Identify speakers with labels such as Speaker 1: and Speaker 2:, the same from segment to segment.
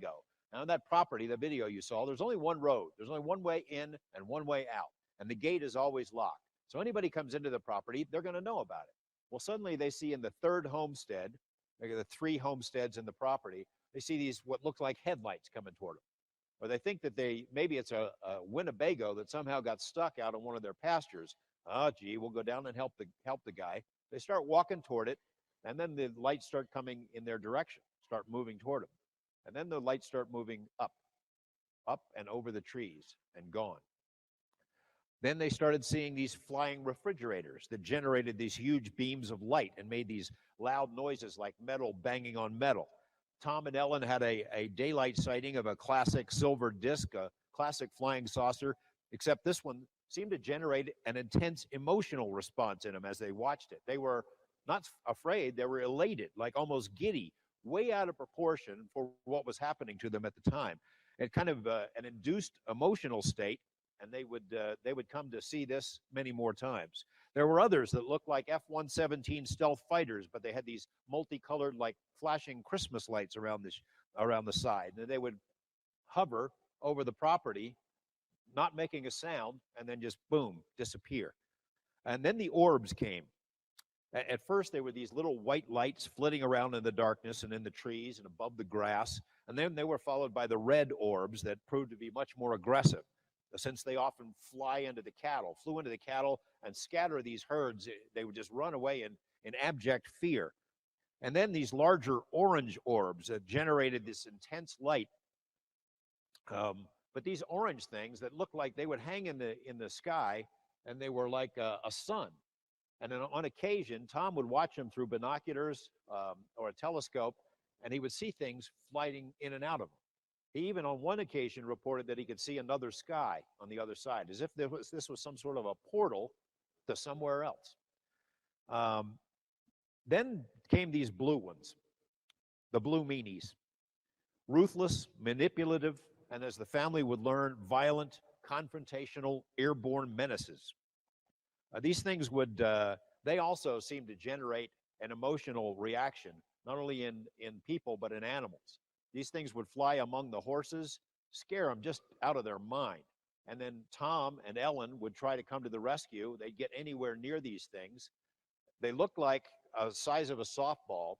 Speaker 1: Now, on that property, the video you saw, there's only one road. There's only one way in and one way out, and the gate is always locked. So anybody comes into the property, they're going to know about it. Well, suddenly they see in the third homestead, the 3 homesteads in the property, they see these what look like headlights coming toward them. Or they think that maybe it's a Winnebago that somehow got stuck out on one of their pastures. Oh, gee, we'll go down and help the guy. They start walking toward it, and then the lights start coming in their direction, start moving toward them. And then the lights start moving up and over the trees and gone. Then they started seeing these flying refrigerators that generated these huge beams of light and made these loud noises like metal banging on metal. Tom and Ellen had a daylight sighting of a classic silver disc, a classic flying saucer, except this one seemed to generate an intense emotional response in them as they watched it. They were not afraid, they were elated, like almost giddy, way out of proportion for what was happening to them at the time. It kind of an induced emotional state, and they would come to see this many more times. There were others that looked like F-117 stealth fighters, but they had these multicolored, like flashing Christmas lights around the side. And they would hover over the property, not making a sound, and then just boom, disappear. And then the orbs came. At first, they were these little white lights flitting around in the darkness and in the trees and above the grass. And then they were followed by the red orbs that proved to be much more aggressive, since they often flew into the cattle and scatter these herds. They would just run away in abject fear. And then these larger orange orbs that generated this intense light. But these orange things that looked like they would hang in the sky, and they were like a sun. And then on occasion, Tom would watch them through binoculars or a telescope, and he would see things flying in and out of them. He even on one occasion reported that he could see another sky on the other side, as if this was some sort of a portal to somewhere else. Then came these blue ones, the blue meanies. Ruthless, manipulative, and as the family would learn, violent, confrontational, airborne menaces. These things they also seem to generate an emotional reaction, not only in people, but in animals. These things would fly among the horses, scare them just out of their mind. And then Tom and Ellen would try to come to the rescue. They'd get anywhere near these things. They looked like a size of a softball,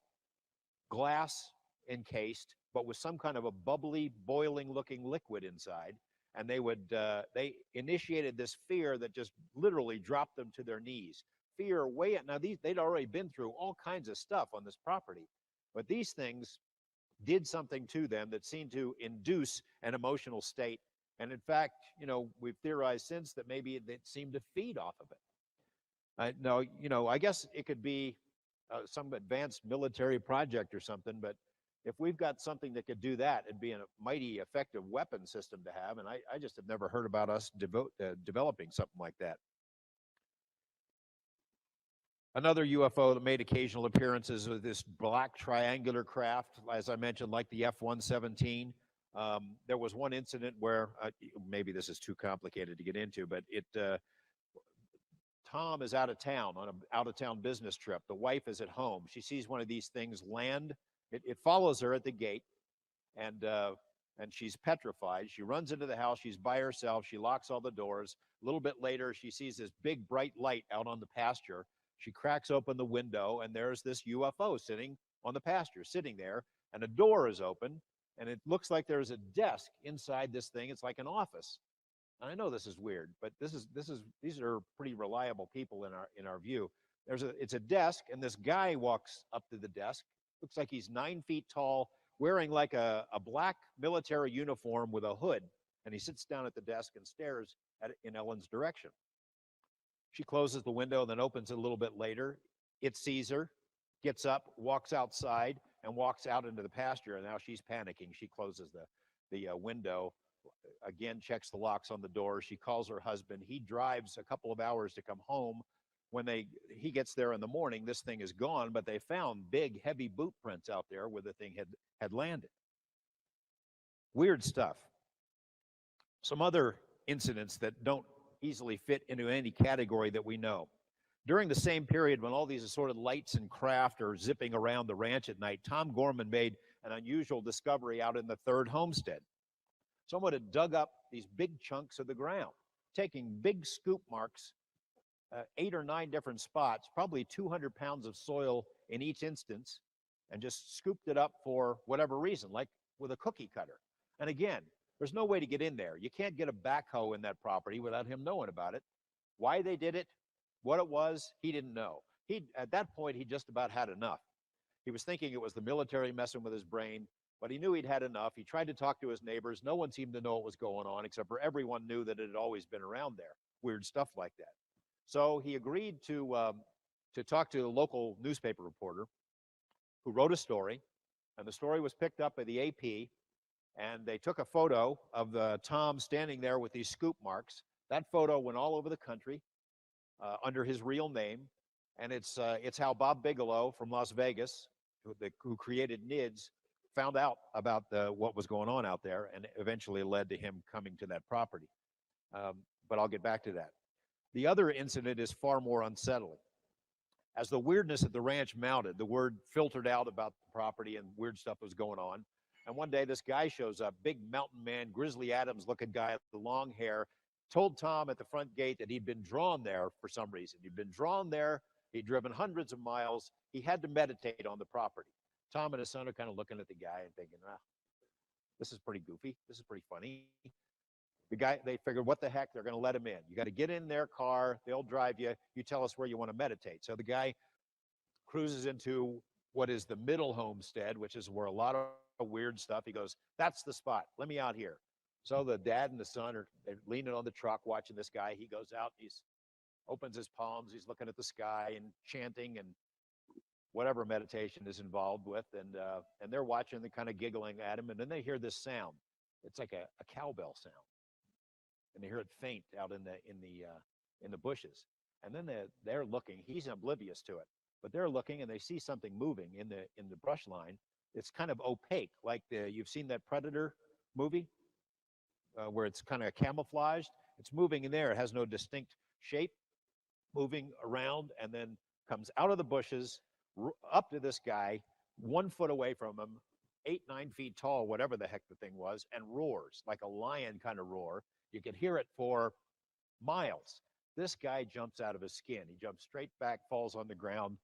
Speaker 1: glass encased, but with some kind of a bubbly, boiling-looking liquid inside. And they initiated this fear that just literally dropped them to their knees. Fear way out. Now, they'd already been through all kinds of stuff on this property, but these things did something to them that seemed to induce an emotional state. And in fact, we've theorized since that maybe it seemed to feed off of it. Now, I guess it could be some advanced military project or something, but if we've got something that could do that, it'd be a mighty effective weapon system to have. And I just have never heard about us developing something like that. Another UFO that made occasional appearances was this black triangular craft, as I mentioned, like the F-117. There was one incident where, maybe this is too complicated to get into, but Tom is out of town on an out-of-town business trip. The wife is at home. She sees one of these things land. It follows her at the gate, and she's petrified. She runs into the house. She's by herself. She locks all the doors. A little bit later, she sees this big, bright light out on the pasture. She cracks open the window, and there's this UFO sitting on the pasture, sitting there, and a door is open, and it looks like there's a desk inside this thing. It's like an office. And I know this is weird, but these are pretty reliable people in our view. It's a desk, and this guy walks up to the desk. Looks like he's 9 feet tall, wearing like a black military uniform with a hood, and he sits down at the desk and stares in Ellen's direction. She closes the window, then opens it a little bit later. It sees her, gets up, walks outside, and walks out into the pasture, and now she's panicking. She closes the window, again checks the locks on the door. She calls her husband. He drives a couple of hours to come home. When he gets there in the morning, this thing is gone, but they found big, heavy boot prints out there where the thing had landed. Weird stuff. Some other incidents that don't easily fit into any category that we know. During the same period when all these assorted lights and craft are zipping around the ranch at night, Tom Gorman made an unusual discovery out in the third homestead. Someone had dug up these big chunks of the ground, taking big scoop marks, 8 or 9 different spots, probably 200 pounds of soil in each instance, and just scooped it up for whatever reason, like with a cookie cutter. And again, there's no way to get in there. You can't get a backhoe in that property without him knowing about it. Why they did it, what it was, he didn't know. At that point, he just about had enough. He was thinking it was the military messing with his brain, but he knew he'd had enough. He tried to talk to his neighbors. No one seemed to know what was going on, except for everyone knew that it had always been around there. Weird stuff like that. So he agreed to talk to a local newspaper reporter who wrote a story, and the story was picked up by the AP, and they took a photo of Tom standing there with these scoop marks. That photo went all over the country under his real name, and it's how Bob Bigelow from Las Vegas, who created NIDS, found out about what was going on out there, and eventually led to him coming to that property. But I'll get back to that. The other incident is far more unsettling. As the weirdness at the ranch mounted, the word filtered out about the property and weird stuff was going on. And one day this guy shows up, big mountain man, Grizzly Adams looking guy with the long hair, told Tom at the front gate that he'd been drawn there for some reason. He'd been drawn there. He'd driven hundreds of miles. He had to meditate on the property. Tom and his son are kind of looking at the guy and thinking, this is pretty goofy. This is pretty funny. The guy, they figured, what the heck, they're going to let him in. You got to get in their car. They'll drive you. You tell us where you want to meditate. So the guy cruises into what is the middle homestead, which is where a lot of weird stuff. He goes, that's the spot. Let me out here. So the dad and the son they're leaning on the truck watching this guy. He goes out, opens his palms. He's looking at the sky and chanting and whatever meditation is involved with. And they're watching, they're kind of giggling at him. And then they hear this sound. It's like a cowbell sound. And they hear it faint out in the bushes. And then they're looking. He's oblivious to it, but they're looking and they see something moving in the brush line. It's kind of opaque, like you've seen that Predator movie where it's kind of camouflaged. It's moving in there. It has no distinct shape, moving around, and then comes out of the bushes up to this guy, 1 foot away from him, 8, 9 feet tall, whatever the heck the thing was, and roars like a lion kind of roar. You can hear it for miles. This guy jumps out of his skin. He jumps straight back, falls on the ground,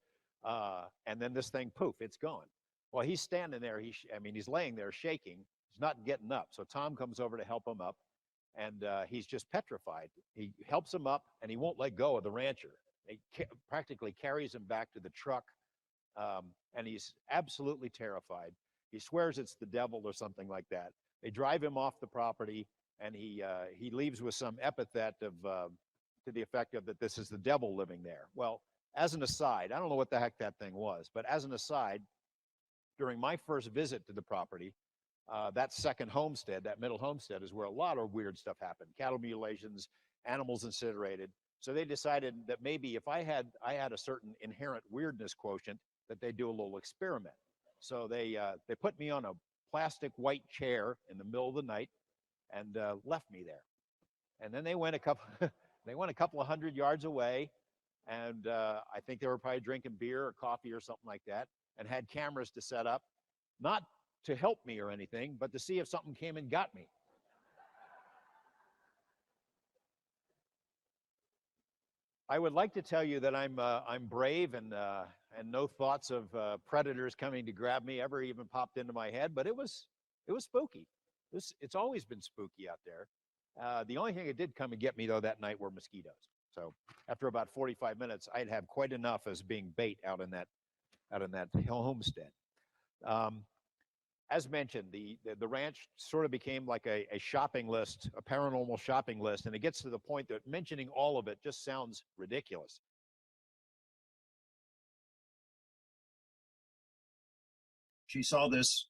Speaker 1: and then this thing, poof, it's gone. Well, he's standing there. He's laying there shaking. He's not getting up. So Tom comes over to help him up, and he's just petrified. He helps him up, and he won't let go of the rancher. He practically carries him back to the truck, and he's absolutely terrified. He swears it's the devil or something like that. They drive him off the property, and he leaves with some epithet of to the effect of that this is the devil living there. Well, as an aside, I don't know what the heck that thing was, but as an aside, during my first visit to the property, that second homestead, that middle homestead, is where a lot of weird stuff happened. Cattle mutilations, animals incinerated. So they decided that maybe if I had a certain inherent weirdness quotient, that they'd do a little experiment. So they put me on a plastic white chair in the middle of the night and left me there. And then they went a couple of 100 yards away, and I think they were probably drinking beer or coffee or something like that, and had cameras to set up, not to help me or anything, but to see if something came and got me. I would like to tell you that I'm brave and no thoughts of predators coming to grab me ever even popped into my head, but it was spooky. It's always been spooky out there. The only thing that did come and get me though that night were mosquitoes. So after about 45 minutes, I'd have quite enough as being bait out in that homestead. As mentioned, the ranch sort of became like a shopping list, a paranormal shopping list, and it gets to the point that mentioning all of it just sounds ridiculous.
Speaker 2: She saw this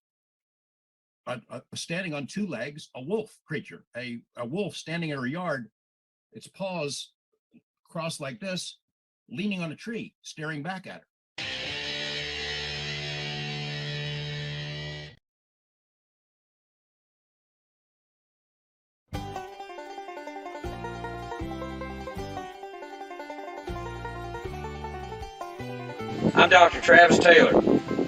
Speaker 2: standing on 2 legs, a wolf creature, a wolf standing in her yard, its paws crossed like this, leaning on a tree, staring back at her.
Speaker 3: I'm Dr. Travis Taylor.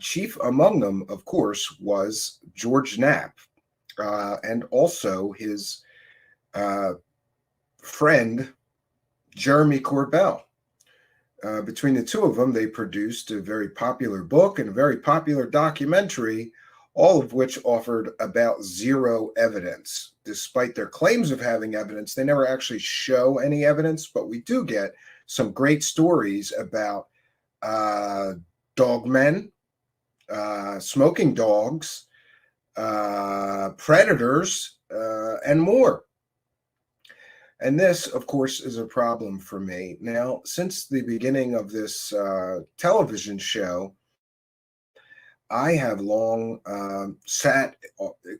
Speaker 4: Chief among them, of course, was George Knapp, and also his friend, Jeremy Corbell. Between the two of them, they produced a very popular book and a very popular documentary, all of which offered about zero evidence. Despite their claims of having evidence, they never actually show any evidence, but we do get some great stories about dogmen, smoking dogs, predators, and more. And this, of course, is a problem for me. Now, since the beginning of this television show, I have long sat,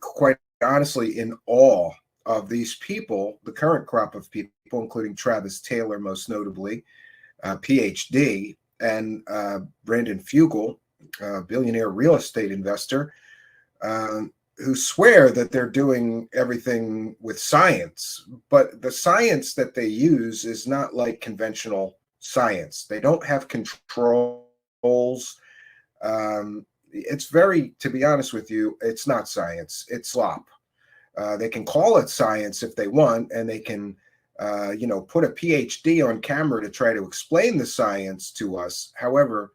Speaker 4: quite honestly, in awe of these people, the current crop of people, including Travis Taylor, most notably, PhD, and Brandon Fugel, billionaire real estate investor, who swear that they're doing everything with science, but the science that they use is not like conventional science. They don't have controls. It's very, to be honest with you, it's not science. It's slop. They can call it science if they want, and they can, put a PhD on camera to try to explain the science to us. However,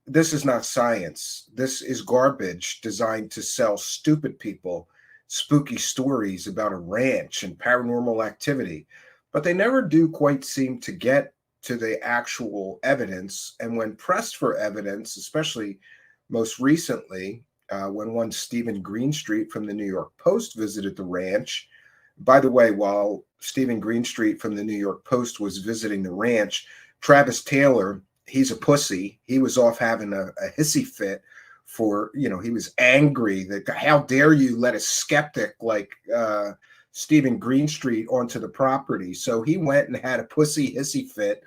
Speaker 4: this is not science. This is garbage designed to sell stupid people spooky stories about a ranch and paranormal activity. But they never do quite seem to get to the actual evidence. And when pressed for evidence, especially most recently, when one Steven Greenstreet from the New York Post visited the ranch. By the way, while Steven Greenstreet from the New York Post was visiting the ranch, Travis Taylor, he's a pussy. He was off having a hissy fit for, he was angry that how dare you let a skeptic like Steven Greenstreet onto the property. So he went and had a pussy hissy fit.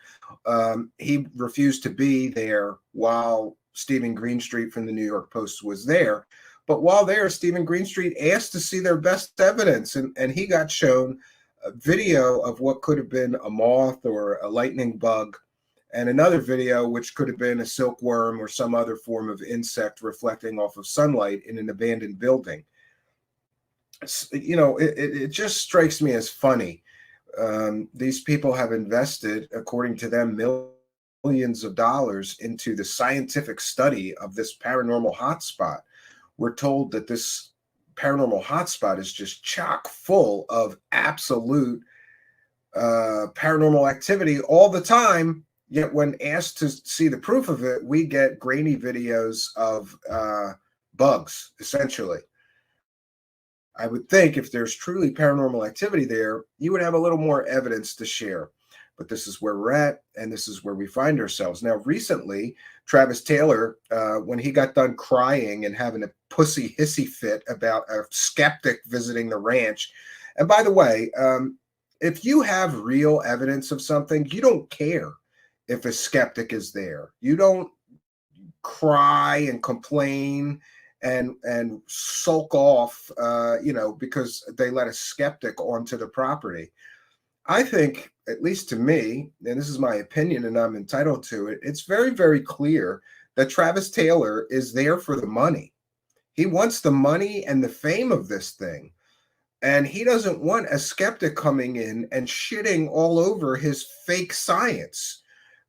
Speaker 4: He refused to be there while Steven Greenstreet from the New York Post was there. But while there, Steven Greenstreet asked to see their best evidence, and he got shown a video of what could have been a moth or a lightning bug, and another video which could have been a silkworm or some other form of insect reflecting off of sunlight in an abandoned building. It just strikes me as funny. These people have invested, according to them, millions of dollars into the scientific study of this paranormal hotspot. We're told that this paranormal hotspot is just chock full of absolute paranormal activity all the time. Yet when asked to see the proof of it, we get grainy videos of bugs, essentially. I would think if there's truly paranormal activity there, you would have a little more evidence to share. But this is where we're at, and this is where we find ourselves. Now, recently, Travis Taylor, when he got done crying and having a pussy hissy fit about a skeptic visiting the ranch, and by the way, if you have real evidence of something, you don't care if a skeptic is there. You don't cry and complain and sulk off, because they let a skeptic onto the property. I think, at least to me, and this is my opinion and I'm entitled to it, it's very, very clear that Travis Taylor is there for the money. He wants the money and the fame of this thing. And he doesn't want a skeptic coming in and shitting all over his fake science.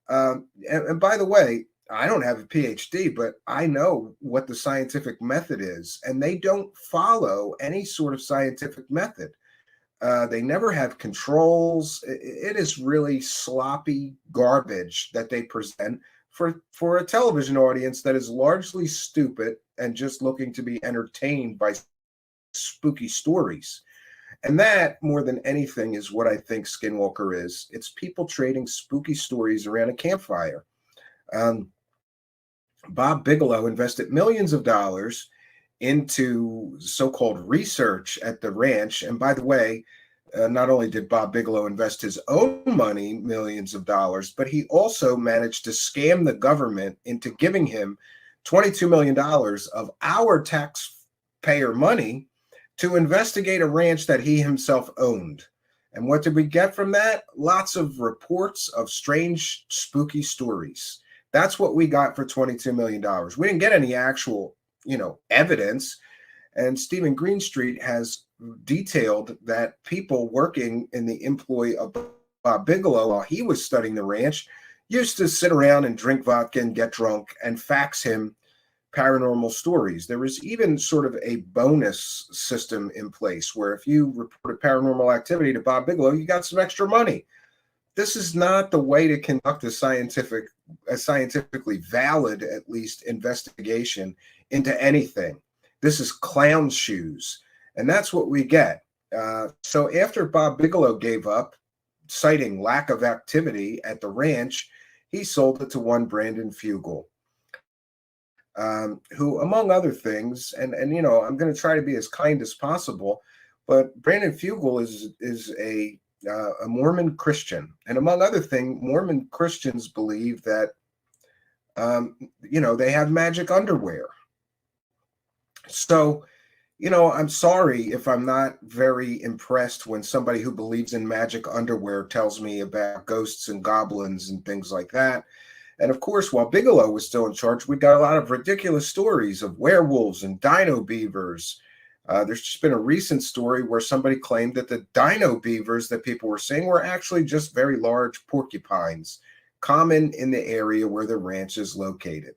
Speaker 4: And by the way, I don't have a PhD, but I know what the scientific method is, and they don't follow any sort of scientific method. They never have controls. It is really sloppy garbage that they present for a television audience that is largely stupid and just looking to be entertained by spooky stories. And that, more than anything, is what I think Skinwalker is. It's people trading spooky stories around a campfire. Bob Bigelow invested millions of dollars into so-called research at the ranch. And by the way, not only did Bob Bigelow invest his own money, millions of dollars, but he also managed to scam the government into giving him $22 million of our taxpayer money to investigate a ranch that he himself owned. And what did we get from that? Lots of reports of strange, spooky stories. That's what we got for $22 million. We didn't get any actual, evidence. And Steven Greenstreet has detailed that people working in the employ of Bob Bigelow while he was studying the ranch used to sit around and drink vodka and get drunk and fax him paranormal stories. There was even sort of a bonus system in place where if you reported paranormal activity to Bob Bigelow, you got some extra money. This is not the way to conduct a scientifically valid, at least, investigation into anything. This is clown shoes, and that's what we get. So after Bob Bigelow gave up, citing lack of activity at the ranch, he sold it to one Brandon Fugel, who, among other things, and I'm going to try to be as kind as possible, but Brandon Fugel is a Mormon Christian, and among other things, Mormon Christians believe that they have magic underwear. So, I'm sorry if I'm not very impressed when somebody who believes in magic underwear tells me about ghosts and goblins and things like that. And of course, while Bigelow was still in charge, we got a lot of ridiculous stories of werewolves and dino beavers. There's just been a recent story where somebody claimed that the dino beavers that people were seeing were actually just very large porcupines, common in the area where the ranch is located.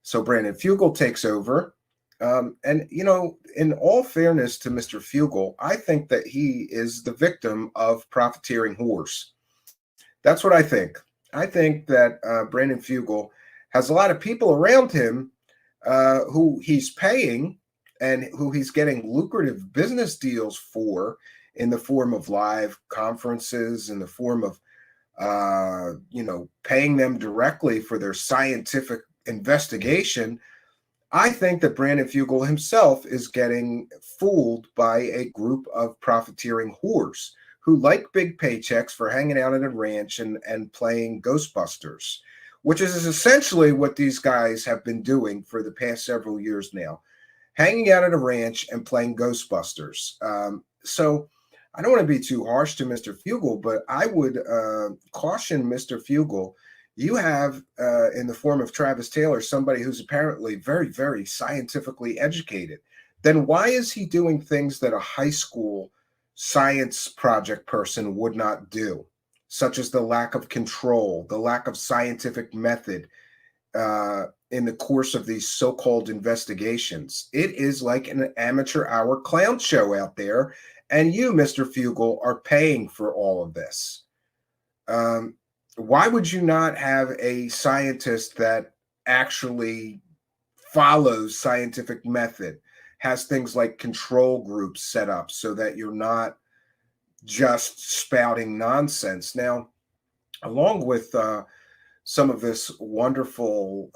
Speaker 4: So Brandon Fugel takes over. And in all fairness to Mr. Fugel, I think that he is the victim of profiteering whores. That's what I think. I think that Brandon Fugel has a lot of people around him who he's paying and who he's getting lucrative business deals for in the form of live conferences, in the form of, paying them directly for their scientific investigation. I think that Brandon Fugel himself is getting fooled by a group of profiteering whores who like big paychecks for hanging out at a ranch and playing Ghostbusters, which is essentially what these guys have been doing for the past several years now, hanging out at a ranch and playing Ghostbusters. So I don't want to be too harsh to Mr. Fugel, but I would caution Mr. Fugel. You have, in the form of Travis Taylor, somebody who's apparently very, very scientifically educated. Then why is he doing things that a high school science project person would not do, such as the lack of control, the lack of scientific method in the course of these so-called investigations? It is like an amateur hour clown show out there, and you, Mr. Fugel, are paying for all of this. Why would you not have a scientist that actually follows scientific method, has things like control groups set up so that you're not just spouting nonsense? Now, along with some of this wonderful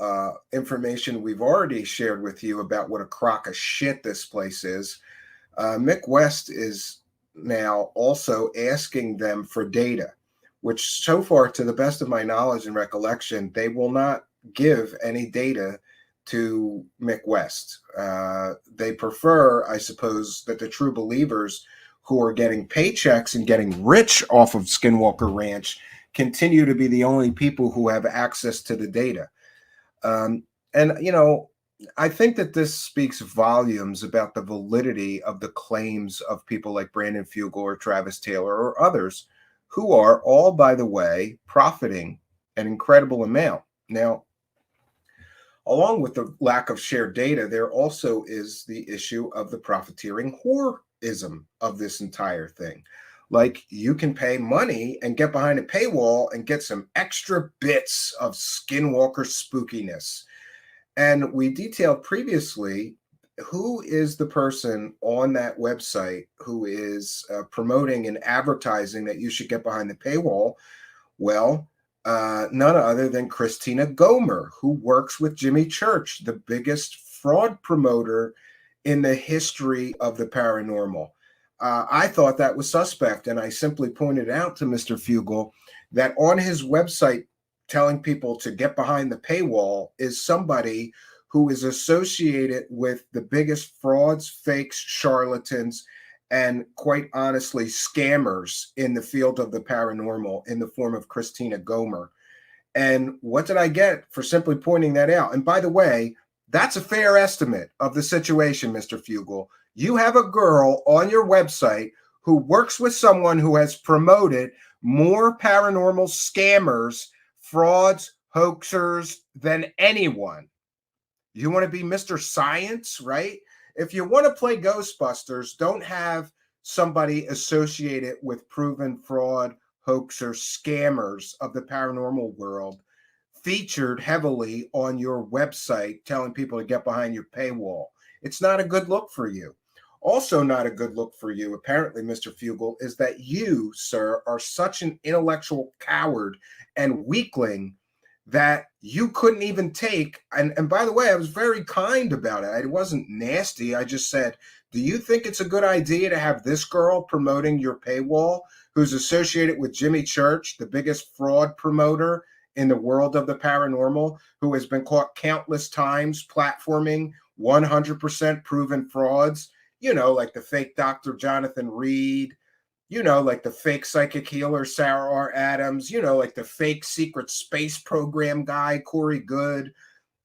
Speaker 4: information we've already shared with you about what a crock of shit this place is, Mick West is now also asking them for data, which so far, to the best of my knowledge and recollection, they will not give any data to Mick West. They prefer, I suppose, that the true believers who are getting paychecks and getting rich off of Skinwalker Ranch continue to be the only people who have access to the data. I think that this speaks volumes about the validity of the claims of people like Brandon Fugel or Travis Taylor or others, who are all, by the way, profiting an incredible amount. Now, along with the lack of shared data, there also is the issue of the profiteering whoreism of this entire thing. Like, you can pay money and get behind a paywall and get some extra bits of Skinwalker spookiness. And we detailed previously who is the person on that website who is promoting and advertising that you should get behind the paywall. Well, none other than Christina Gomer, who works with Jimmy Church, the biggest fraud promoter in the history of the paranormal. I thought that was suspect, and I simply pointed out to Mr. Fugel that on his website telling people to get behind the paywall is somebody who is associated with the biggest frauds, fakes, charlatans, and quite honestly, scammers in the field of the paranormal in the form of Christina Gomer. And what did I get for simply pointing that out? And by the way, that's a fair estimate of the situation, Mr. Fugel. You have a girl on your website who works with someone who has promoted more paranormal scammers, frauds, hoaxers than anyone. You want to be Mr. Science, right? If you want to play Ghostbusters, don't have somebody associated with proven fraud, hoaxer, scammers of the paranormal world featured heavily on your website, telling people to get behind your paywall. It's not a good look for you. Also, not a good look for you, apparently, Mr. Fugel, is that you, sir, are such an intellectual coward and weakling that you couldn't even take. And by the way, I was very kind about it. I wasn't nasty. I just said, do you think it's a good idea to have this girl promoting your paywall who's associated with Jimmy Church, the biggest fraud promoter in the world of the paranormal, who has been caught countless times platforming 100% proven frauds? You know, like the fake Dr. Jonathan Reed, you know, like the fake psychic healer, Sarah R. Adams, you know, like the fake secret space program guy, Corey Good,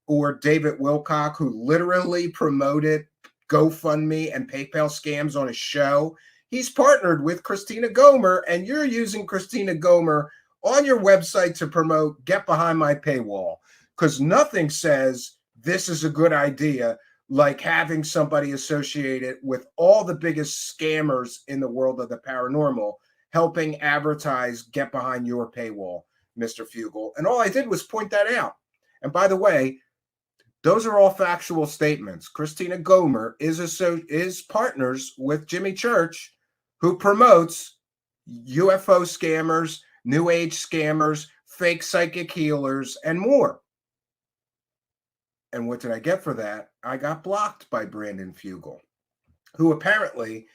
Speaker 4: or David Wilcock, who literally promoted GoFundMe and PayPal scams on his show. He's partnered with Christina Gomer, and you're using Christina Gomer on your website to promote Get Behind My Paywall, because nothing says this is a good idea like having somebody associated with all the biggest scammers in the world of the paranormal helping advertise Get Behind Your Paywall, Mr. Fugel. And all I did was point that out. And by the way, those are all factual statements. Christina Gomer is partners with Jimmy Church, who promotes UFO scammers, New Age scammers, fake psychic healers, and more. And what did I get for that? I got blocked by Brandon Fugel, who apparently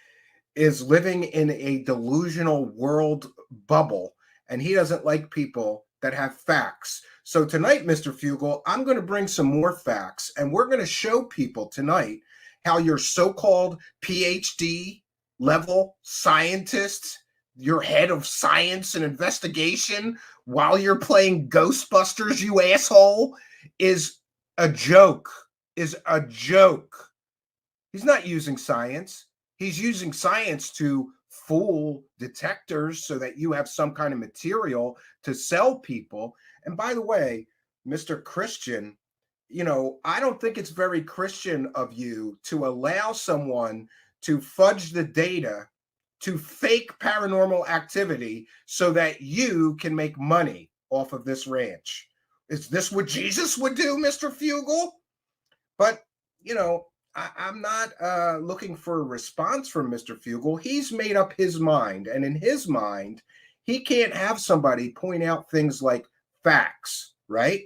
Speaker 4: is living in a delusional world bubble, and he doesn't like people that have facts. So tonight, Mr. Fugel, I'm going to bring some more facts, and we're going to show people tonight how your so-called PhD level scientists, your head of science and investigation, while you're playing Ghostbusters, you asshole, is a joke. He's not using science. He's using science to fool detectors so that you have some kind of material to sell people. And by the way, Mr. Christian, you know, I don't think it's very Christian of you to allow someone to fudge the data to fake paranormal activity so that you can make money off of this ranch. Is this what Jesus would do, Mr. Fugel? But, you know, I'm not looking for a response from Mr. Fugel. He's made up his mind. And in his mind, he can't have somebody point out things like facts, right?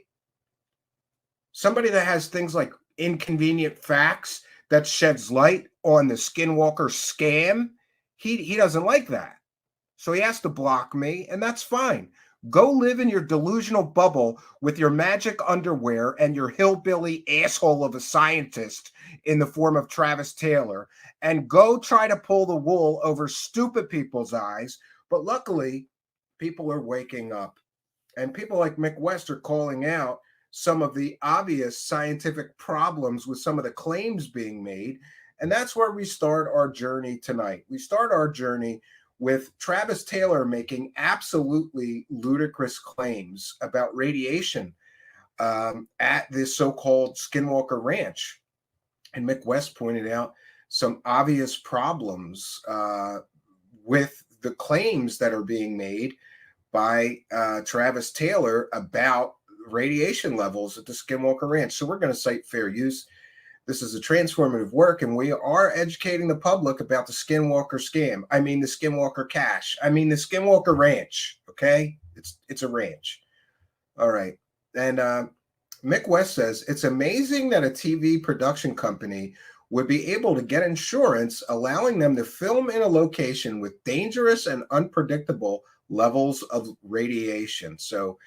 Speaker 4: Somebody that has things like inconvenient facts that sheds light on the Skinwalker scam, he doesn't like that. So he has to block me, and that's fine. Go live in your delusional bubble with your magic underwear and your hillbilly asshole of a scientist in the form of Travis Taylor, and go try to pull the wool over stupid people's eyes. But luckily, people are waking up, and people like Mick West are calling out some of the obvious scientific problems with some of the claims being made. And that's where we start our journey tonight. We start our journey with Travis Taylor making absolutely ludicrous claims about radiation at this so-called Skinwalker Ranch. And Mick West pointed out some obvious problems with the claims that are being made by Travis Taylor about radiation levels at the Skinwalker Ranch. So we're going to cite fair use. This is a transformative work, and we are educating the public about the Skinwalker scam. I mean, the Skinwalker cache. I mean, the Skinwalker Ranch. Okay, it's a ranch. All right, and Mick West says it's amazing that a TV production company would be able to get insurance, allowing them to film in a location with dangerous and unpredictable levels of radiation. So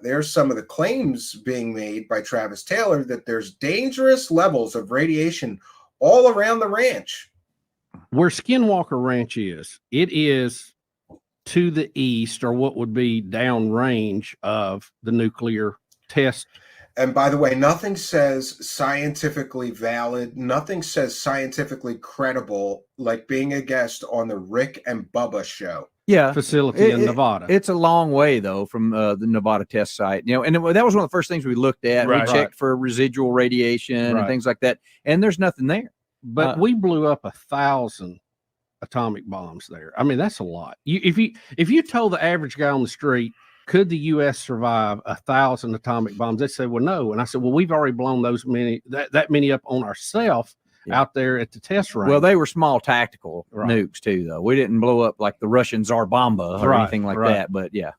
Speaker 4: there's some of the claims being made by Travis Taylor that there's dangerous levels of radiation all around the ranch.
Speaker 5: Where Skinwalker Ranch is, it is to the east, or what would be downrange of the nuclear test.
Speaker 4: And by the way, nothing says scientifically valid, nothing says scientifically credible like being a guest on the Rick and Bubba show.
Speaker 6: Yeah,
Speaker 5: facility in Nevada.
Speaker 6: It's a long way though from the Nevada test site, you know, and that was one of the first things we looked at.
Speaker 7: Right.
Speaker 6: We checked for residual radiation and things like that, and there's nothing there.
Speaker 5: But we blew up 1,000 atomic bombs there. I mean, that's a lot. If you told the average guy on the street, could the U.S. survive 1,000 atomic bombs? They said, well, no. And I said, well, we've already blown that many up on ourselves. Yeah. Out there at the test range.
Speaker 6: Well, they were small tactical nukes too, though. We didn't blow up like the Russian Tsar Bomba or anything like that. But yeah.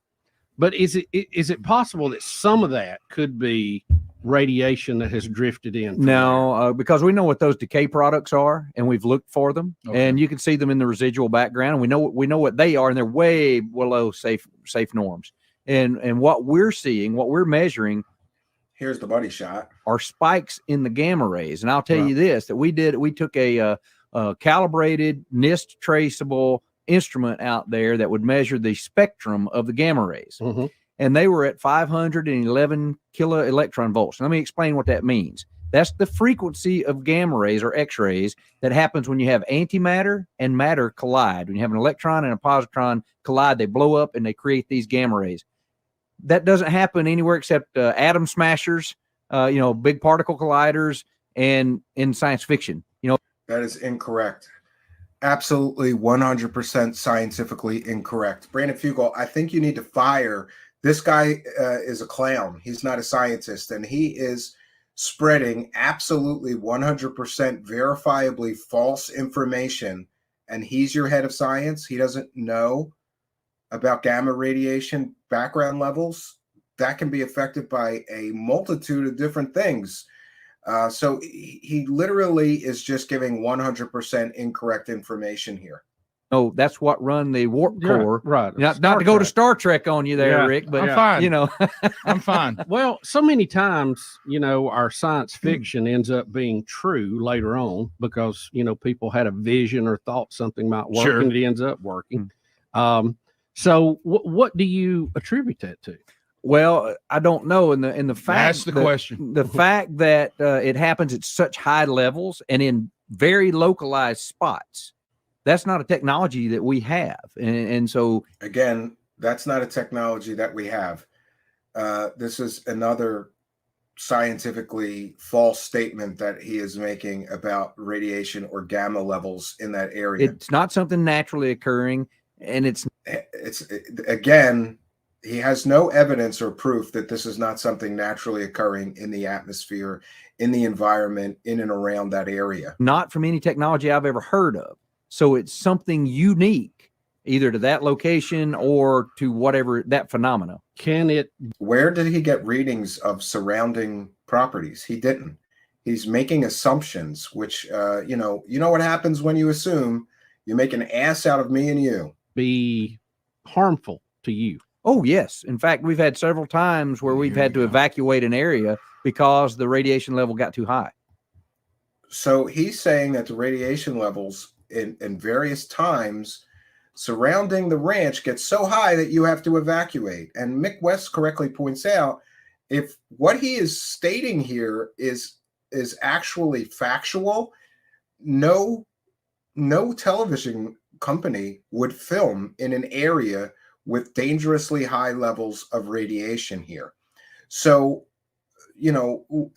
Speaker 5: But is it possible that some of that could be radiation that has drifted in?
Speaker 6: No, because we know what those decay products are, and we've looked for them, and you can see them in the residual background. We know what they are, and they're way below safe norms. And what we're seeing, what we're measuring.
Speaker 4: Here's the buddy shot.
Speaker 6: Are spikes in the gamma rays. And I'll tell you this, that we took a calibrated NIST traceable instrument out there that would measure the spectrum of the gamma rays.
Speaker 5: Mm-hmm.
Speaker 6: And they were at 511 kilo electron volts. Let me explain what that means. That's the frequency of gamma rays or X-rays that happens when you have antimatter and matter collide. When you have an electron and a positron collide, they blow up and they create these gamma rays. That doesn't happen anywhere except atom smashers, big particle colliders, and in science fiction.
Speaker 4: That is incorrect. Absolutely 100% scientifically incorrect. Brandon Fugel, I think you need to fire. This guy is a clown. He's not a scientist, and he is spreading absolutely 100% verifiably false information, and he's your head of science. He doesn't know about gamma radiation background levels that can be affected by a multitude of different things. So he literally is just giving 100% incorrect information here.
Speaker 6: Oh, that's what run the warp core.
Speaker 5: Right.
Speaker 6: Not to go to Star Trek on you there, Rick, but
Speaker 7: I'm fine. I'm fine.
Speaker 5: Well, so many times, our science fiction ends up being true later on because, people had a vision or thought something might work and it ends up working. So what do you attribute that to?
Speaker 6: Well, I don't know. And the fact
Speaker 7: that's the question.
Speaker 6: The fact that it happens at such high levels and in very localized spots, that's not a technology that we have. And so
Speaker 4: again, that's not a technology that we have. This is another scientifically false statement that he is making about radiation or gamma levels in that area.
Speaker 6: It's not something naturally occurring. And it's
Speaker 4: again, he has no evidence or proof that this is not something naturally occurring in the atmosphere, in the environment, in and around that area.
Speaker 6: Not from any technology I've ever heard of. So it's something unique, either to that location or to whatever that phenomena.
Speaker 4: Where did he get readings of surrounding properties? He didn't. He's making assumptions, which, you know what happens when you assume. You make an ass out of me and you.
Speaker 5: Be harmful to you.
Speaker 6: Oh, yes. In fact, we've had several times where we've had to evacuate an area because the radiation level got too high.
Speaker 4: So he's saying that the radiation levels in various times surrounding the ranch get so high that you have to evacuate. And Mick West correctly points out, if what he is stating here is actually factual, no television company would film in an area with dangerously high levels of radiation here. So,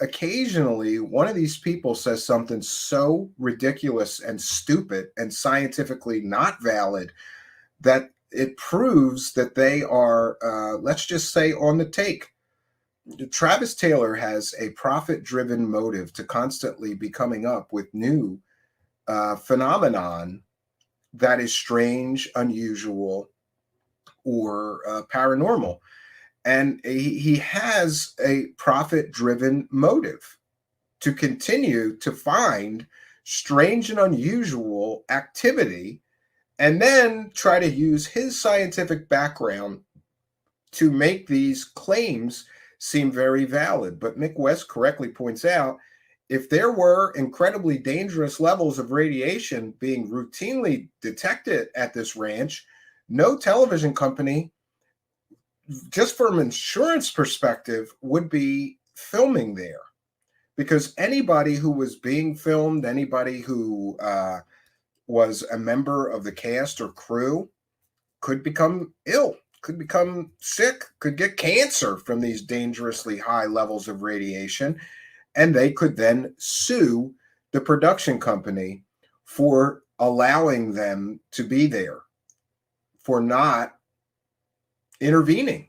Speaker 4: occasionally one of these people says something so ridiculous and stupid and scientifically not valid that it proves that they are, let's just say, on the take. Travis Taylor has a profit-driven motive to constantly be coming up with new phenomenon that is strange, unusual, or paranormal. And he has a profit-driven motive to continue to find strange and unusual activity and then try to use his scientific background to make these claims seem very valid. But Mick West correctly points out, if there were incredibly dangerous levels of radiation being routinely detected at this ranch, no television company, just from an insurance perspective, would be filming there, because anybody who was being filmed, anybody who was a member of the cast or crew, could become ill, could become sick, could get cancer from these dangerously high levels of radiation. And they could then sue the production company for allowing them to be there, for not intervening.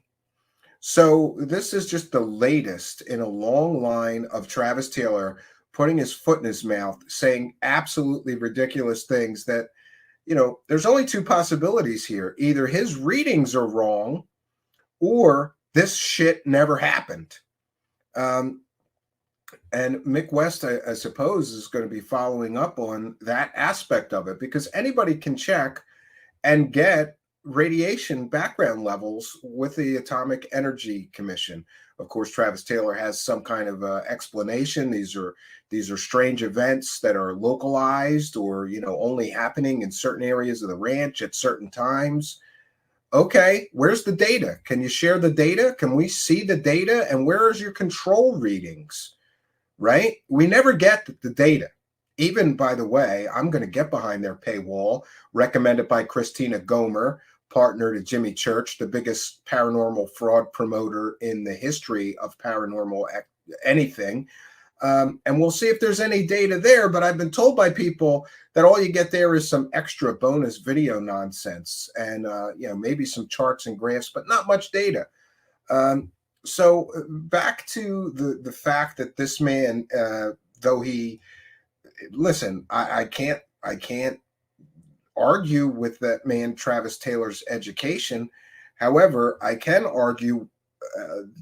Speaker 4: So this is just the latest in a long line of Travis Taylor putting his foot in his mouth, saying absolutely ridiculous things that, you know, there's only two possibilities here. Either his readings are wrong or this shit never happened. And Mick West, I suppose, is going to be following up on that aspect of it, because anybody can check and get radiation background levels with the Atomic Energy Commission. Of course, Travis Taylor has some kind of explanation. These are strange events that are localized, or, you know, only happening in certain areas of the ranch at certain times. Okay, where's the data? Can you share the data? Can we see the data? And where is your control readings? Right? We never get the data. Even, by the way, I'm going to get behind their paywall, recommended by Christina Gomer, partner to Jimmy Church, the biggest paranormal fraud promoter in the history of paranormal anything. And we'll see if there's any data there. But I've been told by people that all you get there is some extra bonus video nonsense and, you know, maybe some charts and graphs, but not much data. So back to the fact that this man, though he, listen, I can't argue with that man Travis Taylor's education. However, I can argue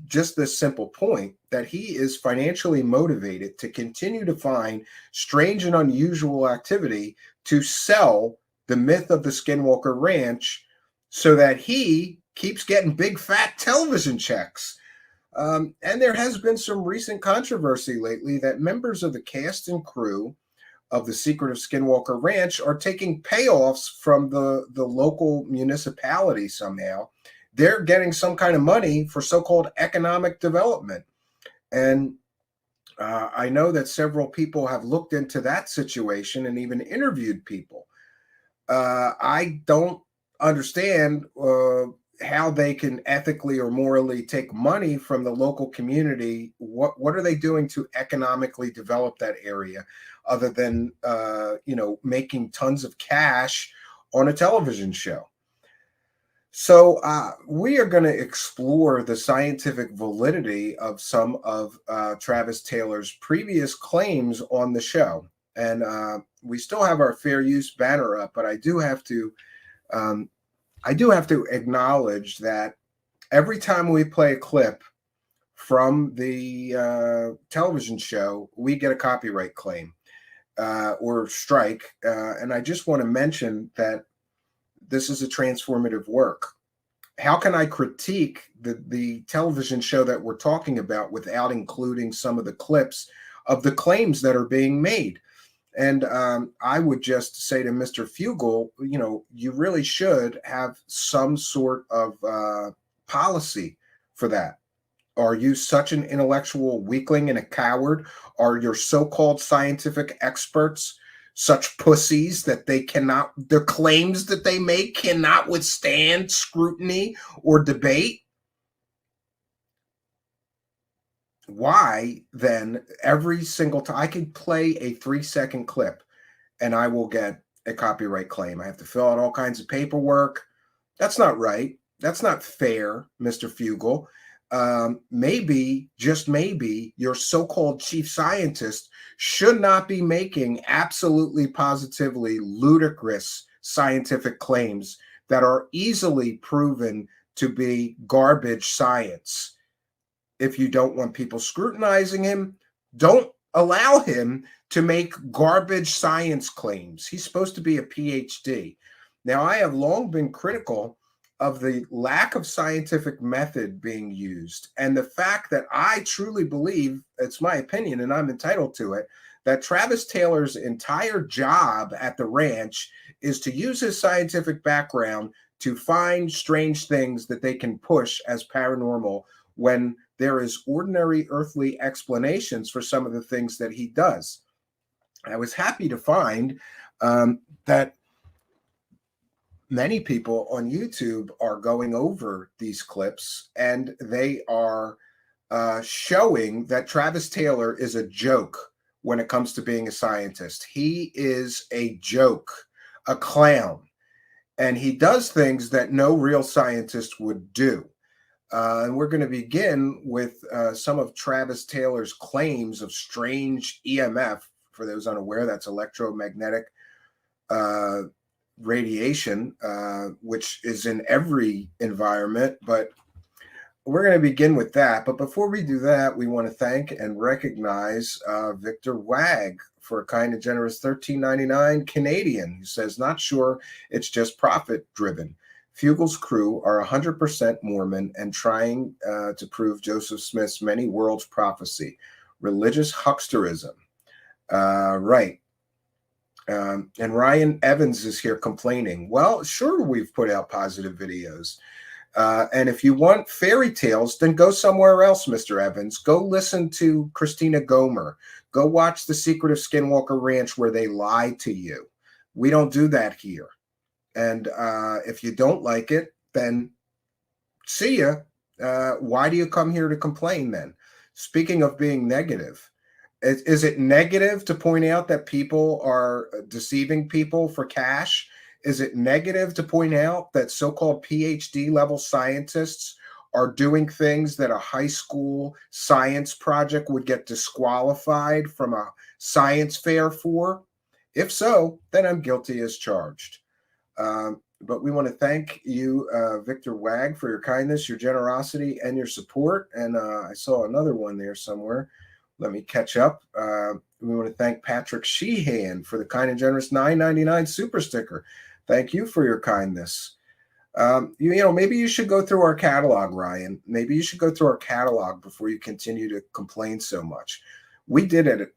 Speaker 4: just this simple point, that he is financially motivated to continue to find strange and unusual activity to sell the myth of the Skinwalker Ranch, so that he keeps getting big fat television checks. And there has been some recent controversy lately that members of the cast and crew of The Secret of Skinwalker Ranch are taking payoffs from the local municipality somehow. They're getting some kind of money for so-called economic development. And I know that several people have looked into that situation and even interviewed people. I don't understand how they can ethically or morally take money from the local community. What are they doing to economically develop that area, other than you know, making tons of cash on a television show? So we are going to explore the scientific validity of some of Travis Taylor's previous claims on the show. And we still have our fair use banner up, but I do have to acknowledge that every time we play a clip from the television show, we get a copyright claim or strike. And I just want to mention that this is a transformative work. How can I critique the television show that we're talking about without including some of the clips of the claims that are being made? And I would just say to Mr. Fugel, you know, you really should have some sort of policy for that. Are you such an intellectual weakling and a coward? Are your so-called scientific experts such pussies that they cannot, the claims that they make cannot withstand scrutiny or debate? Why then, every single time I could play a 3-second clip and I will get a copyright claim? I have to fill out all kinds of paperwork. That's not right. That's not fair, Mr. Fugel. Maybe, just maybe, your so-called chief scientist should not be making absolutely positively ludicrous scientific claims that are easily proven to be garbage science. If you don't want people scrutinizing him, don't allow him to make garbage science claims. He's supposed to be a PhD. Now, I have long been critical of the lack of scientific method being used, and the fact that I truly believe, it's my opinion and I'm entitled to it, that Travis Taylor's entire job at the ranch is to use his scientific background to find strange things that they can push as paranormal when there is ordinary earthly explanations for some of the things that he does. I was happy to find that many people on YouTube are going over these clips, and they are showing that Travis Taylor is a joke when it comes to being a scientist. He is a joke, a clown, and he does things that no real scientist would do. And we're going to begin with some of Travis Taylor's claims of strange EMF. For those unaware, that's electromagnetic radiation, which is in every environment, but we're going to begin with that. But before we do that, we want to thank and recognize Victor Wag for a kind and generous $13.99 Canadian, who says, not sure, it's just profit driven. Fugel's crew are 100% Mormon and trying to prove Joseph Smith's many worlds prophecy, religious hucksterism. Right. And Ryan Evans is here complaining. Well, sure, we've put out positive videos. And if you want fairy tales, then go somewhere else, Mr. Evans. Go listen to Christina Gomer. Go watch The Secret of Skinwalker Ranch, where they lie to you. We don't do that here. And if you don't like it, then see ya. Why do you come here to complain then? Speaking of being negative, is it negative to point out that people are deceiving people for cash? Is it negative to point out that so-called PhD level scientists are doing things that a high school science project would get disqualified from a science fair for? If so, then I'm guilty as charged. But we want to thank you, Victor Wag, for your kindness, your generosity, and your support. And I saw another one there somewhere. Let me catch up. We want to thank Patrick Sheehan for the kind and generous $9.99 super sticker. Thank you for your kindness. You know, maybe you should go through our catalog, Ryan. Maybe you should go through our catalog before you continue to complain so much. We did it.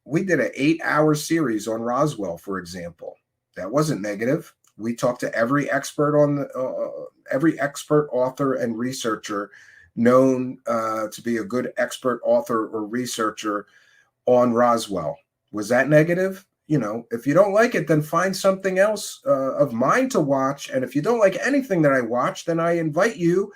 Speaker 4: We did an 8-hour series on Roswell, for example. That wasn't negative. We talked to every expert on the every expert author and researcher known to be a good expert author or researcher on Roswell. Was that negative? You know, if you don't like it, then find something else of mine to watch. And if you don't like anything that I watch, then I invite you,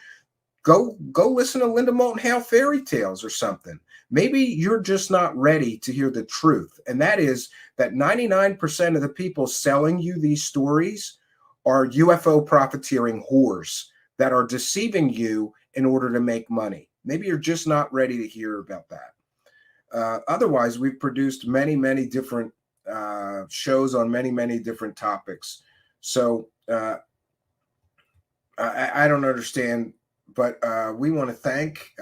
Speaker 4: go listen to Linda Moulton Howe fairy tales or something. Maybe you're just not ready to hear the truth. And that is that 99% of the people selling you these stories are UFO profiteering whores that are deceiving you in order to make money. Maybe you're just not ready to hear about that. Otherwise, we've produced many, many different shows on many, many different topics. So I don't understand, but we want to thank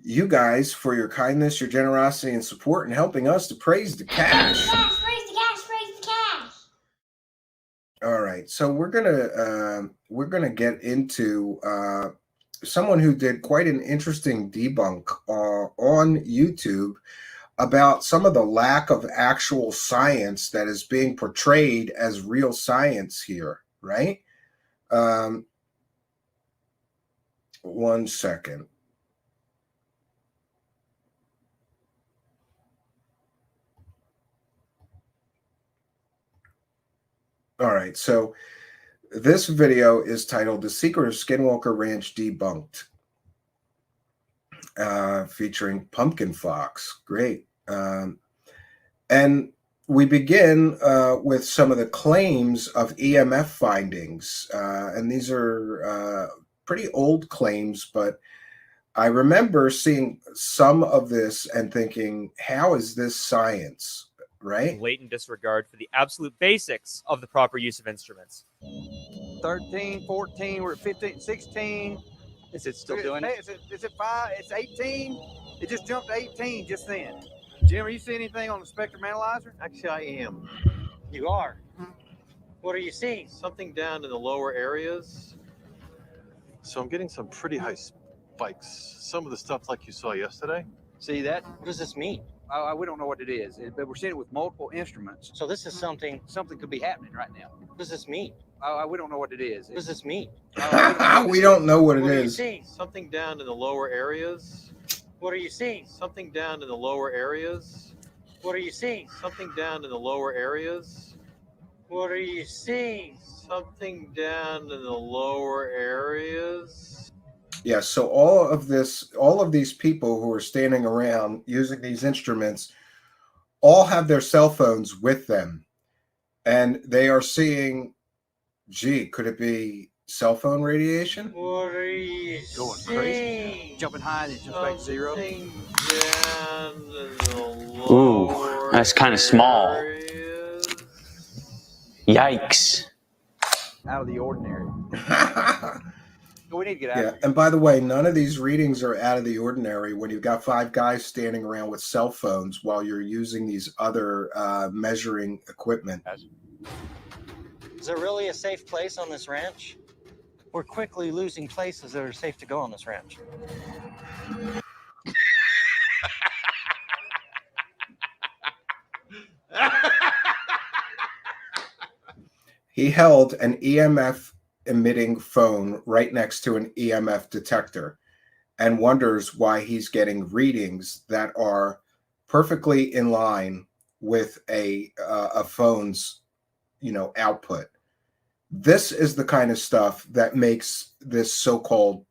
Speaker 4: you guys for your kindness, your generosity, and support in helping us to praise the cash.
Speaker 8: Praise the cash, praise the cash.
Speaker 4: All right, so we're gonna get into someone who did quite an interesting debunk on YouTube about some of the lack of actual science that is being portrayed as real science here, right? 1 second. All right, so this video is titled The Secret of Skinwalker Ranch Debunked, featuring Pumpkin Fox. Great. And we begin with some of the claims of EMF findings. And these are pretty old claims, but I remember seeing some of this and thinking, how is this science? Right?
Speaker 9: Blatant disregard for the absolute basics of the proper use of instruments.
Speaker 10: 13, 14, we're at 15, 16.
Speaker 11: Is it still doing it?
Speaker 10: Is it 5? It's 18. It just jumped to 18 just then. Jim, are you seeing anything on the spectrum analyzer?
Speaker 11: Actually, I am.
Speaker 12: You are? What are you seeing?
Speaker 11: Something down in the lower areas. So I'm getting some pretty high spikes. Some of the stuff like you saw yesterday.
Speaker 10: See that?
Speaker 12: What does this mean?
Speaker 10: We don't know what it is, but we're seeing it with multiple instruments.
Speaker 12: So this is something.
Speaker 10: Something could be happening right now.
Speaker 12: What does this mean?
Speaker 10: We don't know what it is.
Speaker 12: What does this mean?
Speaker 4: We don't know what it
Speaker 12: What are you
Speaker 4: is.
Speaker 12: seeing?
Speaker 11: Something down in the lower areas.
Speaker 12: What are you seeing?
Speaker 11: Something down in the lower areas.
Speaker 12: What are you seeing?
Speaker 11: Something down in the lower areas.
Speaker 12: What are you seeing?
Speaker 11: Something down in the lower areas.
Speaker 4: Yeah, so all of these people who are standing around using these instruments all have their cell phones with them, and they are seeing, gee, could it be cell phone radiation?
Speaker 12: What are you
Speaker 10: Going
Speaker 12: seeing?
Speaker 10: crazy, jumping high and it jumps back to zero.
Speaker 11: Something down in the
Speaker 13: Ooh,
Speaker 11: lower
Speaker 13: that's kind of small.
Speaker 11: areas.
Speaker 13: Yikes.
Speaker 10: Out of the ordinary. We need to get out
Speaker 4: Yeah,
Speaker 10: of here.
Speaker 4: and by the way, none of these readings are out of the ordinary when you've got 5 guys standing around with cell phones while you're using these other measuring equipment.
Speaker 12: Is there really a safe place on this ranch? We're quickly losing places that are safe to go on this ranch.
Speaker 4: He held an EMF emitting phone right next to an EMF detector and wonders why he's getting readings that are perfectly in line with a phone's, output. This is the kind of stuff that makes this so-called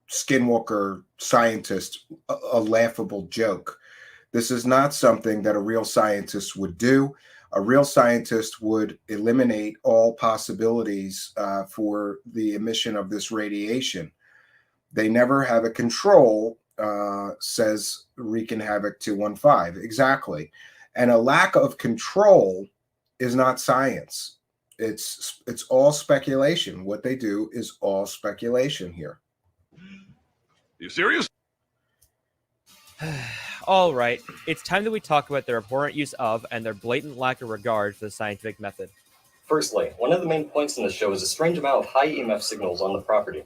Speaker 4: Skinwalker scientist a laughable joke. This is not something that a real scientist would do. A real scientist would eliminate all possibilities for the emission of this radiation. They never have a control, says Wreaking Havoc 215. Exactly. And a lack of control is not science. It's all speculation. What they do is all speculation here.
Speaker 14: You serious?
Speaker 9: All right, it's time that we talk about their abhorrent use of and their blatant lack of regard for the scientific method.
Speaker 15: Firstly, one of the main points in the show is a strange amount of high EMF signals on the property.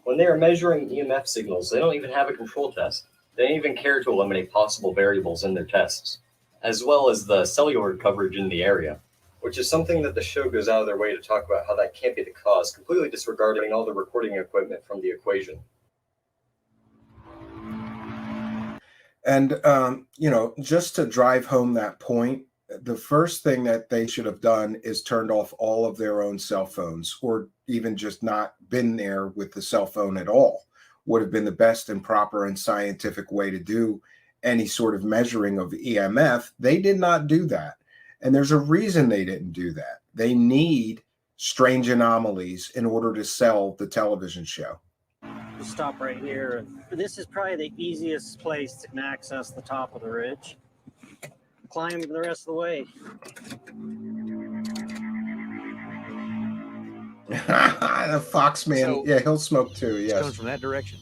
Speaker 15: When they are measuring EMF signals, they don't even have a control test. They don't even care to eliminate possible variables in their tests, as well as the cellular coverage in the area, which is something that the show goes out of their way to talk about how that can't be the cause, completely disregarding all the recording equipment from the equation.
Speaker 4: And, just to drive home that point, the first thing that they should have done is turned off all of their own cell phones, or even just not been there with the cell phone at all. Would have been the best and proper and scientific way to do any sort of measuring of EMF. They did not do that. And there's a reason they didn't do that. They need strange anomalies in order to sell the television show.
Speaker 12: We'll stop right here. This is probably the easiest place to access the top of the ridge. Climb the rest of the way.
Speaker 4: The Fox man,
Speaker 6: So-
Speaker 4: yeah, he'll smoke too.
Speaker 6: It's
Speaker 4: Yes.
Speaker 6: coming from that direction.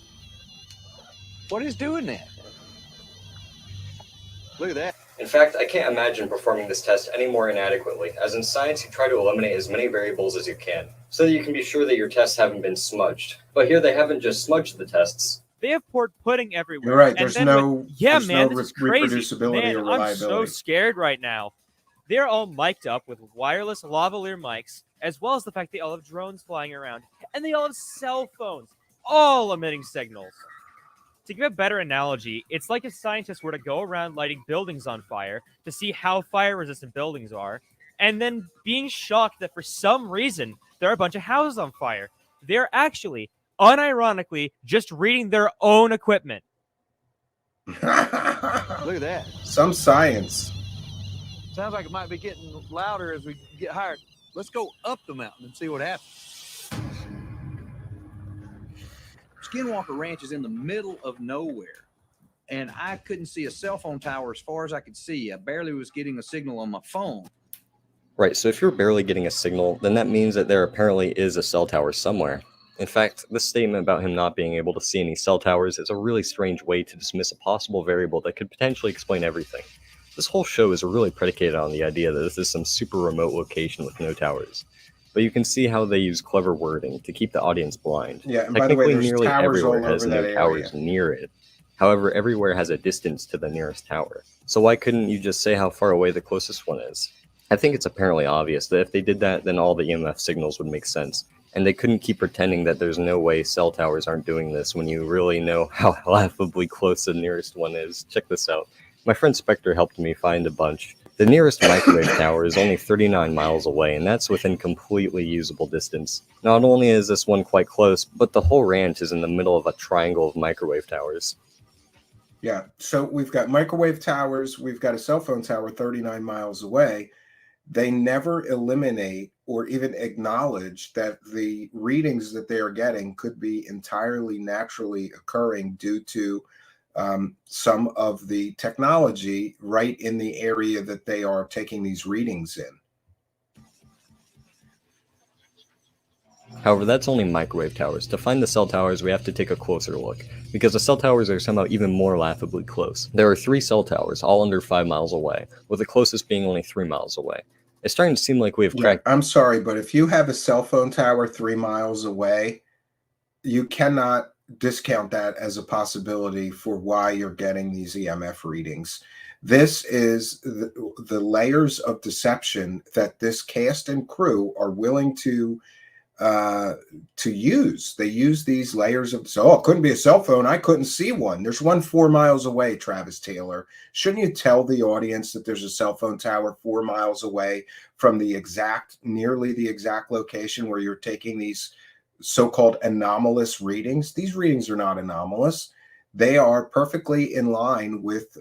Speaker 6: What is doing that?
Speaker 10: Look at that.
Speaker 15: In fact, I can't imagine performing this test any more inadequately, as in science you try to eliminate as many variables as you can, so that you can be sure that your tests haven't been smudged. But here they haven't just smudged the tests.
Speaker 9: They have poured pudding everywhere.
Speaker 4: You're right.
Speaker 9: and
Speaker 4: There's
Speaker 9: then
Speaker 4: no,
Speaker 9: yeah,
Speaker 4: there's
Speaker 9: man,
Speaker 4: no
Speaker 9: this is crazy.
Speaker 4: reproducibility
Speaker 9: Man,
Speaker 4: or
Speaker 9: I'm
Speaker 4: reliability.
Speaker 9: so scared right now. They're all mic'd up with wireless lavalier mics, as well as the fact they all have drones flying around, and they all have cell phones, all emitting signals. To give a better analogy, it's like if scientists were to go around lighting buildings on fire to see how fire-resistant buildings are, and then being shocked that for some reason there are a bunch of houses on fire. They're actually, unironically, just reading their own equipment.
Speaker 10: Look at that.
Speaker 4: Some science.
Speaker 10: Sounds like it might be getting louder as we get higher. Let's go up the mountain and see what happens. Skinwalker Ranch is in the middle of nowhere, and I couldn't see a cell phone tower as far as I could see. I barely was getting a signal on my phone.
Speaker 15: Right, so if you're barely getting a signal, then that means that there apparently is a cell tower somewhere. In fact, this statement about him not being able to see any cell towers is a really strange way to dismiss a possible variable that could potentially explain everything. This whole show is really predicated on the idea that this is some super remote location with no towers. But you can see how they use clever wording to keep the audience blind.
Speaker 4: Yeah, and by the way,
Speaker 15: Technically,
Speaker 4: there's
Speaker 15: nearly
Speaker 4: towers all
Speaker 15: everywhere has
Speaker 4: over
Speaker 15: no
Speaker 4: that
Speaker 15: towers
Speaker 4: area.
Speaker 15: near it. However, everywhere has a distance to the nearest tower. So why couldn't you just say how far away the closest one is? I think it's apparently obvious that if they did that, then all the EMF signals would make sense. And they couldn't keep pretending that there's no way cell towers aren't doing this when you really know how laughably close the nearest one is. Check this out. My friend Spectre helped me find a bunch. The nearest microwave tower is only 39 miles away, and that's within completely usable distance. Not only is this one quite close, but the whole ranch is in the middle of a triangle of microwave towers.
Speaker 4: Yeah, so we've got microwave towers, we've got a cell phone tower 39 miles away. They never eliminate or even acknowledge that the readings that they are getting could be entirely naturally occurring due to some of the technology right in the area that they are taking these readings in.
Speaker 15: However, that's only microwave towers. To find the cell towers, we have to take a closer look, because the cell towers are somehow even more laughably close. There are 3 cell towers, all under 5 miles away, with the closest being only 3 miles away. It's starting to seem like we have cracked.
Speaker 4: I'm sorry, but if you have a cell phone tower 3 miles away, you cannot discount that as a possibility for why you're getting these EMF readings. This is the layers of deception that this cast and crew are willing to use. They use these layers of, so, oh, it couldn't be a cell phone. I couldn't see one. There's one 4 miles away, Travis Taylor. Shouldn't you tell the audience that there's a cell phone tower 4 miles away from nearly the exact location where you're taking these so-called anomalous readings? These readings are not anomalous. They are perfectly in line with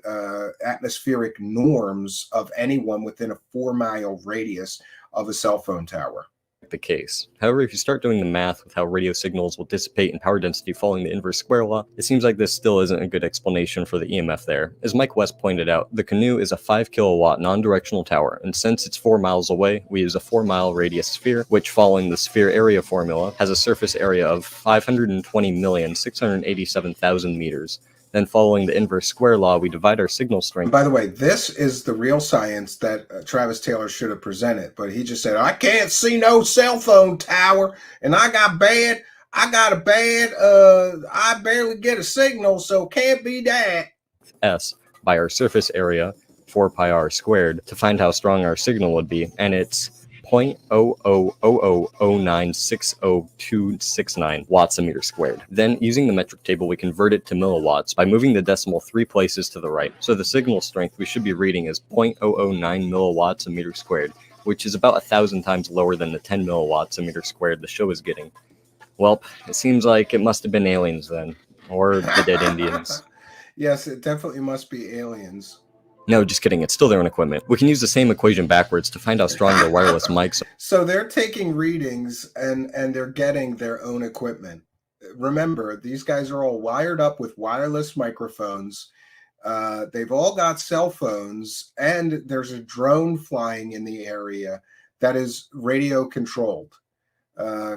Speaker 4: atmospheric norms of anyone within a 4-mile radius of a cell phone tower.
Speaker 15: The case. However, if you start doing the math with how radio signals will dissipate in power density following the inverse square law, it seems like this still isn't a good explanation for the EMF there. As Mike West pointed out, the Canoe is a 5 kilowatt non-directional tower, and since it's 4 miles away, we use a 4-mile radius sphere, which, following the sphere area formula, has a surface area of 520,687,000 meters. Then, following the inverse square law, we divide our signal strength.
Speaker 4: By the way, this is the real science that Travis Taylor should have presented, but he just said, I can't see no cell phone tower, and I barely get a signal, so can't be that.
Speaker 15: S by our surface area, 4 pi r squared, to find how strong our signal would be, and it's 0.00009600269 watts a meter squared. Then, using the metric table, we convert it to milliwatts by moving the decimal 3 places to the right. So the signal strength we should be reading is 0.009 milliwatts a meter squared, which is about 1,000 times lower than the 10 milliwatts a meter squared the show is getting. Well, it seems like it must have been aliens then, or the dead Indians.
Speaker 4: Yes, it definitely must be aliens.
Speaker 15: No, just kidding. It's still their own equipment. We can use the same equation backwards to find how strong their wireless mics are.
Speaker 4: So they're taking readings and they're getting their own equipment. Remember, these guys are all wired up with wireless microphones. They've all got cell phones, and there's a drone flying in the area that is radio controlled.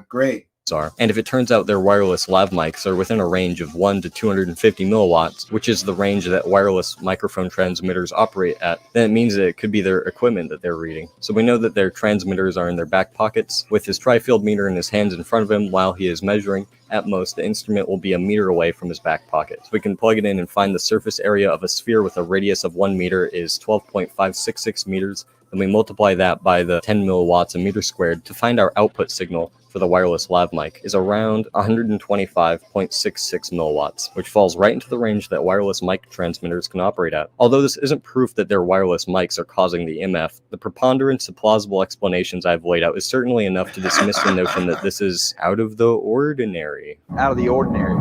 Speaker 4: Great.
Speaker 15: Are. And if it turns out their wireless lav mics are within a range of 1 to 250 milliwatts, which is the range that wireless microphone transmitters operate at, then it means that it could be their equipment that they're reading. So we know that their transmitters are in their back pockets, with his tri-field meter in his hands in front of him while he is measuring. At most, the instrument will be a meter away from his back pocket. So we can plug it in and find the surface area of a sphere with a radius of 1 meter is 12.566 meters. Then we multiply that by the 10 milliwatts a meter squared to find our output signal for the wireless lav mic is around 125.66 milliwatts, which falls right into the range that wireless mic transmitters can operate at. Although this isn't proof that their wireless mics are causing the EMF, the preponderance of plausible explanations I've laid out is certainly enough to dismiss the notion that this is out of the ordinary.
Speaker 6: Out of the ordinary.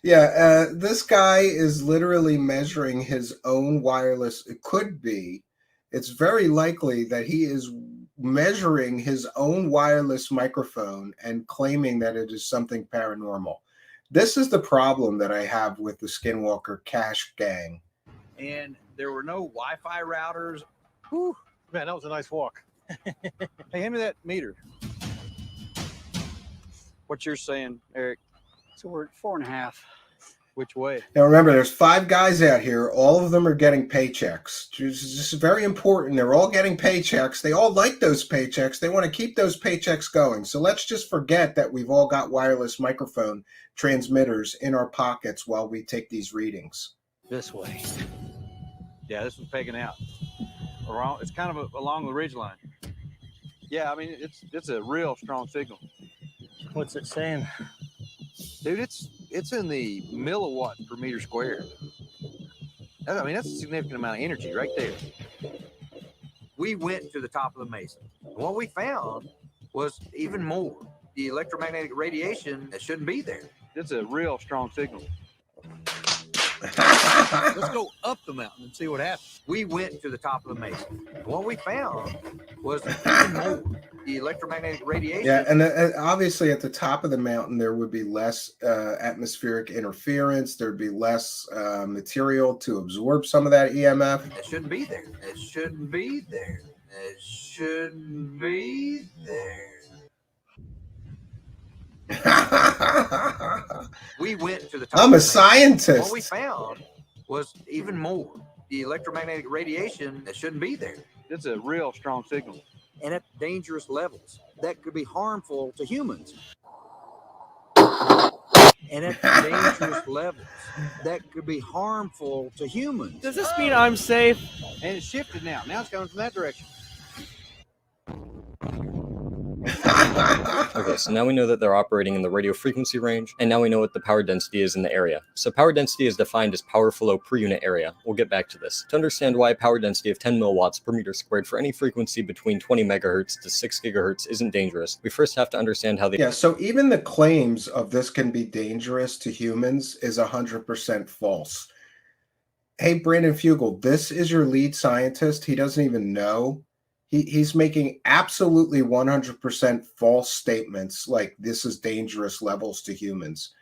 Speaker 4: Yeah, this guy is literally measuring his own wireless. It could be. It's very likely that he is measuring his own wireless microphone and claiming that it is something paranormal. This is the problem that I have with the Skinwalker cache gang.
Speaker 10: And there were no Wi-Fi routers.
Speaker 13: Whew, man, that was a nice walk.
Speaker 10: Hey, hand me that meter. What you're saying, Eric?
Speaker 12: So we're at 4.5.
Speaker 11: Which way?
Speaker 4: Now remember, there's 5 guys out here. All of them are getting paychecks. This is very important. They're all getting paychecks. They all like those paychecks. They want to keep those paychecks going. So let's just forget that we've all got wireless microphone transmitters in our pockets while we take these readings.
Speaker 11: This way. Yeah, this was pegging out. Around, it's kind of along the ridge line. Yeah, I mean, it's a real strong signal.
Speaker 12: What's it saying?
Speaker 11: Dude, it's in the milliwatts per meter squared. I mean, that's a significant amount of energy right there.
Speaker 10: We went to the top of the mesa. What we found was even more. The electromagnetic radiation that shouldn't be there.
Speaker 11: It's a real strong signal.
Speaker 10: Let's go up the mountain and see what happens. We went to the top of the mesa. What we found was even more. The electromagnetic radiation.
Speaker 4: Yeah, and obviously at the top of the mountain, there would be less atmospheric interference. There'd be less material to absorb some of that EMF.
Speaker 10: It shouldn't be there. It shouldn't be there. It shouldn't be there. We went to the top.
Speaker 4: I'm a
Speaker 10: of the
Speaker 4: scientist.
Speaker 10: What we found was even more. The electromagnetic radiation that shouldn't be there.
Speaker 11: It's a real strong signal.
Speaker 10: And at dangerous levels that could be harmful to humans. And at dangerous levels that could be harmful to humans.
Speaker 9: Does this mean I'm safe?
Speaker 11: And it's shifted now. Now it's coming from that direction.
Speaker 15: Okay, so now we know that they're operating in the radio frequency range, and now we know what the power density is in the area. So power density is defined as power flow per unit area. We'll get back to this. To understand why a power density of 10 milliwatts per meter squared for any frequency between 20 megahertz to 6 gigahertz isn't dangerous, we first have to understand how the—
Speaker 4: Yeah, so even the claims of this can be dangerous to humans is 100% false. Hey, Brandon Fugel, this is your lead scientist. He doesn't even know. He's making absolutely 100% false statements like this is dangerous levels to humans.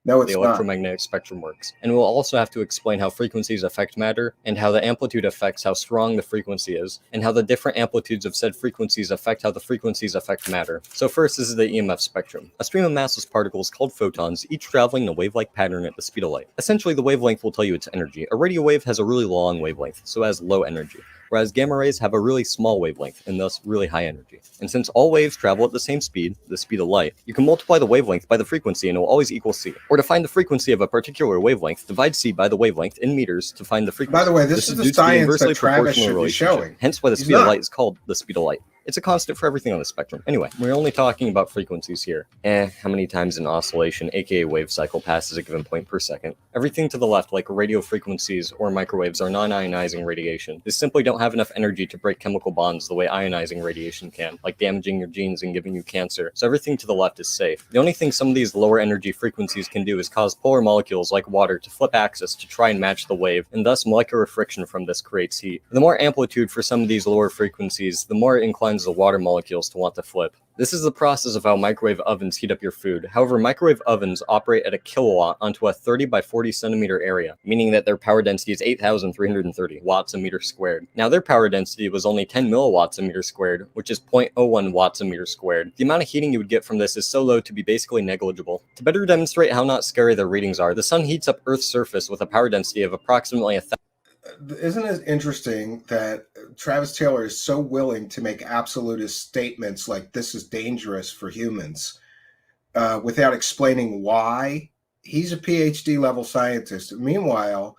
Speaker 4: No, it's
Speaker 15: the electromagnetic spectrum works. And we'll also have to explain how frequencies affect matter, and how the amplitude affects how strong the frequency is, and how the different amplitudes of said frequencies affect how the frequencies affect matter. So first, this is the EMF spectrum. A stream of massless particles called photons, each traveling in a wave-like pattern at the speed of light. Essentially, the wavelength will tell you its energy. A radio wave has a really long wavelength, so it has low energy, whereas gamma rays have a really small wavelength, and thus really high energy. And since all waves travel at the same speed, the speed of light, you can multiply the wavelength by the frequency and it will always equal C. Or to find the frequency of a particular wavelength, divide C by the wavelength in meters to find the frequency.
Speaker 4: By the way, this is the
Speaker 15: due to
Speaker 4: science
Speaker 15: inversely
Speaker 4: that Travis
Speaker 15: proportional
Speaker 4: should be
Speaker 15: relationship,
Speaker 4: showing.
Speaker 15: hence why the
Speaker 4: He's
Speaker 15: speed of
Speaker 4: not.
Speaker 15: light is called the speed of light. It's a constant for everything on the spectrum. Anyway, we're only talking about frequencies here. How many times an oscillation, aka wave cycle, passes a given point per second? Everything to the left, like radio frequencies or microwaves, are non-ionizing radiation. They simply don't have enough energy to break chemical bonds the way ionizing radiation can, like damaging your genes and giving you cancer. So everything to the left is safe. The only thing some of these lower energy frequencies can do is cause polar molecules like water to flip axis to try and match the wave, and thus molecular friction from this creates heat. The more amplitude for some of these lower frequencies, the more it inclines the water molecules to want to flip. This is the process of how microwave ovens heat up your food. However, microwave ovens operate at a kilowatt onto a 30 by 40 centimeter area, meaning that their power density is 8,330 watts a meter squared. Now their power density was only 10 milliwatts a meter squared, which is 0.01 watts a meter squared. The amount of heating you would get from this is so low to be basically negligible. To better demonstrate how not scary their readings are, the sun heats up Earth's surface with a power density of approximately 1,000.
Speaker 4: Isn't it interesting that Travis Taylor is so willing to make absolutist statements like this is dangerous for humans without explaining why? He's a PhD level scientist. Meanwhile,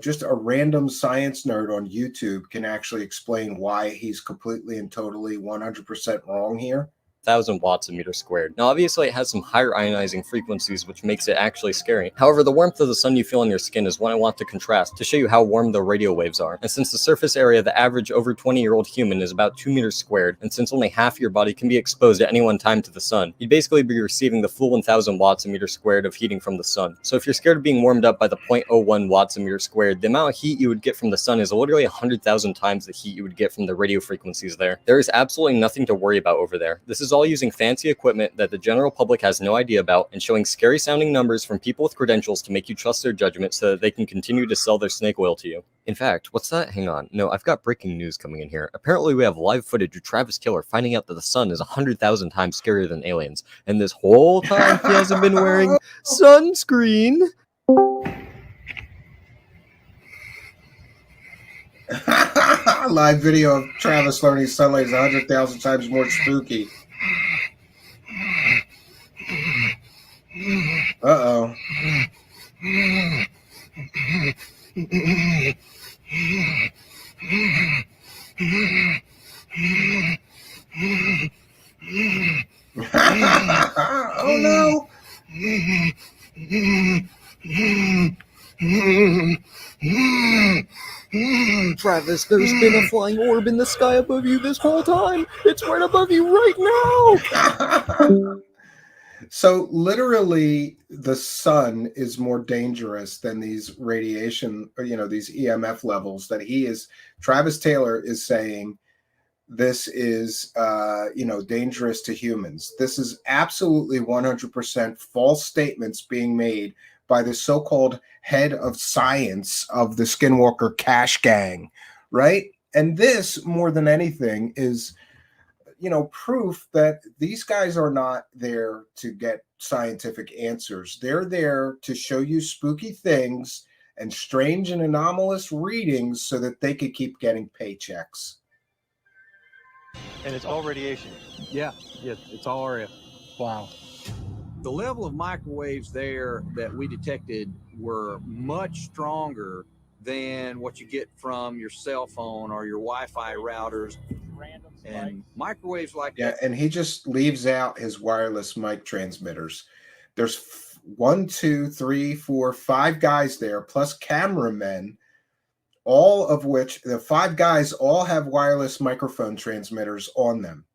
Speaker 4: just a random science nerd on YouTube can actually explain why he's completely and totally 100% wrong here.
Speaker 15: 1,000 watts a meter squared. Now obviously it has some higher ionizing frequencies, which makes it actually scary. However, the warmth of the sun you feel on your skin is what I want to contrast to show you how warm the radio waves are. And since the surface area of the average over 20-year-old human is about 2 meters squared, and since only half your body can be exposed at any one time to the sun, you'd basically be receiving the full 1,000 watts a meter squared of heating from the sun. So if you're scared of being warmed up by the 0.01 watts a meter squared, the amount of heat you would get from the sun is literally 100,000 times the heat you would get from the radio frequencies there. There is absolutely nothing to worry about over there. This is all using fancy equipment that the general public has no idea about and showing scary sounding numbers from people with credentials to make you trust their judgment so that they can continue to sell their snake oil to you. In fact, what's that? Hang on. No, I've got breaking news coming in here. Apparently we have live footage of Travis Taylor finding out that the sun is 100,000 times scarier than aliens. And this whole time he hasn't been wearing sunscreen.
Speaker 4: Live video of Travis learning sunlight is 100,000 times more spooky. Uh-oh. Oh no.
Speaker 15: Travis, there's been a flying orb in the sky above you this whole time. It's right above you right now.
Speaker 4: So literally the sun is more dangerous than these radiation, these EMF levels that Travis Taylor is saying this is, dangerous to humans. This is absolutely 100% false statements being made by the so-called head of science of the Skinwalker Cash Gang, right? And this, more than anything, is, proof that these guys are not there to get scientific answers. They're there to show you spooky things and strange and anomalous readings so that they could keep getting paychecks.
Speaker 13: And it's all radiation.
Speaker 11: Yeah, it's all RF.
Speaker 13: Wow.
Speaker 10: The level of microwaves there that we detected were much stronger than what you get from your cell phone or your Wi-Fi routers. And microwaves like that.
Speaker 4: Yeah, and he just leaves out his wireless mic transmitters. There's 1, 2, 3, 4, 5 guys there, plus cameramen, all of which the 5 guys all have wireless microphone transmitters on them.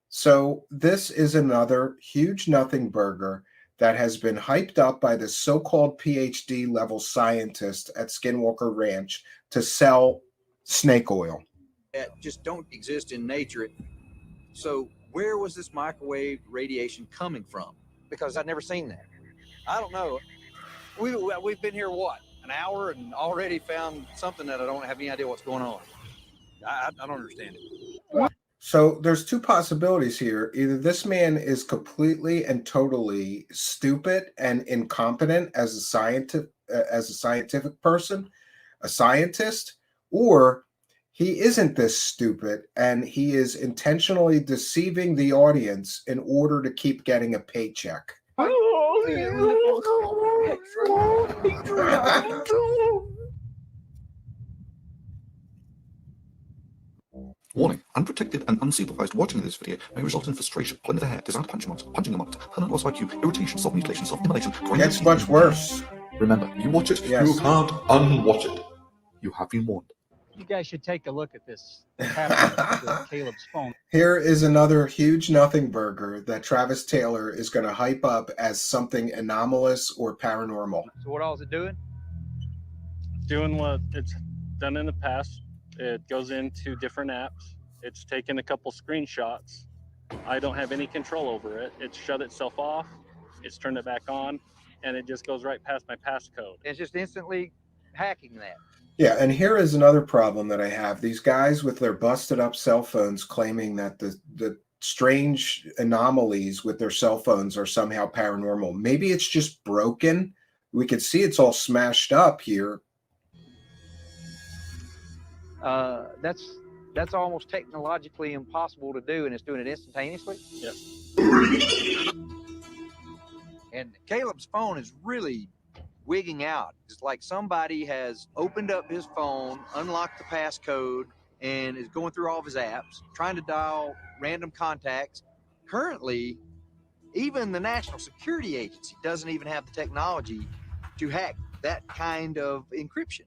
Speaker 4: So this is another huge nothing burger that has been hyped up by the so-called PhD level scientist at Skinwalker Ranch to sell snake oil.
Speaker 10: That just don't exist in nature. So where was this microwave radiation coming from?
Speaker 11: Because I've never seen that. I don't know. We've been here, what, an hour, and already found something that I don't have any idea what's going on. I don't understand it.
Speaker 4: So there's 2 possibilities here. Either this man is completely and totally stupid and incompetent as a scientific person, a scientist, or he isn't this stupid and he is intentionally deceiving the audience in order to keep getting a paycheck.
Speaker 14: Warning, unprotected and unsupervised watching of this video may result in frustration, pulling of the hair, desired punching marks, punching the marks, permanent loss of IQ, irritation, self-mutilation, self-immolation.
Speaker 4: It's much worse.
Speaker 14: Remember, you watch it,
Speaker 4: Yes.
Speaker 14: you can't unwatch it. You have been warned.
Speaker 13: You guys should take a look at this happening with Caleb's phone.
Speaker 4: Here is another huge nothing burger that Travis Taylor is going to hype up as something anomalous or paranormal.
Speaker 11: So what all is it doing?
Speaker 16: Doing what it's done in the past. It goes into different apps. It's taken a couple screenshots. I don't have any control over it. It's shut itself off. It's turned it back on, and it just goes right past my passcode.
Speaker 11: It's just instantly hacking that.
Speaker 4: Yeah, and here is another problem that I have. These guys with their busted up cell phones claiming that the strange anomalies with their cell phones are somehow paranormal. Maybe it's just broken. We can see it's all smashed up here.
Speaker 11: That's almost technologically impossible to do, and it's doing it instantaneously.
Speaker 16: Yes.
Speaker 10: And Caleb's phone is really wigging out. It's like somebody has opened up his phone, unlocked the passcode, and is going through all of his apps, trying to dial random contacts. Currently, even the National Security Agency doesn't even have the technology to hack that kind of encryption.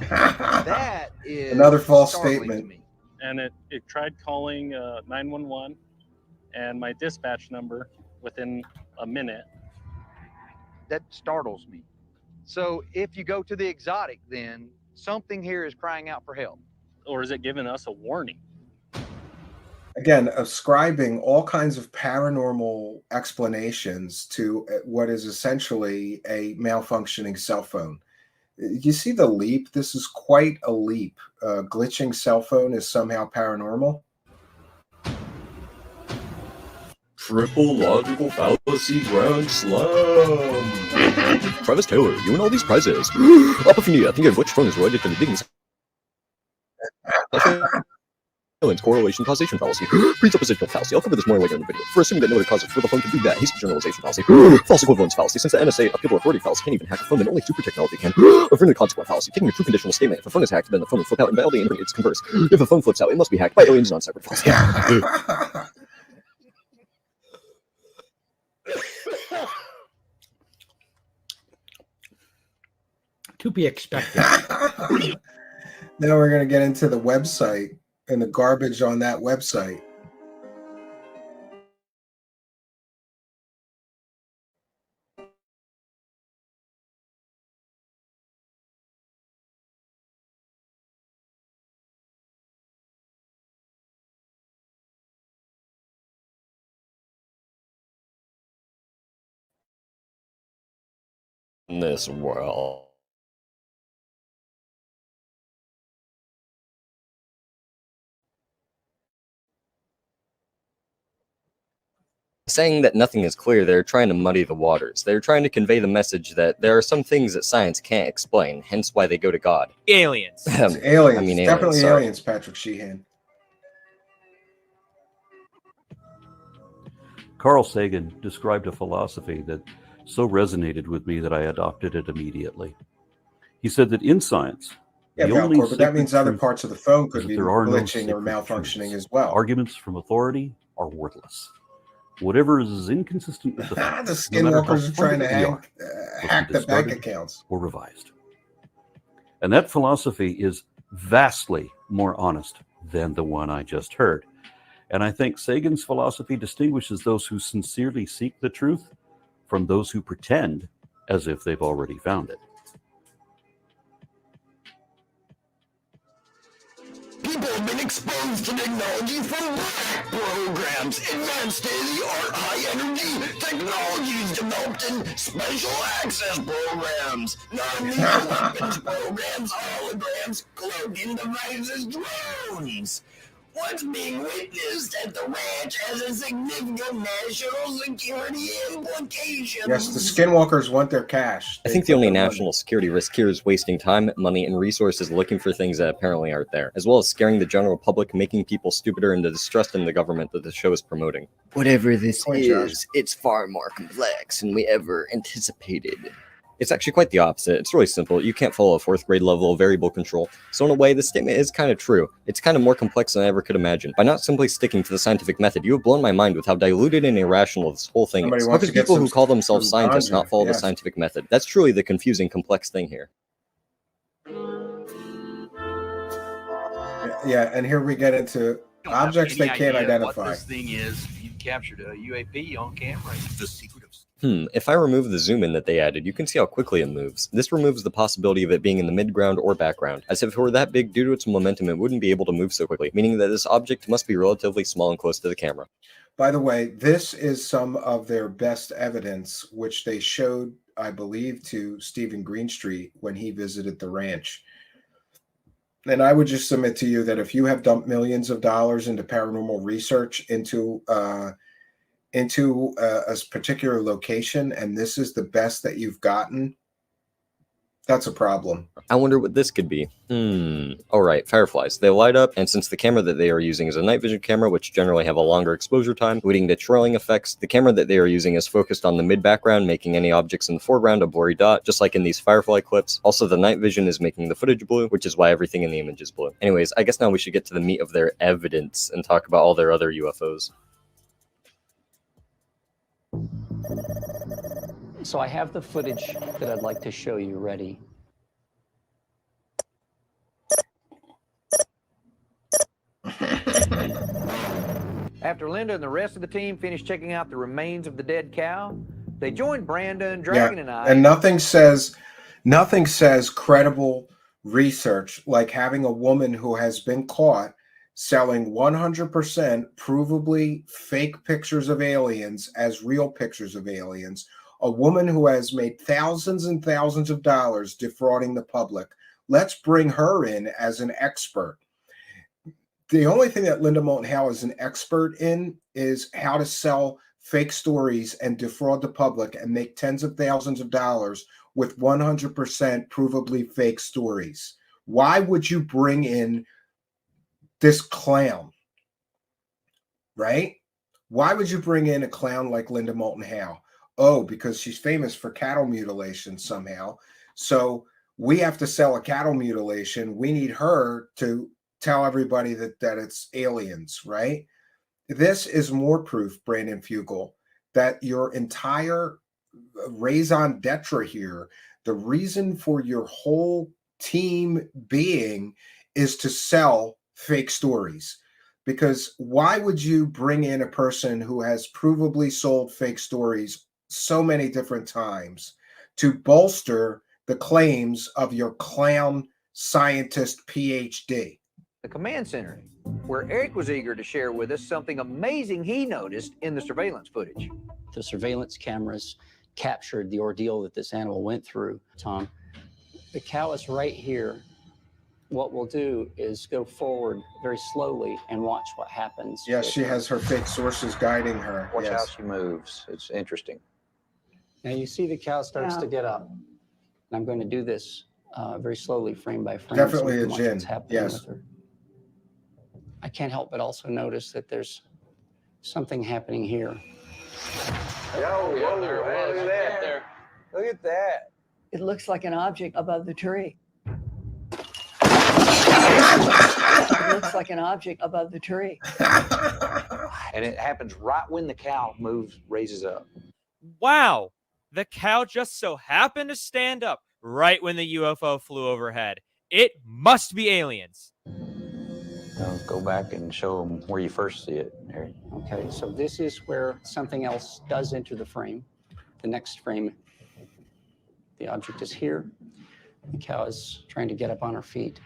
Speaker 10: That is
Speaker 4: Another false
Speaker 10: startling
Speaker 4: statement.
Speaker 10: to me.
Speaker 16: And it tried calling 911 and my dispatch number within a minute.
Speaker 11: That startles me. So if you go to the exotic, then something here is crying out for help.
Speaker 16: Or is it giving us a warning?
Speaker 4: again, ascribing all kinds of paranormal explanations to what is essentially a malfunctioning cell phone. You see the leap? This is quite a leap. Glitching cell phone is somehow paranormal.
Speaker 17: Triple logical fallacy grand slam. Travis Taylor, you win all these prizes. Apophenia, I think your glitch phone is related to the digging. Correlation causation fallacy. Presuppositional fallacy. I'll cover this more later in the video. For assuming that no other causes for the phone can do that, hasty generalization fallacy. False equivalence fallacy. Since the NSA, a people authority fallacy, can't even hack a phone, then only super technology can. Affirmative consequent fallacy. Taking a true conditional statement. If a phone is hacked, then the phone will flip out, and by all the internet, it's converse. If a phone flips out, it must be hacked by aliens, non-cyber fallacy.
Speaker 5: To be expected.
Speaker 4: Now we're going to get into the website and the garbage on that website.
Speaker 17: In this world. Saying that nothing is clear, they're trying to muddy the waters. They're trying to convey the message that there are some things that science can't explain, hence why they go to God.
Speaker 9: Aliens.
Speaker 4: It's aliens.
Speaker 17: I mean,
Speaker 4: Definitely
Speaker 17: sorry.
Speaker 4: aliens, Patrick Sheehan.
Speaker 18: Carl Sagan described a philosophy that so resonated with me that I adopted it immediately. He said that in science,
Speaker 4: Yeah,
Speaker 18: the only
Speaker 4: Valcor, but that means
Speaker 18: sacred
Speaker 4: other
Speaker 18: truth
Speaker 4: parts of the phone
Speaker 18: is
Speaker 4: could
Speaker 18: that
Speaker 4: be
Speaker 18: there are no
Speaker 4: glitching or
Speaker 18: sacred
Speaker 4: malfunctioning
Speaker 18: truths.
Speaker 4: as well.
Speaker 18: Arguments from authority are worthless. Whatever is inconsistent with the facts,
Speaker 4: The
Speaker 18: no matter how
Speaker 4: Skinwalkers are trying to
Speaker 18: perfect they are,
Speaker 4: hack
Speaker 18: must be
Speaker 4: the bank
Speaker 18: discarded
Speaker 4: accounts.
Speaker 18: or revised. And that philosophy is vastly more honest than the one I just heard. And I think Sagan's philosophy distinguishes those who sincerely seek the truth from those who pretend as if they've already found it.
Speaker 14: People have been exposed to technology from black programs, advanced state-of-the-art high-energy technologies developed in special access programs, non-lethal weapons programs, holograms, cloaking devices, drones. What's being witnessed at the ranch has a significant national security implication.
Speaker 4: Yes, the Skinwalkers want their cash.
Speaker 17: I think the only national security risk here is wasting time, money, and resources looking for things that apparently aren't there, as well as scaring the general public, making people stupider and distrusting the government that the show is promoting. Whatever this is, it's far more complex than we ever anticipated. It's actually quite the opposite. It's really simple. You can't follow a 4th grade level of variable control. So in a way, this statement is kind of true. It's kind of more complex than I ever could imagine. By not simply sticking to the scientific method, you have blown my mind with how diluted and irrational this whole thing is. How could people who call themselves scientists not follow the scientific method? That's truly the confusing, complex thing here.
Speaker 4: Yeah, and here we get into objects they can't identify.
Speaker 19: What this thing is, you've captured a UAP on camera. The secret of
Speaker 17: If I remove the zoom in that they added, you can see how quickly it moves. This removes the possibility of it being in the midground or background, as if it were that big due to its momentum it wouldn't be able to move so quickly, meaning that this object must be relatively small and close to the camera.
Speaker 4: By the way, this is some of their best evidence, which they showed, I believe, to Steven Greenstreet when he visited the ranch. And I would just submit to you that if you have dumped millions of dollars into paranormal research into a particular location, and this is the best that you've gotten, that's a problem.
Speaker 17: I wonder what this could be. Alright, fireflies. They light up, and since the camera that they are using is a night vision camera, which generally have a longer exposure time, leading to trailing effects, the camera that they are using is focused on the mid-background, making any objects in the foreground a blurry dot, just like in these firefly clips. Also, the night vision is making the footage blue, which is why everything in the image is blue. Anyways, I guess now we should get to the meat of their evidence and talk about all their other UFOs.
Speaker 20: So I have the footage that I'd like to show you ready.
Speaker 10: After Linda and the rest of the team finished checking out the remains of the dead cow, they joined Brandon, Dragon, and I.
Speaker 4: And nothing says credible research like having a woman who has been caught selling 100% provably fake pictures of aliens as real pictures of aliens. A woman who has made thousands and thousands of dollars defrauding the public. Let's bring her in as an expert. The only thing that Linda Moulton Howe is an expert in is how to sell fake stories and defraud the public and make tens of thousands of dollars with 100% provably fake stories. Why would you bring in this clown? Right? Why would you bring in a clown like Linda Moulton Howe? Oh, because she's famous for cattle mutilation somehow. So we have to sell a cattle mutilation. We need her to tell everybody that it's aliens, right? This is more proof, Brandon Fugel, that your entire raison d'etre here, the reason for your whole team being, is to sell fake stories. Because why would you bring in a person who has provably sold fake stories so many different times to bolster the claims of your clown scientist PhD?
Speaker 10: The command center, where Eric was eager to share with us something amazing he noticed in the surveillance footage.
Speaker 20: The surveillance cameras captured the ordeal that this animal went through, Tom. The cow is right here. What we'll do is go forward very slowly and watch what happens.
Speaker 4: Yes, she has her fake sources guiding her.
Speaker 10: Watch how
Speaker 4: Yes.
Speaker 10: she moves. It's interesting.
Speaker 20: Now you see the cow starts
Speaker 10: Yeah.
Speaker 20: to get up. And I'm going to do this very slowly, frame by frame.
Speaker 4: Definitely
Speaker 20: we
Speaker 4: a
Speaker 20: can watch
Speaker 4: gin.
Speaker 20: what's happening
Speaker 4: Yes.
Speaker 20: with her. I can't help but also notice that there's something happening here.
Speaker 10: Whoa, look at that. Look at that.
Speaker 20: It looks like an object above the tree. It looks like an object above the tree.
Speaker 10: And it happens right when the cow moves, raises up.
Speaker 9: Wow! The cow just so happened to stand up right when the UFO flew overhead. It must be aliens.
Speaker 10: Go back and show them where you first see it, Harry.
Speaker 20: Okay, so this is where something else does enter the frame. The next frame, the object is here. The cow is trying to get up on her feet.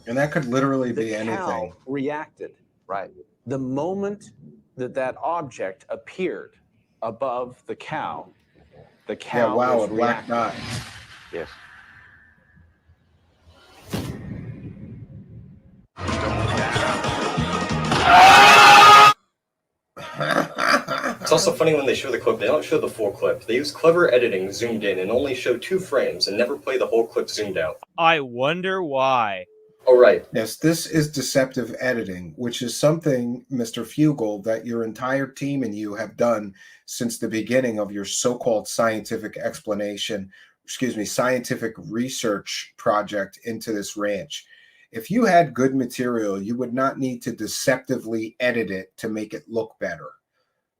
Speaker 4: And that could literally be
Speaker 2: The
Speaker 4: anything.
Speaker 2: cow reacted.
Speaker 10: Right.
Speaker 2: The moment that object appeared above the cow
Speaker 4: Yeah, wow,
Speaker 2: was
Speaker 4: a black
Speaker 2: reacting.
Speaker 4: dot.
Speaker 10: Yes.
Speaker 15: It's also funny when they show the clip, they don't show the full clip. They use clever editing zoomed in and only show 2 frames and never play the whole clip zoomed out.
Speaker 9: I wonder why.
Speaker 15: Oh, right.
Speaker 4: Yes, this is deceptive editing, which is something, Mr. Fugel, that your entire team and you have done since the beginning of your so-called scientific scientific research project into this ranch. If you had good material, you would not need to deceptively edit it to make it look better.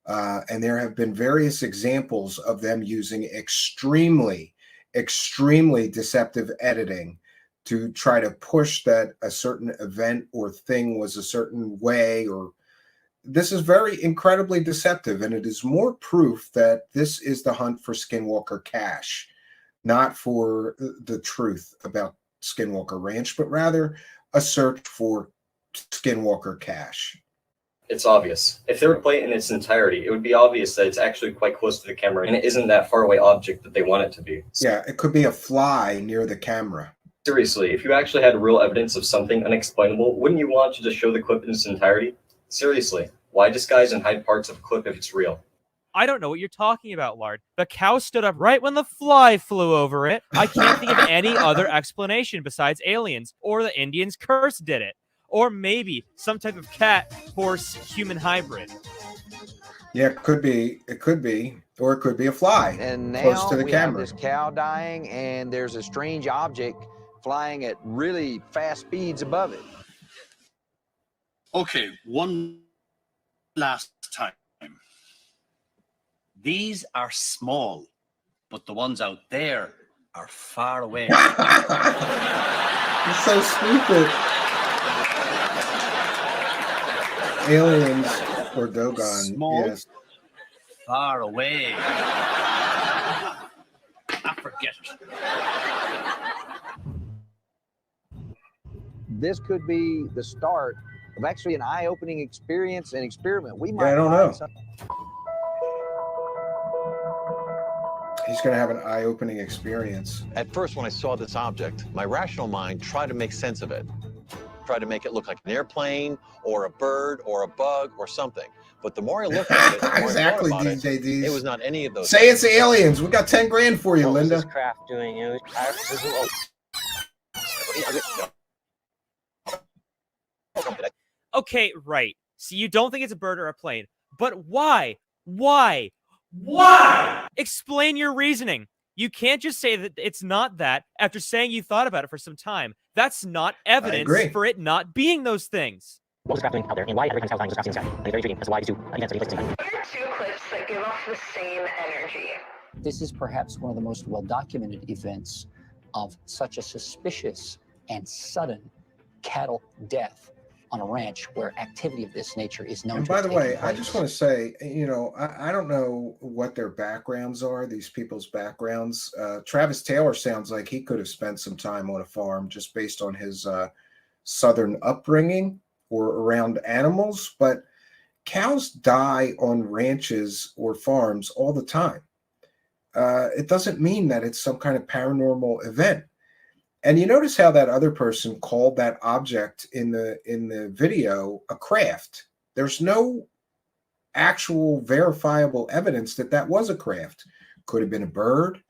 Speaker 4: And there have been various examples of them using extremely, extremely deceptive editing to try to push that a certain event or thing was a certain way, or this is very incredibly deceptive. And it is more proof that this is the hunt for Skinwalker cash, not for the truth about Skinwalker Ranch, but rather a search for Skinwalker cash.
Speaker 15: It's obvious. If they would play it in its entirety, it would be obvious that it's actually quite close to the camera and it isn't that far away object that they want it to be.
Speaker 4: Yeah, it could be a fly near the camera.
Speaker 15: Seriously, if you actually had real evidence of something unexplainable, wouldn't you want to just show the clip in its entirety? Seriously, why disguise and hide parts of a clip if it's real?
Speaker 9: I don't know what you're talking about, Lard. The cow stood up right when the fly flew over it. I can't think of any other explanation besides aliens, or the Indians' curse did it. Or maybe some type of cat, horse, human hybrid.
Speaker 4: Yeah, it could be, or it could be a fly
Speaker 10: And
Speaker 4: close
Speaker 10: now
Speaker 4: to the
Speaker 10: we have
Speaker 4: camera.
Speaker 10: this cow dying, and there's a strange object flying at really fast speeds above it.
Speaker 3: Okay, one last time. These are small, but the ones out there are far away.
Speaker 4: It's so stupid. Aliens or Dogon.
Speaker 3: Small,
Speaker 4: Yes.
Speaker 3: far away. I forget it.
Speaker 10: this could be the start of actually an eye-opening experience and experiment. We might
Speaker 4: I don't
Speaker 10: find
Speaker 4: know.
Speaker 10: something.
Speaker 4: He's going to have an eye-opening experience.
Speaker 1: At first, when I saw this object, my rational mind tried to make sense of it. Tried to make it look like an airplane or a bird or a bug or something. But the more I looked at it, the more
Speaker 4: Exactly,
Speaker 1: I thought about
Speaker 4: DJDs.
Speaker 1: it was not any of those.
Speaker 4: Say it's aliens. We got 10 grand for you,
Speaker 12: What was
Speaker 4: Linda.
Speaker 12: this craft doing? It was,
Speaker 9: Okay, right. So you don't think it's a bird or a plane, but why? Why? Why? Explain your reasoning. You can't just say that it's not that after saying you thought about it for some time. That's not evidence
Speaker 4: agree.
Speaker 9: for it not being those things.
Speaker 21: What was the craft doing out there, and why every time it was flying was crafting in the sky? And it's very intriguing as to why these two events are taking place at the same time.
Speaker 8: Here are two clips that give off the same energy.
Speaker 20: This is perhaps one of the most well-documented events of such a suspicious and sudden cattle death on a ranch where activity of this nature is known
Speaker 4: And
Speaker 20: to
Speaker 4: by
Speaker 20: have
Speaker 4: the
Speaker 20: taken
Speaker 4: way, I
Speaker 20: place.
Speaker 4: just want to say, you know, I don't know what their backgrounds are, these people's backgrounds. Travis Taylor sounds like he could have spent some time on a farm just based on his Southern upbringing or around animals. But cows die on ranches or farms all the time. It doesn't mean that it's some kind of paranormal event. And you notice how that other person called that object in the video a craft. There's no actual verifiable evidence that that was a craft. Could have been a bird.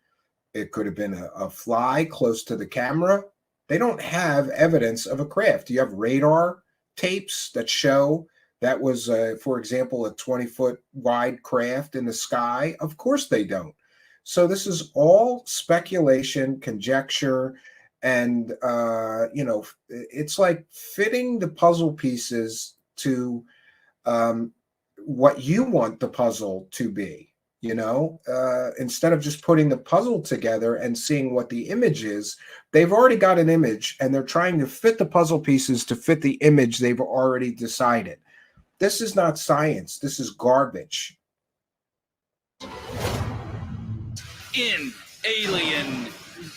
Speaker 4: It could have been a fly close to the camera. They don't have evidence of a craft. You have radar tapes that show that was, for example, a 20-foot wide craft in the sky. Of course they don't. So this is all speculation, conjecture. And, you know, it's like fitting the puzzle pieces to what you want the puzzle to be, you know, instead of just putting the puzzle together and seeing what the image is. They've already got an image and they're trying to fit the puzzle pieces to fit the image they've already decided. This is not science. This is garbage.
Speaker 22: In Alien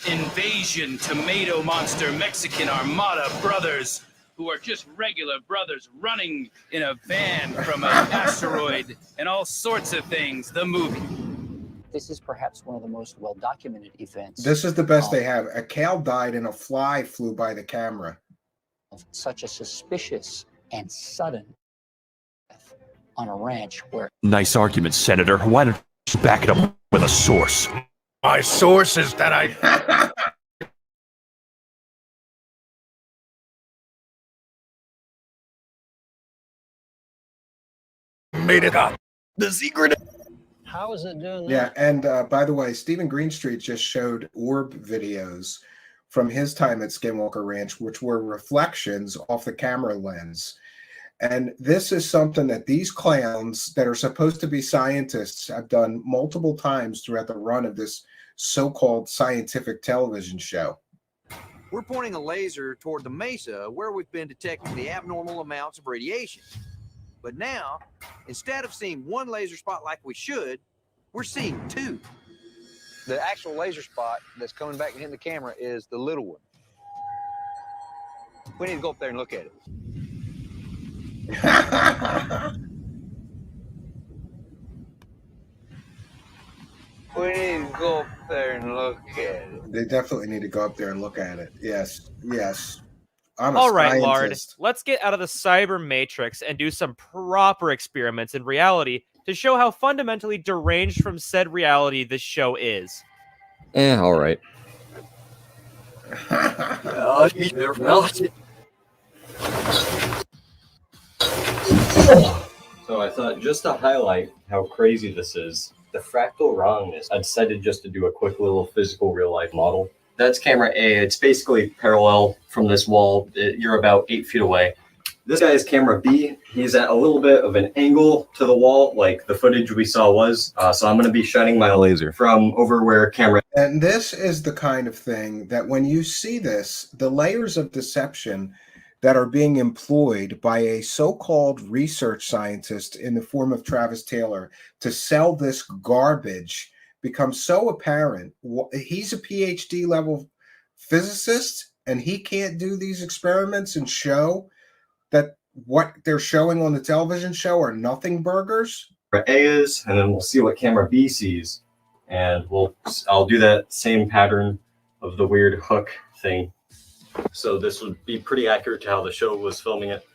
Speaker 22: Invasion, Tomato Monster, Mexican Armada brothers, who are just regular brothers running in a van from an asteroid and all sorts of things. The movie.
Speaker 20: This is perhaps one of the most well-documented events.
Speaker 4: This is the best they have. A cow died and a fly flew by the camera.
Speaker 20: Of such a suspicious and sudden death on a ranch where
Speaker 23: Nice argument, Senator. Why don't you back it up with a source?
Speaker 22: My source is that I...
Speaker 1: made it up. The secret.
Speaker 12: how is it doing that?
Speaker 4: Yeah, and by the way, Steven Greenstreet just showed orb videos from his time at Skinwalker Ranch, which were reflections off the camera lens. And this is something that these clowns that are supposed to be scientists have done multiple times throughout the run of this so-called scientific television show.
Speaker 10: We're pointing a laser toward the mesa where we've been detecting the abnormal amounts of radiation. But now, instead of seeing one laser spot like we should, we're seeing two.
Speaker 11: The actual laser spot that's coming back and hitting the camera is the little one. We need to go up there and look at it. We need to go up there and look at it.
Speaker 4: They definitely need to go up there and look at it. Yes, yes. I'm a
Speaker 9: All right, Lard,
Speaker 4: scientist.
Speaker 9: let's get out of the cyber matrix and do some proper experiments in reality to show how fundamentally deranged from said reality this show is.
Speaker 17: All right. So I thought, just to highlight how crazy this is, the fractal wrongness, I decided just to do a quick little physical real life model. That's camera A. It's basically parallel from this wall. You're about 8 feet away. This guy is camera B. He's at a little bit of an angle to the wall, like the footage we saw was. So I'm going to be shining my laser from over where camera.
Speaker 4: And this is the kind of thing that when you see this, the layers of deception that are being employed by a so-called research scientist in the form of Travis Taylor to sell this garbage becomes so apparent. He's a PhD level physicist and he can't do these experiments and show that what they're showing on the television show are nothing burgers?
Speaker 17: Camera A is, and then we'll see what camera B sees, and I'll do that same pattern of the weird hook thing. So this would be pretty accurate to how the show was filming it.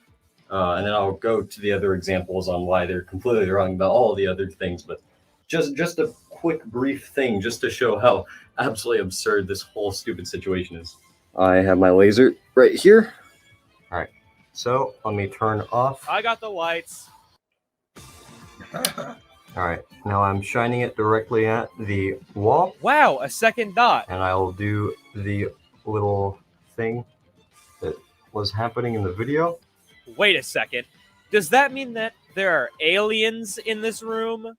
Speaker 17: And then I'll go to the other examples on why they're completely wrong about all the other things. But just a quick, brief thing just to show how absolutely absurd this whole stupid situation is. I have my laser right here. All right, so let me turn off.
Speaker 9: I got the lights.
Speaker 17: All right, now I'm shining it directly at the wall.
Speaker 9: Wow, a second dot.
Speaker 17: And I will do the little thing that was happening in the video.
Speaker 9: Wait a second. Does that mean that there are aliens in this room?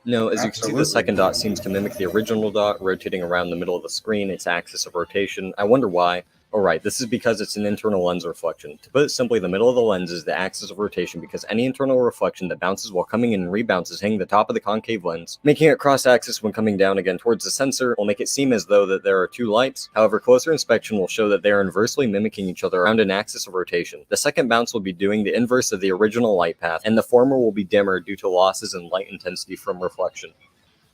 Speaker 17: No, as you can see, the second dot seems to mimic the original dot, rotating around the middle of the screen, its axis of rotation. I wonder why. Oh, right, this is because it's an internal lens reflection. To put it simply, the middle of the lens is the axis of rotation because any internal reflection that bounces while coming in and rebounds is hitting the top of the concave lens, making it cross-axis when coming down again towards the sensor will make it seem as though that there are two lights. However, closer inspection will show that they are inversely mimicking each other around an axis of rotation. The second bounce will be doing the inverse of the original light path, and the former will be dimmer due to losses in light intensity from reflection.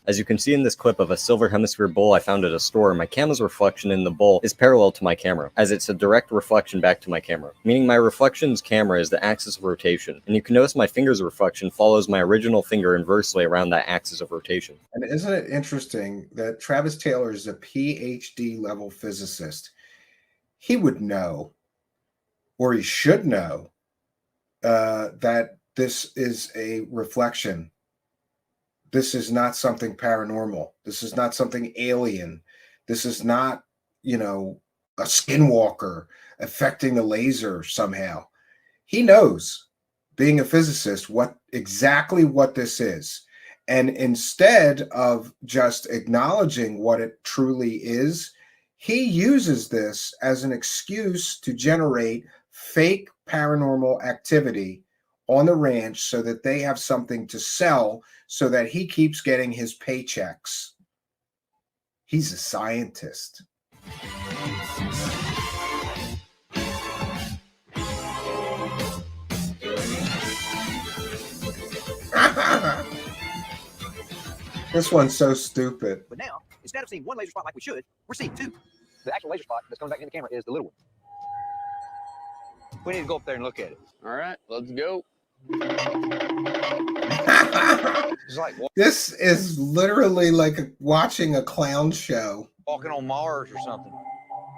Speaker 17: As you can see in this clip of a silver hemisphere bowl I found at a store, my camera's reflection in the bowl is parallel to my camera, as it's a direct reflection back to my camera, meaning my reflection's camera is the axis of rotation, and you can notice my finger's reflection follows my original finger inversely around that axis of rotation.
Speaker 4: And isn't it interesting that Travis Taylor is a PhD level physicist? He would know, or he should know, that this is a reflection. This is not something paranormal. This is not something alien. This is not, you know, a skinwalker affecting the laser somehow. He knows, being a physicist, exactly what this is. And instead of just acknowledging what it truly is, he uses this as an excuse to generate fake paranormal activity on the ranch so that they have something to sell so that he keeps getting his paychecks. He's a scientist. This one's so stupid.
Speaker 10: But now, instead of seeing one laser spot like we should, we're seeing two. The actual laser spot that's coming back in the camera is the little one. We need to go up there and look at it.
Speaker 24: All right, let's go.
Speaker 4: This is literally like watching a clown show.
Speaker 10: Walking on Mars or something.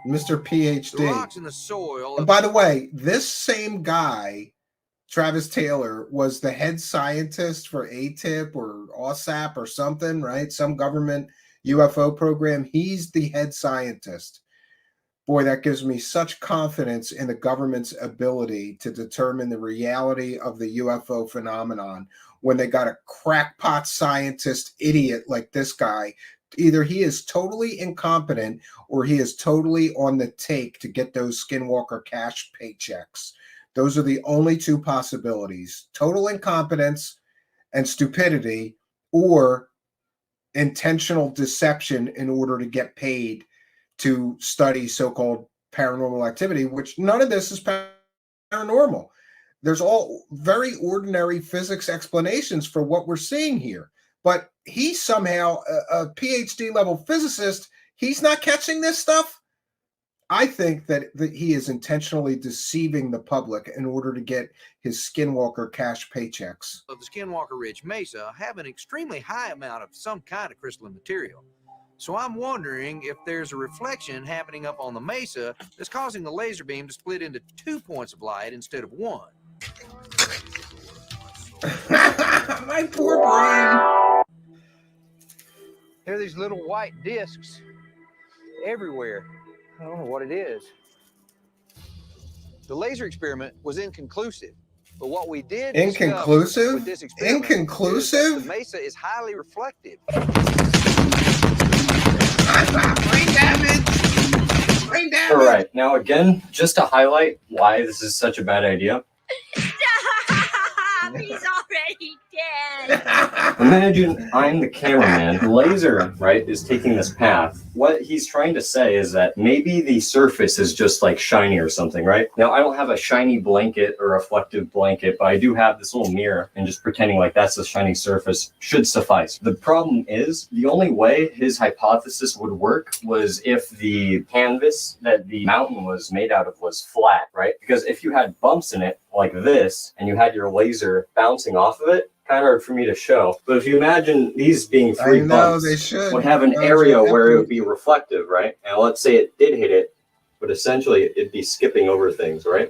Speaker 4: Mr. PhD.
Speaker 10: The rocks in the soil.
Speaker 4: And by the way, this same guy, Travis Taylor, was the head scientist for ATIP or OSAP or something, right? Some government UFO program. He's the head scientist. Boy, that gives me such confidence in the government's ability to determine the reality of the UFO phenomenon when they got a crackpot scientist idiot like this guy. Either he is totally incompetent or he is totally on the take to get those Skinwalker cash paychecks. Those are the only two possibilities: total incompetence and stupidity, or intentional deception in order to get paid to study so-called paranormal activity, which none of this is paranormal. There's all very ordinary physics explanations for what we're seeing here. But he's somehow a PhD level physicist. He's not catching this stuff. I think that he is intentionally deceiving the public in order to get his Skinwalker cash paychecks.
Speaker 10: Of the Skinwalker Ridge Mesa have an extremely high amount of some kind of crystalline material. So I'm wondering if there's a reflection happening up on the mesa that's causing the laser beam to split into 2 points of light instead of one.
Speaker 4: My poor brain.
Speaker 10: There are these little white discs everywhere. I don't know what it is. The laser experiment was inconclusive, but what we did
Speaker 4: Inconclusive?
Speaker 10: with this experiment
Speaker 4: Inconclusive?
Speaker 10: is the mesa is highly reflective.
Speaker 4: Brain damage! Brain damage!
Speaker 17: All right, now again, just to highlight why this is such a bad idea.
Speaker 7: Stop! He's already
Speaker 15: Imagine I'm the cameraman. The laser, right, is taking this path. What he's trying to say is that maybe the surface is just like shiny or something, right? Now, I don't have a shiny blanket or reflective blanket, but I do have this little mirror, and just pretending like that's the shiny surface should suffice. The problem is, the only way his hypothesis would work was if the canvas that the mountain was made out of was flat, right? Because if you had bumps in it like this, and you had your laser bouncing off of it, kind of hard for me to show. But if you imagine these being three bumps, would have an area where it would be reflective, right? And let's say it did hit it, but essentially it'd be skipping over things, right?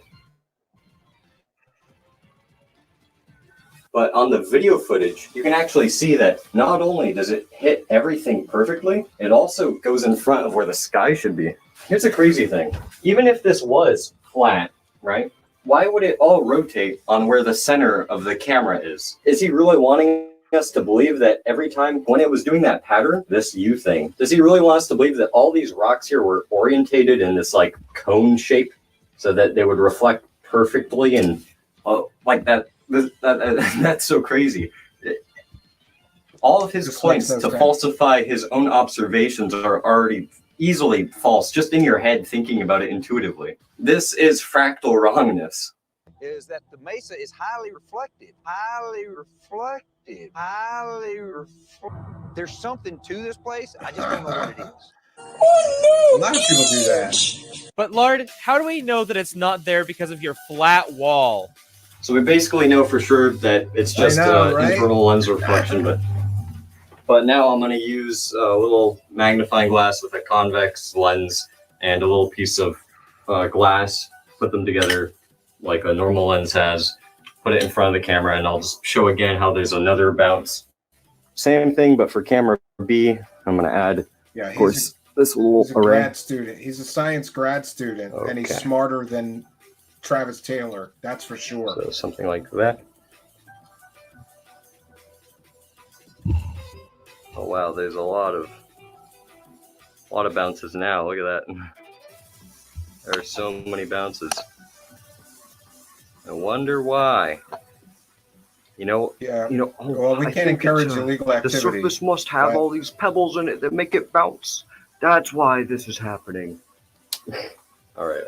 Speaker 15: But on the video footage, you can actually see that not only does it hit everything perfectly, it also goes in front of where the sky should be. Here's a crazy thing. Even if this was flat, right? Why would it all rotate on where the center of the camera is? Is he really wanting us to believe that every time when it was doing that pattern, this U thing, does he really want us to believe that all these rocks here were orientated in this like cone shape so that they would reflect perfectly and like that? That's so crazy. All of his points to falsify his own observations are already easily false, just in your head thinking about it intuitively. This is fractal wrongness.
Speaker 10: Is that the mesa is highly reflective. There's something to this place. I just don't know what it is.
Speaker 4: A lot of people do that.
Speaker 9: But Lard, how do we know that it's not there because of your flat wall?
Speaker 15: So we basically know for sure that it's just internal lens reflection, but now I'm going to use a little magnifying glass with a convex lens and a little piece of glass, put them together like a normal lens has, put it in front of the camera, and I'll just show again how there's another bounce. Same thing, but for camera B, I'm going to add, of course, this little array.
Speaker 4: Grad student. He's a science grad student, and he's smarter than Travis Taylor. That's for sure.
Speaker 15: So something like that. Oh wow, there's a lot of bounces now. Look at that. There are so many bounces. I wonder why.
Speaker 4: Well, we can't encourage illegal activity.
Speaker 15: The surface must have all these pebbles in it that make it bounce. That's why this is happening. All right.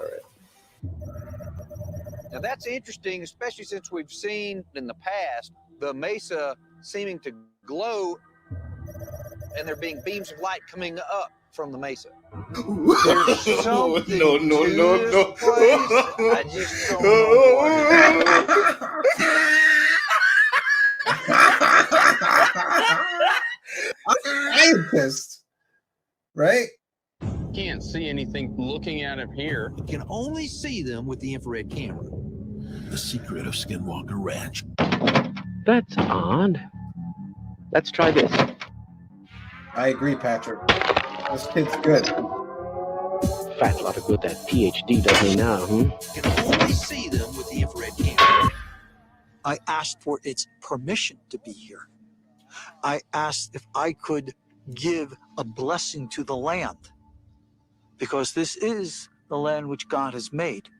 Speaker 10: Now that's interesting, especially since we've seen in the past the mesa seeming to glow and there being beams of light coming up from the mesa. There's something
Speaker 14: No.
Speaker 10: I just don't know
Speaker 4: what. Scientist, right?
Speaker 24: Can't see anything looking at him here.
Speaker 19: You can only see them with the infrared camera. The secret of Skinwalker Ranch.
Speaker 21: That's odd. Let's try this.
Speaker 4: I agree, Patrick. This kid's good.
Speaker 21: Fat lot of good that PhD does me now,
Speaker 19: You can only see them with the infrared camera.
Speaker 7: I asked for its permission to be here. I asked if I could give a blessing to the land, because this is the land which God has made.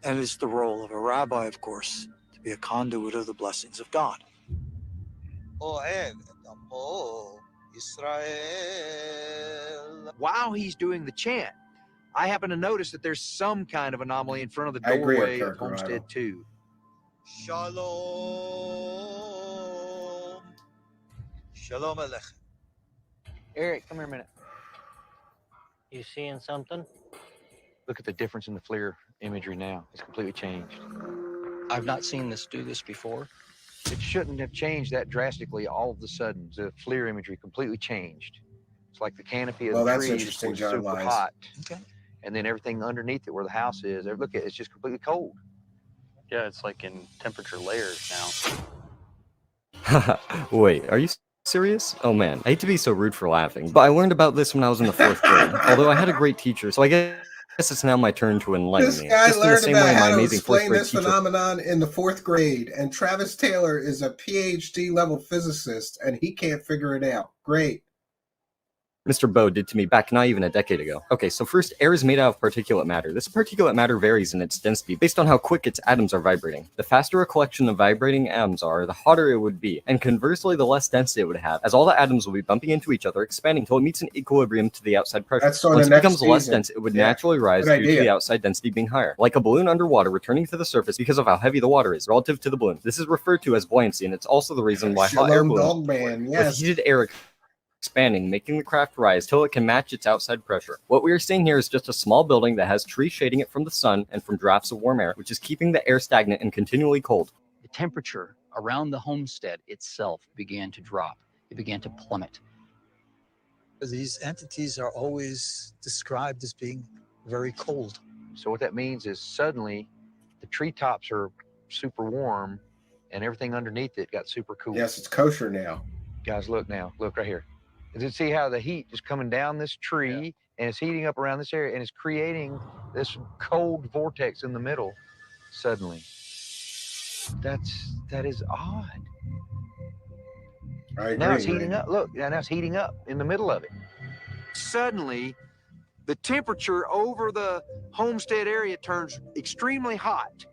Speaker 7: And it's the role of a rabbi, of course, to be a conduit of the blessings of God.
Speaker 10: While he's doing the chant, I happen to notice that there's some kind of anomaly in front of the doorway of Homestead 2.
Speaker 19: Shalom. Shalom Aleichem.
Speaker 10: Eric, come here a minute.
Speaker 20: You seeing something?
Speaker 11: Look at the difference in the FLIR imagery now. It's completely changed.
Speaker 20: I've not seen this do this before.
Speaker 10: It shouldn't have changed that drastically all of a sudden. The FLIR imagery completely changed. It's like the canopy of the trees was super hot.
Speaker 20: Okay.
Speaker 10: And then everything underneath it where the house is, look at it's just completely cold.
Speaker 16: Yeah, it's like in temperature layers
Speaker 17: now. Wait, are you serious? Oh man, I hate to be so rude for laughing, but I learned about this when I was in the 4th grade. Although I had a great teacher, so I guess it's now my turn to enlighten me.
Speaker 4: This guy
Speaker 17: Just in the
Speaker 4: learned
Speaker 17: same
Speaker 4: about
Speaker 17: way my
Speaker 4: how to
Speaker 17: amazing 4th
Speaker 4: explain
Speaker 17: grade
Speaker 4: this
Speaker 17: teacher.
Speaker 4: phenomenon in the 4th grade, and Travis Taylor is a PhD level physicist, and he can't figure it out. Great.
Speaker 17: Mr. Bow did to me back not even a decade ago. Okay, so first, air is made out of particulate matter. This particulate matter varies in its density based on how quick its atoms are vibrating. The faster a collection of vibrating atoms are, the hotter it would be, and conversely, the less density it would have, as all the atoms will be bumping into each other, expanding until it meets an equilibrium to the outside pressure.
Speaker 4: That's on
Speaker 17: Once
Speaker 4: the
Speaker 17: it becomes
Speaker 4: next
Speaker 17: less
Speaker 4: season.
Speaker 17: dense, it would
Speaker 4: Yeah,
Speaker 17: naturally rise
Speaker 4: good
Speaker 17: due to
Speaker 4: idea.
Speaker 17: the outside density being higher, like a balloon underwater returning to the surface because of how heavy the water is relative to the balloon. This is referred to as buoyancy, and it's also the reason why hot air
Speaker 4: Shalom,
Speaker 17: balloons
Speaker 4: Dogman,
Speaker 17: with
Speaker 4: yes.
Speaker 17: heated air expanding, making the craft rise till it can match its outside pressure. What we are seeing here is just a small building that has trees shading it from the sun and from drafts of warm air, which is keeping the air stagnant and continually cold.
Speaker 5: The temperature around the homestead itself began to drop. It began to plummet.
Speaker 7: These entities are always described as being very cold.
Speaker 10: So what that means is suddenly the treetops are super warm and everything underneath it got super cool.
Speaker 4: Yes, it's kosher now.
Speaker 10: Guys, look now. Look right here. Did you see how the heat is coming down this tree and it's heating up around this area and it's creating this cold vortex in the middle suddenly? That is odd.
Speaker 4: I agree.
Speaker 10: Now it's heating up. Look, now it's heating up in the middle of it. Suddenly, the temperature over the homestead area turns extremely hot,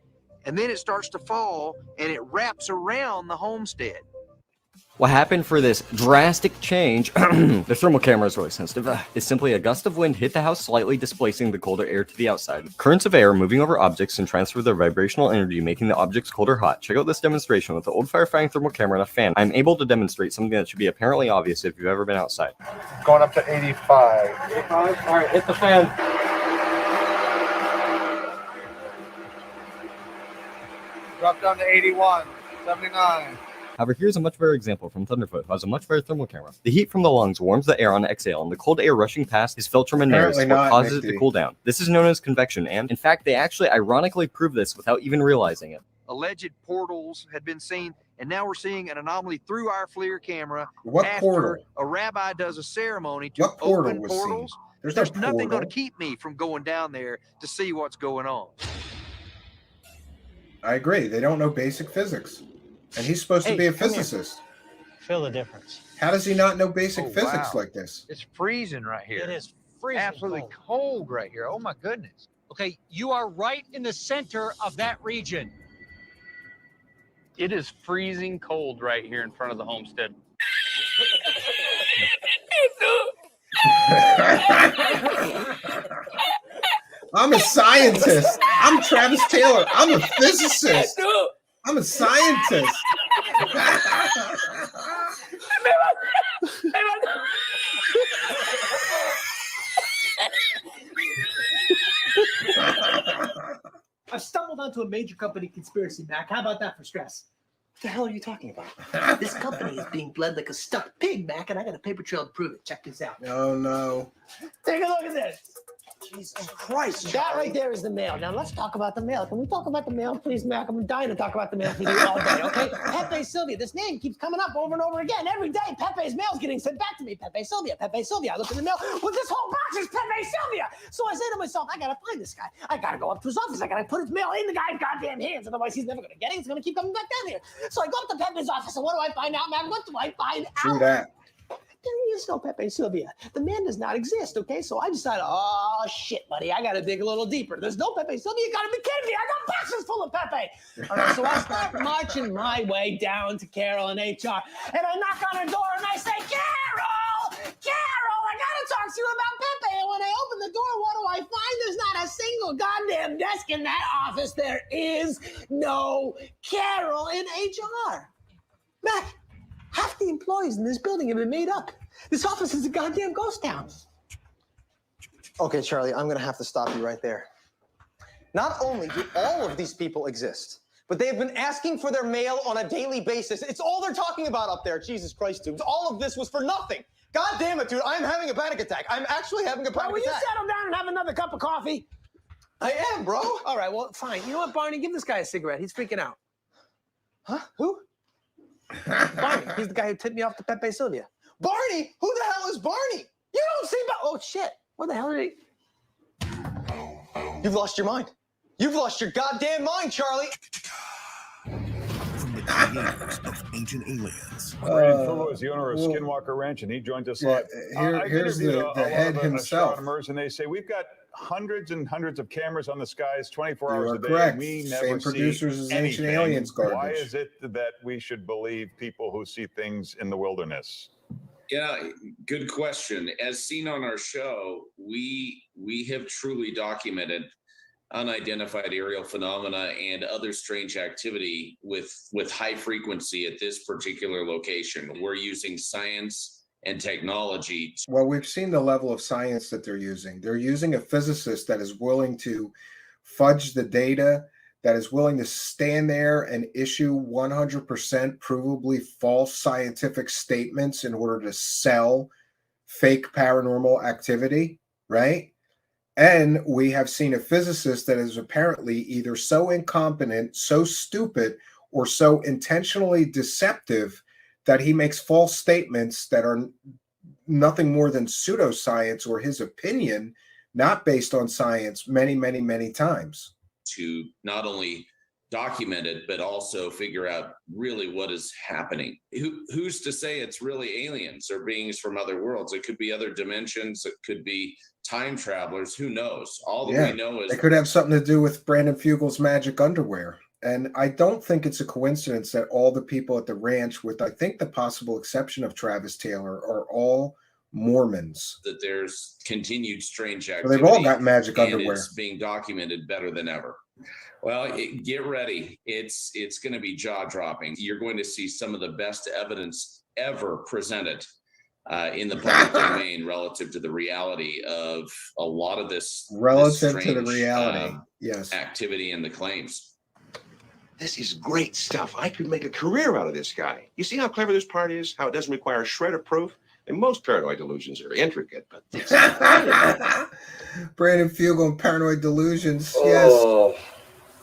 Speaker 10: and then it starts to fall, and it wraps around the homestead.
Speaker 17: What happened for this drastic change, the thermal camera is really sensitive, is simply a gust of wind hit the house slightly displacing the colder air to the outside. Currents of air moving over objects and transfer their vibrational energy, making the objects cold or hot. Check out this demonstration with the old firefighting thermal camera and a fan. I'm able to demonstrate something that should be apparently obvious if you've ever been outside.
Speaker 6: Going up to 85.
Speaker 21: 85? All right, hit the fan.
Speaker 6: Drop down to 81, 79.
Speaker 17: However, here's a much better example from Thunderfoot, who has a much better thermal camera. The heat from the lungs warms the air on exhale, and the cold air rushing past his filterman there is what causes it to cool down. This is known as convection, and in fact, they actually ironically prove this without even realizing it.
Speaker 10: Alleged portals had been seen, and now we're seeing an anomaly through our FLIR camera.
Speaker 4: What
Speaker 10: after
Speaker 4: portal?
Speaker 10: a rabbi does a ceremony to
Speaker 4: What portal
Speaker 10: open
Speaker 4: was seen?
Speaker 10: portals.
Speaker 4: There's no
Speaker 10: nothing
Speaker 4: portal.
Speaker 10: going to keep me from going down there to see what's going on.
Speaker 4: I agree. They don't know basic physics. And he's supposed to be a physicist.
Speaker 12: Feel the difference.
Speaker 4: How does he not know basic physics
Speaker 10: wow.
Speaker 4: like this?
Speaker 10: It's freezing right here.
Speaker 12: It is freezing
Speaker 10: absolutely cold right here. Oh my goodness.
Speaker 13: Okay, you are right in the center of that region.
Speaker 24: It is freezing cold right here in front of the homestead.
Speaker 4: I'm a scientist. I'm Travis Taylor. I'm a physicist. I'm a scientist.
Speaker 18: I've stumbled onto a major company conspiracy, Mac. How about that for stress? What the hell are you talking about? This company is being bled like a stuck pig, Mac, and I got a paper trail to prove it. Check this out.
Speaker 4: Oh, no.
Speaker 18: Take a look at this. Jesus Christ. That right there is the mail. Now, let's talk about the mail. Can we talk about the mail, please, Mac? I'm dying to talk about the mail for you all day, okay? Pepe Sylvia. This name keeps coming up over and over again. Every day, Pepe's mail's getting sent back to me. Pepe Sylvia, Pepe Sylvia. I look in the mail. Well, this whole box is Pepe Sylvia. So I say to myself, I got to find this guy. I got to go up to his office. I got to put his mail in the guy's goddamn hands. Otherwise, he's never going to get it. He's going to keep coming back down here. So I go up to Pepe's office, and what do I find out, Mac? What do I find out?
Speaker 4: True that.
Speaker 18: There is no Pepe Sylvia. The man does not exist, okay? So I decided, oh, shit, buddy, I got to dig a little deeper. There's no Pepe Sylvia. You got to be kidding me. I got boxes full of Pepe. All right, so I start marching my way down to Carol and HR, and I knock on her door, and I say, Carol, I got to talk to you about Pepe. And when I open the door, what do I find? There's not a single goddamn desk in that office. There is no Carol in HR. Mac, half the employees in this building have been made up. This office is a goddamn ghost town.
Speaker 25: Okay, Charlie, I'm going to have to stop you right there. Not only do all of these people exist, but they have been asking for their mail on a daily basis. It's all they're talking about up there. Jesus Christ, dude. All of this was for nothing. God damn it, dude. I'm having a panic attack. I'm actually having a panic
Speaker 18: Will you
Speaker 25: attack.
Speaker 18: settle down and have another cup of coffee?
Speaker 25: I am, bro.
Speaker 18: All right, well, fine. You know what, Barney? Give this guy a cigarette. He's freaking out.
Speaker 25: Huh? Who?
Speaker 18: Barney. He's the guy who tipped me off to Pepe Sylvia.
Speaker 25: Barney? Who the hell is Barney?
Speaker 18: You don't see... Oh, shit. What the hell did he...
Speaker 25: You've lost your mind. You've lost your goddamn mind, Charlie.
Speaker 19: From the creators of ancient aliens.
Speaker 2: Brandon Fugo is the owner of Skinwalker Ranch, and he joined us live.
Speaker 4: Here's the head himself.
Speaker 2: Astronomers, and they say we've got hundreds and hundreds of cameras on the skies 24 hours a day.
Speaker 4: Correct.
Speaker 2: And we
Speaker 4: Same
Speaker 2: never
Speaker 4: producers
Speaker 2: see
Speaker 4: as
Speaker 2: anything.
Speaker 4: Ancient Aliens garbage.
Speaker 2: Why is it that we should believe people who see things in the wilderness?
Speaker 3: Yeah, good question. As seen on our show, we have truly documented unidentified aerial phenomena and other strange activity with high frequency at this particular location. We're using science and technology.
Speaker 4: Well, we've seen the level of science that they're using. They're using a physicist that is willing to fudge the data, that is willing to stand there and issue 100% provably false scientific statements in order to sell fake paranormal activity, right? And we have seen a physicist that is apparently either so incompetent, so stupid, or so intentionally deceptive that he makes false statements that are nothing more than pseudoscience or his opinion, not based on science, many, many, many times.
Speaker 3: To not only document it, but also figure out really what is happening. Who's to say it's really aliens or beings from other worlds? It could be other dimensions. It could be time travelers. Who knows? All that we know is
Speaker 4: it could have something to do with Brandon Fugel's magic underwear. And I don't think it's a coincidence that all the people at the ranch, with I think the possible exception of Travis Taylor, are all Mormons.
Speaker 3: that there's continued strange
Speaker 4: So
Speaker 3: activity.
Speaker 4: they've all got magic
Speaker 3: and
Speaker 4: underwear.
Speaker 3: it's being documented better than ever. Well, get ready. It's going to be jaw-dropping. You're going to see some of the best evidence ever presented in the public domain relative to the reality of a lot of this
Speaker 4: Relative to the
Speaker 3: strange,
Speaker 4: reality, yes,
Speaker 3: activity and the claims.
Speaker 8: This is great stuff. I could make a career out of this guy. You see how clever this part is? How it doesn't require a shred of proof? And most paranoid delusions are intricate, but this
Speaker 4: Brandon Fugel and Paranoid Delusions.
Speaker 17: Oh,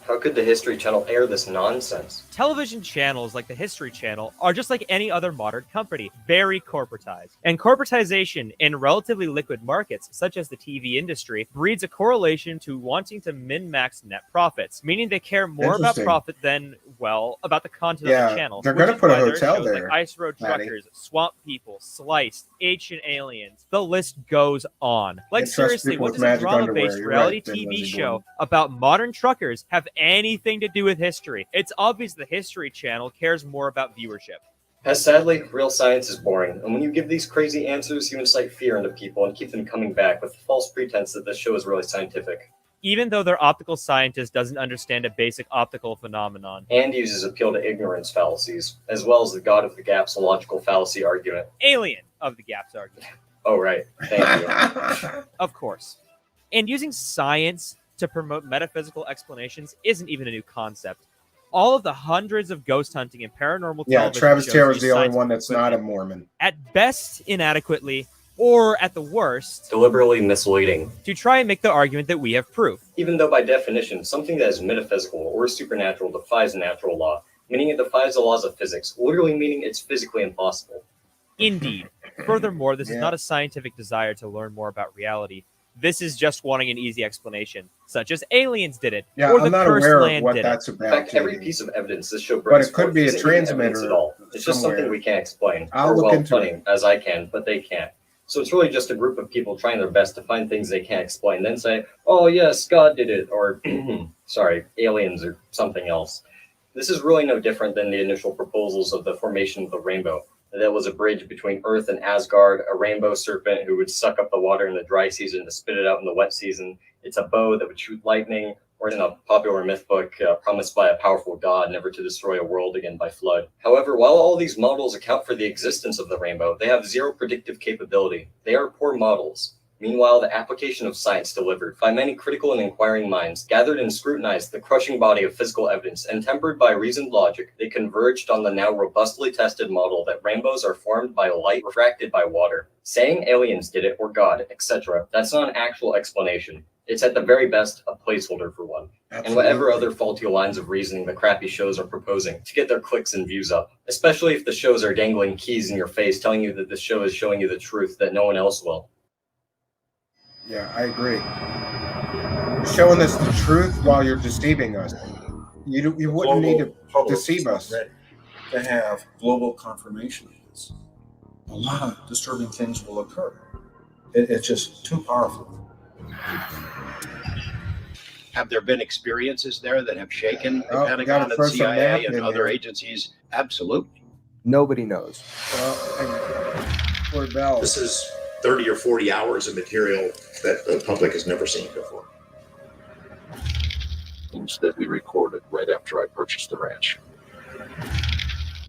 Speaker 17: how could the History Channel air this nonsense?
Speaker 9: Television channels like the History Channel are just like any other modern company, very corporatized. And corporatization in relatively liquid markets, such as the TV industry, breeds a correlation to wanting to min-max net profits, meaning they care more about
Speaker 4: Interesting.
Speaker 9: profit than, well, about the content of
Speaker 4: Yeah,
Speaker 9: the channel.
Speaker 4: they're
Speaker 9: which
Speaker 4: gonna
Speaker 9: is
Speaker 4: put a
Speaker 9: why there are
Speaker 4: hotel
Speaker 9: shows
Speaker 4: there,
Speaker 9: like Ice Road
Speaker 4: Maddie.
Speaker 9: Truckers, Swamp People, Sliced, Ancient Aliens. The list goes on. Like,
Speaker 4: They trust
Speaker 9: seriously,
Speaker 4: people
Speaker 9: what
Speaker 4: with
Speaker 9: does a
Speaker 4: magic underwear.
Speaker 9: drama-based
Speaker 4: You're
Speaker 9: reality
Speaker 4: right, Ben
Speaker 9: TV
Speaker 4: Lindsay
Speaker 9: show
Speaker 4: Bourne.
Speaker 9: about modern truckers have anything to do with history? It's obvious the History Channel cares more about viewership.
Speaker 17: As sadly, real science is boring, and when you give these crazy answers, you incite fear into people and keep them coming back with the false pretense that this show is really scientific.
Speaker 9: Even though their optical scientist doesn't understand a basic optical phenomenon.
Speaker 17: And uses appeal to ignorance fallacies, as well as the God of the Gaps logical fallacy argument.
Speaker 9: Alien of the Gaps argument.
Speaker 17: Oh, right. Thank you.
Speaker 9: Of course. And using science to promote metaphysical explanations isn't even a new concept. All of the hundreds of ghost hunting and paranormal
Speaker 4: Yeah,
Speaker 9: television
Speaker 4: Travis
Speaker 9: shows
Speaker 4: Taylor's
Speaker 9: use
Speaker 4: the only
Speaker 9: scientific
Speaker 4: one that's not a
Speaker 9: equipment,
Speaker 4: Mormon.
Speaker 9: at best inadequately, or at the worst,
Speaker 17: Deliberately misleading.
Speaker 9: to try and make the argument that we have proof.
Speaker 17: Even though by definition, something that is metaphysical or supernatural defies natural law, meaning it defies the laws of physics, literally meaning it's physically impossible.
Speaker 9: Indeed. Furthermore, this is
Speaker 17: Yeah.
Speaker 9: not a scientific desire to learn more about reality. This is just wanting an easy explanation, such as aliens did it,
Speaker 4: Yeah,
Speaker 9: or the
Speaker 4: I'm not
Speaker 9: cursed
Speaker 4: aware of
Speaker 9: land
Speaker 4: what
Speaker 9: did
Speaker 4: that's
Speaker 9: it.
Speaker 4: about.
Speaker 17: In fact, every
Speaker 4: Katie.
Speaker 17: piece of evidence this show
Speaker 4: But
Speaker 17: brings
Speaker 4: it could
Speaker 17: forth
Speaker 4: be a
Speaker 17: isn't even evidence
Speaker 4: transmitter
Speaker 17: at all. It's just
Speaker 4: somewhere.
Speaker 17: something we can't explain.
Speaker 4: I'll
Speaker 17: or,
Speaker 4: look
Speaker 17: well,
Speaker 4: into
Speaker 17: funny,
Speaker 4: it.
Speaker 17: as I can, but they can't. So it's really just a group of people trying their best to find things they can't explain, then say, oh yes, God did it, or sorry, aliens or something else. This is really no different than the initial proposals of the formation of the rainbow. That was a bridge between Earth and Asgard, a rainbow serpent who would suck up the water in the dry season to spit it out in the wet season. It's a bow that would shoot lightning, or in a popular myth book, promised by a powerful god never to destroy a world again by flood. However, while all these models account for the existence of the rainbow, they have zero predictive capability. They are poor models. Meanwhile, the application of science delivered by many critical and inquiring minds gathered and scrutinized the crushing body of physical evidence, and tempered by reasoned logic, they converged on the now robustly tested model that rainbows are formed by light refracted by water. Saying aliens did it, or God, etc., that's not an actual explanation. It's at the very best a placeholder for one. And whatever other faulty lines of reasoning the crappy shows are proposing to get their clicks and views up. Especially if the shows are dangling keys in your face telling you that the show is showing you the truth that no one else will.
Speaker 4: Yeah, I agree. You're showing us the truth while you're deceiving us. You wouldn't need to deceive us.
Speaker 1: to have global confirmation of this, a lot of disturbing things will occur. It's just too powerful.
Speaker 14: Have there been experiences there that have shaken the
Speaker 4: Oh,
Speaker 14: Pentagon
Speaker 4: gotta
Speaker 14: and
Speaker 4: throw some
Speaker 14: CIA
Speaker 4: Knapp
Speaker 14: and
Speaker 4: in
Speaker 14: other
Speaker 4: here.
Speaker 14: agencies? Absolutely.
Speaker 15: Nobody knows.
Speaker 4: This
Speaker 22: is 30 or 40 hours of material that the public has never seen before.
Speaker 14: Things that we recorded right after I purchased the ranch.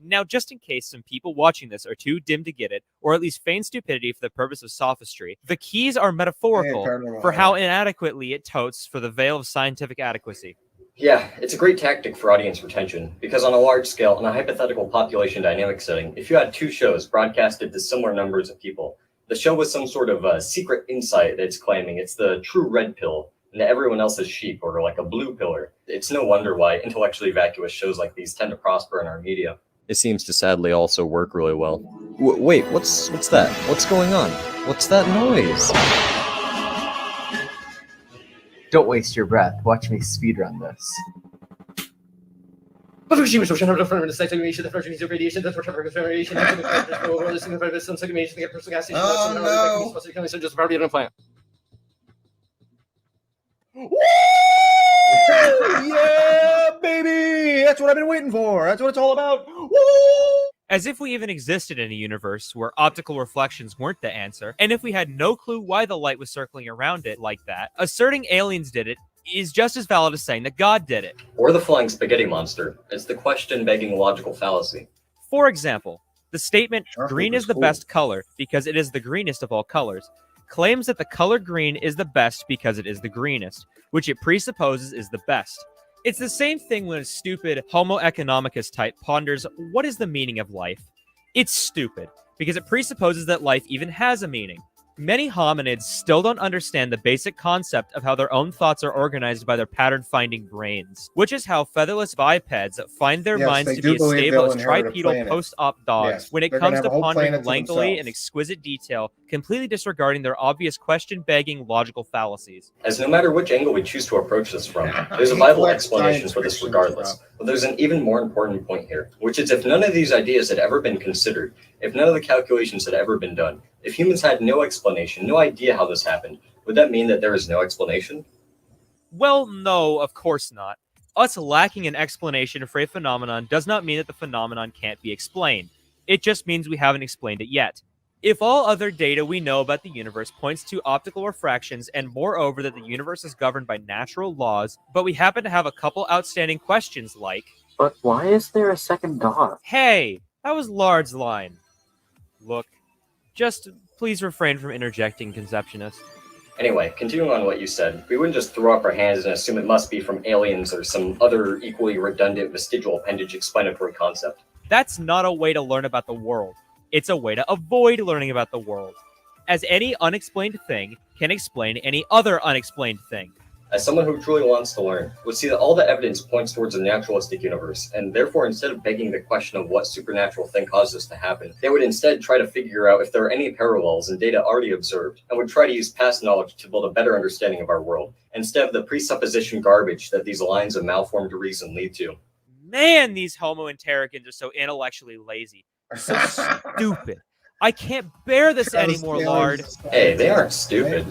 Speaker 9: Now, just in case some people watching this are too dim to get it, or at least feign stupidity for the purpose of sophistry, the keys are metaphorical for how inadequately it totes for the veil of scientific adequacy.
Speaker 17: Yeah, it's a great tactic for audience retention, because on a large scale, in a hypothetical population dynamic setting, if you had two shows broadcasted to similar numbers of people, the show with some sort of secret insight that's claiming it's the true red pill, and everyone else is sheep, or like a blue pillar. It's no wonder why intellectually vacuous shows like these tend to prosper in our media. It seems to sadly also work really well. Wait, what's that? What's going on? What's that noise?
Speaker 15: Don't waste your breath. Watch me speedrun this.
Speaker 6: Yeah, baby! That's what I've been waiting for. That's what it's all about. Woo!
Speaker 9: As if we even existed in a universe where optical reflections weren't the answer, and if we had no clue why the light was circling around it like that, asserting aliens did it is just as valid as saying that God did it.
Speaker 17: Or the flying spaghetti monster. It's the question-begging logical fallacy.
Speaker 9: For example, the statement, green is the best color because it is the greenest of all colors, claims that the color green is the best because it is the greenest, which it presupposes is the best. It's the same thing when a stupid Homo economicus type ponders what is the meaning of life. It's stupid, because it presupposes that life even has a meaning. Many hominids still don't understand the basic concept of how their own thoughts are organized by their pattern-finding brains, which is how featherless bipeds find their minds to be as stable as tripedal post-op dogs when it comes to pondering lengthily and exquisite detail, completely disregarding their obvious question-begging logical fallacies.
Speaker 17: As no matter which angle we choose to approach this from, there's a viable explanation for this regardless. But there's an even more important point here, which is if none of these ideas had ever been considered, if none of the calculations had ever been done, if humans had no explanation, no idea how this happened, would that mean that there is no explanation?
Speaker 9: Well, no, of course not. Us lacking an explanation for a phenomenon does not mean that the phenomenon can't be explained. It just means we haven't explained it yet. If all other data we know about the universe points to optical refractions and moreover that the universe is governed by natural laws, but we happen to have a couple outstanding questions like,
Speaker 15: But why is there a second dog?
Speaker 9: hey, that was Lard's line. Look, just please refrain from interjecting, Conceptionist.
Speaker 17: Anyway, continuing on what you said, we wouldn't just throw up our hands and assume it must be from aliens or some other equally redundant vestigial appendage explanatory concept.
Speaker 9: That's not a way to learn about the world. It's a way to avoid learning about the world. As any unexplained thing can explain any other unexplained thing.
Speaker 17: As someone who truly wants to learn, would see that all the evidence points towards a naturalistic universe, and therefore instead of begging the question of what supernatural thing caused this to happen, they would instead try to figure out if there are any parallels in data already observed, and would try to use past knowledge to build a better understanding of our world, instead of the presupposition garbage that these lines of malformed reason lead to.
Speaker 9: Man, these Homo interrogants are so intellectually lazy. So stupid. I can't bear this anymore, Lard.
Speaker 17: Hey, they aren't stupid.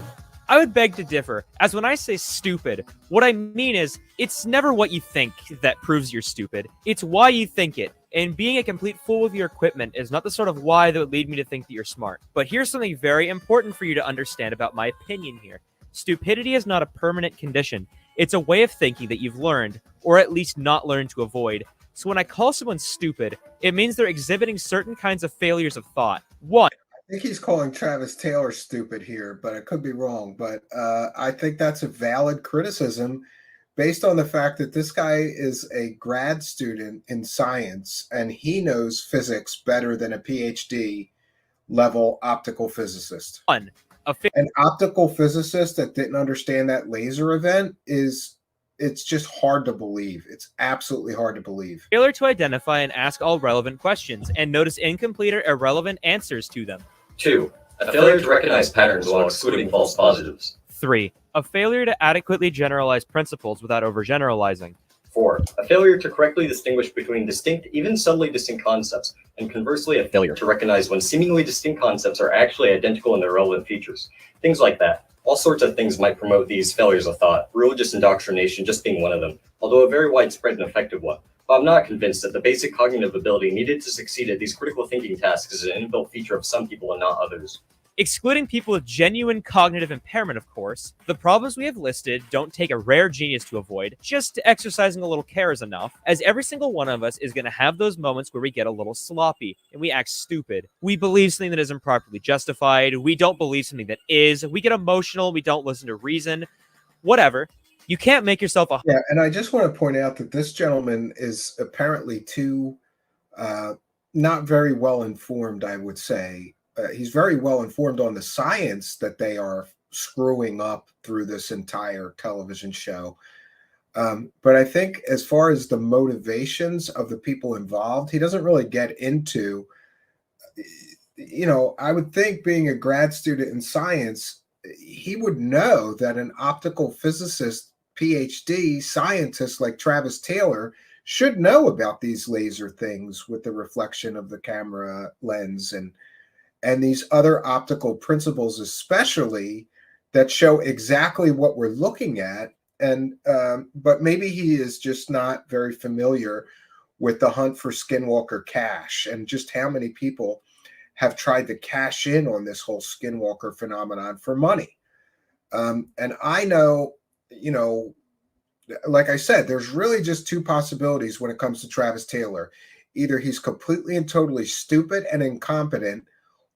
Speaker 9: I would beg to differ, as when I say stupid, what I mean is, it's never what you think that proves you're stupid. It's why you think it. And being a complete fool with your equipment is not the sort of why that would lead me to think that you're smart. But here's something very important for you to understand about my opinion here. Stupidity is not a permanent condition. It's a way of thinking that you've learned, or at least not learned to avoid. So when I call someone stupid, it means they're exhibiting certain kinds of failures of thought. One,
Speaker 4: I think he's calling Travis Taylor stupid here, but I could be wrong. But I think that's a valid criticism based on the fact that this guy is a grad student in science and he knows physics better than a PhD level optical physicist.
Speaker 9: An
Speaker 4: optical physicist that didn't understand that laser event it's just hard to believe. It's absolutely hard to believe.
Speaker 9: failure to identify and ask all relevant questions and notice incomplete or irrelevant answers to them.
Speaker 17: 2. A failure to recognize patterns while excluding false positives.
Speaker 9: 3. A failure to adequately generalize principles without overgeneralizing.
Speaker 17: 4. A failure to correctly distinguish between distinct, even subtly distinct concepts, and conversely a failure to recognize when seemingly distinct concepts are actually identical in their relevant features. Things like that. All sorts of things might promote these failures of thought, religious indoctrination just being one of them, although a very widespread and effective one. But I'm not convinced that the basic cognitive ability needed to succeed at these critical thinking tasks is an inbuilt feature of some people and not others.
Speaker 9: Excluding people with genuine cognitive impairment, of course, the problems we have listed don't take a rare genius to avoid. Just exercising a little care is enough, as every single one of us is going to have those moments where we get a little sloppy and we act stupid. We believe something that isn't properly justified. We don't believe something that is. We get emotional. We don't listen to reason. Whatever. You can't make yourself a...
Speaker 4: Yeah, and I just want to point out that this gentleman is apparently too not very well informed, I would say. He's very well informed on the science that they are screwing up through this entire television show. But I think as far as the motivations of the people involved, he doesn't really get into, I would think being a grad student in science, he would know that an optical physicist, PhD scientist like Travis Taylor should know about these laser things with the reflection of the camera lens and these other optical principles, especially that show exactly what we're looking at. And but maybe he is just not very familiar with the hunt for Skinwalker cash and just how many people have tried to cash in on this whole Skinwalker phenomenon for money. And I know, like I said, there's really just two possibilities when it comes to Travis Taylor. Either he's completely and totally stupid and incompetent,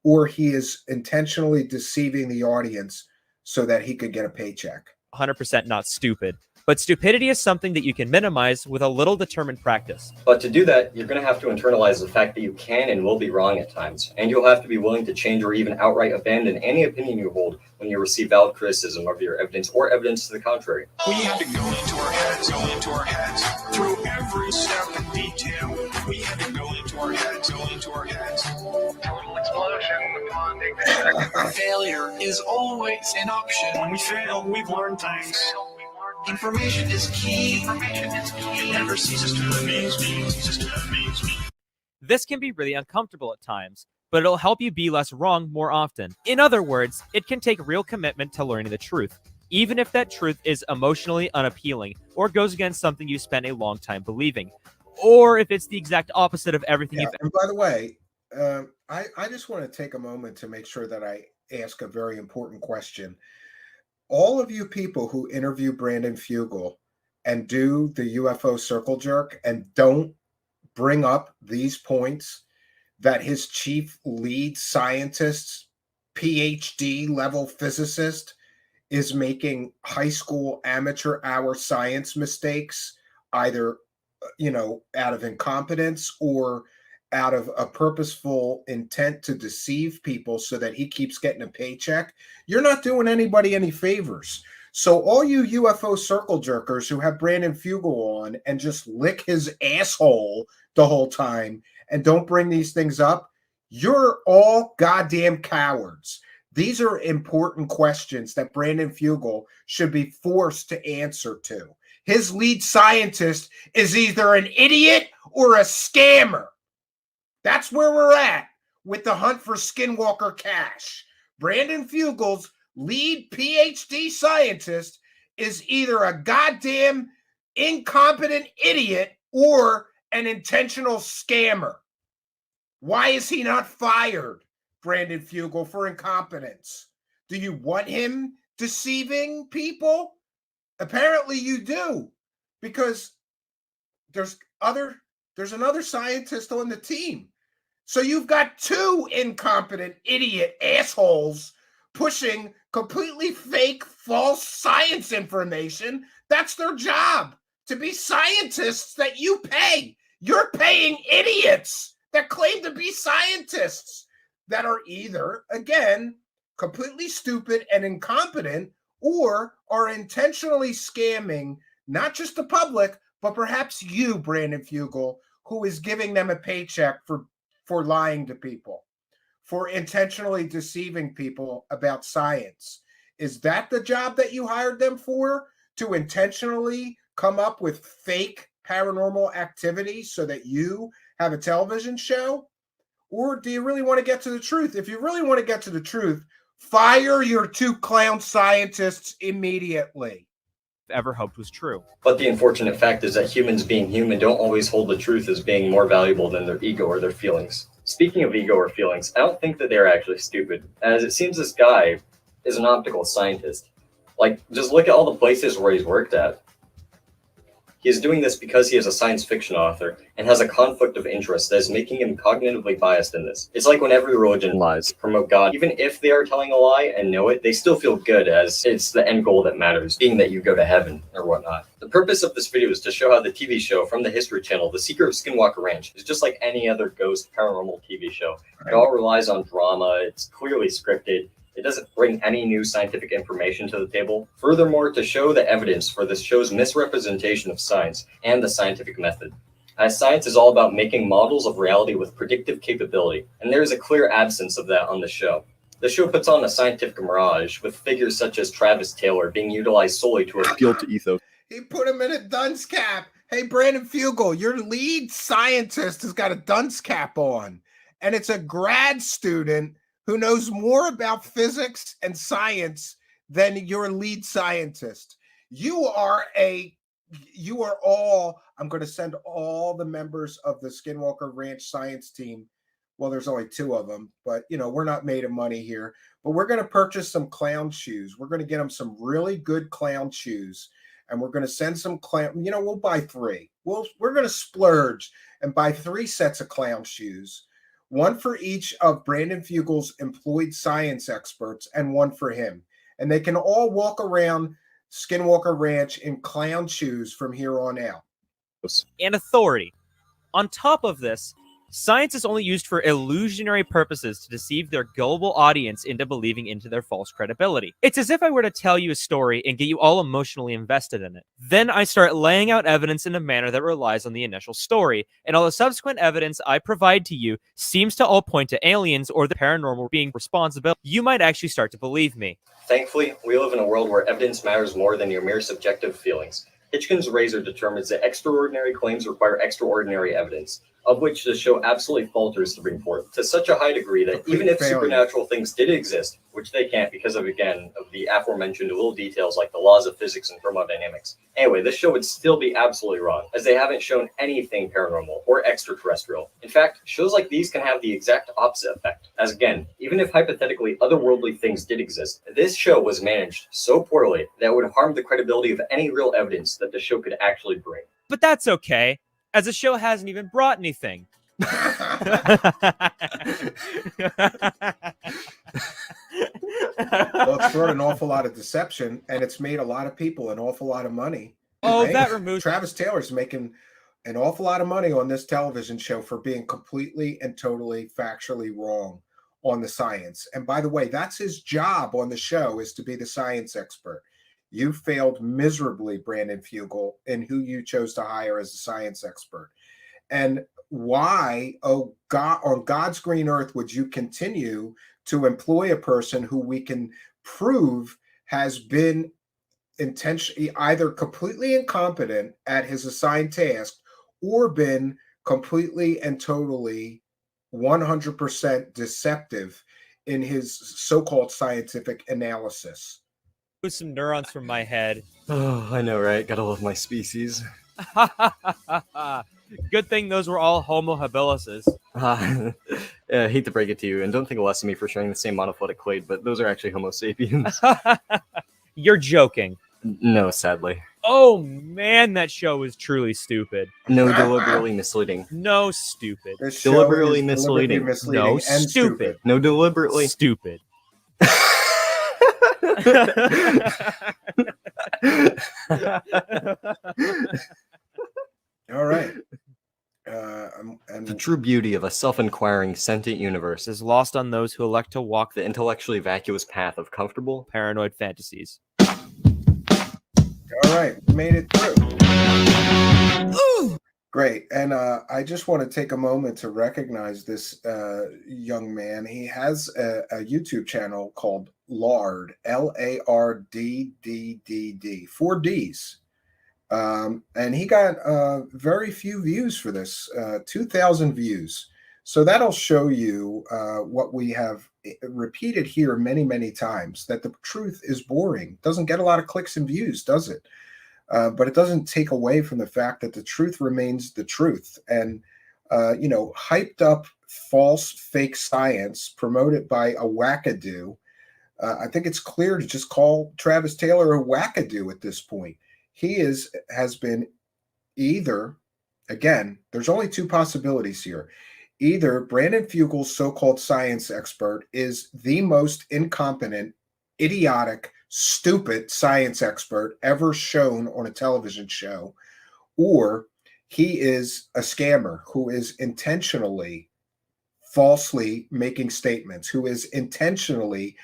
Speaker 4: or he is intentionally deceiving the audience so that he could get a paycheck.
Speaker 9: 100% not stupid. But stupidity is something that you can minimize with a little determined practice.
Speaker 17: But to do that, you're going to have to internalize the fact that you can and will be wrong at times, and you'll have to be willing to change or even outright abandon any opinion you hold when you receive valid criticism of your evidence or evidence to the contrary.
Speaker 5: We had to go into our heads, through every step in detail. We had to go into our heads. Total explosion upon ignition. Failure is always an option. When we fail, we've learned things. Information is key. It never ceases to amaze me.
Speaker 9: This can be really uncomfortable at times, but it'll help you be less wrong more often. In other words, it can take real commitment to learning the truth, even if that truth is emotionally unappealing or goes against something you spent a long time believing, or if it's the exact opposite of everything you've...
Speaker 4: And by the way, I just want to take a moment to make sure that I ask a very important question. All of you people who interview Brandon Fugel and do the UFO circle jerk and don't bring up these points that his chief lead scientist, PhD level physicist, is making high school amateur hour science mistakes, either, out of incompetence or out of a purposeful intent to deceive people so that he keeps getting a paycheck, you're not doing anybody any favors. So all you UFO circle jerkers who have Brandon Fugel on and just lick his asshole the whole time and don't bring these things up, you're all goddamn cowards. These are important questions that Brandon Fugel should be forced to answer to. His lead scientist is either an idiot or a scammer. That's where we're at with the hunt for Skinwalker cash. Brandon Fugel's lead PhD scientist is either a goddamn incompetent idiot or an intentional scammer. Why is he not fired, Brandon Fugel, for incompetence? Do you want him deceiving people? Apparently you do, because there's another scientist on the team. So you've got two incompetent idiot assholes pushing completely fake, false science information. That's their job, to be scientists that you pay. You're paying idiots that claim to be scientists that are either, again, completely stupid and incompetent, or are intentionally scamming not just the public, but perhaps you, Brandon Fugel, who is giving them a paycheck for lying to people, for intentionally deceiving people about science. Is that the job that you hired them for? To intentionally come up with fake paranormal activity so that you have a television show? Or do you really want to get to the truth? If you really want to get to the truth, fire your 2 clown scientists immediately.
Speaker 9: Ever hoped was true.
Speaker 17: But the unfortunate fact is that humans being human don't always hold the truth as being more valuable than their ego or their feelings. Speaking of ego or feelings, I don't think that they're actually stupid, as it seems this guy is an optical scientist. Like, just look at all the places where he's worked at. He is doing this because he is a science fiction author and has a conflict of interest that is making him cognitively biased in this. It's like when every religion lies, promote God. Even if they are telling a lie and know it, they still feel good as it's the end goal that matters, being that you go to heaven or whatnot. The purpose of this video is to show how the TV show from the History Channel, The Secret of Skinwalker Ranch, is just like any other ghost paranormal TV show. It all relies on drama, it's clearly scripted, it doesn't bring any new scientific information to the table. Furthermore, to show the evidence for this show's misrepresentation of science and the scientific method. As science is all about making models of reality with predictive capability, and there is a clear absence of that on the show. The show puts on a scientific mirage, with figures such as Travis Taylor being utilized solely to appeal to ethos.
Speaker 4: He put him in a dunce cap. Hey, Brandon Fugel, your lead scientist has got a dunce cap on, and it's a grad student who knows more about physics and science than your lead scientist. You are all, I'm going to send all the members of the Skinwalker Ranch science team. Well, there's only 2 of them, but we're not made of money here, but we're going to purchase some clown shoes. We're going to get them some really good clown shoes, and we're going to send some clown, we'll buy 3. We're going to splurge and buy 3 sets of clown shoes. 1 for each of Brandon Fugel's employed science experts and 1 for him. And they can all walk around Skinwalker Ranch in clown shoes from here on out.
Speaker 9: And authority. On top of this, science is only used for illusionary purposes to deceive their gullible audience into believing into their false credibility. It's as if I were to tell you a story and get you all emotionally invested in it. Then I start laying out evidence in a manner that relies on the initial story, and all the subsequent evidence I provide to you seems to all point to aliens or the paranormal being responsible. You might actually start to believe me.
Speaker 17: Thankfully, we live in a world where evidence matters more than your mere subjective feelings. Hitchkin's razor determines that extraordinary claims require extraordinary evidence, of which the show absolutely falters to bring forth to such a high degree that even if supernatural things did exist, which they can't because of the aforementioned little details like the laws of physics and thermodynamics. Anyway, this show would still be absolutely wrong, as they haven't shown anything paranormal or extraterrestrial. In fact, shows like these can have the exact opposite effect, as again, even if hypothetically otherworldly things did exist, this show was managed so poorly that it would harm the credibility of any real evidence that the show could actually bring.
Speaker 9: But that's okay, as the show hasn't even brought anything.
Speaker 4: Well, it's brought an awful lot of deception, and it's made a lot of people an awful lot of money.
Speaker 9: Oh,
Speaker 4: right?
Speaker 9: that removes...
Speaker 4: Travis Taylor's making an awful lot of money on this television show for being completely and totally factually wrong on the science. And by the way, that's his job on the show, is to be the science expert. You failed miserably, Brandon Fugel, in who you chose to hire as a science expert. And why, oh God, on God's green earth would you continue to employ a person who we can prove has been intentionally either completely incompetent at his assigned task or been completely and totally 100% deceptive in his so-called scientific analysis?
Speaker 9: Some neurons from my head.
Speaker 17: Oh, I know, right? Gotta love my species.
Speaker 9: Good thing those were all Homo habilis.
Speaker 17: I hate to break it to you, and don't think less of me for sharing the same monophyletic clade, but those are actually Homo sapiens.
Speaker 9: You're joking.
Speaker 17: No, sadly.
Speaker 9: Oh man, that show was truly stupid.
Speaker 17: No, deliberately misleading.
Speaker 9: No, stupid.
Speaker 17: Deliberately misleading.
Speaker 9: No,
Speaker 4: and
Speaker 9: stupid.
Speaker 17: No, deliberately
Speaker 9: stupid.
Speaker 4: All right.
Speaker 17: And the true beauty of a self-inquiring, sentient universe
Speaker 9: is lost on those who elect to walk
Speaker 17: the intellectually vacuous path of comfortable,
Speaker 9: paranoid fantasies.
Speaker 4: All right, made it through. Ooh. Great. And I just want to take a moment to recognize this young man. He has a YouTube channel called Lard, Larddd, 4 Ds. And he got very few views for this, 2,000 views. So that'll show you what we have repeated here many, many times, that the truth is boring. Doesn't get a lot of clicks and views, does it? But it doesn't take away from the fact that the truth remains the truth. And, hyped up false fake science promoted by a wackadoo. I think it's clear to just call Travis Taylor a wackadoo at this point. He has been either, again, there's only two possibilities here. Either Brandon Fugel's so-called science expert is the most incompetent, idiotic, stupid science expert ever shown on a television show, or he is a scammer who is intentionally falsely making statements, who is intentionally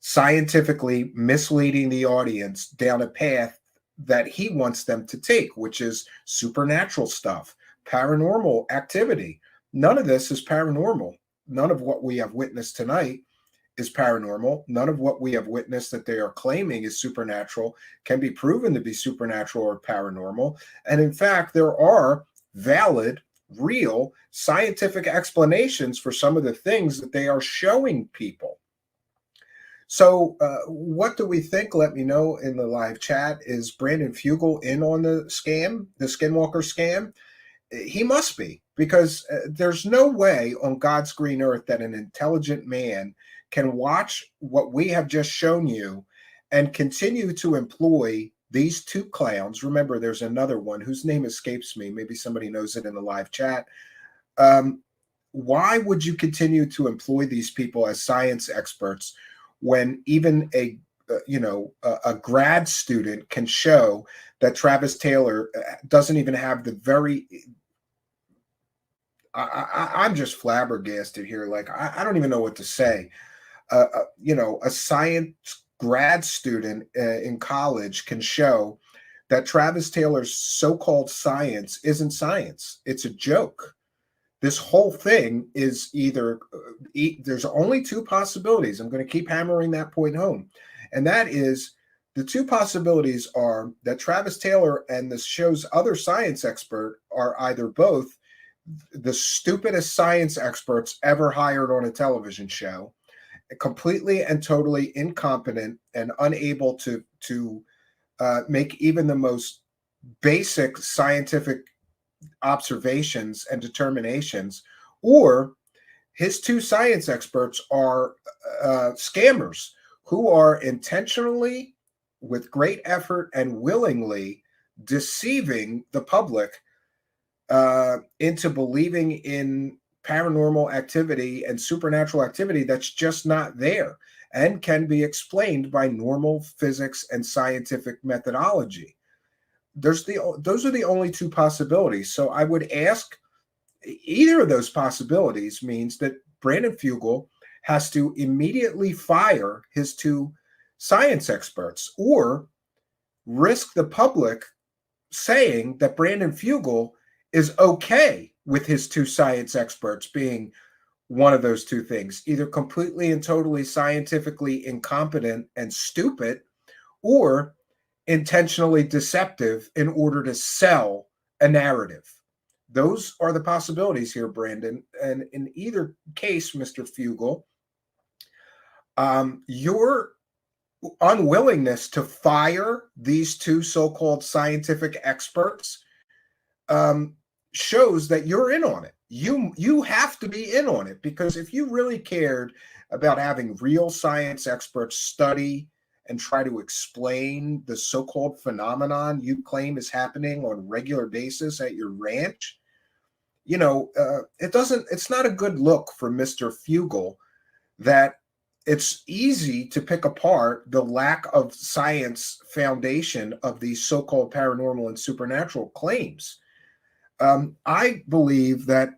Speaker 4: scientifically misleading the audience down a path that he wants them to take, which is supernatural stuff, paranormal activity. None of this is paranormal. None of what we have witnessed tonight is paranormal. None of what we have witnessed that they are claiming is supernatural can be proven to be supernatural or paranormal. And in fact, there are valid, real scientific explanations for some of the things that they are showing people. So what do we think? Let me know in the live chat. Is Brandon Fugel in on the scam, the Skinwalker scam? He must be, because there's no way on God's green earth that an intelligent man can watch what we have just shown you and continue to employ these two clowns. Remember, there's another one whose name escapes me. Maybe somebody knows it in the live chat. Why would you continue to employ these people as science experts when even a grad student can show that Travis Taylor doesn't even have the very... I'm just flabbergasted here. Like, I don't even know what to say. A science grad student in college can show that Travis Taylor's so-called science isn't science. It's a joke. This whole thing is either, there's only two possibilities. I'm going to keep hammering that point home. And that is, the two possibilities are that Travis Taylor and the show's other science expert are either both the stupidest science experts ever hired on a television show, completely and totally incompetent and unable to make even the most basic scientific observations and determinations, or his two science experts are scammers who are intentionally, with great effort and willingly, deceiving the public into believing in paranormal activity and supernatural activity that's just not there and can be explained by normal physics and scientific methodology. Those are the only two possibilities. So I would ask, either of those possibilities means that Brandon Fugel has to immediately fire his two science experts, or risk the public saying that Brandon Fugel is okay with his two science experts being one of those two things, either completely and totally scientifically incompetent and stupid, or intentionally deceptive in order to sell a narrative. Those are the possibilities here, Brandon. And in either case, Mr. Fugel, your unwillingness to fire these two so-called scientific experts shows that you're in on it. You have to be in on it, because if you really cared about having real science experts study and try to explain the so-called phenomenon you claim is happening on a regular basis at your ranch, it's not a good look for Mr. Fugel that it's easy to pick apart the lack of science foundation of these so-called paranormal and supernatural claims. I believe that,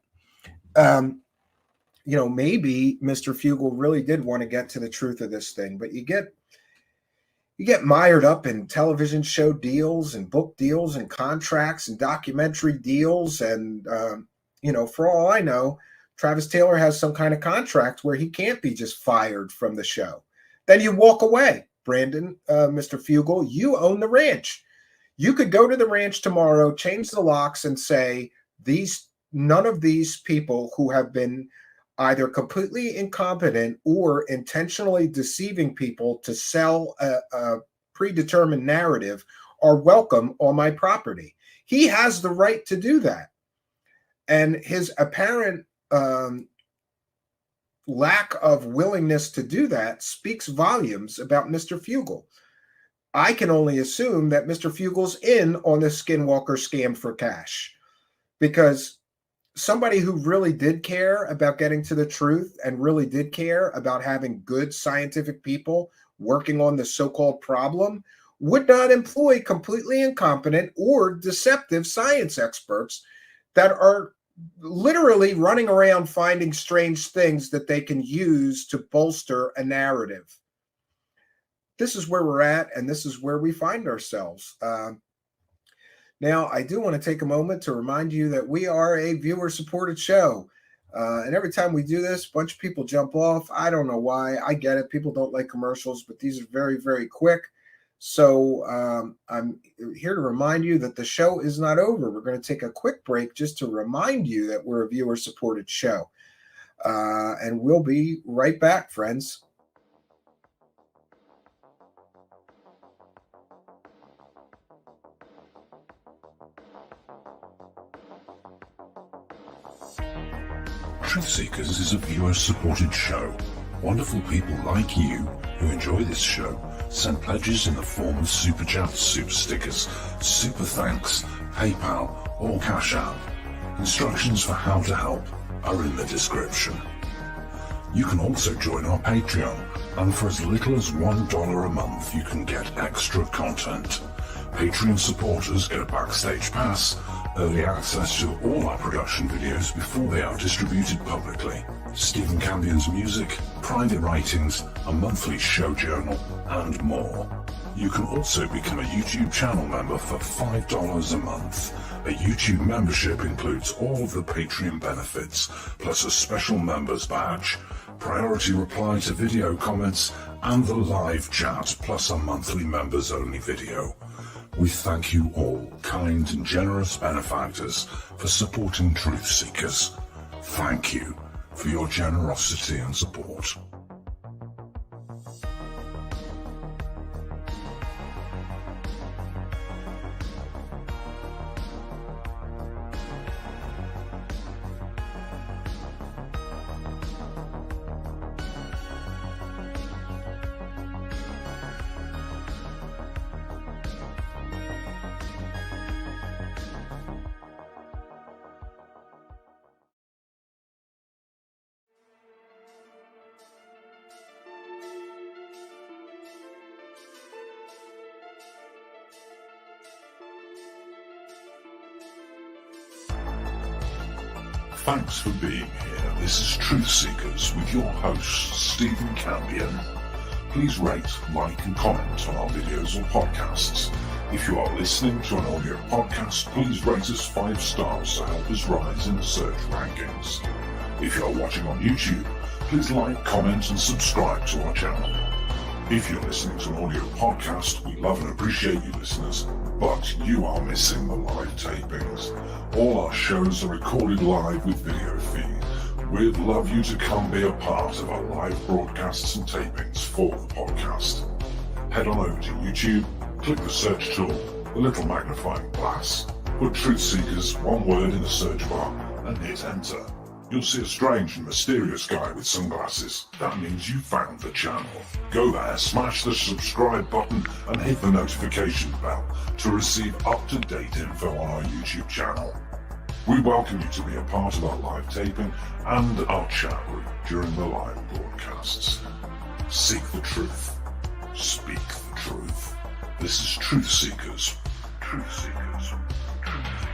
Speaker 4: maybe Mr. Fugel really did want to get to the truth of this thing, but you get mired up in television show deals and book deals and contracts and documentary deals. And, for all I know, Travis Taylor has some kind of contract where he can't be just fired from the show. Then you walk away, Brandon, Mr. Fugel. You own the ranch. You could go to the ranch tomorrow, change the locks, and say none of these people who have been either completely incompetent or intentionally deceiving people to sell a predetermined narrative are welcome on my property. He has the right to do that. And his apparent lack of willingness to do that speaks volumes about Mr. Fugel. I can only assume that Mr. Fugel's in on the Skinwalker scam for cash, because somebody who really did care about getting to the truth and really did care about having good scientific people working on the so-called problem would not employ completely incompetent or deceptive science experts that are literally running around finding strange things that they can use to bolster a narrative. This is where we're at, and this is where we find ourselves. Now, I do want to take a moment to remind you that we are a viewer-supported show. And every time we do this, a bunch of people jump off. I don't know why. I get it. People don't like commercials, but these are very, very quick. So I'm here to remind you that the show is not over. We're going to take a quick break just to remind you that we're a viewer-supported show. And we'll be right back, friends.
Speaker 7: Truth Seekers is a viewer-supported show. Wonderful people like you who enjoy this show send pledges in the form of super chats, super stickers, super thanks, PayPal, or Cash App. Instructions for how to help are in the description. You can also join our Patreon, and for as little as $1 a month you can get extra content. Patreon supporters get a backstage pass, early access to all our production videos before they are distributed publicly, Stephen Campion's music, private writings, a monthly show journal, and more. You can also become a YouTube channel member for $5 a month. A YouTube membership includes all of the Patreon benefits, plus a special members badge, priority reply to video comments, and the live chat, plus a monthly members-only video. We thank you all, kind and generous benefactors, for supporting Truth Seekers. Thank you for your generosity and support. Thanks for being here. This is Truth Seekers with your host, Steven Campion. Please rate, like, and comment on our videos or podcasts. If you are listening to an audio podcast, please rate us 5 stars to help us rise in the search rankings. If you are watching on YouTube, please like, comment, and subscribe to our channel. If you're listening to an audio podcast, we love and appreciate you listeners, but you are missing the live tapings. All our shows are recorded live with video feed. We'd love you to come be a part of our live broadcasts and tapings for the podcast. Head on over to YouTube, click the search tool, the little magnifying glass, put Truth Seekers, one word in the search bar, and hit enter. You'll see a strange and mysterious guy with sunglasses. That means you found the channel. Go there, smash the subscribe button, and hit the notification bell to receive up-to-date info on our YouTube channel. We welcome you to be a part of our live taping and our chat room during the live broadcasts. Seek the truth. Speak the truth. This is Truth Seekers. Truth Seekers. Truth Seekers.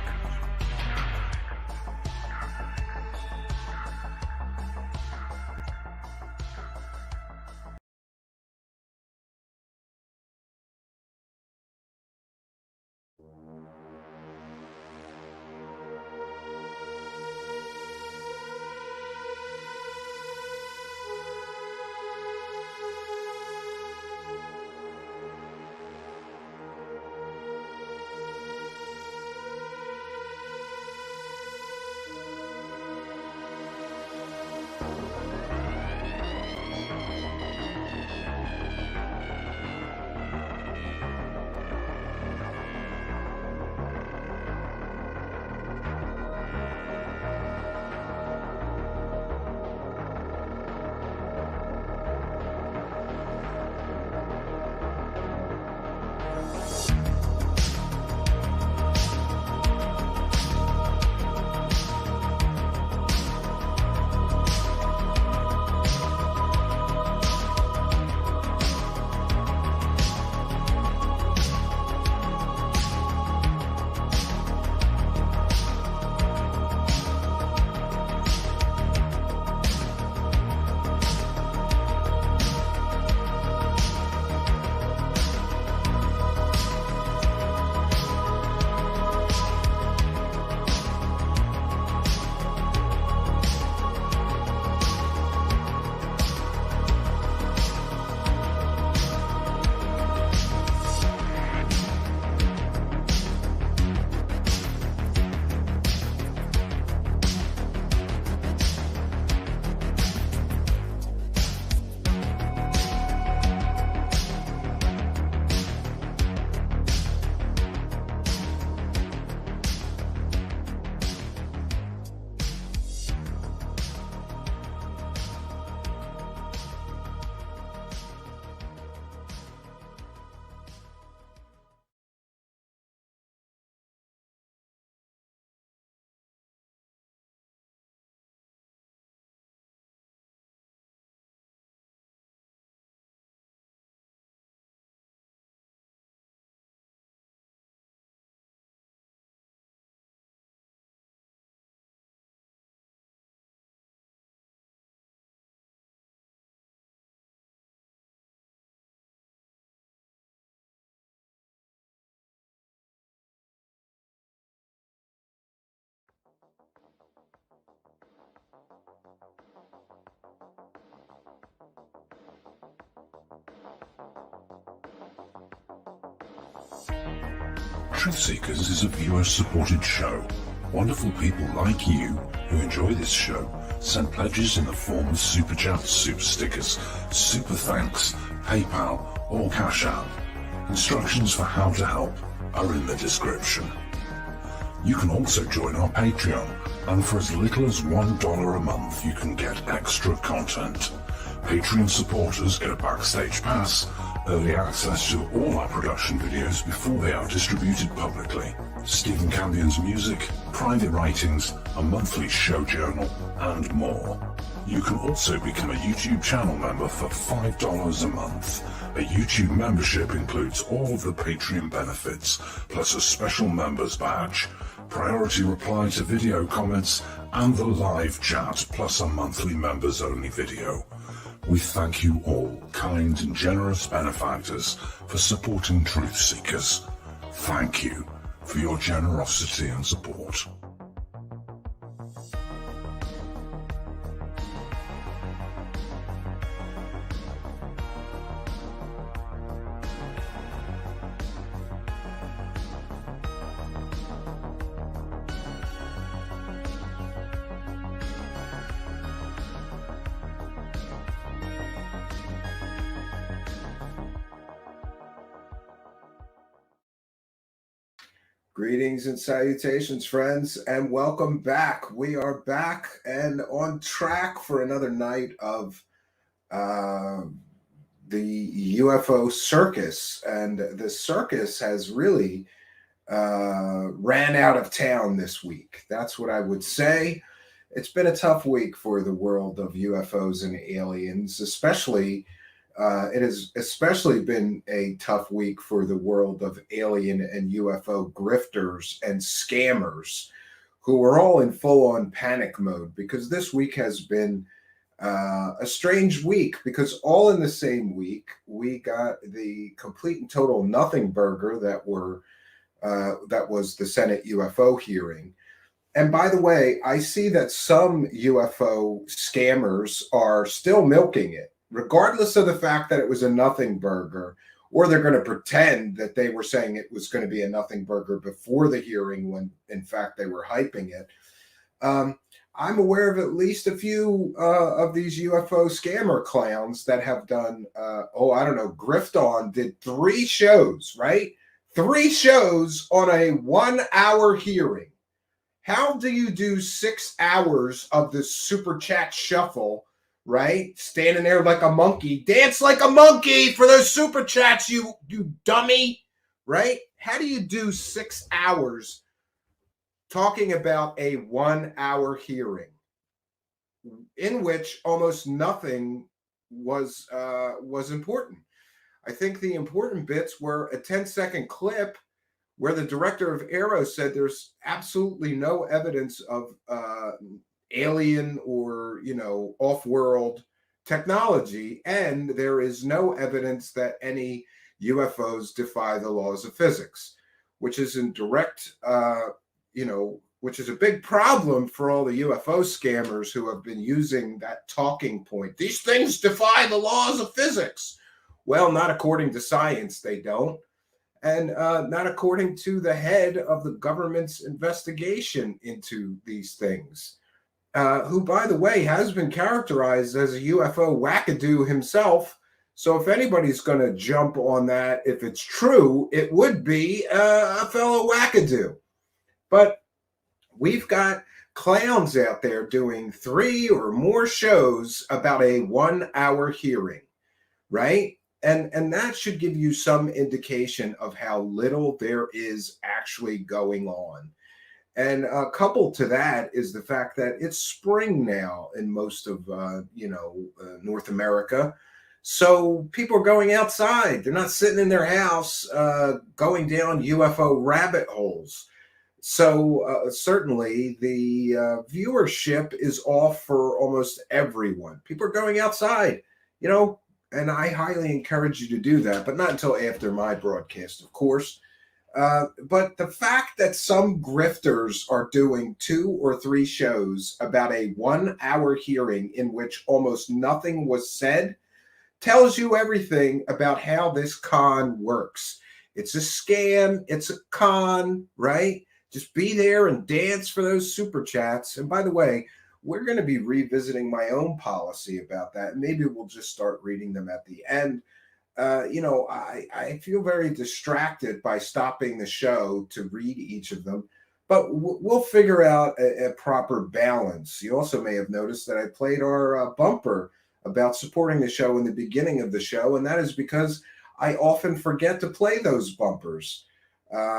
Speaker 7: Truth Seekers is a viewer-supported show. Wonderful people like you who enjoy this show send pledges in the form of super chats, super stickers, super thanks, PayPal, or Cash App. Instructions for how to help are in the description. You can also join our Patreon, and for as little as $1 a month you can get extra content. Patreon supporters get a backstage pass, early access to all our production videos before they are distributed publicly, Stephen Campion's music, private writings, a monthly show journal, and more. You can also become a YouTube channel member for $5 a month. A YouTube membership includes all of the Patreon benefits, plus a special members badge, priority reply to video comments, and the live chat, plus a monthly members-only video. We thank you all, kind and generous benefactors, for supporting Truth Seekers. Thank you for your generosity and support.
Speaker 4: Greetings and salutations, friends, and welcome back. We are back and on track for another night of the UFO circus. And the circus has really ran out of town this week. That's what I would say. It's been a tough week for the world of UFOs and aliens, especially. It has especially been a tough week for the world of alien and UFO grifters and scammers who are all in full-on panic mode, because this week has been a strange week, because all in the same week we got the complete and total nothing burger that was the Senate UFO hearing. And by the way, I see that some UFO scammers are still milking it, regardless of the fact that it was a nothing burger, or they're going to pretend that they were saying it was going to be a nothing burger before the hearing when in fact they were hyping it. I'm aware of at least a few of these UFO scammer clowns that have done, Grifton did 3 shows, right? 3 shows on a 1-hour hearing. How do you do 6 hours of this super chat shuffle, right? Standing there like a monkey. Dance like a monkey for those super chats, you dummy, right? How do you do 6 hours talking about a 1-hour hearing in which almost nothing was important? I think the important bits were a 10-second clip where the director of Aero said there's absolutely no evidence of alien or off-world technology, and there is no evidence that any UFOs defy the laws of physics, which is in direct which is a big problem for all the UFO scammers who have been using that talking point. These things defy the laws of physics. Well, not according to science, they don't. And not according to the head of the government's investigation into these things, who, by the way, has been characterized as a UFO wackadoo himself. So if anybody's going to jump on that, if it's true, it would be a fellow wackadoo. But we've got clowns out there doing 3 or more shows about a 1-hour hearing, right? And that should give you some indication of how little there is actually going on. And coupled to that is the fact that it's spring now in most of North America. So people are going outside. They're not sitting in their house going down UFO rabbit holes. So certainly the viewership is off for almost everyone. People are going outside, and I highly encourage you to do that, but not until after my broadcast, of course. But the fact that some grifters are doing 2 or 3 shows about a 1-hour hearing in which almost nothing was said tells you everything about how this con works. It's a scam. It's a con, right? Just be there and dance for those super chats. And by the way, we're going to be revisiting my own policy about that. Maybe we'll just start reading them at the end. I feel very distracted by stopping the show to read each of them, but we'll figure out a proper balance. You also may have noticed that I played our bumper about supporting the show in the beginning of the show, and that is because I often forget to play those bumpers.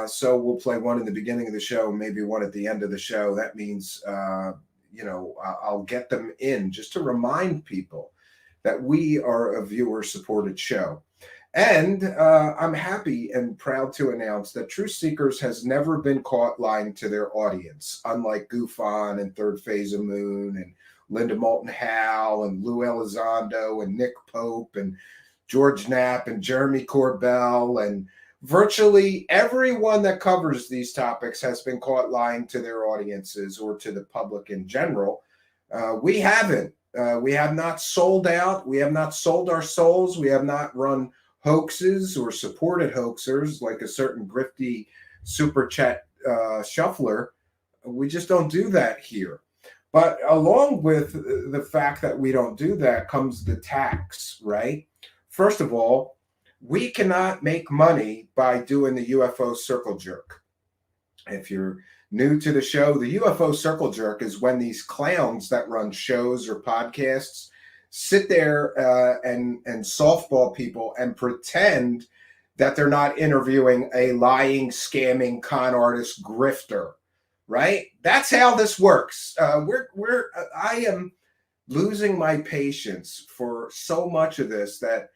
Speaker 4: So we'll play one in the beginning of the show, maybe one at the end of the show. That means, I'll get them in just to remind people that we are a viewer-supported show. And I'm happy and proud to announce that Truth Seekers has never been caught lying to their audience, unlike Goof On and Third Phase of Moon and Linda Moulton Howe and Lou Elizondo and Nick Pope and George Knapp and Jeremy Corbell, and virtually everyone that covers these topics has been caught lying to their audiences or to the public in general. We haven't. We have not sold out. We have not sold our souls. We have not run hoaxes or supported hoaxers like a certain grifty super chat shuffler. We just don't do that here. But along with the fact that we don't do that comes the tax, right? First of all, we cannot make money by doing the UFO circle jerk. If you're new to the show, the UFO circle jerk is when these clowns that run shows or podcasts sit there and softball people and pretend that they're not interviewing a lying, scamming, con artist grifter, right? That's how this works. I am losing my patience for so much of this that,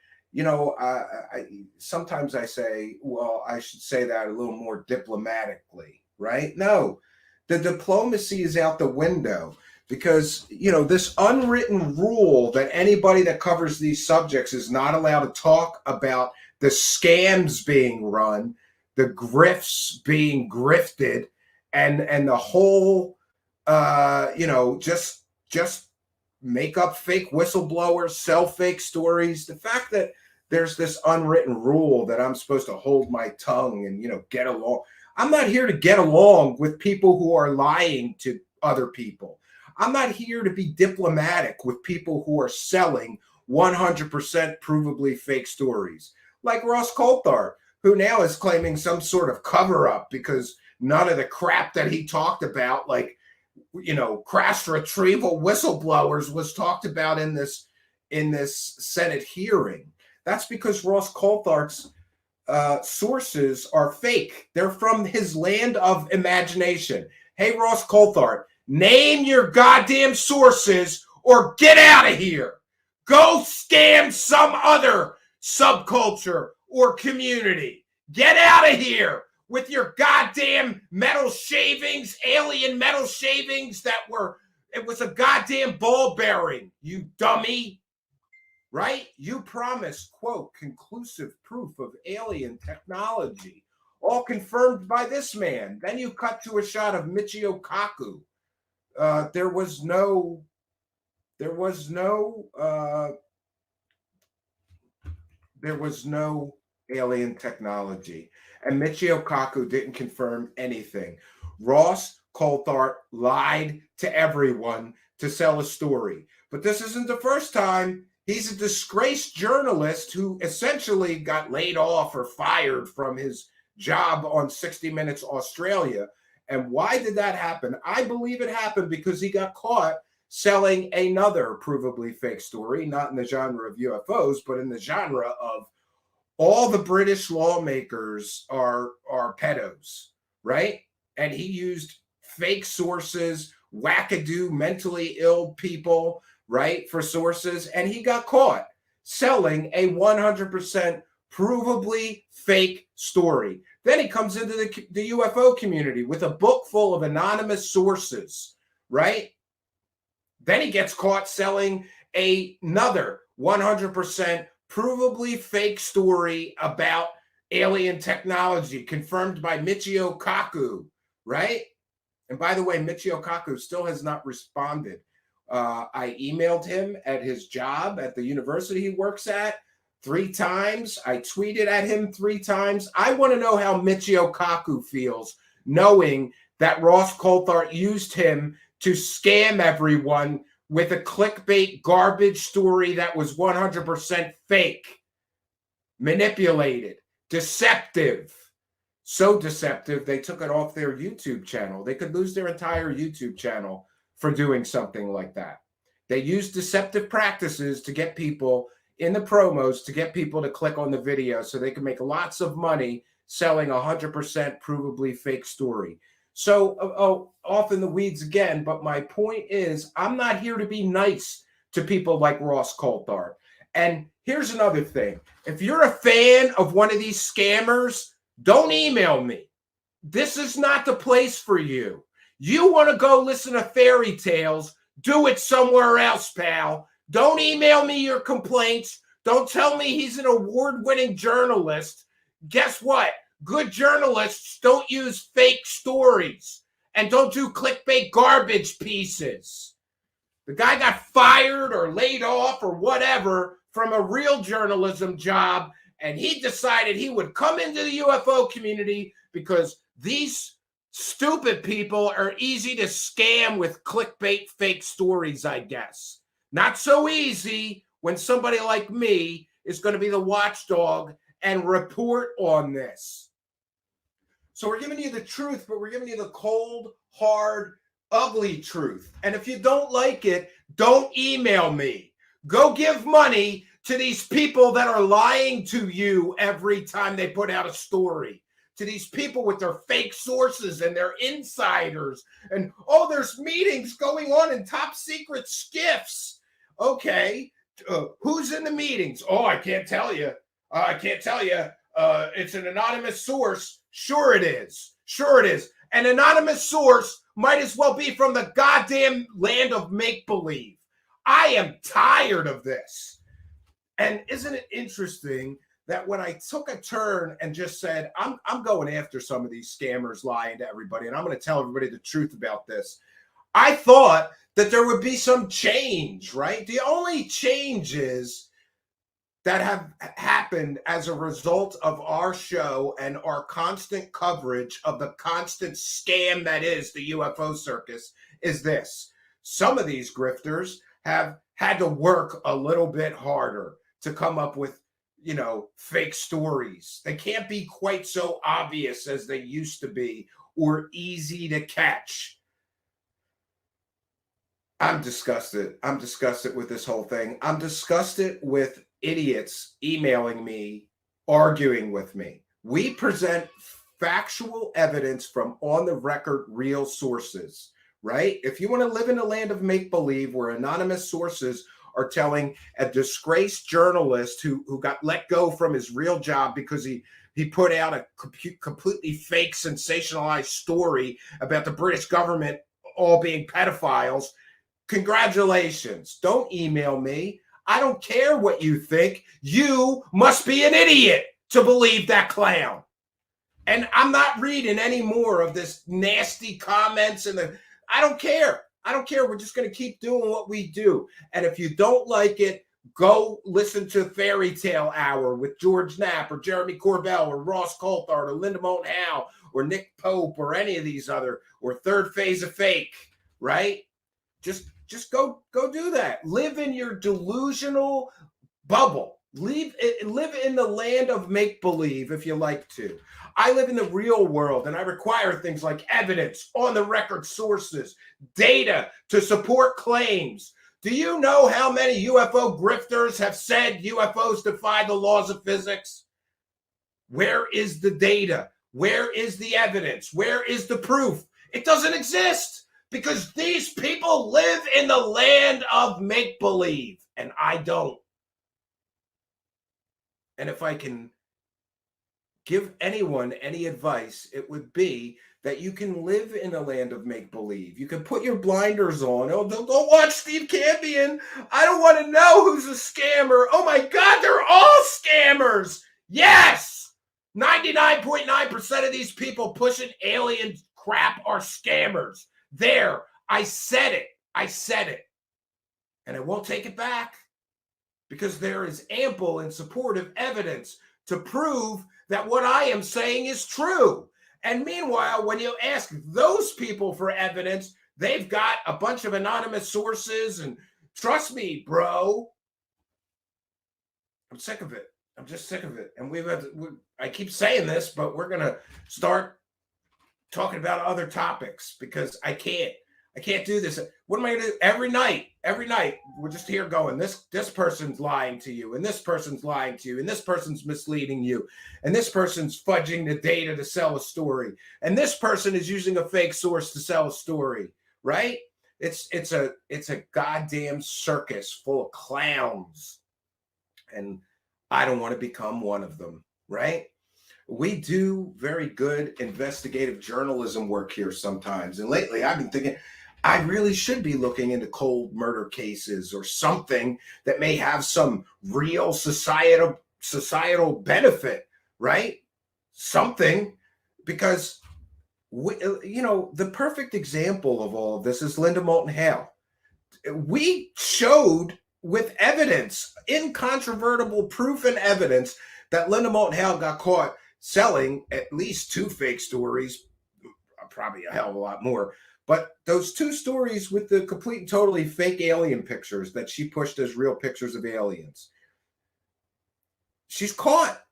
Speaker 4: sometimes I say, well, I should say that a little more diplomatically, right? No, the diplomacy is out the window. Because, this unwritten rule that anybody that covers these subjects is not allowed to talk about the scams being run, the grifts being grifted, and the whole, just make up fake whistleblowers, sell fake stories. The fact that there's this unwritten rule that I'm supposed to hold my tongue and, get along. I'm not here to get along with people who are lying to other people. I'm not here to be diplomatic with people who are selling 100% provably fake stories, like Ross Coulthard, who now is claiming some sort of cover-up because none of the crap that he talked about, like, crash retrieval whistleblowers, was talked about in this Senate hearing. That's because Ross Coulthard's sources are fake. They're from his land of imagination. Hey, Ross Coulthard, name your goddamn sources or get out of here. Go scam some other subculture or community. Get out of here with your goddamn metal shavings, alien metal shavings it was a goddamn ball bearing, you dummy. Right? You promised, quote, conclusive proof of alien technology, all confirmed by this man. Then you cut to a shot of Michio Kaku. There was no alien technology, and Michio Kaku didn't confirm anything. Ross Coulthard lied to everyone to sell a story. But this isn't the first time. He's a disgraced journalist who essentially got laid off or fired from his job on 60 Minutes Australia. And why did that happen? I believe it happened because he got caught selling another provably fake story, not in the genre of UFOs, but in the genre of all the British lawmakers are pedos, right? And he used fake sources, wackadoo, mentally ill people, right, for sources, and he got caught selling a 100% provably fake story. Then he comes into the UFO community with a book full of anonymous sources, right? Then he gets caught selling another 100% provably fake story about alien technology confirmed by Michio Kaku, right? And by the way, Michio Kaku still has not responded. I emailed him at his job at the university he works at. 3 times. I tweeted at him 3 times. I want to know how Michio Kaku feels knowing that Ross Coulthart used him to scam everyone with a clickbait garbage story that was 100% fake, manipulated, deceptive. So deceptive, they took it off their YouTube channel. They could lose their entire YouTube channel for doing something like that. They used deceptive practices to get people in the promos, to get people to click on the video so they could make lots of money selling 100% provably fake story. So, off in the weeds again, but my point is, I'm not here to be nice to people like Ross Coulthart. And here's another thing. If you're a fan of one of these scammers, don't email me. This is not the place for you. You want to go listen to fairy tales, do it somewhere else, pal. Don't email me your complaints. Don't tell me he's an award-winning journalist. Guess what? Good journalists don't use fake stories and don't do clickbait garbage pieces. The guy got fired or laid off or whatever from a real journalism job, and he decided he would come into the UFO community because these stupid people are easy to scam with clickbait fake stories, I guess. Not so easy when somebody like me is going to be the watchdog and report on this. So we're giving you the truth, but we're giving you the cold, hard, ugly truth. And if you don't like it, don't email me. Go give money to these people that are lying to you every time they put out a story. To these people with their fake sources and their insiders. And, oh, there's meetings going on in top secret skiffs. Okay, who's in the meetings? Oh, I can't tell you. It's an anonymous source. Sure it is. Sure it is. An anonymous source might as well be from the goddamn land of make-believe. I am tired of this. And isn't it interesting that when I took a turn and just said, I'm going after some of these scammers lying to everybody, and I'm going to tell everybody the truth about this, I thought that there would be some change, right? The only changes that have happened as a result of our show and our constant coverage of the constant scam that is the UFO circus is this. Some of these grifters have had to work a little bit harder to come up with, fake stories. They can't be quite so obvious as they used to be or easy to catch. I'm disgusted. I'm disgusted with this whole thing. I'm disgusted with idiots emailing me, arguing with me. We present factual evidence from on-the-record real sources, right? If you want to live in a land of make-believe where anonymous sources are telling a disgraced journalist who got let go from his real job because he put out a completely fake, sensationalized story about the British government all being pedophiles, congratulations. Don't email me. I don't care what you think. You must be an idiot to believe that clown. And I'm not reading any more of this nasty comments I don't care. I don't care. We're just going to keep doing what we do. And if you don't like it, go listen to Fairy Tale Hour with George Knapp or Jeremy Corbell or Ross Coulthart or Linda Moulton Howe or Nick Pope or any of these other, or Third Phase of Fake, right? Just go do that. Live in your delusional bubble. Live in the land of make-believe if you like to. I live in the real world, and I require things like evidence, on-the-record sources, data to support claims. Do you know how many UFO grifters have said UFOs defy the laws of physics? Where is the data? Where is the evidence? Where is the proof? It doesn't exist because these people live in the land of make-believe, and I don't. And if I can give anyone any advice, it would be that you can live in a land of make-believe. You can put your blinders on. Oh, don't watch Steve Campion. I don't want to know who's a scammer. Oh my God, they're all scammers. Yes. 99.9% of these people pushing alien crap are scammers. There, I said it. I said it. And I won't take it back because there is ample and supportive evidence to prove that what I am saying is true. And meanwhile, when you ask those people for evidence, they've got a bunch of anonymous sources. And trust me, bro, I'm sick of it. I'm just sick of it. And I keep saying this, but we're going to start talking about other topics because I can't do this. What am I going to do? Every night, we're just here going, this person's lying to you, and this person's lying to you, and this person's misleading you, and this person's fudging the data to sell a story, and this person is using a fake source to sell a story, right? It's a goddamn circus full of clowns. And I don't want to become one of them, right? We do very good investigative journalism work here sometimes. And lately I've been thinking, I really should be looking into cold murder cases or something that may have some real societal benefit, right? Something, because the perfect example of all of this is Linda Moulton Hale. We showed with evidence, incontrovertible proof and evidence, that Linda Moulton Hale got caught selling at least 2 fake stories, probably a hell of a lot more. But those 2 stories with the complete and totally fake alien pictures that she pushed as real pictures of aliens. She's caught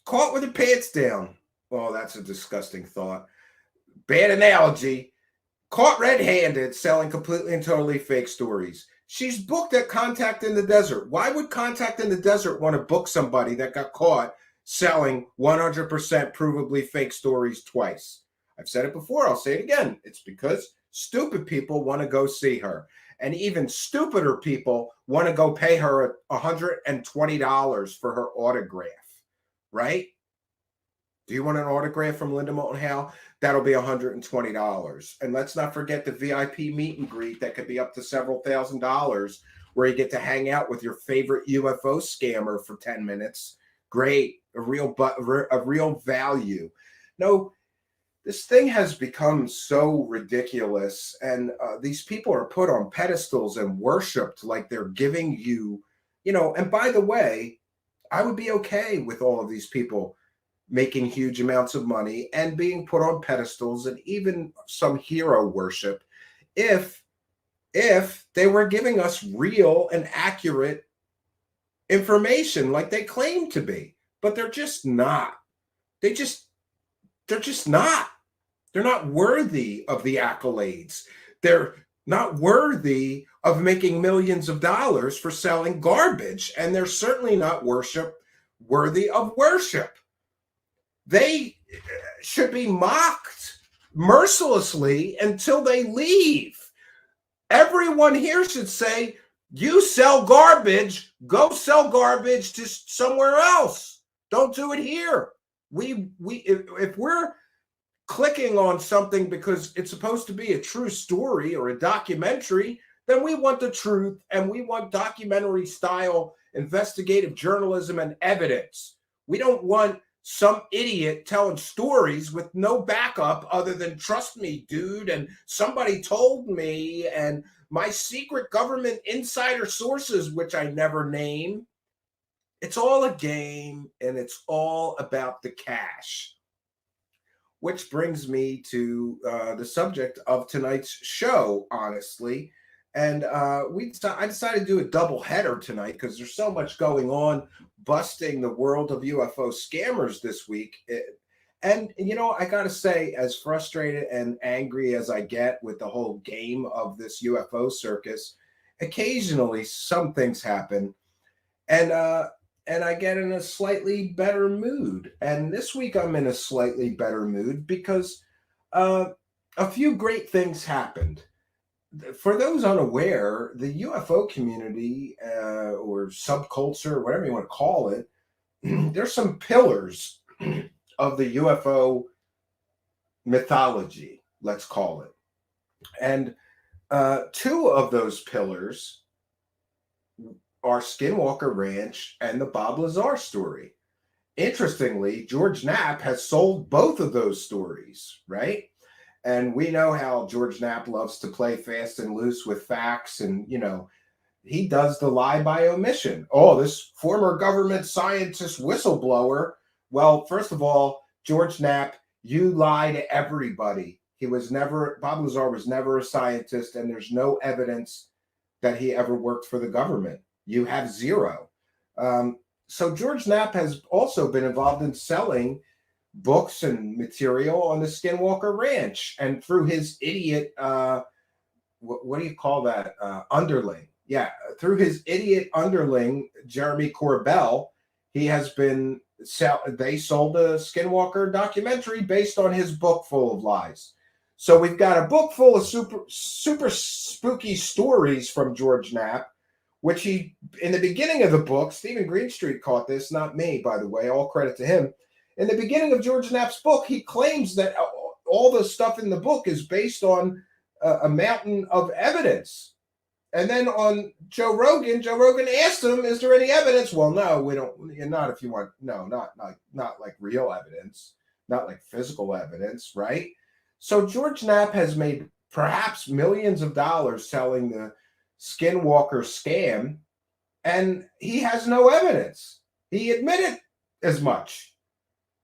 Speaker 4: with her pants down. Oh, that's a disgusting thought. Bad analogy. Caught red-handed selling completely and totally fake stories. She's booked at Contact in the Desert. Why would Contact in the Desert want to book somebody that got caught selling 100% provably fake stories twice? I've said it before. I'll say it again. It's because stupid people want to go see her. And even stupider people want to go pay her $120 for her autograph, right? Do you want an autograph from Linda Moulton Hale? That'll be $120. And let's not forget the VIP meet and greet that could be up to several $1,000s, where you get to hang out with your favorite UFO scammer for 10 minutes. Great, a real value. No, this thing has become so ridiculous, and these people are put on pedestals and worshipped like they're giving you, and by the way, I would be okay with all of these people making huge amounts of money and being put on pedestals and even some hero worship if they were giving us real and accurate information like they claim to be. But they're just not. They're just not. They're not worthy of the accolades. They're not worthy of making millions of dollars for selling garbage, and they're certainly not worthy of worship. They should be mocked mercilessly until they leave. Everyone here should say, you sell garbage, go sell garbage to somewhere else. Don't do it here. If we're clicking on something because it's supposed to be a true story or a documentary, then we want the truth, and we want documentary style investigative journalism and evidence. We don't want some idiot telling stories with no backup other than trust me, dude, and somebody told me, and my secret government insider sources, which I never name. It's all a game, and it's all about the cash. Which brings me to the subject of tonight's show, honestly. And I decided to do a double header tonight because there's so much going on busting the world of UFO scammers this week. And, I got to say, as frustrated and angry as I get with the whole game of this UFO circus, occasionally some things happen. And I get in a slightly better mood. And this week I'm in a slightly better mood because a few great things happened. For those unaware, the UFO community or subculture, whatever you want to call it, there's some pillars of the UFO mythology, let's call it. And 2 of those pillars are Skinwalker Ranch and the Bob Lazar story. Interestingly, George Knapp has sold both of those stories, right? And we know how George Knapp loves to play fast and loose with facts, and he does the lie by omission. Oh, this former government scientist whistleblower. Well, first of all, George Knapp, you lie to everybody. Bob Lazar was never a scientist, and there's no evidence that he ever worked for the government. You have zero. So George Knapp has also been involved in selling books and material on the Skinwalker Ranch, and through his idiot, what do you call that? Underling. Yeah, through his idiot underling, Jeremy Corbell, he has been they sold a Skinwalker documentary based on his book full of lies. So we've got a book full of super spooky stories from George Knapp, which he, in the beginning of the book, Steven Greenstreet caught this, not me, by the way, all credit to him. In the beginning of George Knapp's book, he claims that all the stuff in the book is based on a mountain of evidence. And then on Joe Rogan asked him, is there any evidence? Well, no, we don't. Not if you want. No, not like real evidence, not like physical evidence, right? So George Knapp has made perhaps millions of dollars selling the Skinwalker scam, and he has no evidence. He admitted as much.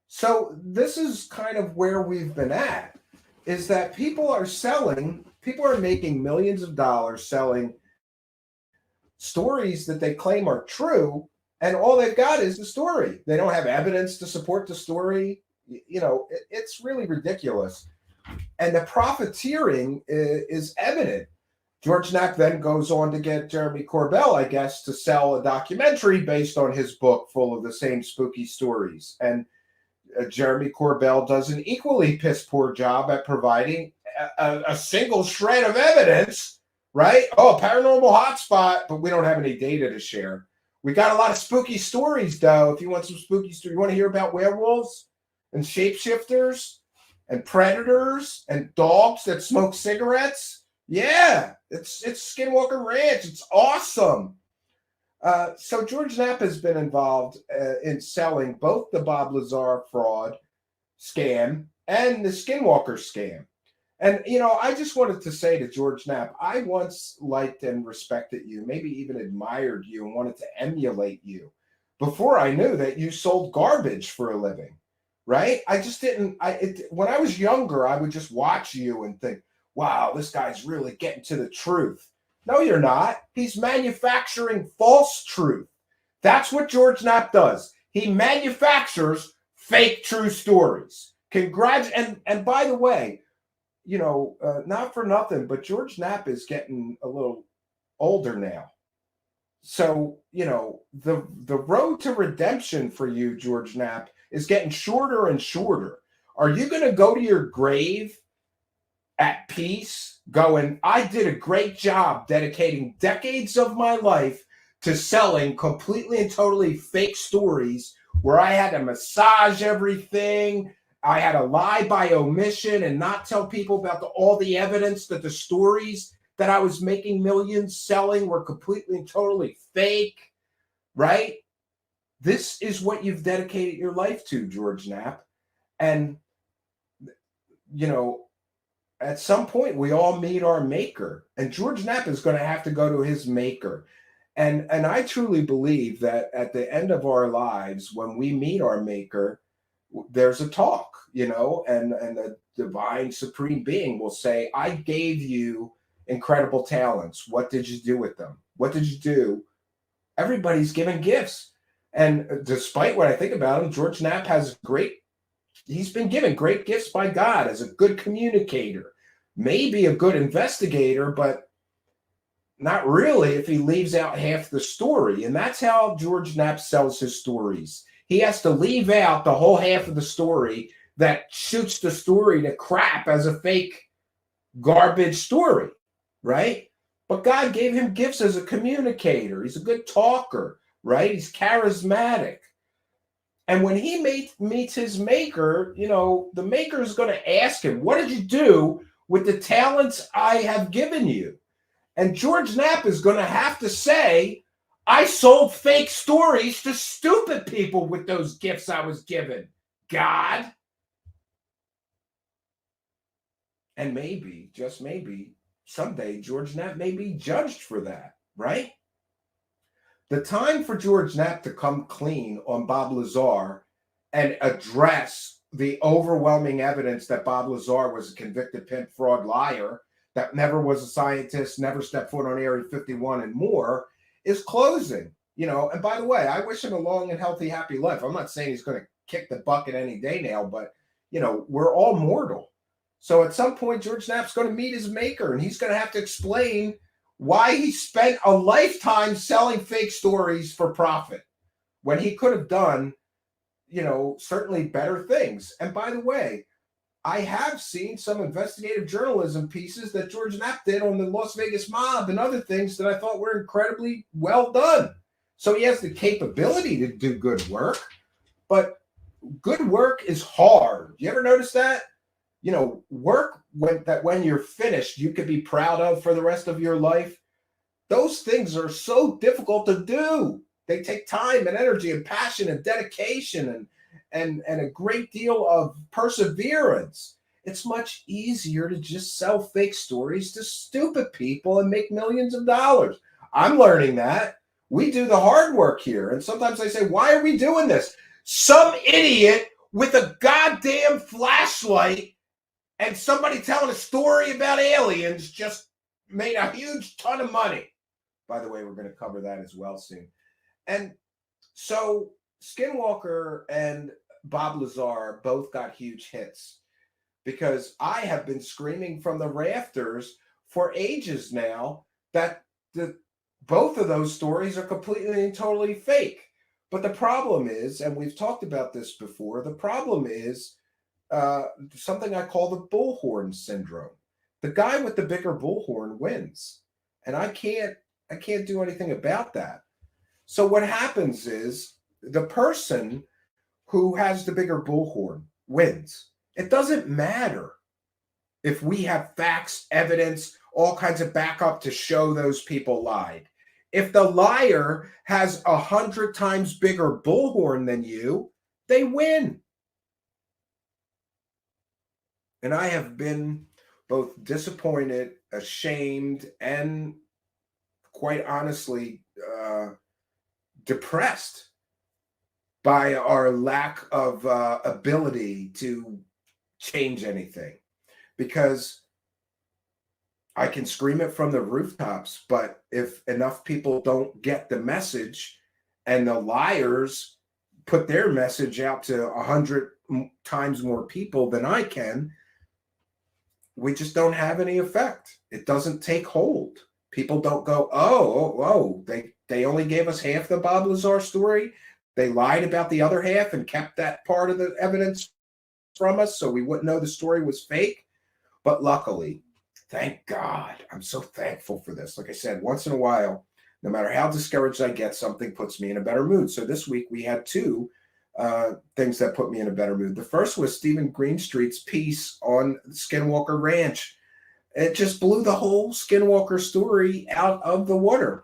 Speaker 4: So this is kind of where we've been at, is that people are making millions of dollars selling stories that they claim are true, and all they've got is the story. They don't have evidence to support the story. It's really ridiculous. And the profiteering is evident. George Knapp then goes on to get Jeremy Corbell, I guess, to sell a documentary based on his book full of the same spooky stories. And Jeremy Corbell does an equally piss-poor job at providing a single shred of evidence, right? Oh, paranormal hotspot, but we don't have any data to share. We got a lot of spooky stories, though. If you want some spooky stories, you want to hear about werewolves and shapeshifters and predators and dogs that smoke cigarettes? Yeah, it's Skinwalker Ranch. It's awesome. So George Knapp has been involved in selling both the Bob Lazar fraud scam and the Skinwalker scam. And, I just wanted to say to George Knapp, I once liked and respected you, maybe even admired you and wanted to emulate you before I knew that you sold garbage for a living, right? I just didn't. When I was younger, I would just watch you and think, wow, this guy's really getting to the truth. No, you're not. He's manufacturing false truth. That's what George Knapp does. He manufactures fake true stories. And by the way, not for nothing, but George Knapp is getting a little older now. So, the road to redemption for you, George Knapp, is getting shorter and shorter. Are you going to go to your grave at peace, going, I did a great job dedicating decades of my life to selling completely and totally fake stories where I had to massage everything, I had to lie by omission and not tell people about all the evidence that the stories that I was making millions selling were completely and totally fake, right? This is what you've dedicated your life to, George Knapp. And, at some point, we all meet our maker, and George Knapp is going to have to go to his maker. And I truly believe that at the end of our lives, when we meet our maker, there's a talk, and the divine supreme being will say, I gave you incredible talents. What did you do with them? What did you do? Everybody's given gifts. And despite what I think about him, George Knapp he's been given great gifts by God as a good communicator, maybe a good investigator, but not really if he leaves out half the story. And that's how George Knapp sells his stories. He has to leave out the whole half of the story that shoots the story to crap as a fake garbage story, right? But God gave him gifts as a communicator. He's a good talker, right? He's charismatic. And when he meets his maker, the maker is going to ask him, what did you do with the talents I have given you? And George Knapp is going to have to say, I sold fake stories to stupid people with those gifts I was given, God. And maybe, just maybe, someday George Knapp may be judged for that, right? The time for George Knapp to come clean on Bob Lazar and address the overwhelming evidence that Bob Lazar was a convicted pimp, fraud, liar, that never was a scientist, never stepped foot on Area 51 and more, is closing. You know, and by the way, I wish him a long and healthy, happy life. I'm not saying he's going to kick the bucket any day now, but, you know, we're all mortal. So at some point, George Knapp's going to meet his maker, and he's going to have to explain why he spent a lifetime selling fake stories for profit when he could have done, you know, certainly better things. And by the way, I have seen some investigative journalism pieces that George Knapp did on the Las Vegas mob and other things that I thought were incredibly well done. So he has the capability to do good work, but good work is hard. You ever notice that? You know, work when you're finished, you could be proud of for the rest of your life. Those things are so difficult to do. They take time and energy and passion and dedication and a great deal of perseverance. It's much easier to just sell fake stories to stupid people and make millions of dollars. I'm learning that. We do the hard work here. And sometimes I say, why are we doing this? Some idiot with a goddamn flashlight and somebody telling a story about aliens just made a huge ton of money. By the way, we're going to cover that as well soon. And so Skinwalker and Bob Lazar both got huge hits because I have been screaming from the rafters for ages now that both of those stories are completely and totally fake. But the problem is, and we've talked about this before, the problem is something I call the bullhorn syndrome. The guy with the bigger bullhorn wins, and I can't do anything about that. So what happens is the person who has the bigger bullhorn wins. It doesn't matter if we have facts, evidence, all kinds of backup to show those people lied. If the liar has 100 times bigger bullhorn than you, they win. And I have been both disappointed, ashamed, and quite honestly, depressed by our lack of ability to change anything. Because I can scream it from the rooftops, but if enough people don't get the message and the liars put their message out to 100 times more people than I can, we just don't have any effect. It doesn't take hold. People don't go, oh, they only gave us half the Bob Lazar story. They lied about the other half and kept that part of the evidence from us so we wouldn't know the story was fake. But luckily, thank God, I'm so thankful for this. Like I said, once in a while, no matter how discouraged I get, something puts me in a better mood. So this week we had two things that put me in a better mood. The first was Steven Greenstreet's piece on Skinwalker Ranch. It just blew the whole Skinwalker story out of the water.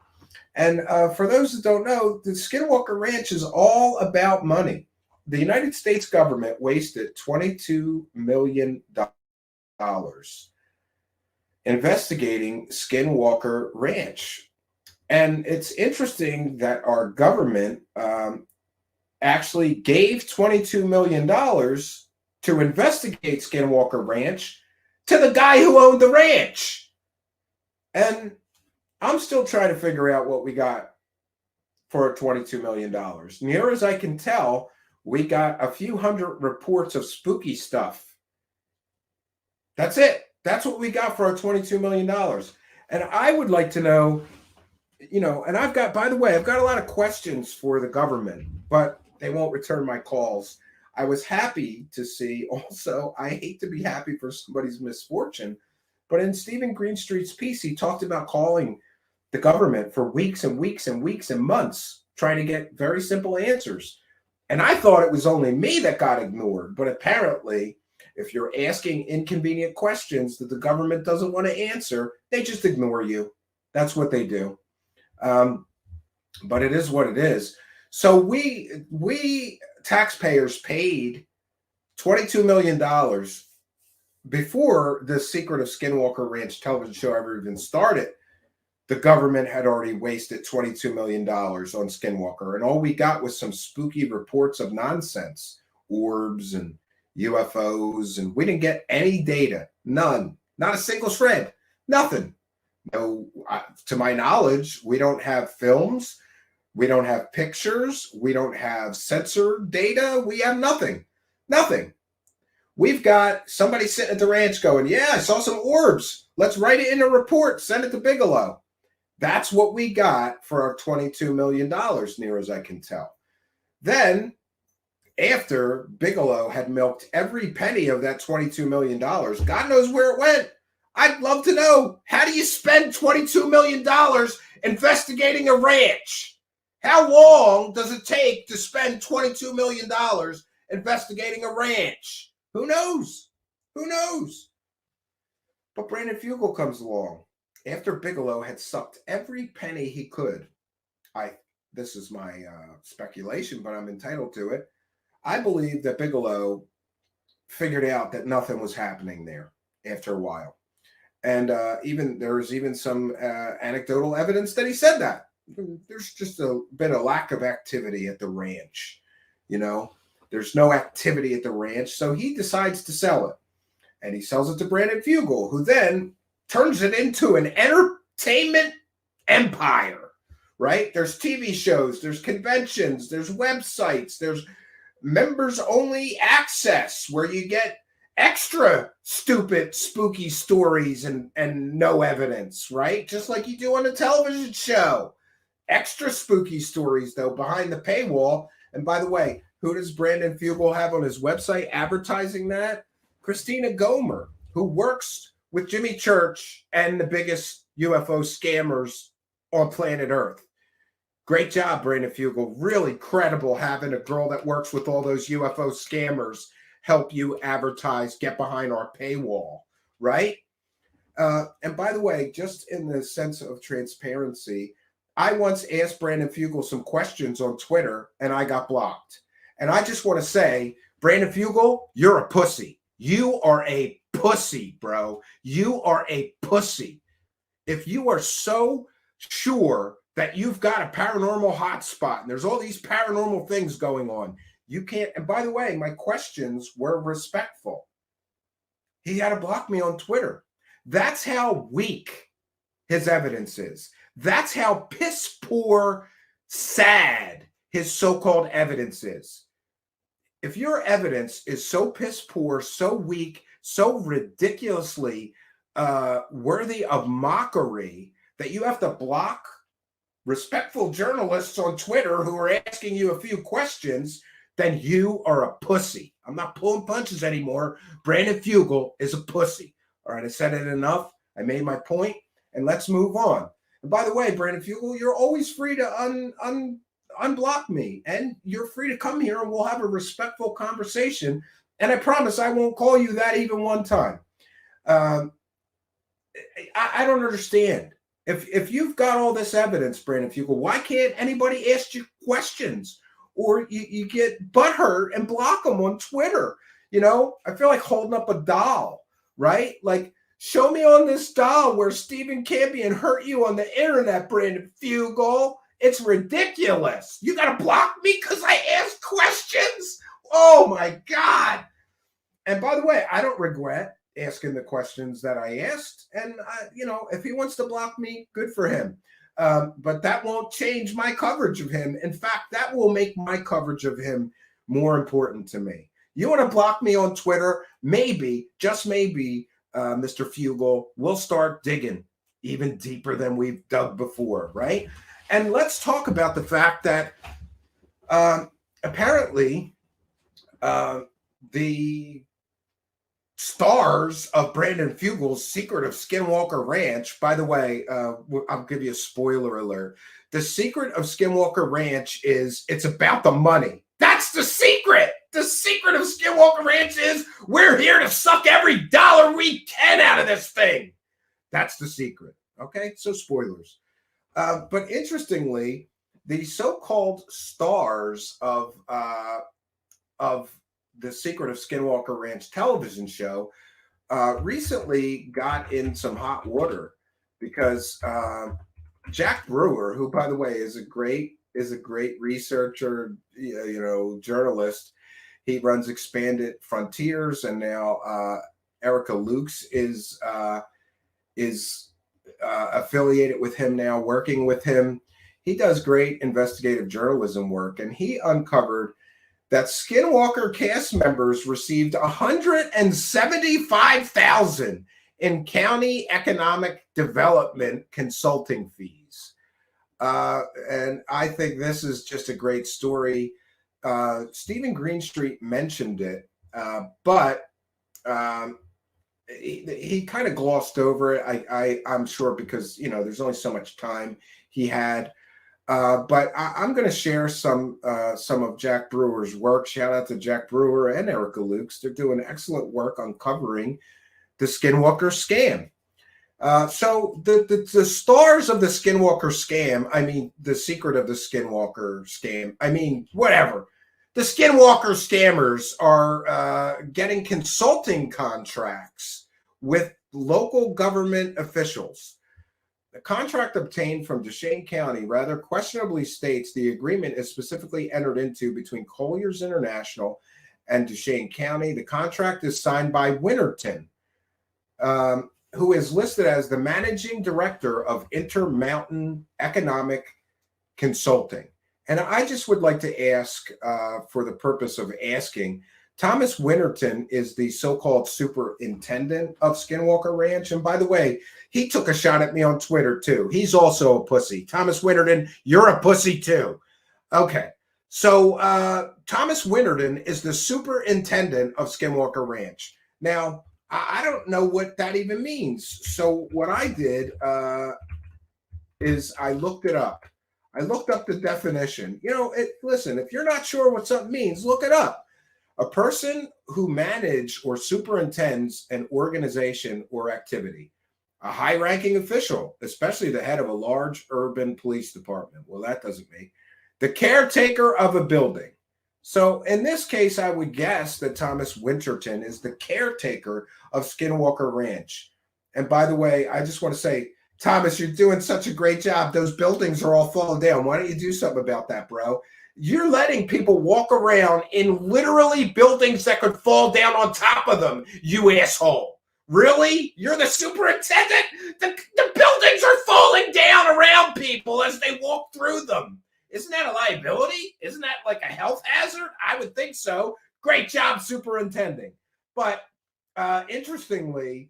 Speaker 4: And for those that don't know, the Skinwalker Ranch is all about money. The United States government wasted $22 million investigating Skinwalker Ranch. And it's interesting that our government actually gave $22 million to investigate Skinwalker Ranch to the guy who owned the ranch. And I'm still trying to figure out what we got for $22 million. Near as I can tell, we got a few hundred reports of spooky stuff. That's it. That's what we got for our $22 million. And I would like to know, you know, and I've got, by the way, I've got a lot of questions for the government, but they won't return my calls. I was happy to see also, I hate to be happy for somebody's misfortune, but in Steven Greenstreet's piece, he talked about calling the government for weeks and weeks and weeks and months, trying to get very simple answers. And I thought it was only me that got ignored, but apparently, if you're asking inconvenient questions that the government doesn't want to answer, they just ignore you. That's what they do. But it is what it is. So we taxpayers paid $22 million before the Secret of Skinwalker Ranch television show ever even started the government had already wasted $22 million on Skinwalker, and all we got was some spooky reports of nonsense, orbs and UFOs, and we didn't get any data. None. Not a single shred. Nothing. No, to my knowledge, we don't have films. We don't have pictures. We don't have sensor data. We have nothing. Nothing. We've got somebody sitting at the ranch going, yeah, I saw some orbs. Let's write it in a report. Send it to Bigelow. That's what we got for our $22 million, near as I can tell. Then, after Bigelow had milked every penny of that $22 million, God knows where it went. I'd love to know, how do you spend $22 million investigating a ranch? How long does it take to spend $22 million investigating a ranch? Who knows? Who knows? But Brandon Fugel comes along after Bigelow had sucked every penny he could. This is my speculation, but I'm entitled to it. I believe that Bigelow figured out that nothing was happening there after a while. And there was even some anecdotal evidence that he said that. There's just been a lack of activity at the ranch. There's no activity at the ranch, so he decides to sell it. And he sells it to Brandon Fugel, who then turns it into an entertainment empire, right? There's TV shows, there's conventions, there's websites, there's members-only access where you get extra stupid, spooky stories and no evidence, right? Just like you do on a television show. Extra spooky stories, though, behind the paywall. And by the way, who does Brandon Fugel have on his website advertising that? Christina Gomer, who works with Jimmy Church and the biggest UFO scammers on planet Earth. Great job, Brandon Fugel. Really credible having a girl that works with all those UFO scammers help you advertise, get behind our paywall, right? And by the way, just in the sense of transparency, I once asked Brandon Fugel some questions on Twitter and I got blocked. And I just want to say, Brandon Fugel, you're a pussy. You are a pussy, bro. You are a pussy. If you are so sure that you've got a paranormal hotspot and there's all these paranormal things going on, you can't. And by the way, my questions were respectful. He had to block me on Twitter. That's how weak his evidence is. That's how piss poor, sad his so-called evidence is. If your evidence is so piss poor, so weak, so ridiculously worthy of mockery that you have to block respectful journalists on Twitter who are asking you a few questions, then you are a pussy. I'm not pulling punches anymore. Brandon Fugel is a pussy. All right, I said it enough. I made my point, and let's move on. And by the way, Brandon Fugel, you're always free to unblock me, and you're free to come here and we'll have a respectful conversation. And I promise I won't call you that even one time. I don't understand. If you've got all this evidence, Brandon Fugel, why can't anybody ask you questions? Or you get butthurt and block them on Twitter. I feel like holding up a doll, right? Like, show me on this doll where Stephen Campion hurt you on the internet, Brandon Fugel. It's ridiculous. You got to block me because I asked questions? Oh, my God. And by the way, I don't regret asking the questions that I asked. And, if he wants to block me, good for him. But that won't change my coverage of him. In fact, that will make my coverage of him more important to me. You want to block me on Twitter? Maybe, just maybe, Mr. Fugel, we'll start digging even deeper than we've dug before, right? And let's talk about the fact that apparently the stars of Brandon Fugel's Secret of Skinwalker Ranch, by the way, I'll give you a spoiler alert. The Secret of Skinwalker Ranch it's about the money. That's the secret. The secret of Skinwalker Ranch is we're here to suck every dollar we can out of this thing. That's the secret. Okay, so spoilers. But interestingly, the so-called stars of the Secret of Skinwalker Ranch television show recently got in some hot water because Jack Brewer, who, by the way, is a great researcher, journalist. He runs Expanded Frontiers, and now Erica Lukes is affiliated with him now, working with him. He does great investigative journalism work, and he uncovered that Skinwalker cast members received $175,000 in county economic development consulting fees. And I think this is just a great story. Steven Greenstreet mentioned it, but he kind of glossed over it. I'm sure because, there's only so much time he had. But I'm going to share some of Jack Brewer's work. Shout out to Jack Brewer and Erica Lukes. They're doing excellent work uncovering the Skinwalker scam. So the stars of the Skinwalker scam, I mean, the secret of the Skinwalker scam, I mean, whatever. The Skinwalker scammers are getting consulting contracts with local government officials. The contract obtained from Duchesne County rather questionably states the agreement is specifically entered into between Colliers International and Duchesne County. The contract is signed by Winterton, who is listed as the managing director of Intermountain Economic Consulting. And I just would like to ask, for the purpose of asking, Thomas Winterton is the so-called superintendent of Skinwalker Ranch. And by the way, he took a shot at me on Twitter too. He's also a pussy. Thomas Winterton, you're a pussy too. Okay. So Thomas Winterton is the superintendent of Skinwalker Ranch. Now, I don't know what that even means. So what I did is I looked it up. I looked up the definition. Listen, if you're not sure what something means, look it up. A person who manages or superintends an organization or activity. A high-ranking official, especially the head of a large urban police department. Well, that doesn't make. The caretaker of a building. So in this case, I would guess that Thomas Winterton is the caretaker of Skinwalker Ranch. And by the way, I just want to say, Thomas, you're doing such a great job. Those buildings are all falling down. Why don't you do something about that, bro? You're letting people walk around in literally buildings that could fall down on top of them, you asshole. Really? You're the superintendent? The buildings are falling down around people as they walk through them. Isn't that a liability? Isn't that like a health hazard? I would think so. Great job, superintending. But interestingly,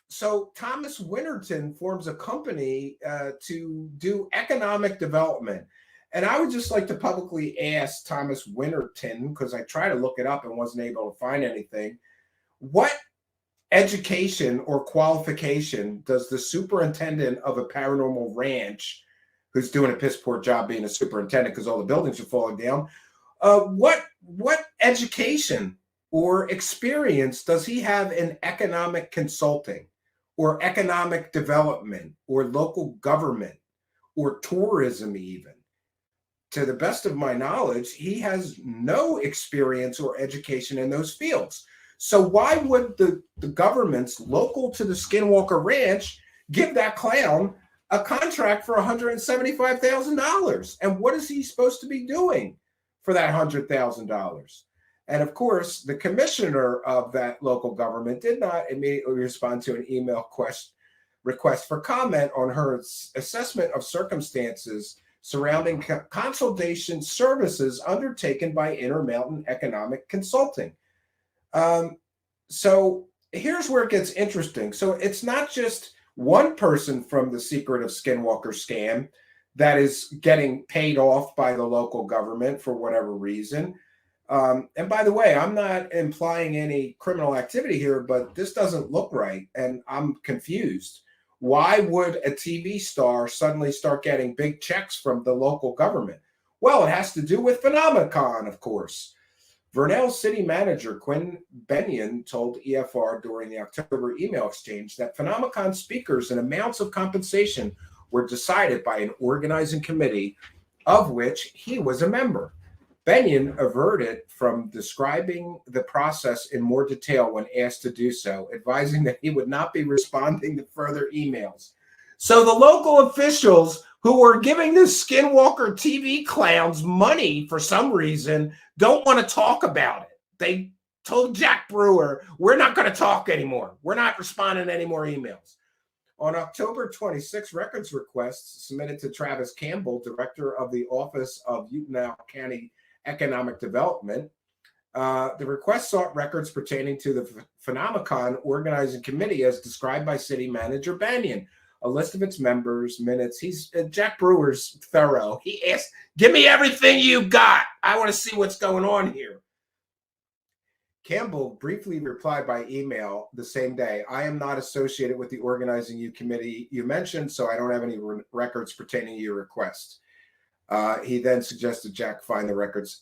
Speaker 4: so Thomas Winterton forms a company to do economic development. And I would just like to publicly ask Thomas Winterton, because I tried to look it up and wasn't able to find anything, what education or qualification does the superintendent of a paranormal ranch, who's doing a piss poor job being a superintendent because all the buildings are falling down, what education or experience does he have in economic consulting or economic development or local government or tourism even? To the best of my knowledge, he has no experience or education in those fields. So why would the governments local to the Skinwalker Ranch give that clown a contract for $175,000? And what is he supposed to be doing for that $100,000? And of course, the commissioner of that local government did not immediately respond to an email request for comment on her assessment of circumstances surrounding consultation services undertaken by Intermountain Economic Consulting. So here's where it gets interesting. So it's not just one person from the secret of Skinwalker scam that is getting paid off by the local government for whatever reason. And by the way, I'm not implying any criminal activity here, but this doesn't look right. And I'm confused. Why would a TV star suddenly start getting big checks from the local government? Well, it has to do with Phenomenon, of course. Vernell City Manager Quinn Benyon told EFR during the October email exchange that Phenomenon speakers and amounts of compensation were decided by an organizing committee of which he was a member. Benyon averted from describing the process in more detail when asked to do so, advising that he would not be responding to further emails. So the local officials who were giving the Skinwalker TV clowns money for some reason don't want to talk about it. They told Jack Brewer, we're not going to talk anymore. We're not responding to any more emails. On October 26, records requests submitted to Travis Campbell, director of the Office of Utah County Economic Development. The request sought records pertaining to the Phenomenon Organizing Committee as described by City Manager Banyan. A list of its members, minutes. Jack Brewer's thorough. He asked, give me everything you got. I want to see what's going on here. Campbell briefly replied by email the same day, I am not associated with the organizing committee you mentioned, so I don't have any records pertaining to your request. He then suggested Jack find the records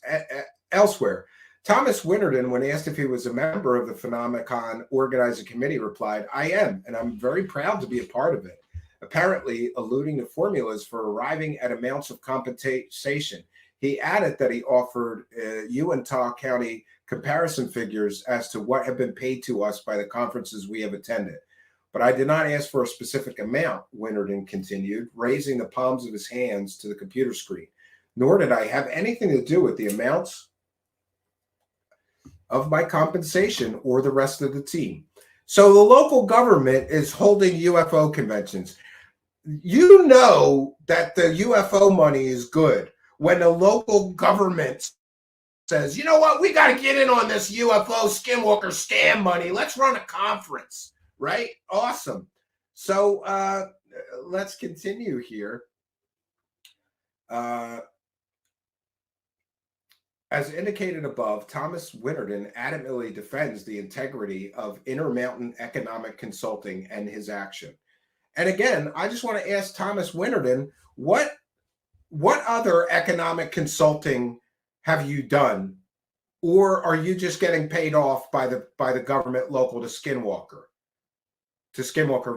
Speaker 4: elsewhere. Thomas Winterton, when asked if he was a member of the Phenomenon Organizing Committee, replied, I am, and I'm very proud to be a part of it, apparently alluding to formulas for arriving at amounts of compensation. He added that he offered Utah County comparison figures as to what have been paid to us by the conferences we have attended. But I did not ask for a specific amount, Winterton continued, raising the palms of his hands to the computer screen. Nor did I have anything to do with the amounts of my compensation or the rest of the team. So the local government is holding UFO conventions. You know that the UFO money is good when the local government says, you know what, we got to get in on this UFO Skinwalker scam money. Let's run a conference, right? Awesome. So let's continue here. As indicated above, Thomas Winterton adamantly defends the integrity of Intermountain Economic Consulting and his action. And again, I just want to ask Thomas Winterton, what other economic consulting have you done? Or are you just getting paid off by the government local to Skinwalker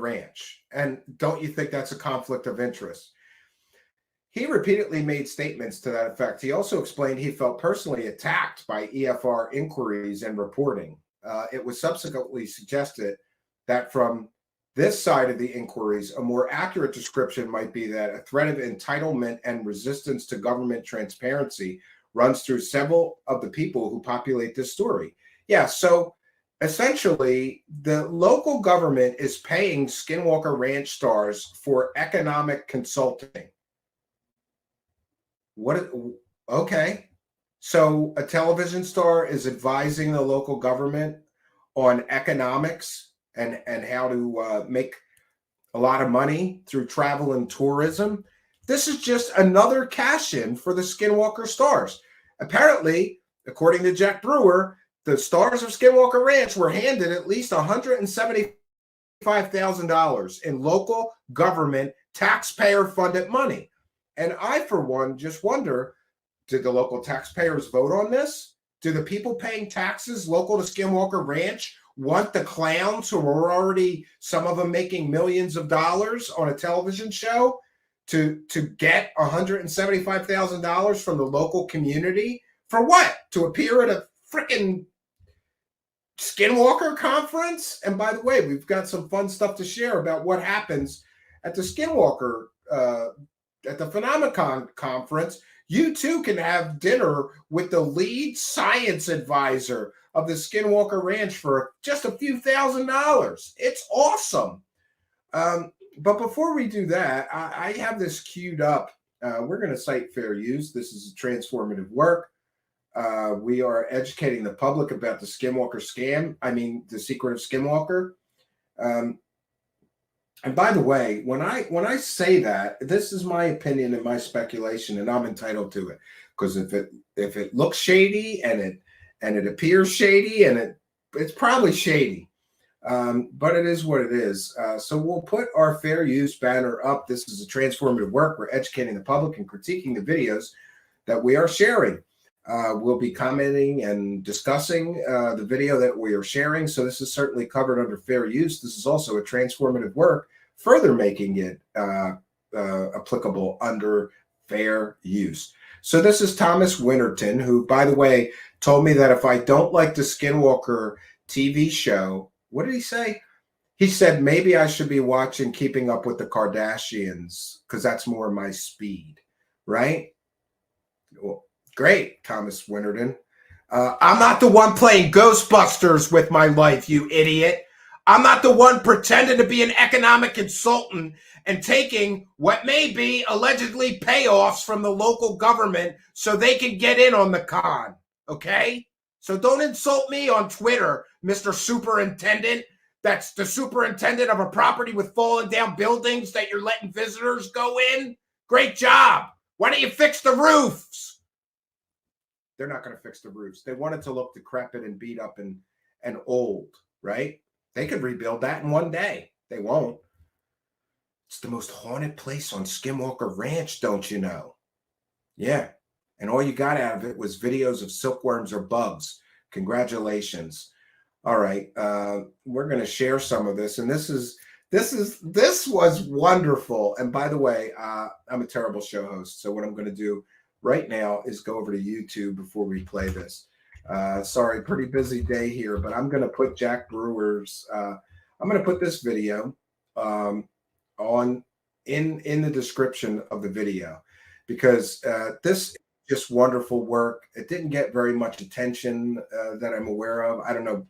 Speaker 4: Ranch? And don't you think that's a conflict of interest? He repeatedly made statements to that effect. He also explained he felt personally attacked by EFR inquiries and reporting. It was subsequently suggested that from this side of the inquiries, a more accurate description might be that a threat of entitlement and resistance to government transparency runs through several of the people who populate this story. Yeah, so essentially, the local government is paying Skinwalker Ranch stars for economic consulting. Okay. So a television star is advising the local government on economics and how to make a lot of money through travel and tourism. This is just another cash-in for the Skinwalker stars. Apparently, according to Jack Brewer, the stars of Skinwalker Ranch were handed at least $175,000 in local government taxpayer-funded money. And I, for one, just wonder, did the local taxpayers vote on this? Do the people paying taxes local to Skinwalker Ranch want the clowns who are already, some of them making millions of dollars on a television show, to get $175,000 from the local community? For what? To appear at a freaking Skinwalker conference? And by the way, we've got some fun stuff to share about what happens at the Skinwalker at the Phenomenon conference. You too can have dinner with the lead science advisor of the Skinwalker Ranch for just a few $1,000s. It's awesome. But before we do that, I have this queued up. We're going to cite fair use. This is a transformative work. We are educating the public about the Skinwalker scam. I mean, the secret of Skinwalker. And by the way, when I say that, this is my opinion and my speculation, and I'm entitled to it, because if it looks shady and it appears shady, and it's probably shady, but it is what it is. So we'll put our fair use banner up. This is a transformative work. We're educating the public and critiquing the videos that we are sharing. We'll be commenting and discussing the video that we are sharing. So this is certainly covered under fair use. This is also a transformative work, further making it applicable under fair use. So this is Thomas Winterton, who, by the way, told me that if I don't like the Skinwalker TV show, what did he say? He said maybe I should be watching Keeping Up with the Kardashians because that's more my speed, right? Well, great, Thomas Winterden. I'm not the one playing Ghostbusters with my life, you idiot. I'm not the one pretending to be an economic consultant and taking what may be allegedly payoffs from the local government so they can get in on the con, okay? So don't insult me on Twitter, Mr. Superintendent. That's the superintendent of a property with fallen down buildings that you're letting visitors go in. Great job. Why don't you fix the roofs? They're not going to fix the roofs. They want it to look decrepit and beat up and old, right? They could rebuild that in one day. They won't. It's the most haunted place on Skinwalker Ranch, don't you know? Yeah. And all you got out of it was videos of silkworms or bugs. Congratulations. All right. We're going to share some of this. And this was wonderful. And by the way, I'm a terrible show host. So what I'm going to do right now is go over to YouTube before we play this. Sorry, pretty busy day here, but I'm going to put Jack Brewer's, I'm going to put this video in the description of the video because this is just wonderful work. It didn't get very much attention that I'm aware of. I don't know,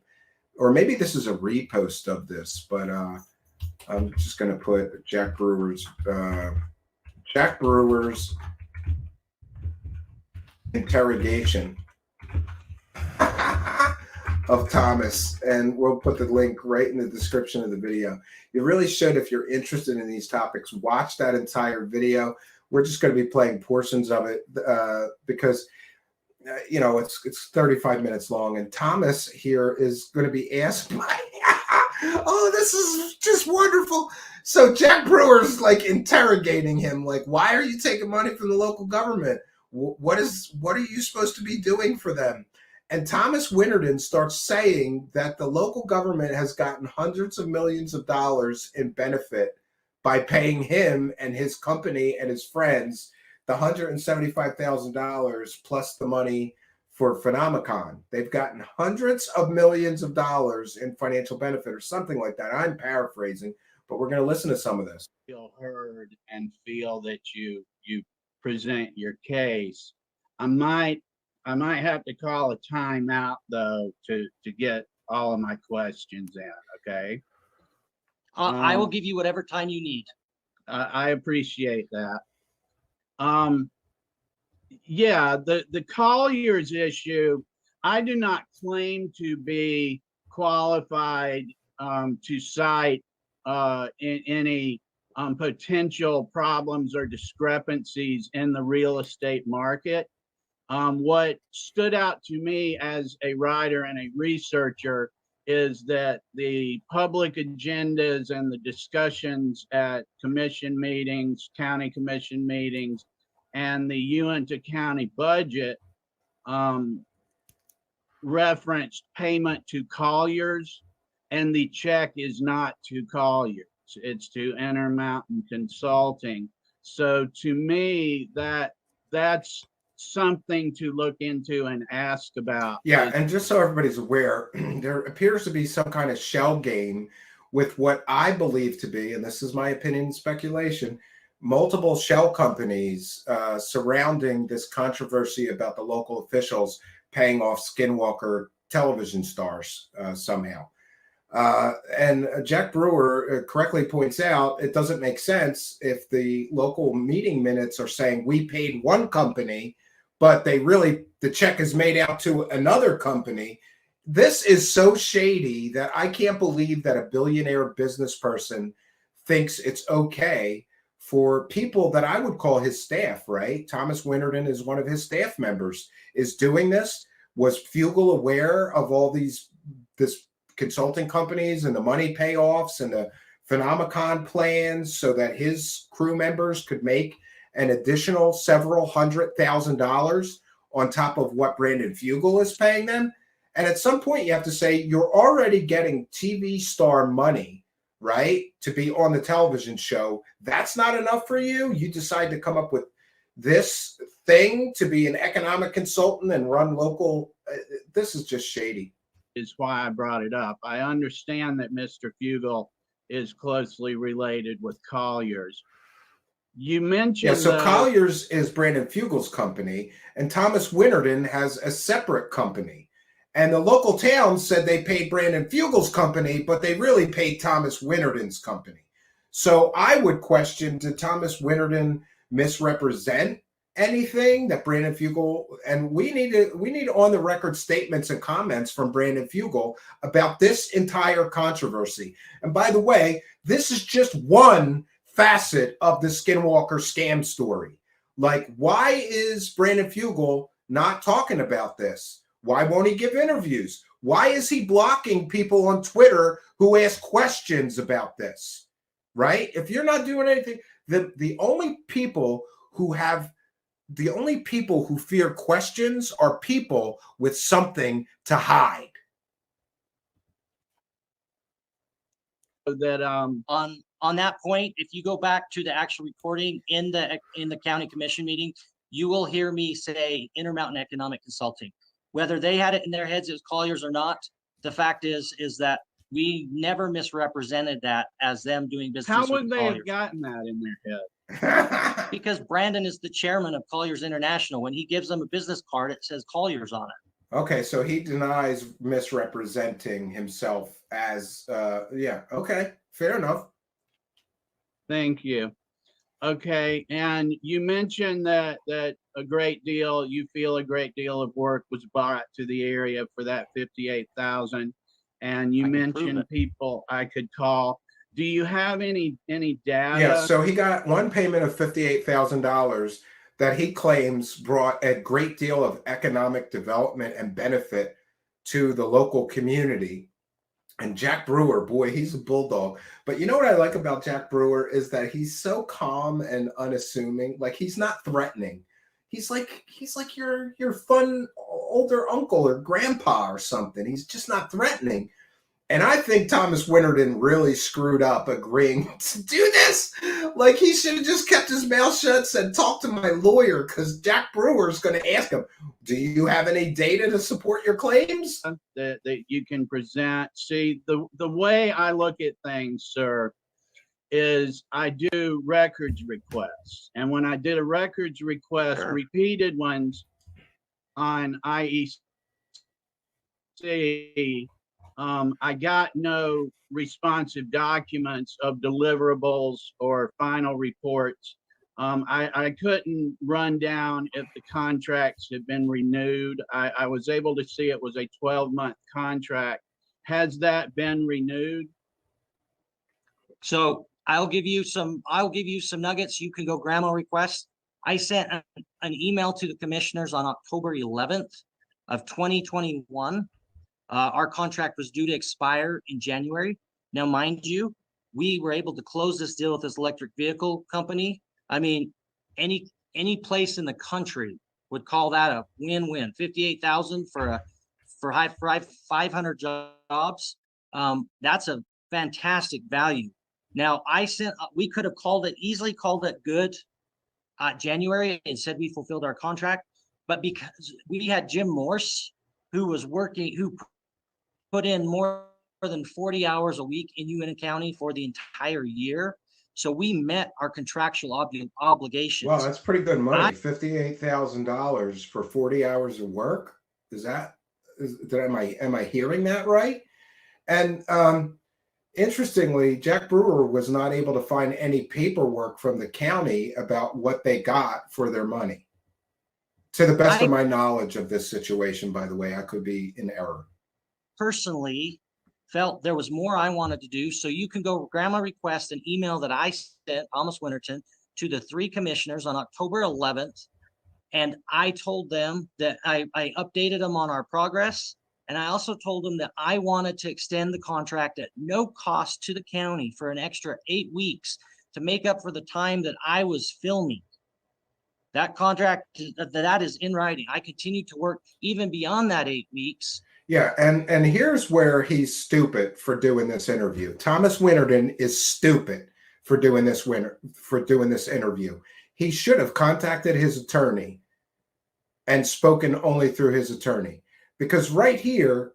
Speaker 4: or maybe this is a repost of this, but I'm just going to put Jack Brewer's interrogation of Thomas, and we'll put the link right in the description of the video. You really should, if you're interested in these topics, watch that entire video. We're just going to be playing portions of it because you know it's 35 minutes long, and Thomas here is going to be asked by oh, this is just wonderful. So Jack Brewer's like interrogating him, like, why are you taking money from the local government? What are you supposed to be doing for them? And Thomas Winterden starts saying that the local government has gotten hundreds of millions of dollars in benefit by paying him and his company and his friends the $175,000 plus the money for Phenomicon. They've gotten hundreds of millions of dollars in financial benefit or something like that. I'm paraphrasing, but we're going to listen to some of this.
Speaker 21: Feel heard and feel that you present your case. I might have to call a timeout though to get all of my questions in. Okay.
Speaker 13: I will give you whatever time you need.
Speaker 21: I appreciate that. Yeah, the Collier's issue, I do not claim to be qualified to cite in any potential problems or discrepancies in the real estate market. What stood out to me as a writer and a researcher is that the public agendas and the discussions at commission meetings, county commission meetings, and the Uinta County budget referenced payment to Collier's, and the check is not to Collier's. It's to Intermountain Consulting. So to me, that's something to look into and ask about.
Speaker 4: Yeah, and just so everybody's aware, there appears to be some kind of shell game with what I believe to be, and this is my opinion and speculation, multiple shell companies surrounding this controversy about the local officials paying off Skinwalker television stars somehow. And Jack Brewer correctly points out it doesn't make sense if the local meeting minutes are saying we paid one company, but the check is made out to another company. This is so shady that I can't believe that a billionaire business person thinks it's okay for people that I would call his staff, right? Thomas Winterden is one of his staff members, is doing this. Was Fugel aware of all this consulting companies and the money payoffs and the Phenomicon plans so that his crew members could make an additional several $100,000 on top of what Brandon Fugel is paying them? And at some point you have to say, you're already getting TV star money, right, to be on the television show. That's not enough for you. You decide to come up with this thing to be an economic consultant and run local. This is just shady.
Speaker 21: Is why I brought it up. I understand that Mr. Fugel is closely related with Collier's. You mentioned
Speaker 4: Yeah, so Collier's is Brandon Fugel's company, and Thomas Winterton has a separate company. And the local towns said they paid Brandon Fugel's company, but they really paid Thomas Winterton's company. So I would question, did Thomas Winterton misrepresent anything that Brandon Fugel? And we need on the record statements and comments from Brandon Fugel about this entire controversy. And by the way, this is just one facet of the Skinwalker scam story. Like, why is Brandon Fugel not talking about this? Why won't he give interviews? Why is he blocking people on Twitter who ask questions about this? Right? If you're not doing anything, the only people who fear questions are people with something to hide.
Speaker 21: That
Speaker 11: on that point, if you go back to the actual recording in the county commission meeting, you will hear me say Intermountain Economic Consulting. Whether they had it in their heads as Collier's or not, the fact is that we never misrepresented that as them doing business.
Speaker 21: How would
Speaker 11: with
Speaker 21: they
Speaker 11: Collier's.
Speaker 21: have gotten that in their head?
Speaker 11: Because Brandon is the chairman of Collier's International. When he gives them a business card, it says Collier's on it.
Speaker 4: Okay, so he denies misrepresenting himself as, yeah, okay, fair enough.
Speaker 21: Thank you. Okay, and you mentioned that you feel a great deal of work was brought to the area for that 58,000, and you mentioned people I could call. Do you have any data?
Speaker 4: Yeah, so he got one payment of $58,000 that he claims brought a great deal of economic development and benefit to the local community. And Jack Brewer, boy, he's a bulldog. But you know what I like about Jack Brewer is that he's so calm and unassuming. Like, he's not threatening. He's like your fun older uncle or grandpa or something. He's just not threatening. And I think Thomas Winterton really screwed up agreeing to do this. Like, he should have just kept his mouth shut and said, talk to my lawyer, because Jack Brewer is going to ask him, do you have any data to support your claims?
Speaker 21: That you can present. See, the way I look at things, sir, is I do records requests. And when I did a records request, repeated ones on IEC, I got no responsive documents of deliverables or final reports. I couldn't run down if the contracts had been renewed. I was able to see it was a 12-month contract. Has that been renewed?
Speaker 11: So I'll give you some nuggets. You can go grandma request. I sent an email to the commissioners on October 11th of 2021. Our contract was due to expire in January. Now, mind you, we were able to close this deal with this electric vehicle company. I mean, any place in the country would call that a win-win. 58,000 for 500 jobs. That's a fantastic value. Now, we could have easily called it good January and said we fulfilled our contract, but because we had Jim Morse, who put in more than 40 hours a week in Uintah County for the entire year. So we met our contractual obligations.
Speaker 4: Wow, that's pretty good money. $58,000 for 40 hours of work. Am I hearing that right? And interestingly, Jack Brewer was not able to find any paperwork from the county about what they got for their money. To the best of my knowledge of this situation, by the way, I could be in error.
Speaker 11: Personally felt there was more I wanted to do. So you can go grandma request an email that I sent Thomas Winterton to the 3 commissioners on October 11th. And I told them that I updated them on our progress. And I also told them that I wanted to extend the contract at no cost to the county for an extra 8 weeks to make up for the time that I was filming. That contract, that is in writing. I continued to work even beyond that 8 weeks.
Speaker 4: Yeah, and here's where he's stupid for doing this interview. Thomas Winterton is stupid for doing this interview. He should have contacted his attorney and spoken only through his attorney, because right here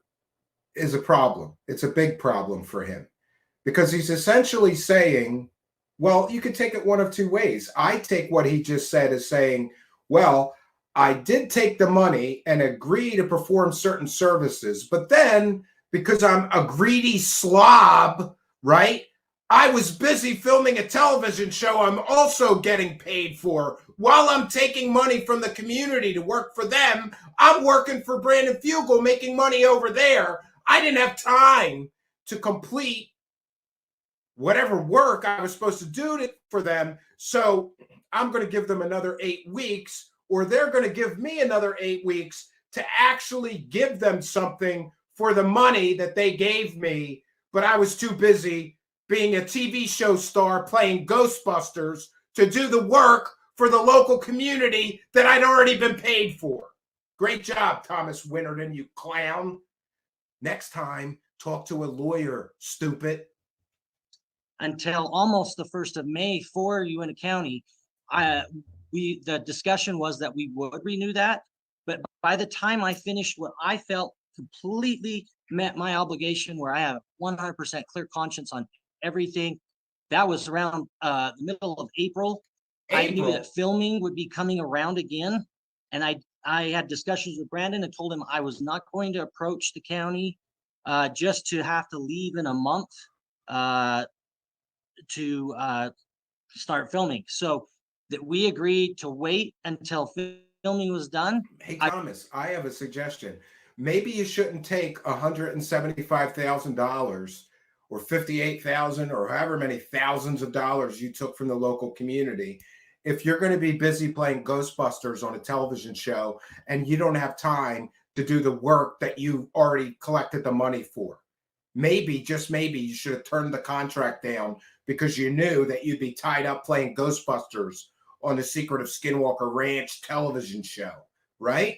Speaker 4: is a problem. It's a big problem for him, because he's essentially saying, well, you could take it one of two ways. I take what he just said as saying, well, I did take the money and agree to perform certain services, but then because I'm a greedy slob, right? I was busy filming a television show I'm also getting paid for. While I'm taking money from the community to work for them, I'm working for Brandon Fugel, making money over there. I didn't have time to complete whatever work I was supposed to do for them. So I'm going to give them another 8 weeks, or they're going to give me another 8 weeks to actually give them something for the money that they gave me. But I was too busy being a TV show star playing Ghostbusters to do the work for the local community that I'd already been paid for. Great job, Thomas Winterton, you clown. Next time, talk to a lawyer, stupid.
Speaker 11: Until almost the 1st of May for Uintah County, the discussion was that we would renew that. But by the time I finished what I felt completely met my obligation, where I have 100% clear conscience on everything, that was around the middle of April. I knew that filming would be coming around again. And I had discussions with Brandon and told him I was not going to approach the county just to have to leave in a month to start filming. So that we agreed to wait until filming was done.
Speaker 4: Hey, Thomas, I have a suggestion. Maybe you shouldn't take $175,000 or $58,000 or however many thousands of dollars you took from the local community. If you're going to be busy playing Ghostbusters on a television show and you don't have time to do the work that you already collected the money for, maybe, just maybe, you should have turned the contract down because you knew that you'd be tied up playing Ghostbusters on the Secret of Skinwalker Ranch television show, right?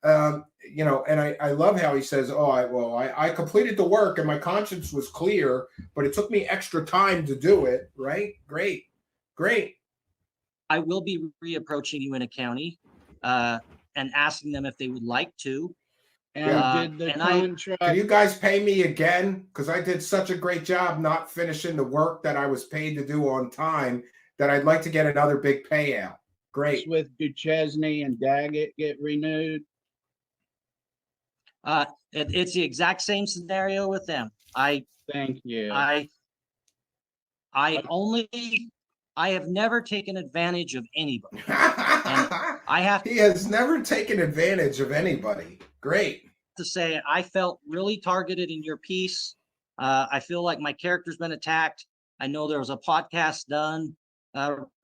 Speaker 4: You know, and I love how he says, I completed the work and my conscience was clear, but it took me extra time to do it, right? Great.
Speaker 11: I will be reapproaching Uintah County and asking them if they would like to.
Speaker 4: And can you guys pay me again? Because I did such a great job not finishing the work that I was paid to do on time that I'd like to get another big payout. Great.
Speaker 21: With Duchesne and Daggett get renewed.
Speaker 11: It's the exact same scenario with them.
Speaker 21: Thank you.
Speaker 11: I have never taken advantage of anybody.
Speaker 4: He has never taken advantage of anybody. Great.
Speaker 11: To say I felt really targeted in your piece. I feel like my character's been attacked. I know there was a podcast done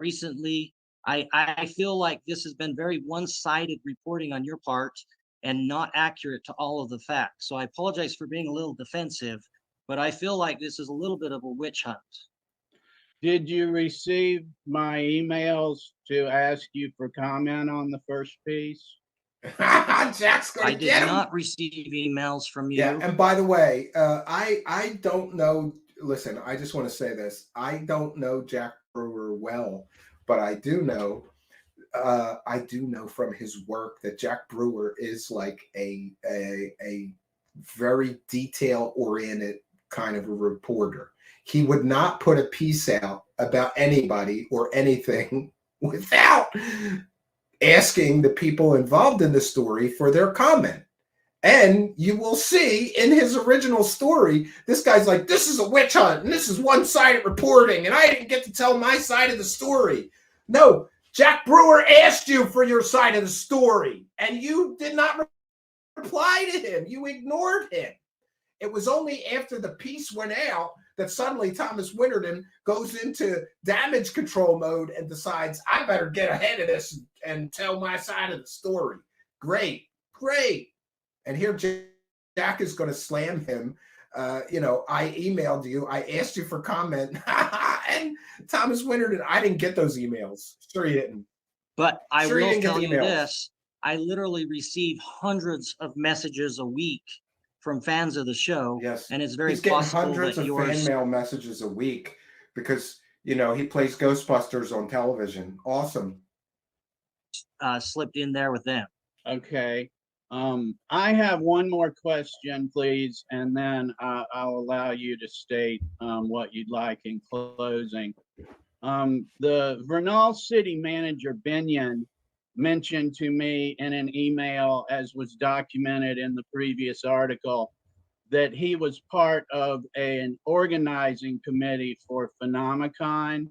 Speaker 11: recently. I feel like this has been very one-sided reporting on your part and not accurate to all of the facts. So I apologize for being a little defensive, but I feel like this is a little bit of a witch hunt.
Speaker 21: Did you receive my emails to ask you for comment on the first piece?
Speaker 4: Jack's gonna
Speaker 11: I did not receive emails from you.
Speaker 4: Yeah, and by the way, I don't know. Listen, I just want to say this. I don't know Jack Brewer well, but I do know from his work that Jack Brewer is like a very detail-oriented kind of a reporter. He would not put a piece out about anybody or anything without asking the people involved in the story for their comment. And you will see in his original story, this guy's like, this is a witch hunt and this is one-sided reporting and I didn't get to tell my side of the story. No, Jack Brewer asked you for your side of the story and you did not reply to him. You ignored him. It was only after the piece went out that suddenly Thomas Winterton goes into damage control mode and decides, I better get ahead of this and tell my side of the story. Great. And here Jack is going to slam him. I emailed you. I asked you for comment. And Thomas Winterton, I didn't get those emails. Sure you didn't.
Speaker 11: But I will tell you this. I literally receive hundreds of messages a week from fans of the show.
Speaker 4: Yes.
Speaker 11: And it's very
Speaker 4: He's getting
Speaker 11: possible
Speaker 4: hundreds
Speaker 11: that
Speaker 4: of
Speaker 11: yours
Speaker 4: fan mail messages a week because, he plays Ghostbusters on television. Awesome.
Speaker 11: Slipped in there with them.
Speaker 21: Okay. I have one more question, please, and then I'll allow you to state what you'd like in closing. The Vernal City Manager, Binion, mentioned to me in an email, as was documented in the previous article, that he was part of an organizing committee for Phenomicon,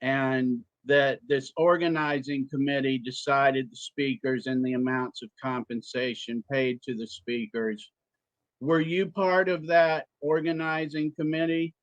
Speaker 21: and that this organizing committee decided the speakers and the amounts of compensation paid to the speakers. Were you part of that organizing committee?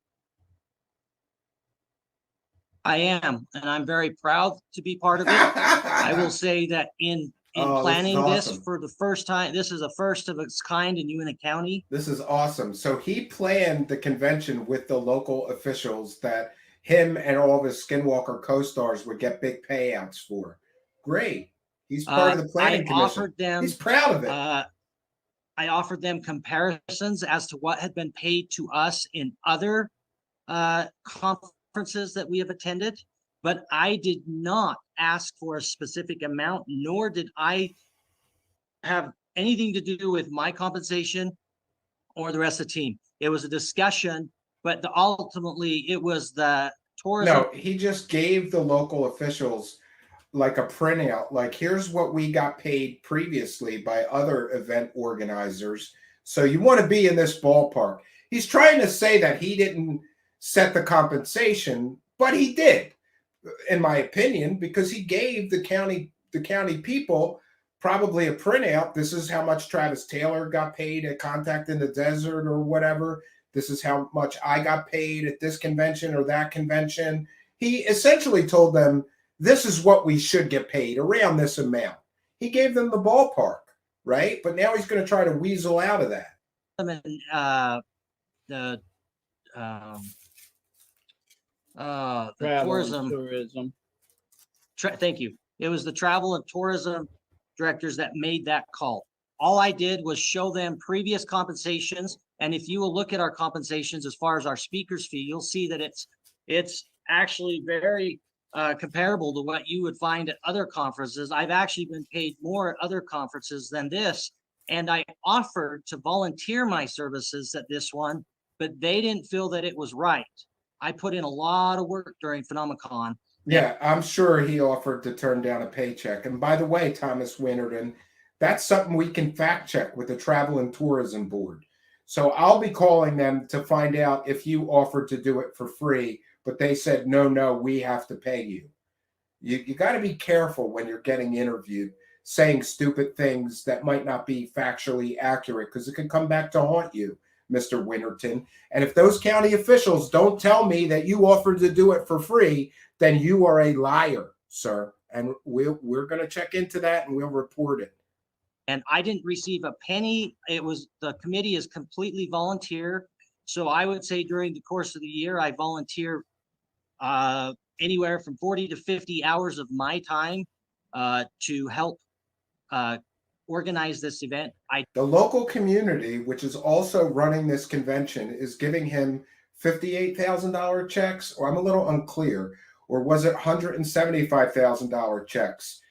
Speaker 11: I am, and I'm very proud to be part of it. I will say that in planning this
Speaker 4: awesome.
Speaker 11: for the first time, this is a first of its kind in Uinta County.
Speaker 4: This is awesome. So he planned the convention with the local officials that him and all of his Skinwalker co-stars would get big payouts for. Great. He's part of the planning commission. He's proud of it.
Speaker 11: I offered them comparisons as to what had been paid to us in other conferences that we have attended, but I did not ask for a specific amount, nor did I have anything to do with my compensation or the rest of the team. It was a discussion, but ultimately it was the tourism.
Speaker 4: No, he just gave the local officials like a printout, like here's what we got paid previously by other event organizers. So you want to be in this ballpark. He's trying to say that he didn't set the compensation, but he did, in my opinion, because he gave the county people probably a printout. This is how much Travis Taylor got paid at Contact in the Desert or whatever. This is how much I got paid at this convention or that convention. He essentially told them, this is what we should get paid, around this amount. He gave them the ballpark, right? But now he's going to try to weasel out of that.
Speaker 21: Tourism.
Speaker 11: Thank you. It was the travel and tourism directors that made that call. All I did was show them previous compensations. And if you will look at our compensations as far as our speakers fee, you'll see that it's actually very comparable to what you would find at other conferences. I've actually been paid more at other conferences than this. And I offered to volunteer my services at this one, but they didn't feel that it was right. I put in a lot of work during Phenomicon.
Speaker 4: Yeah, I'm sure he offered to turn down a paycheck. And by the way, Thomas Winterton, that's something we can fact check with the Travel and Tourism Board. So I'll be calling them to find out if you offered to do it for free, but they said, no, we have to pay you. You got to be careful when you're getting interviewed, saying stupid things that might not be factually accurate, because it can come back to haunt you, Mr. Winterton. And if those county officials don't tell me that you offered to do it for free, then you are a liar, sir. And we're going to check into that and we'll report it.
Speaker 11: And I didn't receive a penny. It was, the committee is completely volunteer. So I would say during the course of the year, I volunteer anywhere from 40 to 50 hours of my time to help organize this event.
Speaker 4: The local community, which is also running this convention, is giving him $58,000 checks, or I'm a little unclear, or was it $175,000 checks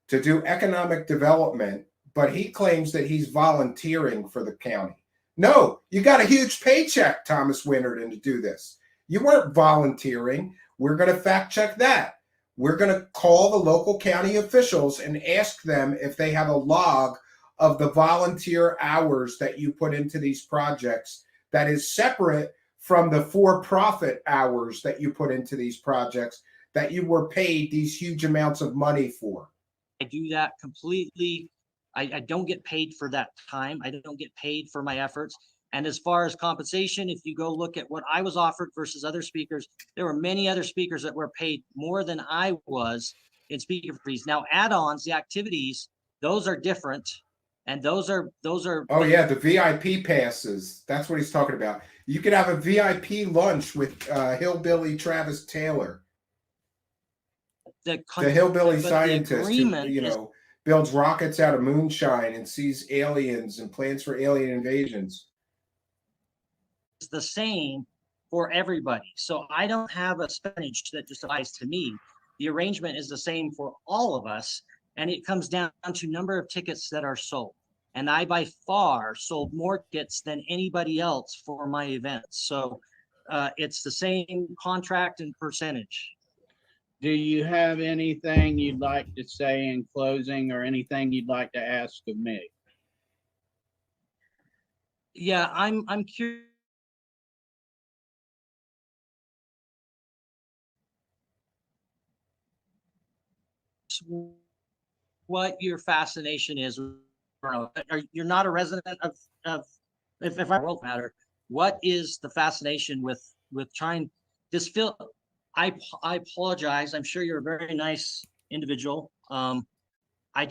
Speaker 4: to do economic development, but he claims that he's volunteering for the county. No, you got a huge paycheck, Thomas Winterton, to do this. You weren't volunteering. We're going to fact check that. We're going to call the local county officials and ask them if they have a log of the volunteer hours that you put into these projects that is separate from the for-profit hours that you put into these projects that you were paid these huge amounts of money for.
Speaker 11: I do that completely. I don't get paid for that time. I don't get paid for my efforts. And as far as compensation, if you go look at what I was offered versus other speakers, there were many other speakers that were paid more than I was in speaker fees. Now, add-ons, the activities, those are different. And those are.
Speaker 4: Oh yeah, the VIP passes. That's what he's talking about. You could have a VIP lunch with Hillbilly Travis Taylor, the hillbilly scientist who, builds rockets out of moonshine and sees aliens and plans for alien invasions.
Speaker 11: It's the same for everybody. So I don't have a percentage that just applies to me. The arrangement is the same for all of us, and it comes down to number of tickets that are sold. and I by far sold more tickets than anybody else for my events. So it's the same contract and percentage.
Speaker 21: Do you have anything you'd like to say in closing, or anything you'd like to ask of me?
Speaker 11: Yeah, I'm curious. What your fascination is. You're not a resident of if I won't matter. What is the fascination with trying this film? I apologize. I'm sure you're a very nice individual. I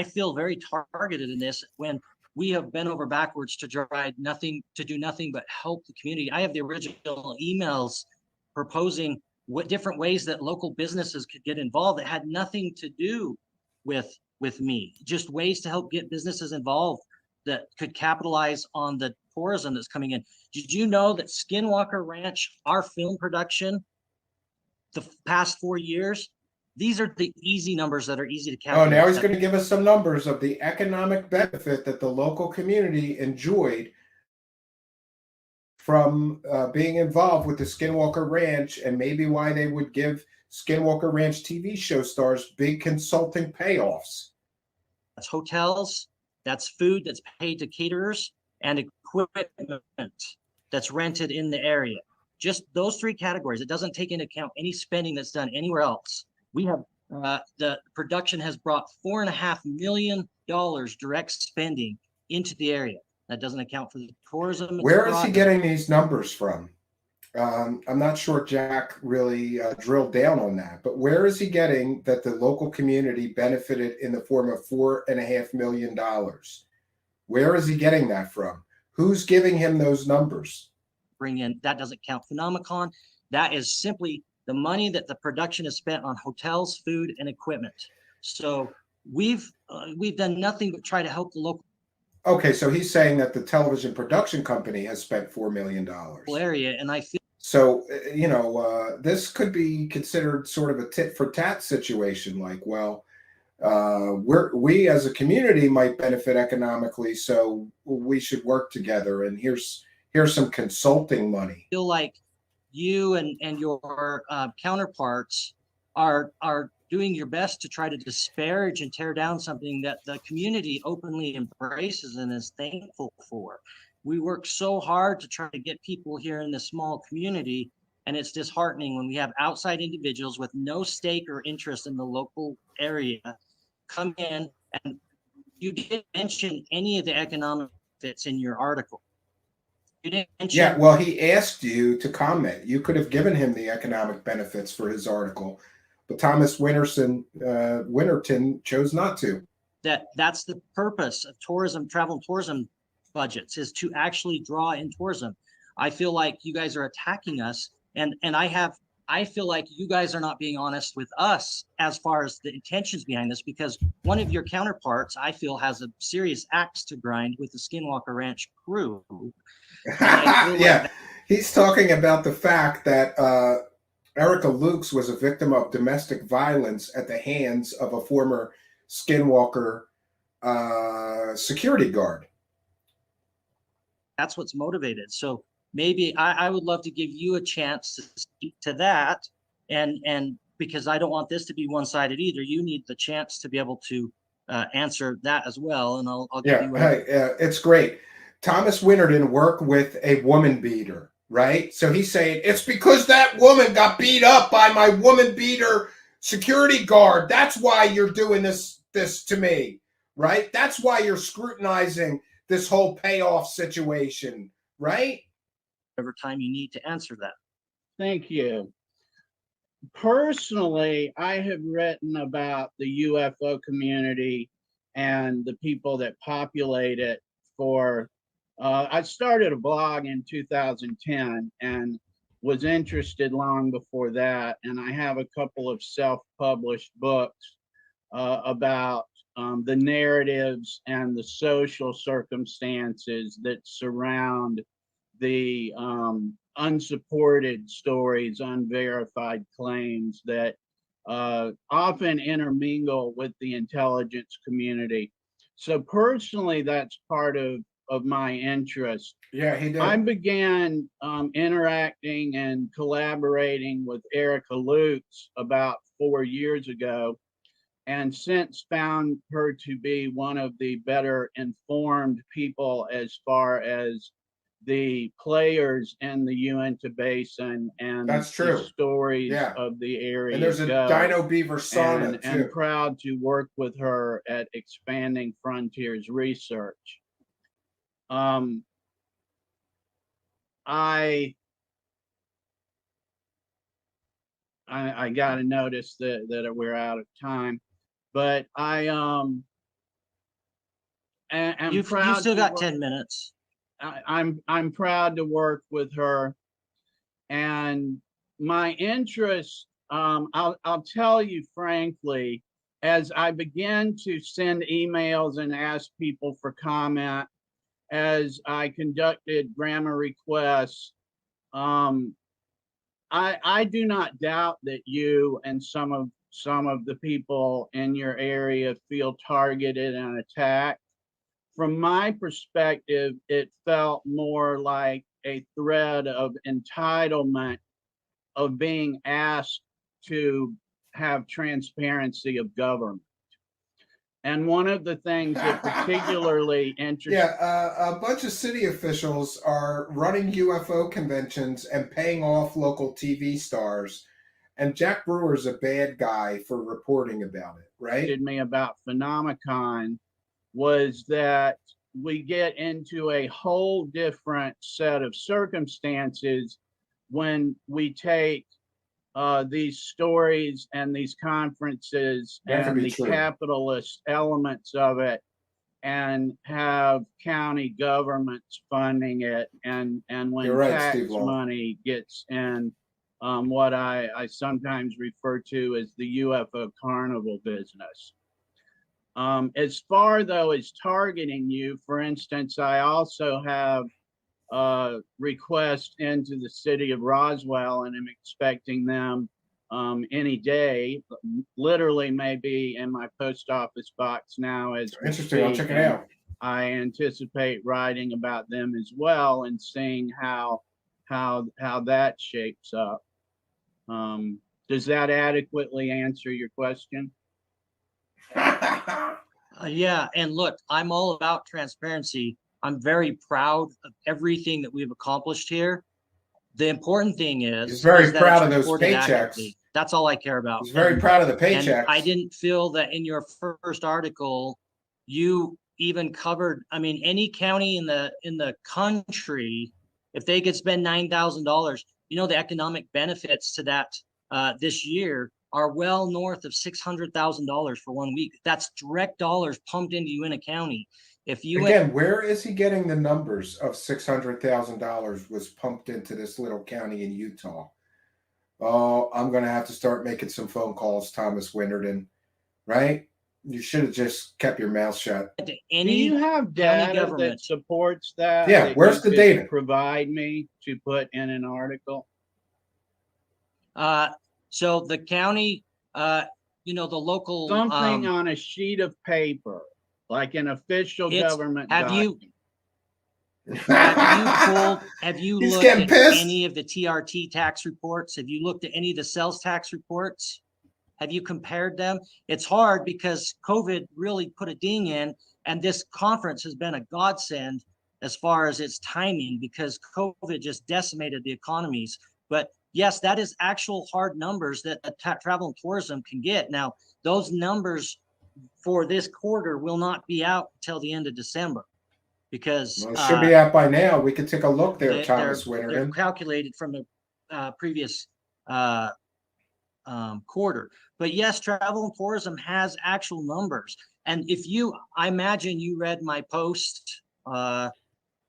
Speaker 11: feel very targeted in this when we have bent over backwards to do nothing but help the community. I have the original emails proposing what different ways that local businesses could get involved that had nothing to do with me, just ways to help get businesses involved that could capitalize on the tourism that's coming in. Did you know that Skinwalker Ranch, our film production, the past 4 years, these are the easy numbers that are easy to calculate.
Speaker 4: Oh, now he's going to give us some numbers of the economic benefit that the local community enjoyed from being involved with the Skinwalker Ranch, and maybe why they would give Skinwalker Ranch TV show stars big consulting payoffs.
Speaker 11: That's hotels, that's food that's paid to caterers, and equipment that's rented in the area. Just those three categories. It doesn't take into account any spending that's done anywhere else. We have the production has brought $4.5 million direct spending into the area. That doesn't account for the tourism.
Speaker 4: Where is he getting these numbers from? I'm not sure Jack really drilled down on that, but where is he getting that the local community benefited in the form of $4.5 million? Where is he getting that from? Who's giving him those numbers?
Speaker 11: Bring in, that doesn't count Phenomenon. That is simply the money that the production has spent on hotels, food, and equipment. So we've done nothing but try to help the local.
Speaker 4: Okay, so he's saying that the television production company has spent $4 million.
Speaker 11: Area, and I feel
Speaker 4: so. This could be considered sort of a tit for tat situation. Like, well, we as a community might benefit economically, so we should work together. And here's some consulting money.
Speaker 11: Feel like you and your counterparts are doing your best to try to disparage and tear down something that the community openly embraces and is thankful for. We work so hard to try to get people here in this small community, and it's disheartening when we have outside individuals with no stake or interest in the local area come in. And you didn't mention any of the economic benefits in your article. You didn't mention.
Speaker 4: Yeah, well, he asked you to comment. You could have given him the economic benefits for his article, but Thomas Winterton chose not to.
Speaker 11: That's the purpose of tourism, travel and tourism budgets, is to actually draw in tourism. I feel like you guys are attacking us, and I feel like you guys are not being honest with us as far as the intentions behind this, because one of your counterparts, I feel, has a serious axe to grind with the Skinwalker Ranch crew.
Speaker 4: Yeah, he's talking about the fact that Erica Lukes was a victim of domestic violence at the hands of a former Skinwalker security guard.
Speaker 11: That's what's motivated. So maybe I would love to give you a chance to speak to that, and because I don't want this to be one-sided either. You need the chance to be able to answer that as well, and I'll give you.
Speaker 4: It's great. Thomas Winterton worked with a woman beater, right? So he's saying it's because that woman got beat up by my woman beater security guard. That's why you're doing this to me, right? That's why you're scrutinizing this whole payoff situation, right?
Speaker 11: Every time you need to answer that.
Speaker 21: Thank you. Personally, I have written about the UFO community and the people that populate it for, I started a blog in 2010 and was interested long before that. And I have a couple of self-published books about the narratives and the social circumstances that surround the unsupported stories, unverified claims that often intermingle with the intelligence community. So personally, that's part of my interest.
Speaker 4: Yeah, he did.
Speaker 21: I began interacting and collaborating with Erica Lutz about 4 years ago, and since found her to be one of the better informed people as far as the players in the Uinta Basin and
Speaker 4: That's
Speaker 21: the
Speaker 4: true.
Speaker 21: stories
Speaker 4: Yeah.
Speaker 21: of the area.
Speaker 4: And there's a
Speaker 21: go.
Speaker 4: Dino Beaver sauna
Speaker 21: and
Speaker 4: too.
Speaker 21: I'm proud to work with her at Expanding Frontiers Research. I got to notice that we're out of time, but I am
Speaker 11: You've
Speaker 21: proud.
Speaker 11: still
Speaker 21: to
Speaker 11: got
Speaker 21: work-
Speaker 11: 10 minutes.
Speaker 21: I'm proud to work with her, and my interest. I'll tell you frankly, as I began to send emails and ask people for comment, as I conducted grammar requests, I do not doubt that you and some of the people in your area feel targeted and attacked. From my perspective, it felt more like a thread of entitlement of being asked to have transparency of government. And one of the things that particularly interests
Speaker 4: Yeah, a bunch of city officials are running UFO conventions and paying off local TV stars. And Jack Brewer's a bad guy for reporting about it, right?
Speaker 21: me about Phenomenon was that we get into a whole different set of circumstances when we take these stories and these conferences
Speaker 4: That could
Speaker 21: and
Speaker 4: be
Speaker 21: the
Speaker 4: true.
Speaker 21: capitalist elements of it and have county governments funding it, and when
Speaker 4: You're right,
Speaker 21: tax
Speaker 4: Steve Long.
Speaker 21: money gets in what I sometimes refer to as the UFO carnival business. As far though as targeting you, for instance, I also have request into the city of Roswell, and I'm expecting them any day, literally maybe in my post office box now as we
Speaker 4: Interesting. I'll
Speaker 21: speak,
Speaker 4: check it
Speaker 21: and
Speaker 4: out.
Speaker 21: I anticipate writing about them as well and seeing how that shapes up. Does that adequately answer your question?
Speaker 11: Yeah, and look, I'm all about transparency. I'm very proud of everything that we've accomplished here. The important thing is,
Speaker 4: He's very
Speaker 11: that
Speaker 4: proud
Speaker 11: it's
Speaker 4: of those
Speaker 11: reported
Speaker 4: paychecks.
Speaker 11: accurately. That's all I care about.
Speaker 4: He's very proud of the
Speaker 11: and
Speaker 4: paychecks.
Speaker 11: I didn't feel that in your first article, you even covered, I mean, any county in the country, if they could spend $9,000, you know, the economic benefits to that this year are well north of $600,000 for 1 week. That's direct dollars pumped into Uinta County. If you
Speaker 4: Again, where is he getting the numbers of $600,000 was pumped into this little county in Utah? Oh, I'm going to have to start making some phone calls, Thomas Winterton, right? You should have just kept your mouth shut.
Speaker 21: Do you have
Speaker 11: county
Speaker 21: data
Speaker 11: government.
Speaker 21: that supports that?
Speaker 4: Yeah,
Speaker 21: that
Speaker 4: where's
Speaker 21: you
Speaker 4: the
Speaker 21: could
Speaker 4: data?
Speaker 21: Provide me to put in an article.
Speaker 11: So the county, you know, the local
Speaker 21: Something on a sheet of paper, like an official government
Speaker 11: have you
Speaker 21: document.
Speaker 11: have you
Speaker 4: He's
Speaker 11: looked
Speaker 4: getting
Speaker 11: at
Speaker 4: pissed.
Speaker 11: any of the TRT tax reports? Have you looked at any of the sales tax reports? Have you compared them? It's hard because COVID really put a ding in, and this conference has been a godsend as far as its timing because COVID just decimated the economies. But yes, that is actual hard numbers that travel and tourism can get. Now, those numbers for this quarter will not be out until the end of December because
Speaker 4: Well, it should be out by now. We could take a look there, Thomas
Speaker 11: they're
Speaker 4: Winterton.
Speaker 11: calculated from the previous quarter. But yes, travel and tourism has actual numbers. And if you, I imagine you read my post on.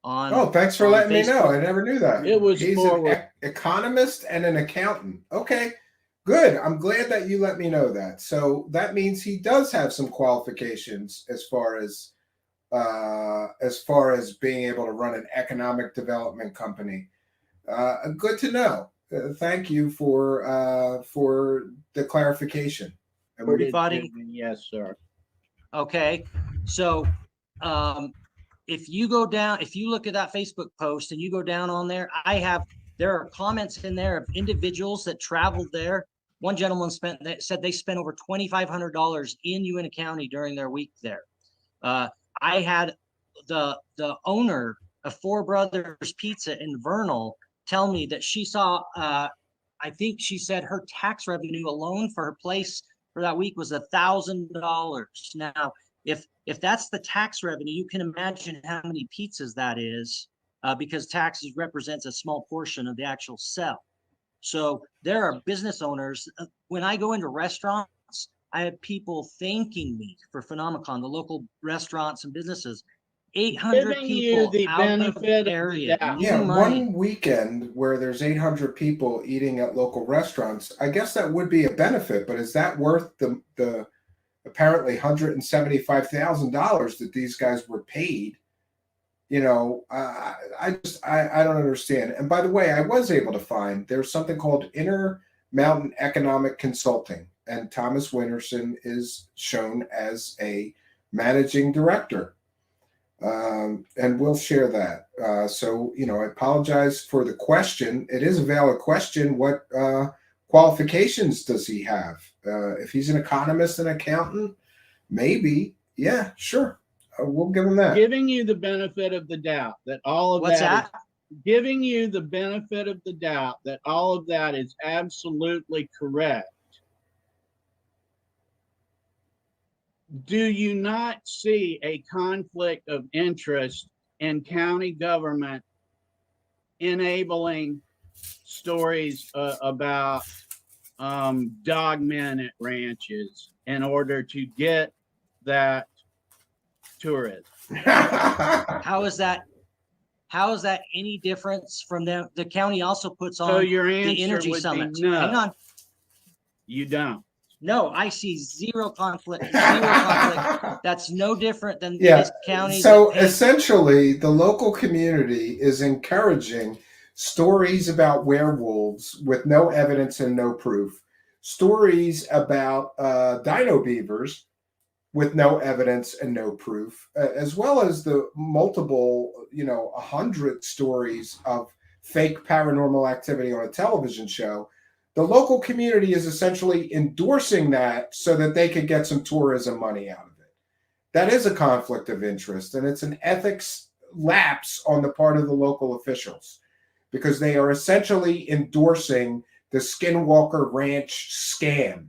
Speaker 4: Oh, thanks for
Speaker 11: on
Speaker 4: letting me know.
Speaker 11: Facebook.
Speaker 4: I never knew that.
Speaker 21: It was
Speaker 4: He's an economist and an accountant. Okay, good. I'm glad that you let me know that. So that means he does have some qualifications as far as being able to run an economic development company. Good to know. Thank you for the clarification. And we-
Speaker 21: Yes, sir.
Speaker 11: Okay. So if you go down, if you look at that Facebook post and you go down on there, there are comments in there of individuals that traveled there. One gentleman said they spent over $2,500 in Uintah County during their week there. I had the owner of Four Brothers Pizza in Vernal tell me that she saw, I think she said her tax revenue alone for her place for that week was $1,000. Now, if that's the tax revenue, you can imagine how many pizzas that is, because taxes represents a small portion of the actual sell. So there are business owners. When I go into restaurants, I have people thanking me for Phenomicon, the local restaurants and businesses. 800
Speaker 21: Giving
Speaker 11: people
Speaker 21: you the
Speaker 11: out of
Speaker 21: benefit
Speaker 11: the
Speaker 21: of the
Speaker 11: area.
Speaker 21: doubt.
Speaker 11: new
Speaker 4: Yeah,
Speaker 11: money.
Speaker 4: one weekend where there's 800 people eating at local restaurants, I guess that would be a benefit, but is that worth the apparently $175,000 that these guys were paid? You know, I don't understand. And by the way, I was able to find there's something called Intermountain Economic Consulting, and Thomas Winterson is shown as a managing director. And we'll share that. So, you know, I apologize for the question. It is a valid question. What qualifications does he have? If he's an economist and accountant, maybe. Yeah, sure. We'll give him that.
Speaker 21: Giving you the benefit of the doubt that all of that is, giving you the benefit of the doubt that all of that is absolutely correct. Do you not see a conflict of interest in county government enabling stories about dogmen at ranches in order to get that tourism?
Speaker 11: How is that any difference from them? The county also puts on
Speaker 21: So your answer
Speaker 11: the energy
Speaker 21: would be
Speaker 11: summit.
Speaker 21: no.
Speaker 11: Hang on.
Speaker 21: You don't.
Speaker 11: No, I see zero conflict. Zero conflict. That's no different than
Speaker 4: Yeah.
Speaker 11: this county.
Speaker 4: So essentially, the local community is encouraging stories about werewolves with no evidence and no proof, stories about dino beavers with no evidence and no proof, as well as the multiple, 100 stories of fake paranormal activity on a television show. The local community is essentially endorsing that so that they could get some tourism money out of it. That is a conflict of interest, and it's an ethics lapse on the part of the local officials because they are essentially endorsing the Skinwalker Ranch scam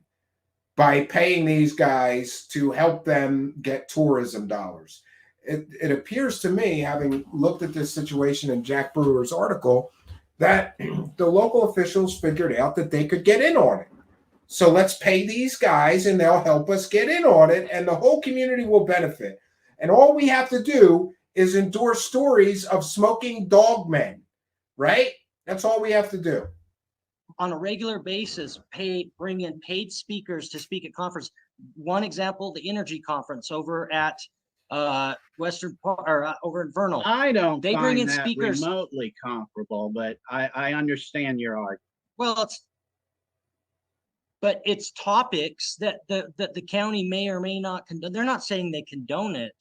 Speaker 4: by paying these guys to help them get tourism dollars. It appears to me, having looked at this situation in Jack Brewer's article, that the local officials figured out that they could get in on it. So let's pay these guys and they'll help us get in on it, and the whole community will benefit. And all we have to do is endorse stories of smoking dogmen, right? That's all we have to do.
Speaker 11: On a regular basis, bring in paid speakers to speak at conference. One example, the energy conference over at Western or over in Vernal.
Speaker 21: I don't
Speaker 11: They
Speaker 21: find
Speaker 11: bring in
Speaker 21: that
Speaker 11: speakers.
Speaker 21: remotely comparable, but I understand your argument.
Speaker 11: Well, it's topics that the county may or may not condone. They're not saying they condone it.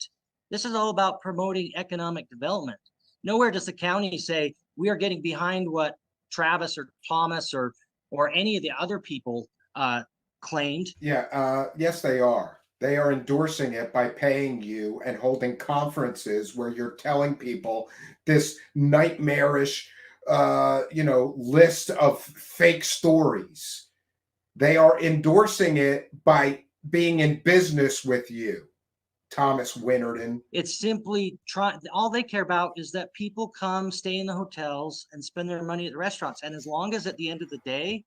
Speaker 11: This is all about promoting economic development. Nowhere does the county say we are getting behind what Travis or Thomas or any of the other people claimed.
Speaker 4: Yeah, yes, they are. They are endorsing it by paying you and holding conferences where you're telling people this nightmarish, list of fake stories. They are endorsing it by being in business with you, Thomas Winterton.
Speaker 11: It's simply all they care about is that people come, stay in the hotels, and spend their money at the restaurants. And as long as at the end of the day,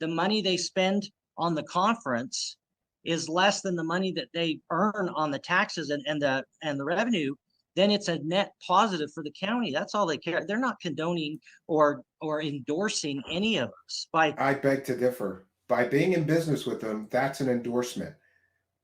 Speaker 11: the money they spend on the conference is less than the money that they earn on the taxes and the revenue, then it's a net positive for the county. That's all they care. They're not condoning or endorsing any of us.
Speaker 4: I beg to differ. By being in business with them, that's an endorsement.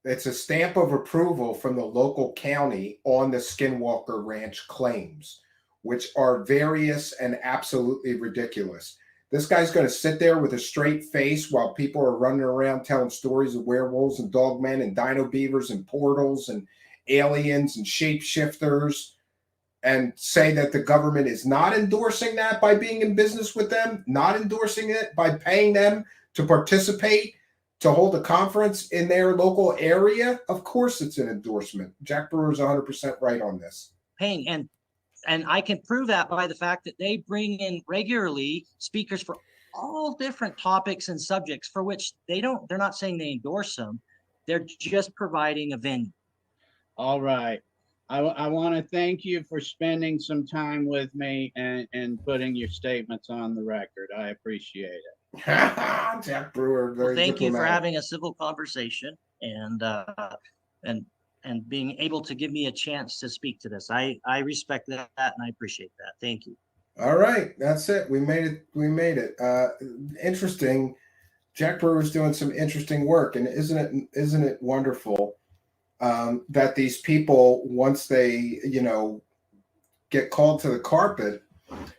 Speaker 4: It's a stamp of approval from the local county on the Skinwalker Ranch claims, which are various and absolutely ridiculous. This guy's going to sit there with a straight face while people are running around telling stories of werewolves and dogmen and dino beavers and portals and aliens and shapeshifters and say that the government is not endorsing that by being in business with them, not endorsing it by paying them to participate, to hold a conference in their local area? Of course it's an endorsement. Jack Brewer's 100% right on this.
Speaker 11: Paying, and I can prove that by the fact that they bring in regularly speakers for all different topics and subjects for which they're not saying they endorse them. They're just providing a venue.
Speaker 21: All right. I want to thank you for spending some time with me and putting your statements on the record. I appreciate it.
Speaker 4: Jack Brewer, very
Speaker 11: Well, thank you for
Speaker 4: diplomatic.
Speaker 11: having a civil conversation and being able to give me a chance to speak to this. I respect that and I appreciate that. Thank you.
Speaker 4: All right, that's it. We made it. We made it. Interesting. Jack Brewer's doing some interesting work, and isn't it wonderful that these people, once they get called to the carpet.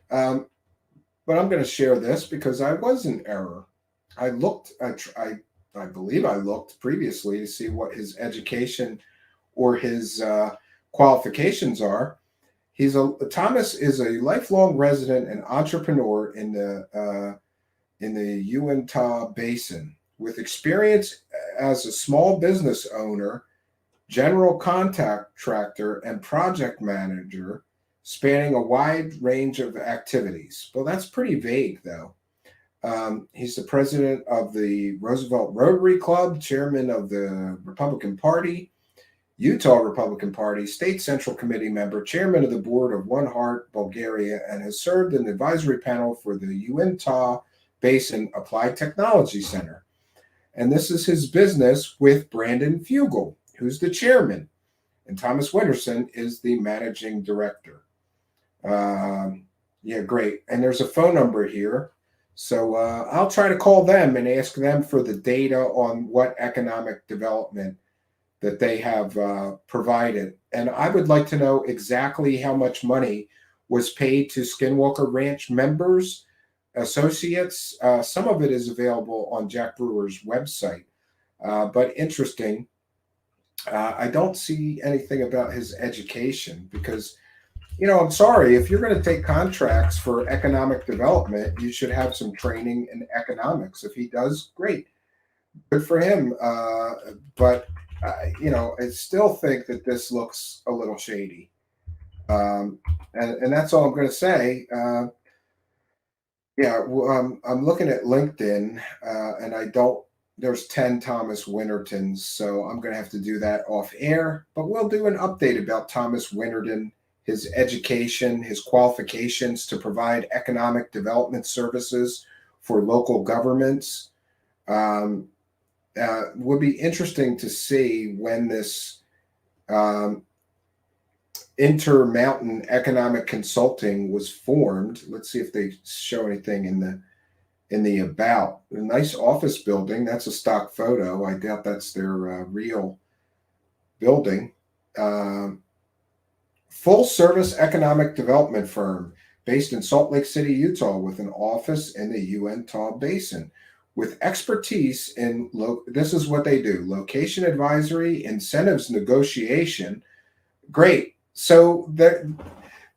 Speaker 4: But I'm going to share this because I was in error. I believe I looked previously to see what his education or his qualifications are. Thomas is a lifelong resident and entrepreneur in the Uintah Basin with experience as a small business owner, general contractor, and project manager, spanning a wide range of activities. Well, that's pretty vague, though. He's the president of the Roosevelt Rotary Club, chairman of the Republican Party, Utah Republican Party, state central committee member, chairman of the board of One Heart Bulgaria, and has served in the advisory panel for the Uintah Basin Applied Technology Center. And this is his business with Brandon Fugel, who's the chairman, and Thomas Winterson is the managing director. Yeah, great. And there's a phone number here. So I'll try to call them and ask them for the data on what economic development that they have provided. And I would like to know exactly how much money was paid to Skinwalker Ranch members, associates. Some of it is available on Jack Brewer's website, but interesting. I don't see anything about his education because, I'm sorry, if you're going to take contracts for economic development, you should have some training in economics. If he does, great. Good for him. But I still think that this looks a little shady. And that's all I'm going to say. I'm looking at LinkedIn and there's 10 Thomas Wintertons, so I'm going to have to do that off air, but we'll do an update about Thomas Winterton, his education, his qualifications to provide economic development services for local governments. Would be interesting to see when this Intermountain Economic Consulting was formed. Let's see if they show anything in the about. A nice office building. That's a stock photo. I doubt that's their real building. Full service economic development firm based in Salt Lake City, Utah, with an office in the Uintah Basin. With expertise in, this is what they do: location advisory, incentives negotiation. Great. So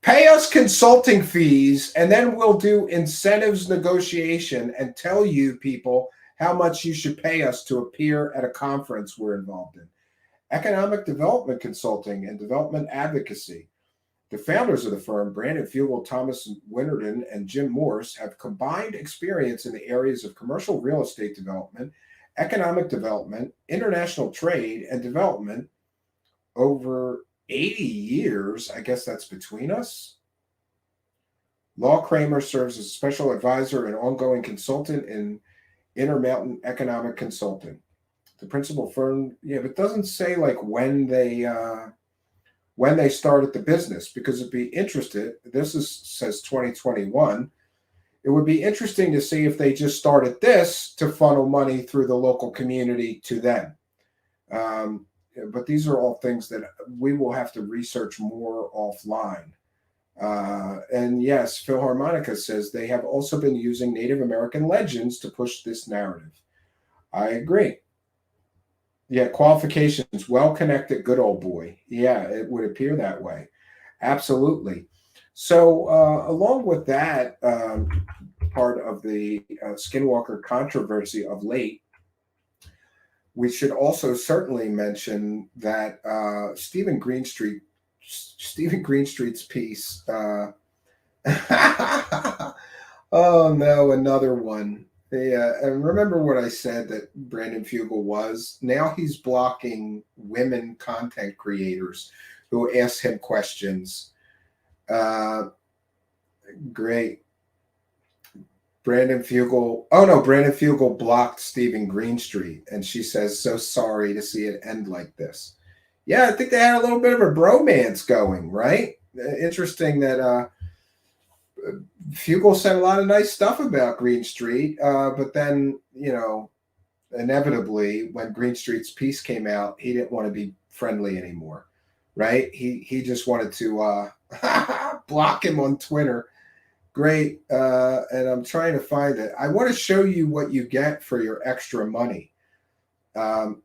Speaker 4: pay us consulting fees, and then we'll do incentives negotiation and tell you people how much you should pay us to appear at a conference we're involved in. Economic development consulting and development advocacy. The founders of the firm, Brandon Fugel, Thomas Winterton, and Jim Morse, have combined experience in the areas of commercial real estate development, economic development, international trade, and development over 80 years. I guess that's between us. Law Kramer serves as a special advisor and ongoing consultant in Intermountain Economic Consulting. The principal firm, but it doesn't say like when they started the business, because it'd be interested. Says 2021. It would be interesting to see if they just started this to funnel money through the local community to them. But these are all things that we will have to research more offline. And yes, Philharmonica says they have also been using Native American legends to push this narrative. I agree. Yeah, qualifications, well-connected, good old boy. Yeah, it would appear that way. Absolutely. So along with that part of the Skinwalker controversy of late, we should also certainly mention that Steven Greenstreet's piece. Oh no, another one. Yeah, and remember what I said that Brandon Fugel was? Now he's blocking women content creators who ask him questions. Great. Brandon Fugel. Oh no, Brandon Fugel blocked Steven Greenstreet, and she says, "So sorry to see it end like this." Yeah, I think they had a little bit of a bromance going, right? Interesting that Fugel said a lot of nice stuff about Greenstreet, but then, inevitably, when Greenstreet's piece came out, he didn't want to be friendly anymore, right? He just wanted to block him on Twitter. Great, and I'm trying to find it. I want to show you what you get for your extra money. And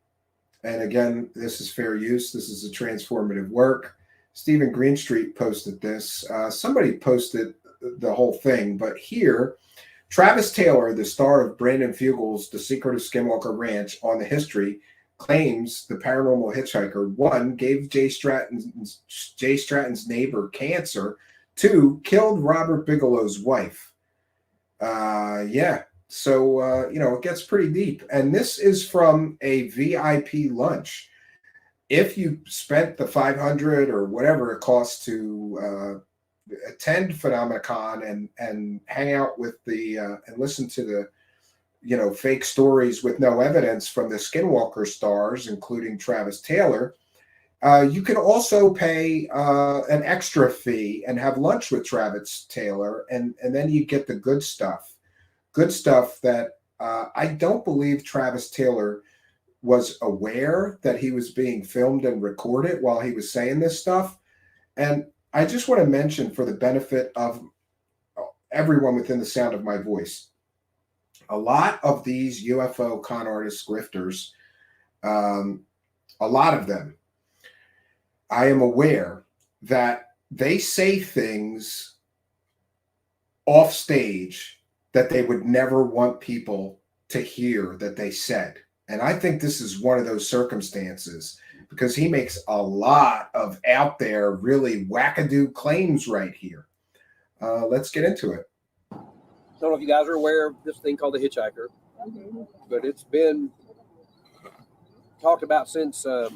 Speaker 4: again, this is fair use. This is a transformative work. Steven Greenstreet posted this. Somebody posted the whole thing, but here, Travis Taylor, the star of Brandon Fugel's The Secret of Skinwalker Ranch on the History, claims the paranormal hitchhiker, 1, gave Jay Stratton's neighbor cancer, 2, killed Robert Bigelow's wife. Yeah, so it gets pretty deep, and this is from a VIP lunch. If you spent the $500 or whatever it costs to attend PhenomenaCon and hang out with the and listen to the fake stories with no evidence from the Skinwalker stars, including Travis Taylor, you can also pay an extra fee and have lunch with Travis Taylor, and then you get the good stuff that I don't believe Travis Taylor was aware that he was being filmed and recorded while he was saying this stuff. And I just want to mention, for the benefit of everyone within the sound of my voice, a lot of these UFO con artist grifters, a lot of them, I am aware that they say things off stage that they would never want people to hear that they said. And I think this is one of those circumstances, because he makes a lot of out there, really wackadoo claims right here. Let's get into it.
Speaker 10: I don't know if you guys are aware of this thing called the hitchhiker, but it's been talked about since the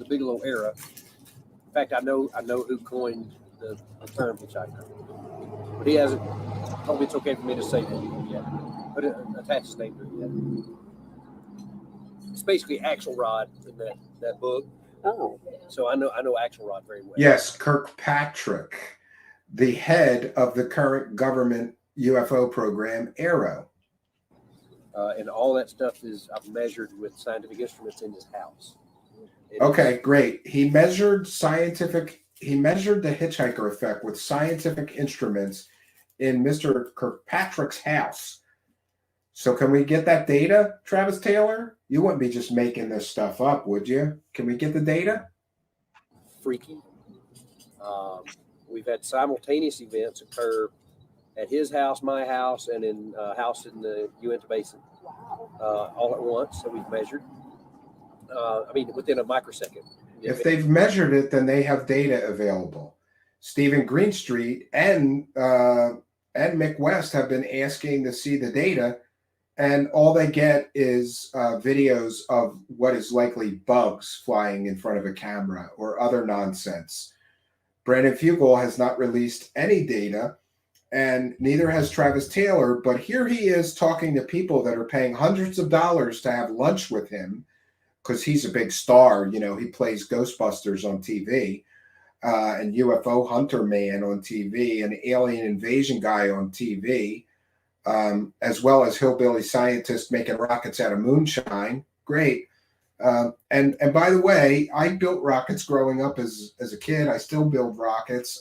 Speaker 10: Bigelow era. In fact, I know who coined the term hitchhiker, but he hasn't told me it's okay for me to say that yet. But attach his name to it yet. It's basically Axelrod in that book. Oh, so I know Axelrod very well.
Speaker 4: Yes, Kirkpatrick, the head of the current government UFO program, Arrow.
Speaker 10: And all that stuff is I've measured with scientific instruments in his house.
Speaker 4: Okay, great. He measured the hitchhiker effect with scientific instruments in Mr. Kirkpatrick's house. So can we get that data, Travis Taylor? You wouldn't be just making this stuff up, would you? Can we get the data?
Speaker 10: Freaky. We've had simultaneous events occur at his house, my house, and in a house in the Uinta Basin all at once. So we've measured. Within a microsecond.
Speaker 4: If they've measured it, then they have data available. Steven Greenstreet and Mick West have been asking to see the data, and all they get is videos of what is likely bugs flying in front of a camera or other nonsense. Brandon Fugel has not released any data, and neither has Travis Taylor, but here he is talking to people that are paying hundreds of dollars to have lunch with him, because he's a big star. He plays Ghostbusters on TV, and UFO Hunter Man on TV, and Alien Invasion Guy on TV, as well as Hillbilly Scientist making rockets out of moonshine. Great. And by the way, I built rockets growing up as a kid. I still build rockets.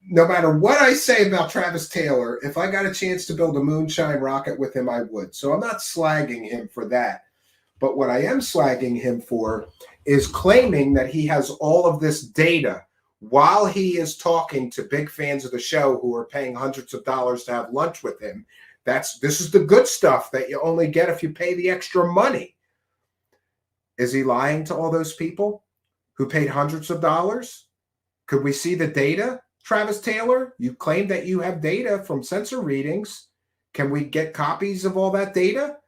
Speaker 4: No matter what I say about Travis Taylor, if I got a chance to build a moonshine rocket with him, I would. So I'm not slagging him for that. But what I am slagging him for is claiming that he has all of this data while he is talking to big fans of the show who are paying hundreds of dollars to have lunch with him. This is the good stuff that you only get if you pay the extra money. Is he lying to all those people who paid hundreds of dollars? Could we see the data, Travis Taylor? You claim that you have data from sensor readings. Can we get copies of all that data?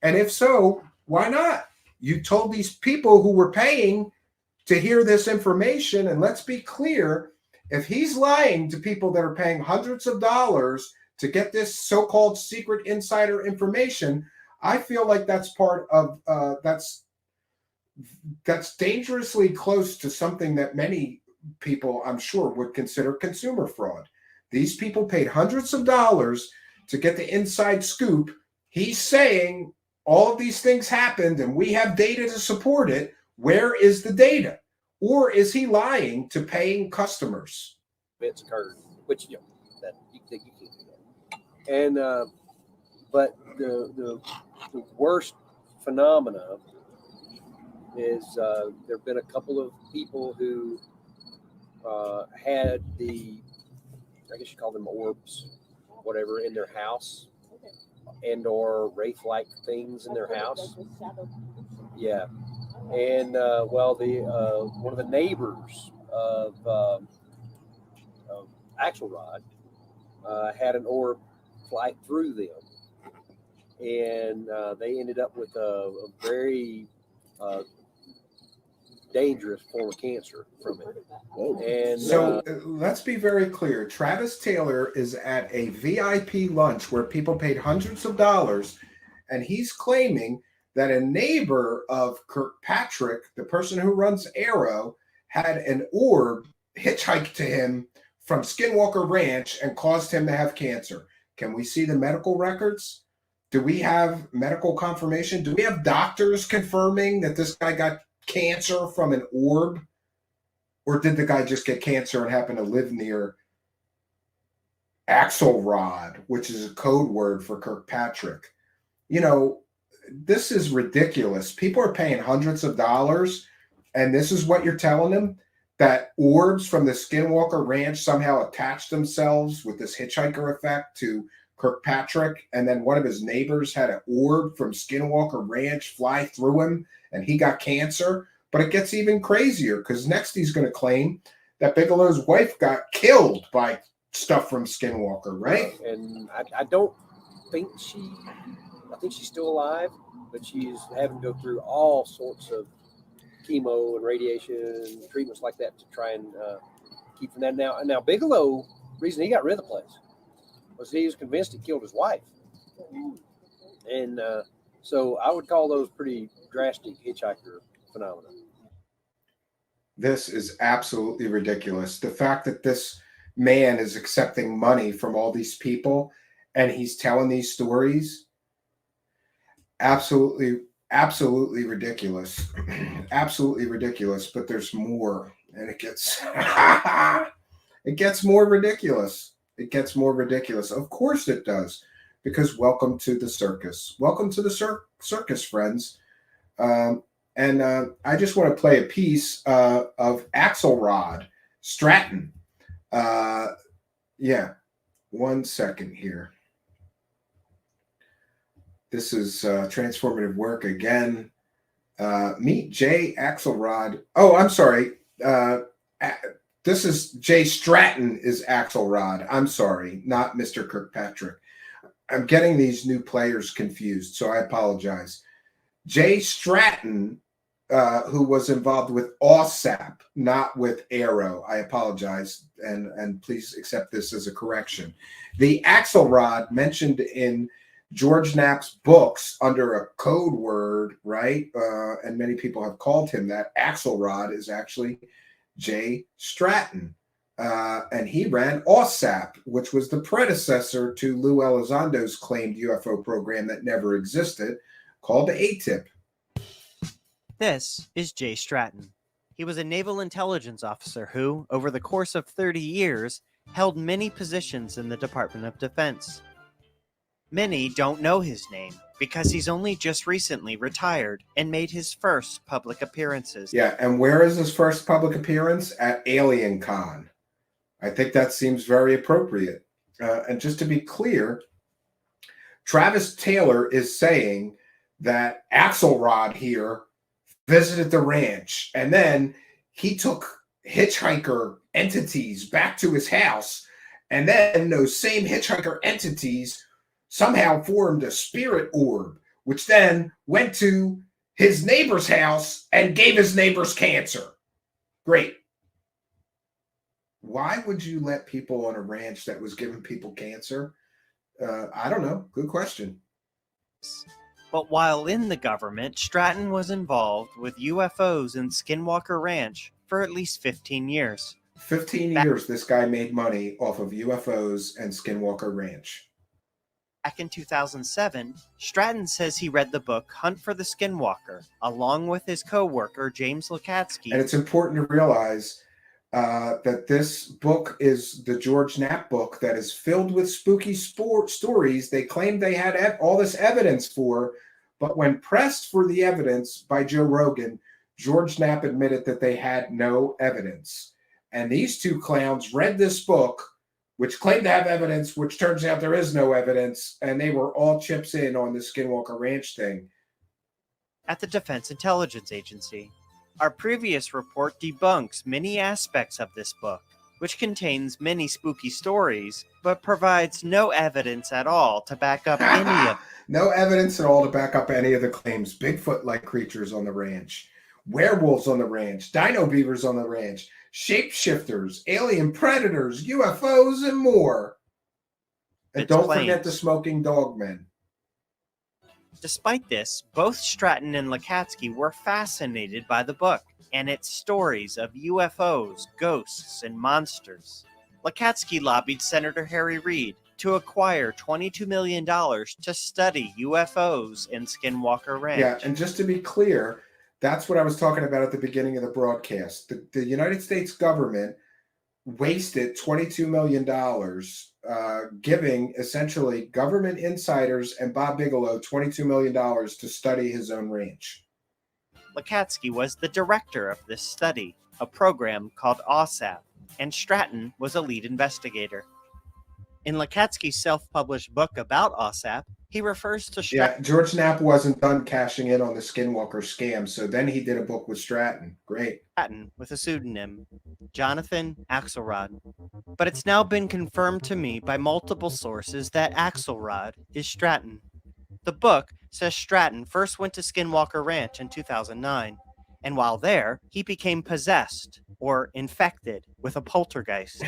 Speaker 4: And if so, why not? You told these people who were paying to hear this information, and let's be clear, if he's lying to people that are paying hundreds of dollars to get this so-called secret insider information, I feel like that's part of that's dangerously close to something that many people, I'm sure, would consider consumer fraud. These people paid hundreds of dollars to get the inside scoop. He's saying all of these things happened and we have data to support it. Where is the data? Or is he lying to paying customers?
Speaker 10: Events occurred, which that you can't do that. And but the worst phenomena is there have been a couple of people who had the, I guess you call them orbs, whatever, in their house, and or wraith-like things in their house. Yeah, and well, the one of the neighbors of Axelrod had an orb fly through them, and they ended up with a very dangerous form of cancer from it. And
Speaker 4: so let's be very clear. Travis Taylor is at a VIP lunch where people paid hundreds of dollars, and he's claiming that a neighbor of Kirkpatrick, the person who runs Arrow, had an orb hitchhiked to him from Skinwalker Ranch and caused him to have cancer. Can we see the medical records? Do we have medical confirmation? Do we have doctors confirming that this guy got cancer from an orb? Or did the guy just get cancer and happen to live near Axelrod, which is a code word for Kirkpatrick? You know, this is ridiculous. People are paying hundreds of dollars, and this is what you're telling them? That orbs from the Skinwalker Ranch somehow attached themselves with this hitchhiker effect to Kirkpatrick, and then one of his neighbors had an orb from Skinwalker Ranch fly through him, and he got cancer. But it gets even crazier, because next he's going to claim that Bigelow's wife got killed by stuff from Skinwalker, right?
Speaker 10: And I don't think I think she's still alive, but she's having to go through all sorts of chemo and radiation treatments like that to try and keep from that. Now Bigelow, reason he got rid of the place was he was convinced he killed his wife. And so I would call those pretty drastic hitchhiker phenomena.
Speaker 4: This is absolutely ridiculous. The fact that this man is accepting money from all these people and he's telling these stories, absolutely ridiculous. Absolutely ridiculous. But there's more, and it gets more ridiculous. It gets more ridiculous. Of course it does, because welcome to the circus. Welcome to the circus, friends. And I just want to play a piece of Axelrod Stratton. Yeah, 1 second here. This is transformative work again. Meet Jay Axelrod. Oh, I'm sorry. This is Jay Stratton is Axelrod. I'm sorry, not Mr. Kirkpatrick. I'm getting these new players confused, so I apologize. Jay Stratton, who was involved with OSAP, not with Arrow. I apologize, and please accept this as a correction. The Axelrod mentioned in George Knapp's books under a code word, right? And many people have called him that. Axelrod is actually Jay Stratton. And he ran OSAP, which was the predecessor to Lou Elizondo's claimed UFO program that never existed, called ATIP.
Speaker 24: This is Jay Stratton. He was a naval intelligence officer who, over the course of 30 years, held many positions in the Department of Defense. Many don't know his name because he's only just recently retired and made his first public appearances.
Speaker 4: Yeah, and where is his first public appearance? At Alien Con. I think that seems very appropriate. And just to be clear, Travis Taylor is saying that Axelrod here visited the ranch, and then he took hitchhiker entities back to his house, and then those same hitchhiker entities somehow formed a spirit orb, which then went to his neighbor's house and gave his neighbor's cancer. Great. Why would you let people on a ranch that was giving people cancer? I don't know. Good question.
Speaker 24: But while in the government, Stratton was involved with UFOs in Skinwalker Ranch for at least 15 years.
Speaker 4: 15 years this guy made money off of UFOs and Skinwalker Ranch.
Speaker 24: Back in 2007, Stratton says he read the book Hunt for the Skinwalker, along with his co-worker James Lakatsky.
Speaker 4: And it's important to realize that this book is the George Knapp book that is filled with spooky stories they claim they had all this evidence for, but when pressed for the evidence by Joe Rogan, George Knapp admitted that they had no evidence. And these two clowns read this book, which claimed to have evidence, which turns out there is no evidence, and they were all chips in on the Skinwalker Ranch thing.
Speaker 24: At the Defense Intelligence Agency. Our previous report debunks many aspects of this book, which contains many spooky stories, but provides no evidence at all to back up any of them.
Speaker 4: No evidence at all to back up any of the claims. Bigfoot-like creatures on the ranch, werewolves on the ranch, dino beavers on the ranch, shapeshifters, alien predators, UFOs, and more. And don't forget the smoking dog men.
Speaker 24: Despite this, both Stratton and Lakatsky were fascinated by the book and its stories of UFOs, ghosts, and monsters. Lakatsky lobbied Senator Harry Reid to acquire $22 million to study UFOs in Skinwalker Ranch.
Speaker 4: Yeah, and just to be clear, that's what I was talking about at the beginning of the broadcast. The United States government wasted $22 million giving essentially government insiders and Bob Bigelow $22 million to study his own ranch.
Speaker 24: Lakatsky was the director of this study, a program called OSAP, and Stratton was a lead investigator. In Lakatsky's self-published book about OSAP, he refers to Stratton.
Speaker 4: Yeah, George Knapp wasn't done cashing in on the Skinwalker scam, so then he did a book with Stratton. Great.
Speaker 24: Stratton with a pseudonym, Jonathan Axelrod. But it's now been confirmed to me by multiple sources that Axelrod is Stratton. The book says Stratton first went to Skinwalker Ranch in 2009, and while there, he became possessed or infected with a poltergeist.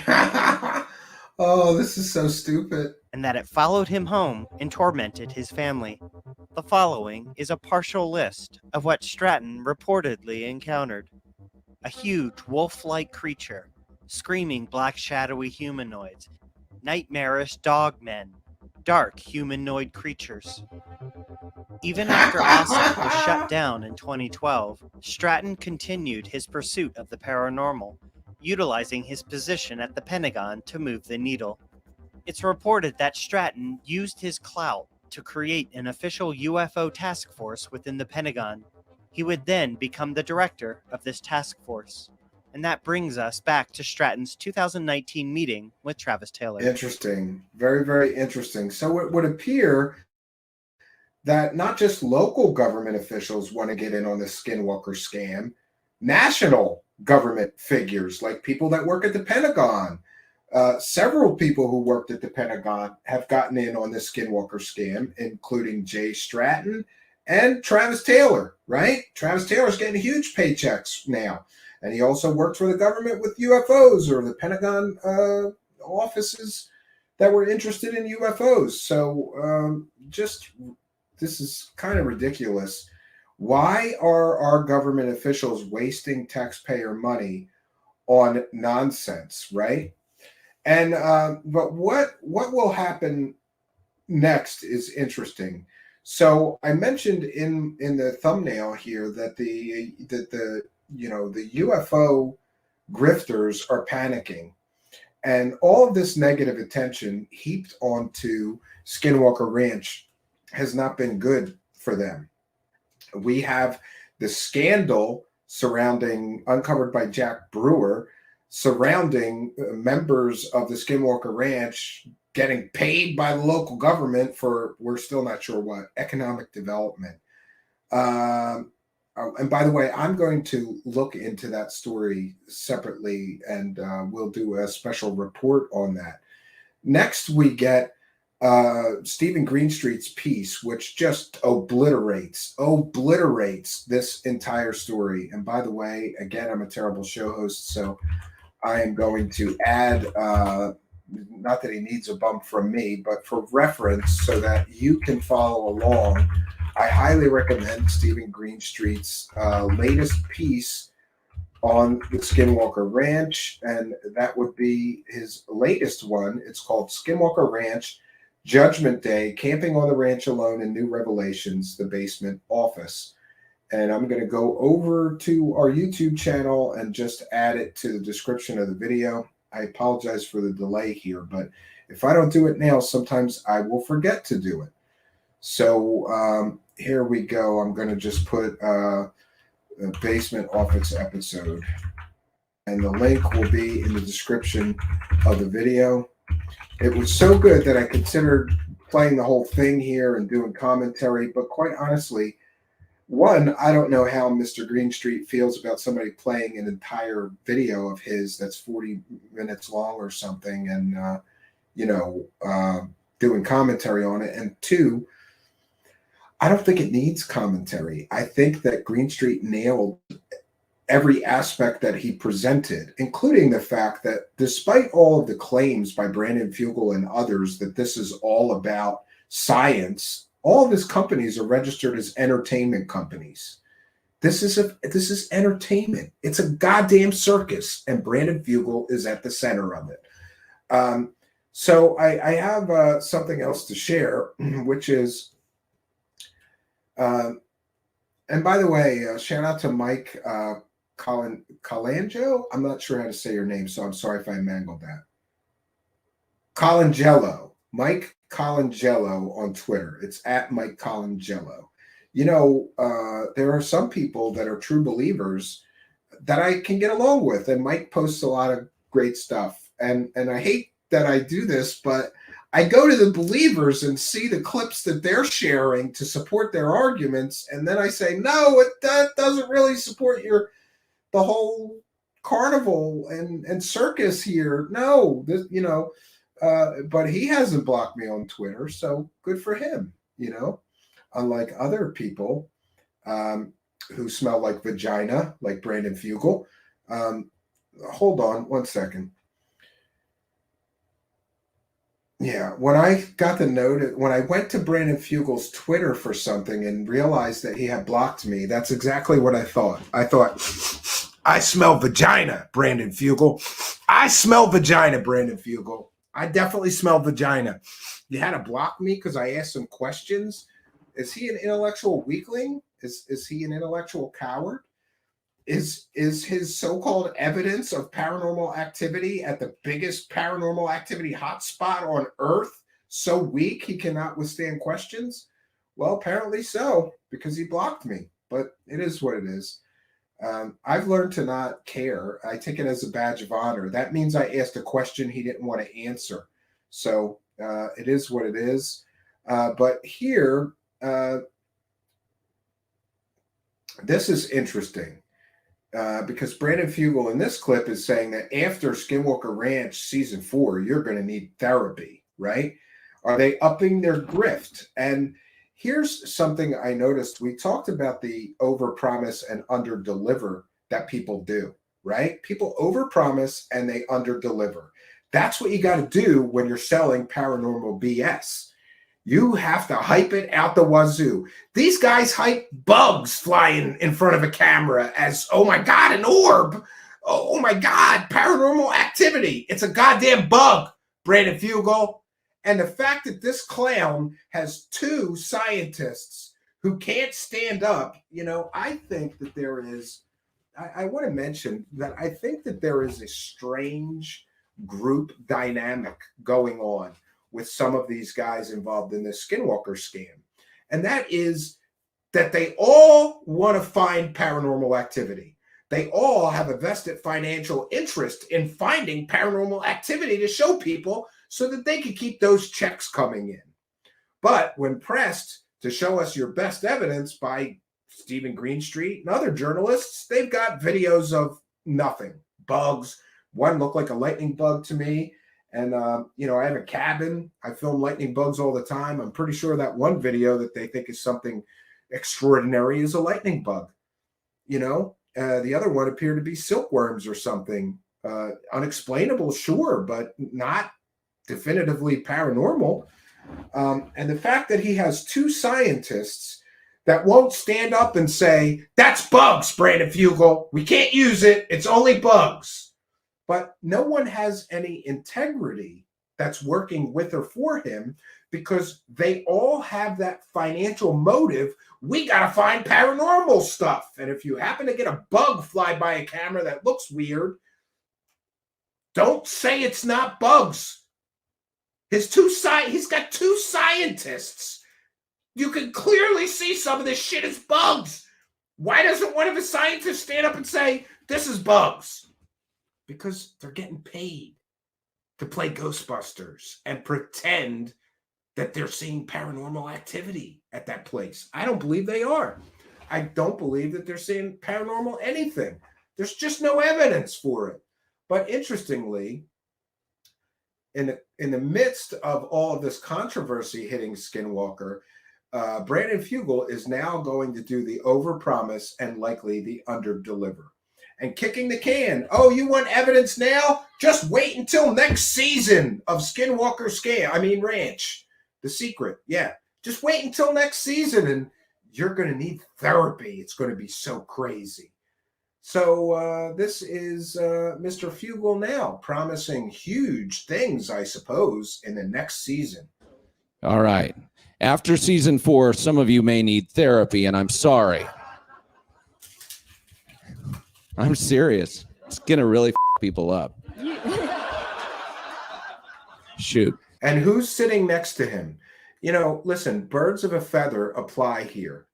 Speaker 4: Oh, this is so stupid.
Speaker 24: And that it followed him home and tormented his family. The following is a partial list of what Stratton reportedly encountered. A huge wolf-like creature, screaming black shadowy humanoids, nightmarish dogmen, dark humanoid creatures. Even after OSAP was shut down in 2012, Stratton continued his pursuit of the paranormal, utilizing his position at the Pentagon to move the needle. It's reported that Stratton used his clout to create an official UFO task force within the Pentagon. He would then become the director of this task force. And that brings us back to Stratton's 2019 meeting with Travis Taylor.
Speaker 4: Interesting. Very, very interesting. So it would appear that not just local government officials want to get in on the Skinwalker scam, national government figures like people that work at the Pentagon. Several people who worked at the Pentagon have gotten in on the Skinwalker scam, including Jay Stratton and Travis Taylor, right? Travis Taylor's getting huge paychecks now. And he also worked for the government with UFOs or the Pentagon offices that were interested in UFOs. So this is kind of ridiculous. Why are our government officials wasting taxpayer money on nonsense, right? And but what will happen next is interesting. So I mentioned in the thumbnail here that the the UFO grifters are panicking, and all of this negative attention heaped onto Skinwalker Ranch has not been good for them. We have the scandal surrounding, uncovered by Jack Brewer, surrounding members of the Skinwalker Ranch getting paid by the local government for, we're still not sure what, economic development. And by the way, I'm going to look into that story separately, and we'll do a special report on that. Next, we get Steven Greenstreet's piece, which just obliterates this entire story. And by the way, again, I'm a terrible show host, so I am going to add, not that he needs a bump from me, but for reference so that you can follow along, I highly recommend Steven Greenstreet's latest piece on the Skinwalker Ranch, and that would be his latest one. It's called Skinwalker Ranch, Judgment Day, Camping on the Ranch Alone and New Revelations, the Basement Office. And I'm going to go over to our YouTube channel and just add it to the description of the video. I apologize for the delay here, but if I don't do it now, sometimes I will forget to do it. So here we go. I'm going to just put a Basement Office episode, and the link will be in the description of the video. It was so good that I considered playing the whole thing here and doing commentary, but quite honestly, one, I don't know how Mr. Greenstreet feels about somebody playing an entire video of his that's 40 minutes long or something, and doing commentary on it. And two, I don't think it needs commentary. I think that Greenstreet nailed every aspect that he presented, including the fact that despite all of the claims by Brandon Fugel and others that this is all about science, all of his companies are registered as entertainment companies. This is entertainment. It's a goddamn circus, and Brandon Fugel is at the center of it. So I have something else to share, which is, and by the way, shout out to Mike Colangelo. I'm not sure how to say your name, so I'm sorry if I mangled that. Colangelo, Mike Colangelo on Twitter. It's at Mike Colangelo. There are some people that are true believers that I can get along with, and Mike posts a lot of great stuff. And I hate that I do this, but I go to the believers and see the clips that they're sharing to support their arguments, and then I say, no, that doesn't really support the whole carnival and circus here. No, but he hasn't blocked me on Twitter, so good for him. Unlike other people who smell like vagina, like Brandon Fugel. Hold on one second. Yeah, when I got the note, when I went to Brandon Fugel's Twitter for something and realized that he had blocked me, that's exactly what I thought. I thought, I smell vagina, Brandon Fugel. I smell vagina, Brandon Fugel. I definitely smell vagina. You had to block me because I asked some questions. Is he an intellectual weakling? Is he an intellectual coward? Is his so-called evidence of paranormal activity at the biggest paranormal activity hotspot on Earth so weak he cannot withstand questions? Well, apparently so, because he blocked me. But it is what it is. I've learned to not care. I take it as a badge of honor. That means I asked a question he didn't want to answer. So it is what it is. But here, this is interesting. Because Brandon Fugel in this clip is saying that after Skinwalker Ranch season 4, you're going to need therapy, right? Are they upping their grift? And here's something I noticed. We talked about the overpromise and underdeliver that people do, right? People overpromise and they underdeliver. That's what you got to do when you're selling paranormal BS. You have to hype it out the wazoo. These guys hype bugs flying in front of a camera as, oh my God, an orb. Oh my God, paranormal activity. It's a goddamn bug, Brandon Fugel. And the fact that this clown has 2 scientists who can't stand up, I think that there is I want to mention that I think that there is a strange group dynamic going on with some of these guys involved in this Skinwalker scam. And that is that they all want to find paranormal activity. They all have a vested financial interest in finding paranormal activity to show people so that they can keep those checks coming in. But when pressed to show us your best evidence by Steven Greenstreet and other journalists, they've got videos of nothing. Bugs. One looked like a lightning bug to me. And, I have a cabin. I film lightning bugs all the time. I'm pretty sure that one video that they think is something extraordinary is a lightning bug. The other one appeared to be silkworms or something. Unexplainable, sure, but not definitively paranormal. And the fact that he has two scientists that won't stand up and say, that's bugs, Brandon Fugel. We can't use it. It's only bugs. But no one has any integrity that's working with or for him because they all have that financial motive. We got to find paranormal stuff. And if you happen to get a bug fly by a camera that looks weird, don't say it's not bugs. He's got two scientists. You can clearly see some of this shit is bugs. Why doesn't one of the scientists stand up and say, this is bugs? Because they're getting paid to play Ghostbusters and pretend that they're seeing paranormal activity at that place. I don't believe they are. I don't believe that they're seeing paranormal anything. There's just no evidence for it. But interestingly, in the midst of all of this controversy hitting Skinwalker, Brandon Fugel is now going to do the overpromise and likely the underdeliver. And kicking the can. Oh, you want evidence now? Just wait until next season of Skinwalker Ranch. The Secret. Yeah. Just wait until next season and you're going to need therapy. It's going to be so crazy. So this is Mr. Fugel now promising huge things, I suppose, in the next season.
Speaker 12: All right. After season 4, some of you may need therapy, and I'm sorry. I'm serious. It's going to really people up. Shoot.
Speaker 4: And who's sitting next to him? Listen, birds of a feather apply here.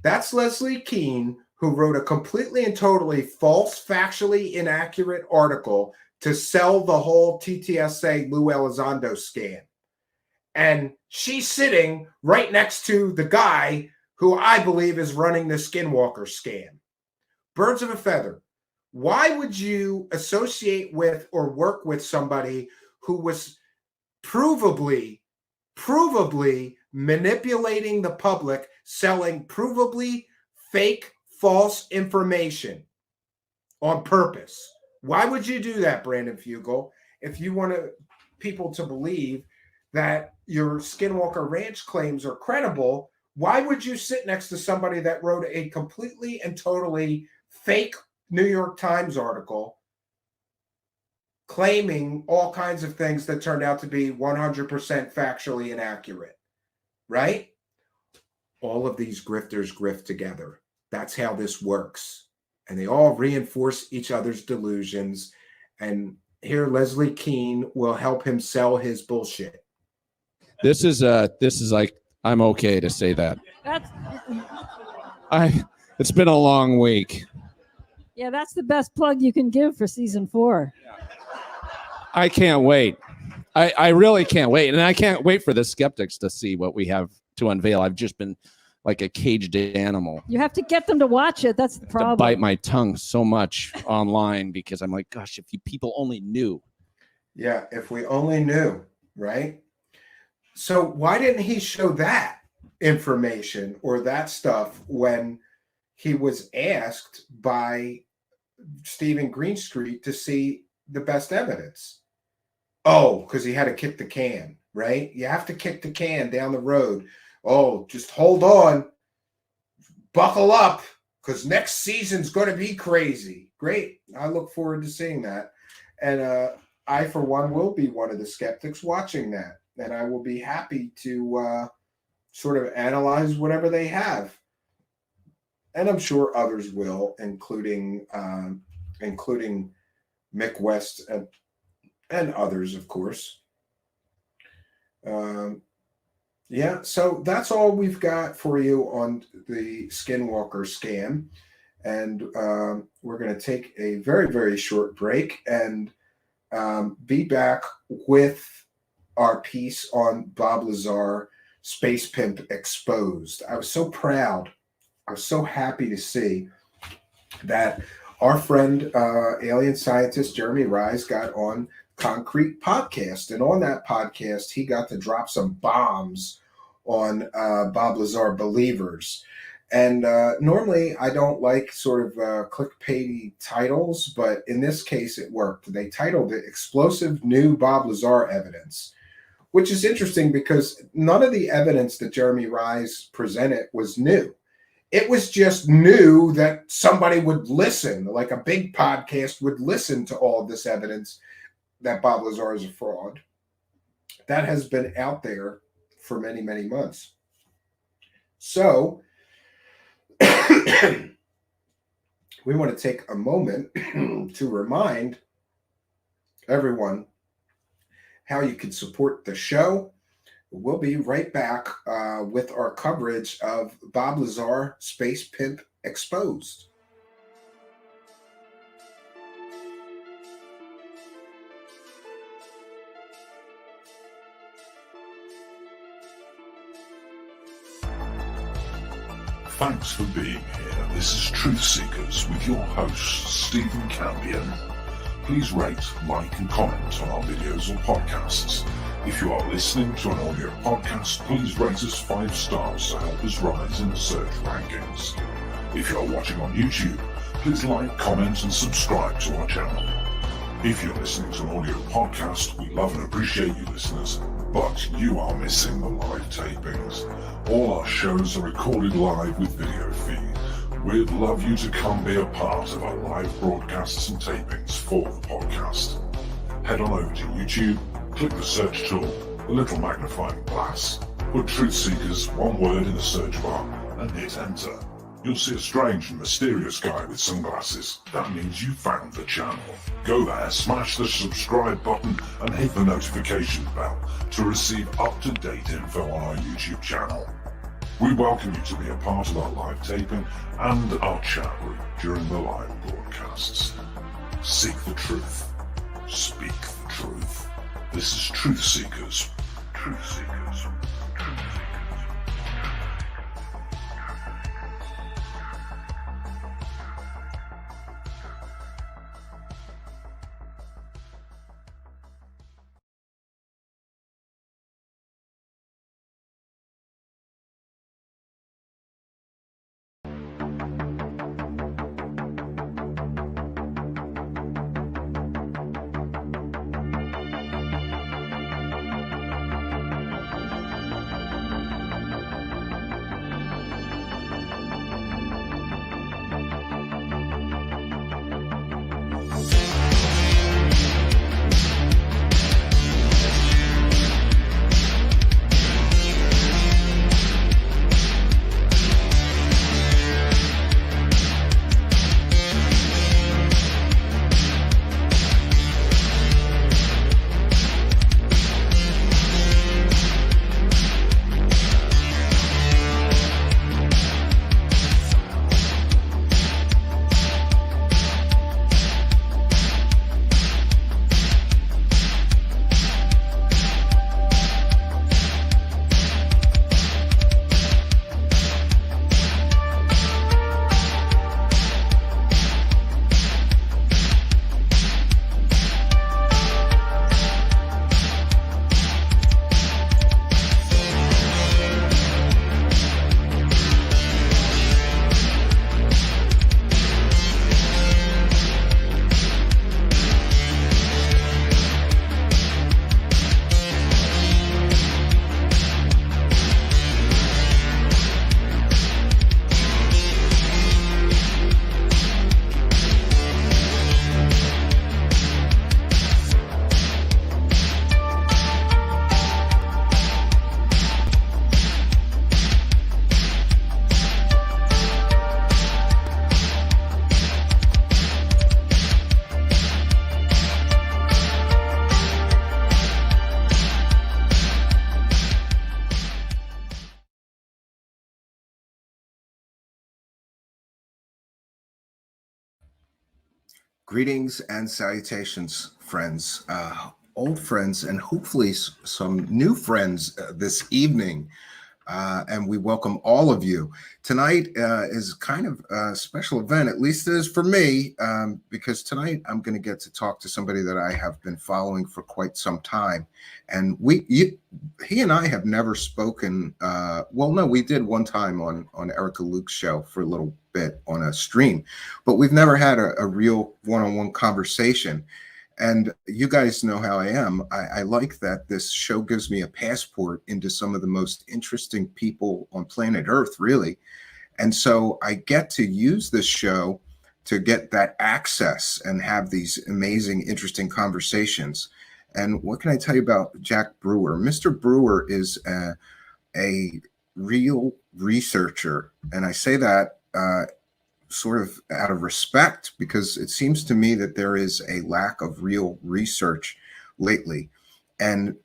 Speaker 4: That's Leslie Keene, who wrote a completely and totally false, factually inaccurate article to sell the whole TTSA Lou Elizondo scam. And she's sitting right next to the guy who I believe is running the Skinwalker scam. Birds of a feather. Why would you associate with or work with somebody who was provably manipulating the public, selling provably fake, false information on purpose? Why would you do that, Brandon Fugel, if you want people to believe that your Skinwalker Ranch claims are credible? Why would you sit next to somebody that wrote a completely and totally fake New York Times article claiming all kinds of things that turned out to be 100% factually inaccurate, right? All of these grifters grift together. That's how this works. And they all reinforce each other's delusions. And here Leslie Keene will help him sell his bullshit.
Speaker 12: This is like, I'm okay to say that. It's been a long week.
Speaker 16: Yeah, that's the best plug you can give for season 4.
Speaker 12: I can't wait. I really can't wait. And I can't wait for the skeptics to see what we have to unveil. I've just been like a caged animal.
Speaker 16: You have to get them to watch it. That's the problem.
Speaker 12: To bite my tongue so much online because I'm like, gosh, if you people only knew.
Speaker 4: Yeah, if we only knew, right? So why didn't he show that information or that stuff when he was asked by Steven Greenstreet to see the best evidence? Oh, because he had to kick the can, right? You have to kick the can down the road. Oh, just hold on. Buckle up, because next season's going to be crazy. Great. I look forward to seeing that. And I, for one, will be one of the skeptics watching that. And I will be happy to sort of analyze whatever they have. and I'm sure others will, including Mick West and others, of course. Yeah, so that's all we've got for you on the Skinwalker scam. And we're going to take a very, very short break and be back with our piece on Bob Lazar, Space Pimp Exposed. I was so proud. I was so happy to see that our friend, alien scientist Jeremy Rise, got on Concrete Podcast. And on that podcast, he got to drop some bombs on Bob Lazar believers. And normally I don't like sort of clickbaity titles, but in this case it worked. They titled it Explosive New Bob Lazar Evidence, which is interesting because none of the evidence that Jeremy Rise presented was new. It was just new that somebody would listen, like a big podcast would listen to all of this evidence that Bob Lazar is a fraud. That has been out there for many, many months. So we want to take a moment to remind everyone how you can support the show. We'll be right back with our coverage of Bob Lazar, Space Pimp Exposed.
Speaker 7: Thanks for being here. This is Truth Seekers with your host, Steven Campion. Please rate, like, and comment on our videos or podcasts. If you are listening to an audio podcast, please rate us 5 stars to help us rise in the search rankings. If you are watching on YouTube, please like, comment, and subscribe to our channel. If you're listening to an audio podcast, we love and appreciate you listeners, but you are missing the live tapings. All our shows are recorded live with video feed. We'd love you to come be a part of our live broadcasts and tapings for the podcast. Head on over to YouTube, click the search tool, the little magnifying glass, put Truth Seekers, one word in the search bar, and hit enter. You'll see a strange and mysterious guy with sunglasses. That means you found the channel. Go there, smash the subscribe button, and hit the notification bell to receive up-to-date info on our YouTube channel. We welcome you to be a part of our live taping and our chat room during the live broadcasts. Seek the truth. Speak the truth. This is Truth Seekers. Truth Seekers. Truth Seekers.
Speaker 4: Greetings and salutations, friends, old friends, and hopefully some new friends this evening. And we welcome all of you. Tonight is kind of a special event, at least it is for me, because tonight I'm going to get to talk to somebody that I have been following for quite some time. And he and I have never spoken. Well, no, we did one time on Erica Luke's show for a little bit on a stream, but we've never had a real one-on-one conversation. And you guys know how I am. I like that this show gives me a passport into some of the most interesting people on planet Earth, really. And so I get to use this show to get that access and have these amazing, interesting conversations. And what can I tell you about Jack Brewer? Mr. Brewer is a real researcher. And I say that sort of out of respect, because it seems to me that there is a lack of real research lately. And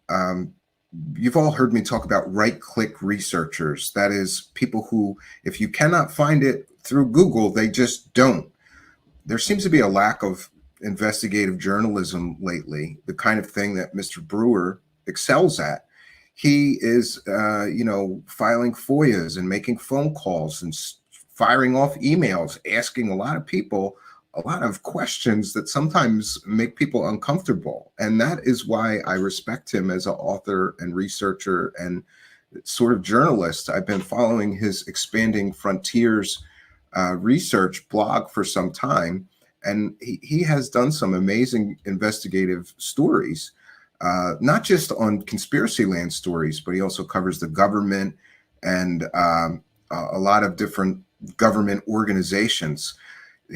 Speaker 4: you've all heard me talk about right-click researchers. That is, people who, if you cannot find it through Google, they just don't. There seems to be a lack of investigative journalism lately, the kind of thing that Mr. Brewer excels at. He is, filing FOIAs and making phone calls and firing off emails, asking a lot of people a lot of questions that sometimes make people uncomfortable. And that is why I respect him as an author and researcher and sort of journalist. I've been following his Expanding Frontiers research blog for some time, and he has done some amazing investigative stories, not just on conspiracy land stories, but he also covers the government and a lot of different government organizations.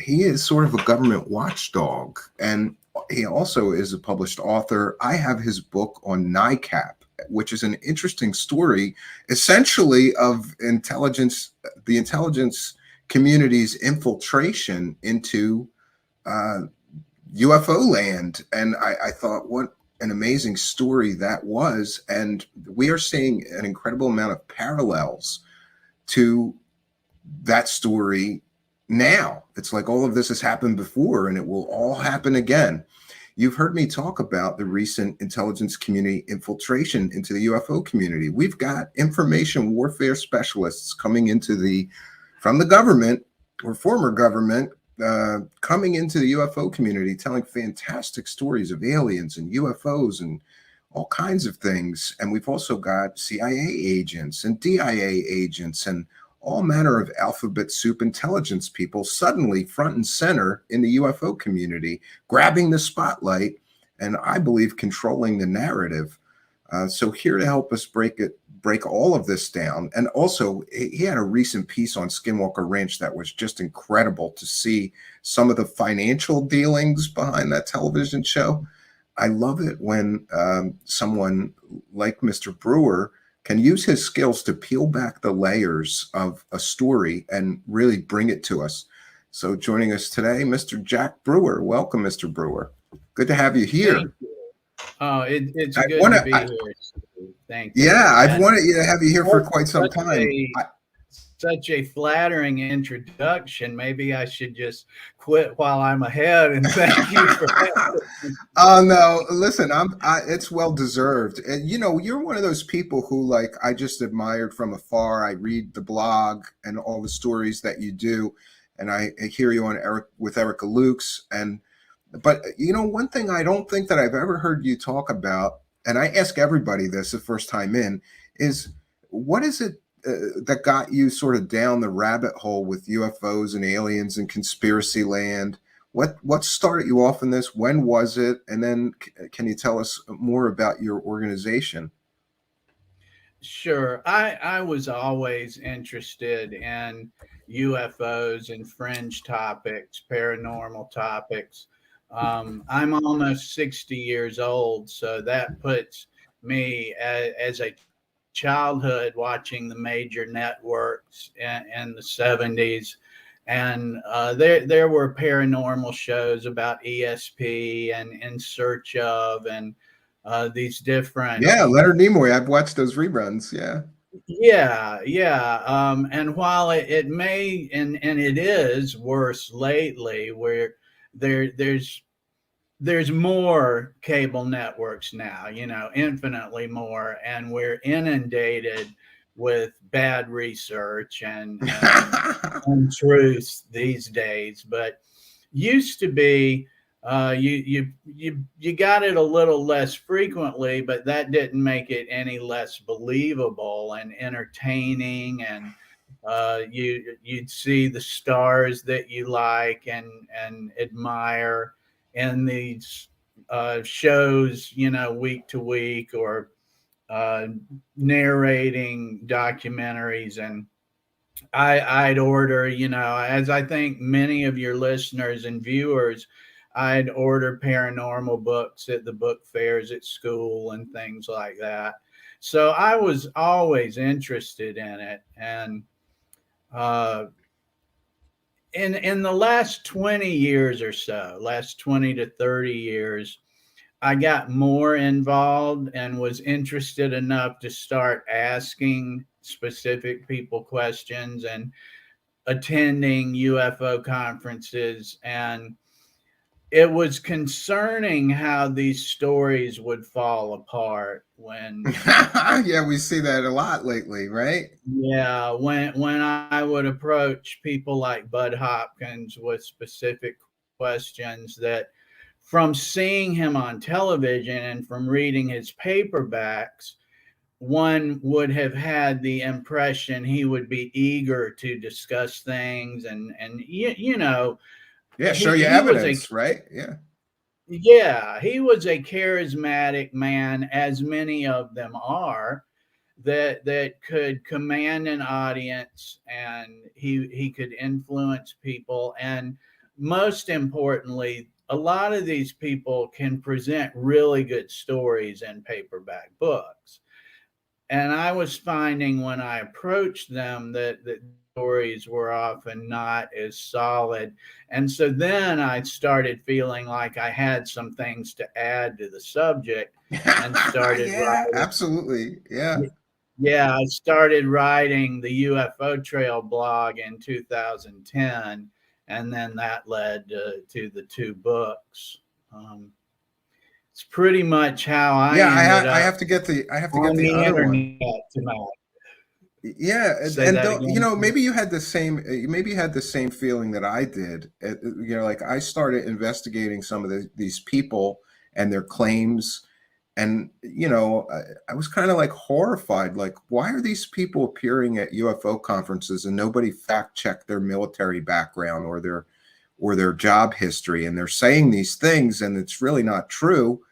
Speaker 4: He is sort of a government watchdog, and he also is a published author. I have his book on NICAP, which is an interesting story, essentially of intelligence, the intelligence community's infiltration into UFO land. And I thought, what an amazing story that was. And we are seeing an incredible amount of parallels to that story now. It's like all of this has happened before and it will all happen again. You've heard me talk about the recent intelligence community infiltration into the UFO community. We've got information warfare specialists coming into from the government or former government, coming into the UFO community, telling fantastic stories of aliens and UFOs and all kinds of things. And we've also got CIA agents and DIA agents and all manner of alphabet soup intelligence people suddenly front and center in the UFO community, grabbing the spotlight and I believe controlling the narrative. So here to help us break all of this down. And also he had a recent piece on Skinwalker Ranch that was just incredible to see some of the financial dealings behind that television show. I love it when someone like Mr. Brewer can use his skills to peel back the layers of a story and really bring it to us. So joining us today, Mr. Jack Brewer. Welcome, Mr. Brewer. Good to have you here.
Speaker 21: Thank you. Oh, it's good to be here. Thank you.
Speaker 4: Yeah, I've wanted to have you here for quite some time.
Speaker 21: Such a flattering introduction. Maybe I should just quit while I'm ahead and thank you for that.
Speaker 4: Oh no, listen, it's well deserved. And you're one of those people who I just admired from afar. I read the blog and all the stories that you do, and I hear you on with Erica Luke's. But one thing I don't think that I've ever heard you talk about, and I ask everybody this the first time in, is what is it that got you sort of down the rabbit hole with UFOs and aliens and conspiracy land? What started you off in this? When was it? And then can you tell us more about your organization?
Speaker 21: Sure. I was always interested in UFOs and fringe topics, paranormal topics. I'm almost 60 years old, so that puts me as a childhood watching the major networks in the 70s, and there were paranormal shows about ESP and In Search Of and these different
Speaker 4: Leonard Nimoy. I've watched those reruns. And while it may and it is worse lately, where
Speaker 21: there's more cable networks now, infinitely more, and we're inundated with bad research and untruths these days. But used to be, you got it a little less frequently, but that didn't make it any less believable and entertaining. And you'd see the stars that you like and admire in these shows, week to week, or narrating documentaries. And I'd order, as I think many of your listeners and viewers, I'd order paranormal books at the book fairs at school and things like that. So I was always interested in it. And in the last 20 years or so, last 20 to 30 years, I got more involved and was interested enough to start asking specific people questions and attending UFO conferences. And it was concerning how these stories would fall apart when
Speaker 4: yeah, we see that a lot lately, right?
Speaker 21: Yeah, when I would approach people like Bud Hopkins with specific questions, that from seeing him on television and from reading his paperbacks, one would have had the impression he would be eager to discuss things and
Speaker 4: show you evidence, right?
Speaker 21: Yeah, he was a charismatic man, as many of them are, that could command an audience, and he could influence people. And most importantly, a lot of these people can present really good stories in paperback books. And I was finding when I approached them that stories were often not as solid. And so then I started feeling like I had some things to add to the subject and started writing.
Speaker 4: Absolutely.
Speaker 21: Yeah, I started writing the UFO Trail blog in 2010, and then that led to the 2 books. It's pretty much how I
Speaker 4: I have to get the other one
Speaker 21: tonight.
Speaker 4: Yeah, and maybe you had the same feeling that I did. Like I started investigating some of these people and their claims, and I was kind of like horrified. Like, why are these people appearing at UFO conferences and nobody fact checked their military background or their job history, and they're saying these things and it's really not true.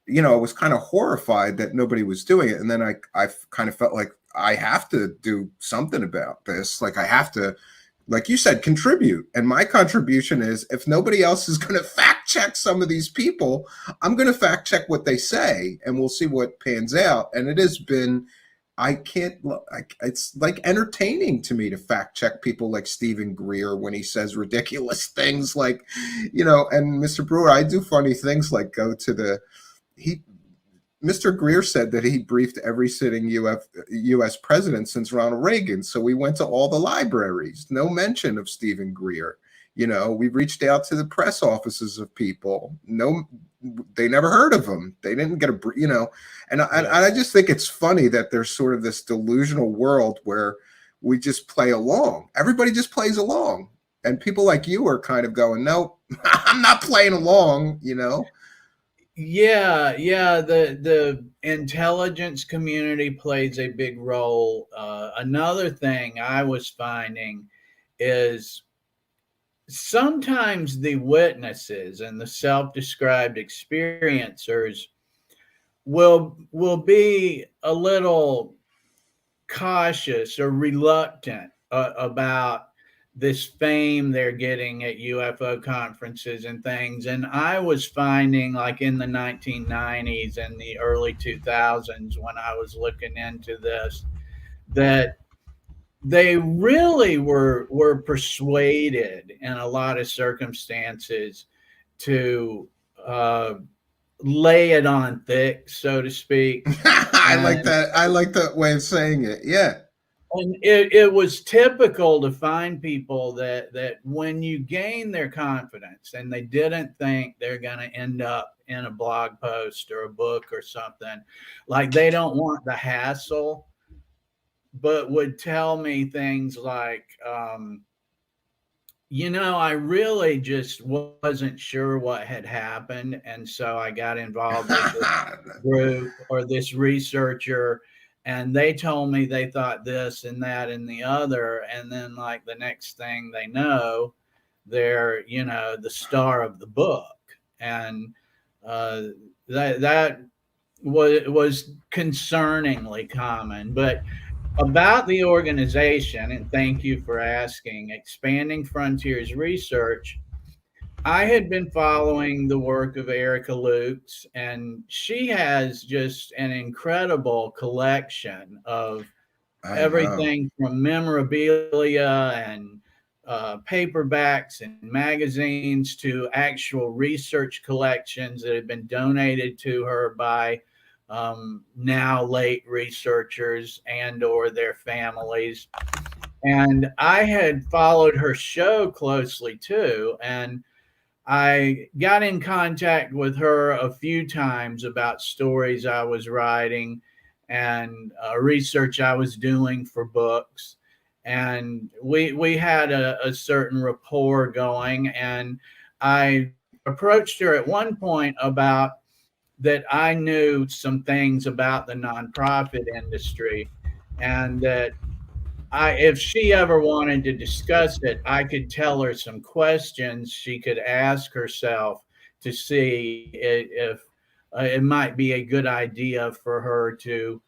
Speaker 4: I was kind of horrified that nobody was doing it. And then I kind of felt like I have to do something about this. Like I have to, like you said, contribute. And my contribution is, if nobody else is going to fact check some of these people, I'm going to fact check what they say, and we'll see what pans out. And it has been, it's like entertaining to me to fact check people like Steven Greer when he says ridiculous things like, and Mr. Brewer, I do funny things like go to Mr. Greer said that he briefed every sitting U.S. president since Ronald Reagan. So we went to all the libraries. No mention of Steven Greer. We reached out to the press offices of people. No, they never heard of him. They didn't get and I just think it's funny that there's sort of this delusional world where we just play along. Everybody just plays along. And people like you are kind of going, no, I'm not playing along,
Speaker 21: Yeah, the intelligence community plays a big role. Another thing I was finding is sometimes the witnesses and the self-described experiencers will be a little cautious or reluctant about this fame they're getting at UFO conferences and things. And I was finding, like in the 1990s and the early 2000s, when I was looking into this, that they really were persuaded in a lot of circumstances to lay it on thick, so to speak.
Speaker 4: I like that way of saying it. Yeah.
Speaker 21: And it was typical to find people that when you gain their confidence and they didn't think they're going to end up in a blog post or a book or something, like they don't want the hassle, but would tell me things like, I really just wasn't sure what had happened. And so I got involved with this group or this researcher, and they told me they thought this and that and the other. And then, like, the next thing they know, they're, the star of the book. And that was concerningly common. But about the organization, and thank you for asking, Expanding Frontiers Research, I had been following the work of Erica Lukes, and she has just an incredible collection of everything from memorabilia and paperbacks and magazines to actual research collections that have been donated to her by now late researchers and or their families. And I had followed her show closely too, and I got in contact with her a few times about stories I was writing and research I was doing for books. And we had a certain rapport going, and I approached her at one point about that I knew some things about the nonprofit industry, and that if she ever wanted to discuss it, I could tell her some questions she could ask herself to see if it might be a good idea for her to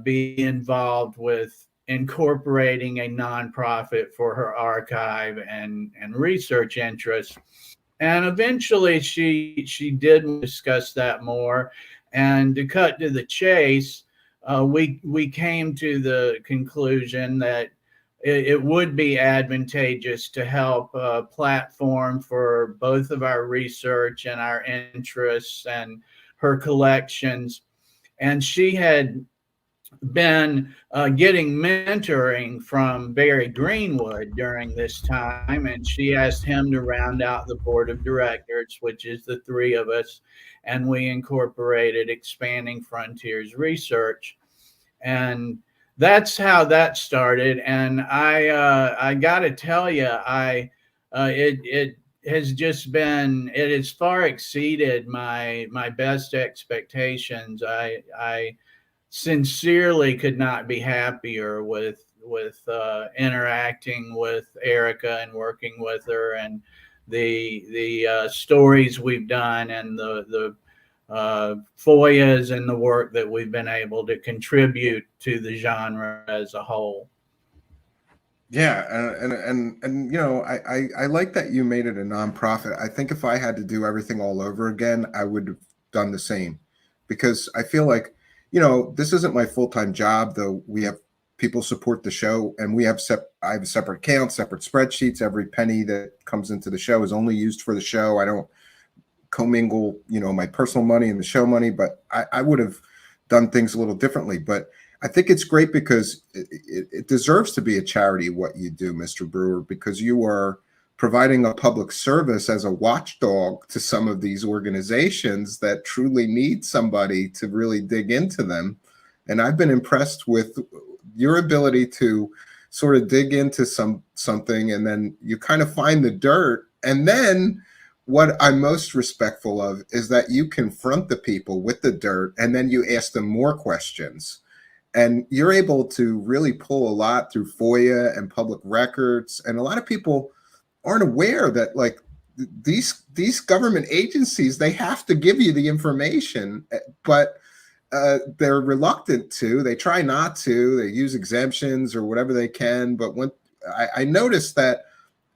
Speaker 21: be involved with incorporating a nonprofit for her archive and research interests. And eventually she did discuss that more. And to cut to the chase, we came to the conclusion that it would be advantageous to help a platform for both of our research and our interests and her collections. And she had been getting mentoring from Barry Greenwood during this time, and she asked him to round out the board of directors, which is the three of us, and we incorporated Expanding Frontiers Research. And that's how that started. And I got to tell you, it has far exceeded my best expectations. I sincerely could not be happier with interacting with Erica and working with her, and the stories we've done, and the FOIAs and the work that we've been able to contribute to the genre as a whole.
Speaker 4: Yeah, and I like that you made it a nonprofit. I think if I had to do everything all over again, I would have done the same, because I feel like, this isn't my full-time job, though we have people support the show, and I have a separate account, separate spreadsheets. Every penny that comes into the show is only used for the show. I don't commingle, my personal money and the show money, but I would have done things a little differently. But I think it's great because it deserves to be a charity, what you do, Mr. Brewer, because you are providing a public service as a watchdog to some of these organizations that truly need somebody to really dig into them. And I've been impressed with your ability to sort of dig into something, and then you kind of find the dirt. And then what I'm most respectful of is that you confront the people with the dirt, and then you ask them more questions. And you're able to really pull a lot through FOIA and public records. And a lot of people aren't aware that, like, these government agencies, they have to give you the information, but they're reluctant to. They try not to. They use exemptions or whatever they can. But when I noticed that,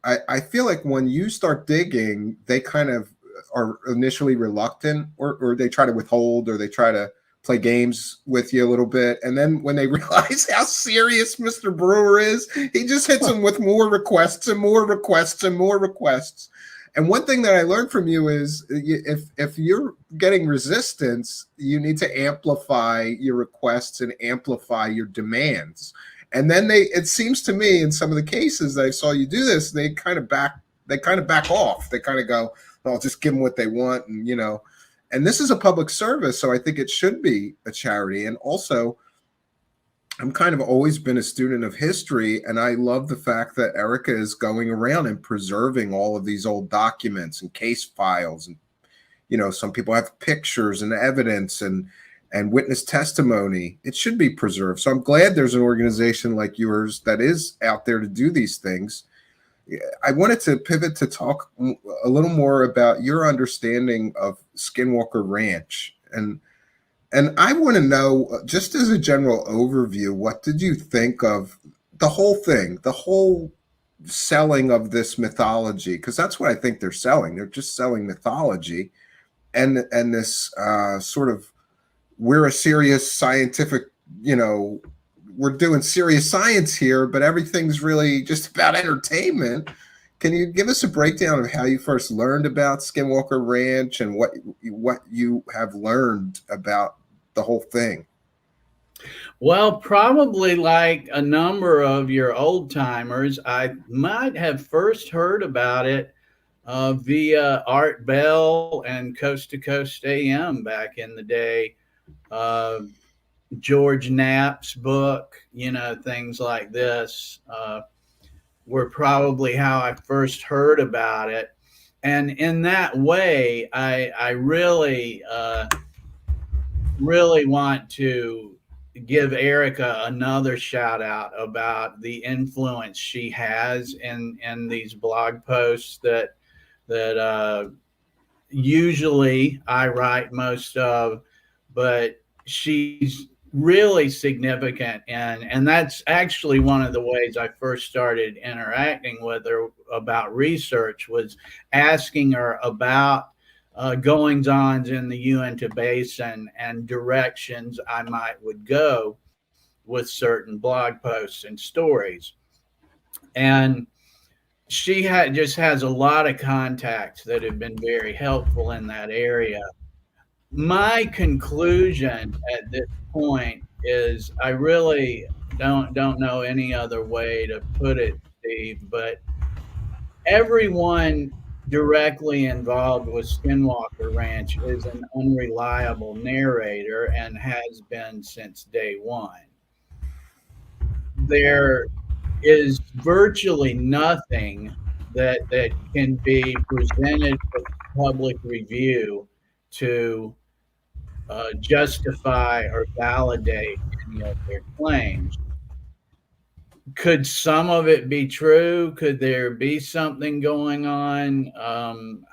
Speaker 4: I feel like when you start digging, they kind of are initially reluctant, or they try to withhold, or they try to play games with you a little bit. And then when they realize how serious Mr. Brewer is, he just hits them with more requests and more requests and more requests. And one thing that I learned from you is if you're getting resistance, you need to amplify your requests and amplify your demands. And then it seems to me in some of the cases that I saw you do this, they kind of back off. They kind of go, "I'll just give them what they want," and and this is a public service, so I think it should be a charity. And also, I'm kind of always been a student of history, and I love the fact that Erica is going around and preserving all of these old documents and case files, and some people have pictures and evidence and witness testimony. It should be preserved. So I'm glad there's an organization like yours that is out there to do these things. I wanted to pivot to talk a little more about your understanding of Skinwalker Ranch. And I want to know, just as a general overview, what did you think of the whole thing, the whole selling of this mythology? Because that's what I think they're selling. They're just selling mythology and this sort of, we're a serious scientific, we're doing serious science here, but everything's really just about entertainment. Can you give us a breakdown of how you first learned about Skinwalker Ranch and what you have learned about the whole thing?
Speaker 21: Well, probably like a number of your old timers, I might have first heard about it via Art Bell and Coast to Coast AM back in the day. George Knapp's book, things like this were probably how I first heard about it. And in that way, I really, really want to give Erica another shout out about the influence she has in these blog posts that usually I write most of, but she's really significant. And that's actually one of the ways I first started interacting with her about research, was asking her about goings-ons in the Uinta Basin and directions I would go with certain blog posts and stories. And she just has a lot of contacts that have been very helpful in that area. My conclusion at this point is, I really don't know any other way to put it, Steve, but everyone directly involved with Skinwalker Ranch is an unreliable narrator and has been since day one. There is virtually nothing that can be presented for public review to justify or validate any of their claims. Could some of it be true? Could there be something going on?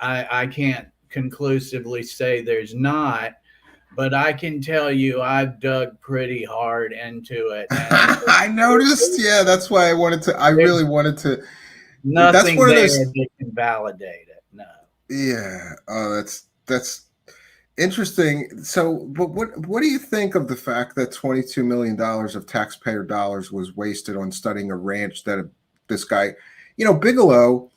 Speaker 21: I can't conclusively say there's not, but I can tell you I've dug pretty hard into it.
Speaker 4: I noticed. Yeah, that's why I really wanted to.
Speaker 21: Nothing there that can validate it. No.
Speaker 4: Yeah. Oh, that's interesting. So, but what do you think of the fact that $22 million of taxpayer dollars was wasted on studying a ranch that this guy, Bigelow,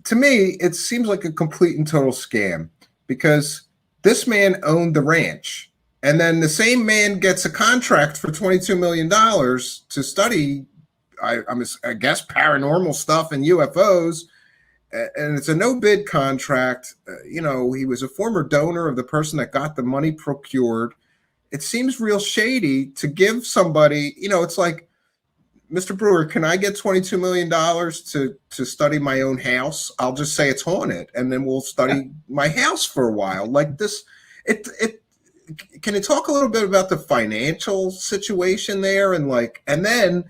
Speaker 4: to me, it seems like a complete and total scam, because this man owned the ranch, and then the same man gets a contract for $22 million to study, I guess, paranormal stuff and UFOs. And it's a no-bid contract. He was a former donor of the person that got the money procured. It seems real shady to give somebody, it's like, Mr. Brewer, can I get $22 million to study my own house? I'll just say it's haunted, and then we'll study my house for a while. Like this, can you talk a little bit about the financial situation there, and then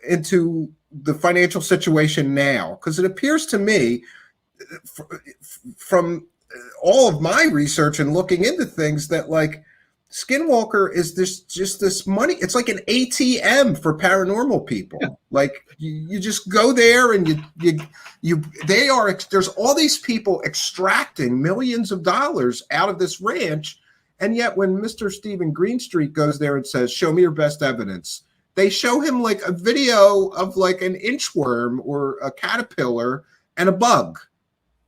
Speaker 4: into the financial situation now? Because it appears to me, from all of my research and looking into things, that Skinwalker is this money. It's like an ATM for paranormal people. Like you just go there and there's all these people extracting millions of dollars out of this ranch. And yet when Mr. Steven Greenstreet goes there and says, "Show me your best evidence," they show him a video of an inchworm or a caterpillar and a bug.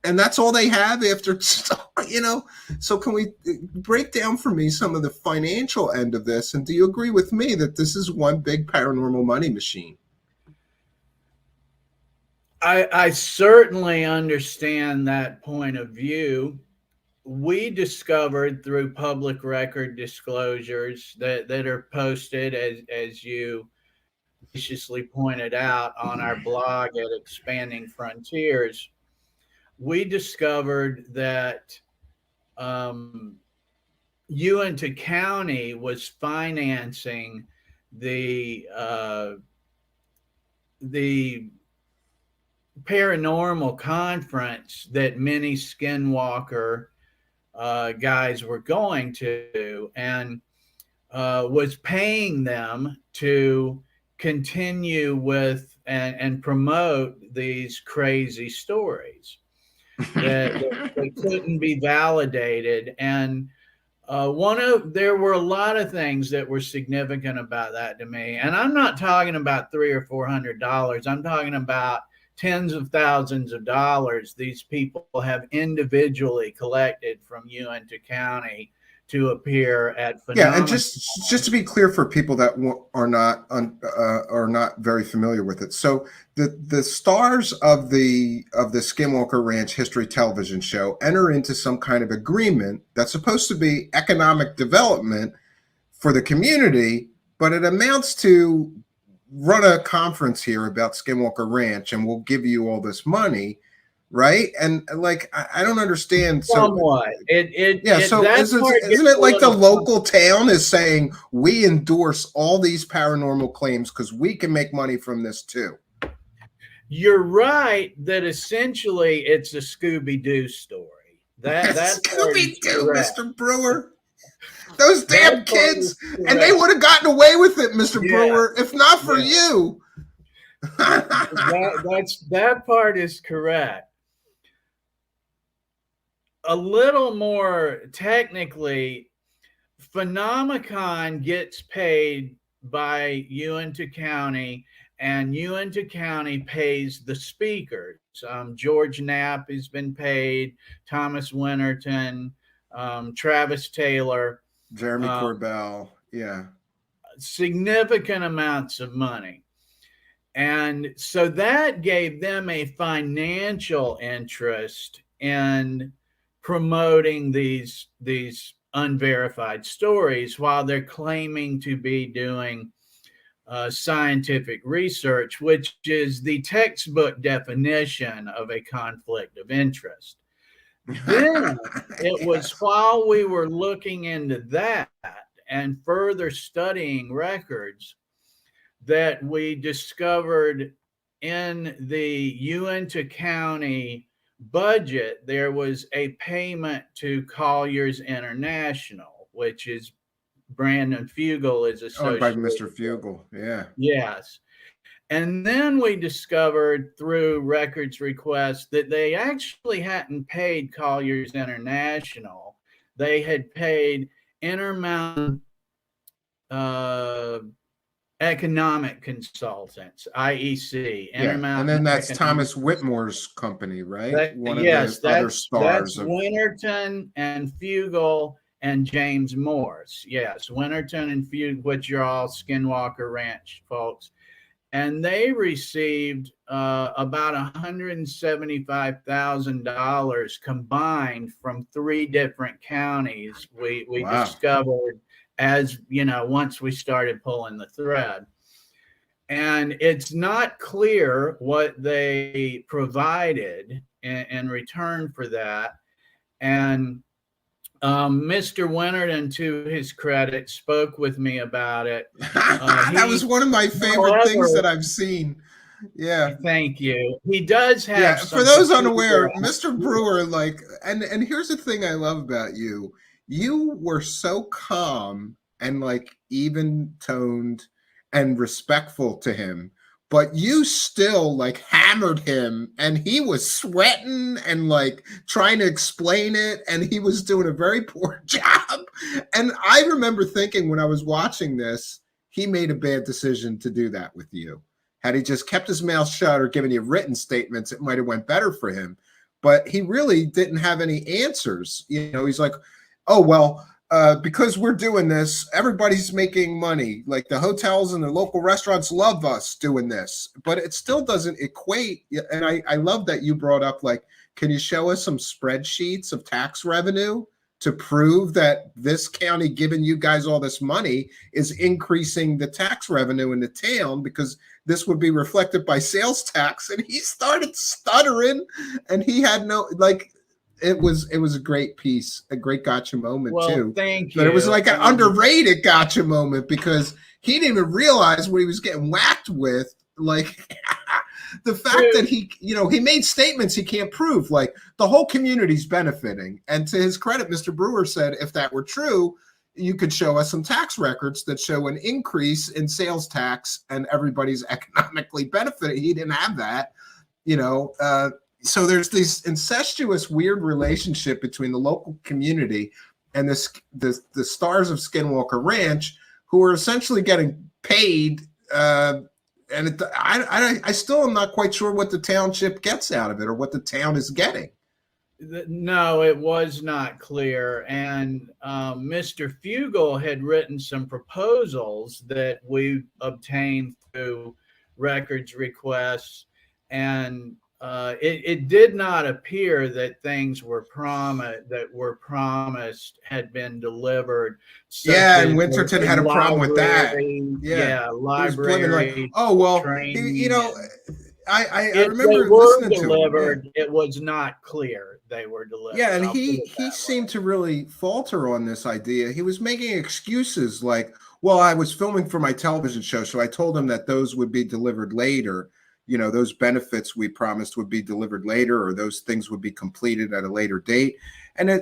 Speaker 4: And that's all they have after, you know. So can we break down for me some of the financial end of this? And do you agree with me that this is one big paranormal money machine?
Speaker 21: I certainly understand that point of view. We discovered through public record disclosures that are posted, as you graciously pointed out, on our blog at Expanding Frontiers. We discovered that Uinta County was financing the paranormal conference that many Skinwalker guys were going to, and was paying them to continue with and promote these crazy stories that they couldn't be validated. And there were a lot of things that were significant about that to me. And I'm not talking about $300 or $400. I'm talking about tens of thousands of dollars these people have individually collected from Uinta County to appear at Phenomena.
Speaker 4: Yeah, and just to be clear for people that are not very familiar with it. So the stars of the Skinwalker Ranch History Television show enter into some kind of agreement that's supposed to be economic development for the community, but it amounts to run a conference here about Skinwalker Ranch and we'll give you all this money. Right. And like, I don't understand.
Speaker 21: Somewhat.
Speaker 4: So isn't it like the local town is saying we endorse all these paranormal claims because we can make money from this too?
Speaker 21: You're right that essentially it's a Scooby-Doo story. That's
Speaker 4: Scooby-Doo, Mr. Brewer. Those damn kids, and they would have gotten away with it, Mr. Brewer, if not for you.
Speaker 21: That part is correct. A little more technically, Phenomicon gets paid by Uinta County, and Uinta County pays the speakers. George Knapp has been paid, Thomas Winterton, Travis Taylor,
Speaker 4: Jeremy Corbell,
Speaker 21: significant amounts of money. And so that gave them a financial interest in promoting these unverified stories while they're claiming to be doing scientific research, which is the textbook definition of a conflict of interest. Then it was while we were looking into that and further studying records that we discovered in the Uinta County budget, there was a payment to Colliers International, which is Brandon Fugel is associated
Speaker 4: by Mr. Fugel. Yeah.
Speaker 21: Yes. And then we discovered through records requests that they actually hadn't paid Colliers International. They had paid Intermountain Economic Consultants, IEC.
Speaker 4: And then that's Thomas Whitmore's company, right? One of
Speaker 21: the
Speaker 4: other stars.
Speaker 21: That's Winterton and Fugel and James Morse. Yes, Winterton and Fugel, which are all Skinwalker Ranch folks. And they received about $175,000 combined from 3 different counties. We discovered, as you know, once we started pulling the thread. And it's not clear what they provided in return for that. And Mr. Winterton, to his credit, spoke with me about it.
Speaker 4: That was one of my favorite things that I've seen. Yeah.
Speaker 21: Thank you. He does have.
Speaker 4: Yeah. For those unaware, Mr. Brewer, and here's the thing I love about you. You were so calm and even toned and respectful to him, but you still hammered him, and he was sweating and trying to explain it, and he was doing a very poor job. And I remember thinking when I was watching this, he made a bad decision to do that with you. Had he just kept his mouth shut or given you written statements, it might have went better for him. but he really didn't have any answers. He's like, oh, well, because we're doing this, everybody's making money. Like the hotels and the local restaurants love us doing this, but it still doesn't equate. And I love that you brought up, like, can you show us some spreadsheets of tax revenue to prove that this county giving you guys all this money is increasing the tax revenue in the town, because this would be reflected by sales tax? And he started stuttering, and he had no, like, it was a great piece, a great gotcha moment too.
Speaker 21: Thank you.
Speaker 4: But it was like an underrated gotcha moment, because he didn't even realize what he was getting whacked with. Like the fact that he made statements he can't prove, like the whole community's benefiting. And to his credit, Mr. Brewer said, if that were true, you could show us some tax records that show an increase in sales tax and everybody's economically benefiting. He didn't have that, so there's this incestuous, weird relationship between the local community and the stars of Skinwalker Ranch, who are essentially getting paid. I still am not quite sure what the township gets out of it, or what the town is getting.
Speaker 21: No, it was not clear. And Mr. Fugel had written some proposals that we obtained through records requests, and it did not appear that things were promised had been delivered.
Speaker 4: Yeah, and Winterton had a problem with that.
Speaker 21: Yeah, library.
Speaker 4: Like, oh well,
Speaker 21: training,
Speaker 4: I
Speaker 21: if
Speaker 4: remember
Speaker 21: they were
Speaker 4: listening
Speaker 21: delivered,
Speaker 4: to him.
Speaker 21: it was not clear they were delivered.
Speaker 4: Yeah, and he seemed to really falter on this idea. He was making excuses like, well, I was filming for my television show, so I told him that those would be delivered later. Those benefits we promised would be delivered later, or those things would be completed at a later date. And I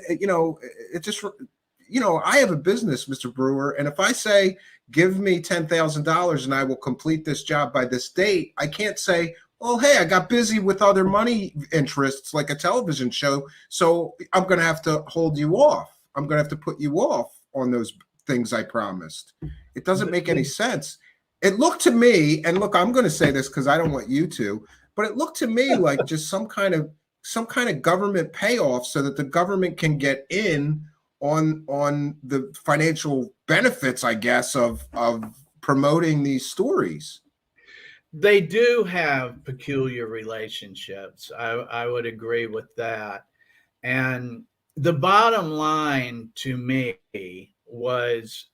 Speaker 4: have a business, Mr. Brewer, and if I say, give me $10,000 and I will complete this job by this date, I can't say, well, hey, I got busy with other money interests like a television show, so I'm going to have to hold you off. I'm going to have to put you off on those things I promised. It doesn't make any sense. It looked to me, and look, I'm going to say this because I don't want you to, but it looked to me like just some kind of government payoff so that the government can get in on the financial benefits, I guess, of promoting these stories.
Speaker 21: They do have peculiar relationships. I would agree with that. And the bottom line to me was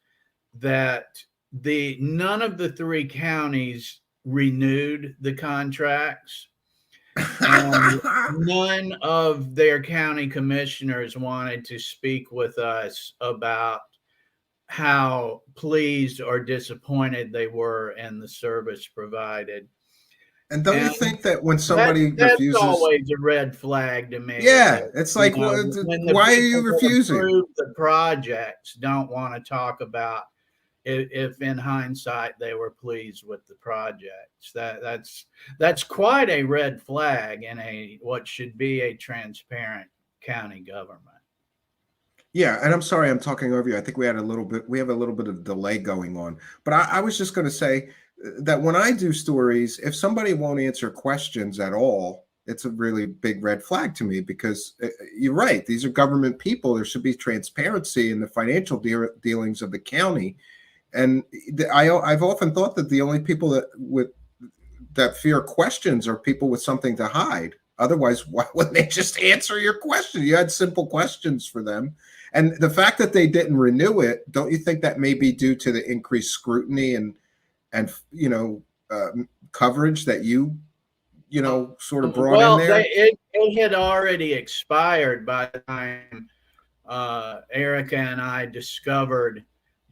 Speaker 21: that none of the three counties renewed the contracts, and none of their county commissioners wanted to speak with us about how pleased or disappointed they were in the service provided.
Speaker 4: And don't you think that when somebody refuses,
Speaker 21: that's always a red flag to me?
Speaker 4: Yeah, it's like, why are you refusing?
Speaker 21: The projects don't want to talk about if in hindsight they were pleased with the projects. That's quite a red flag in what should be a transparent county government.
Speaker 4: Yeah, and I'm sorry I'm talking over you. I think we have a little bit of delay going on. But I was just going to say that when I do stories, if somebody won't answer questions at all, it's a really big red flag to me, because you're right. These are government people. There should be transparency in the financial dealings of the county. And I've often thought that the only people that fear questions are people with something to hide. Otherwise, why wouldn't they just answer your question? You had simple questions for them. And the fact that they didn't renew it, don't you think that may be due to the increased scrutiny and coverage that you sort of brought in there?
Speaker 21: It had already expired by the time Erica and I discovered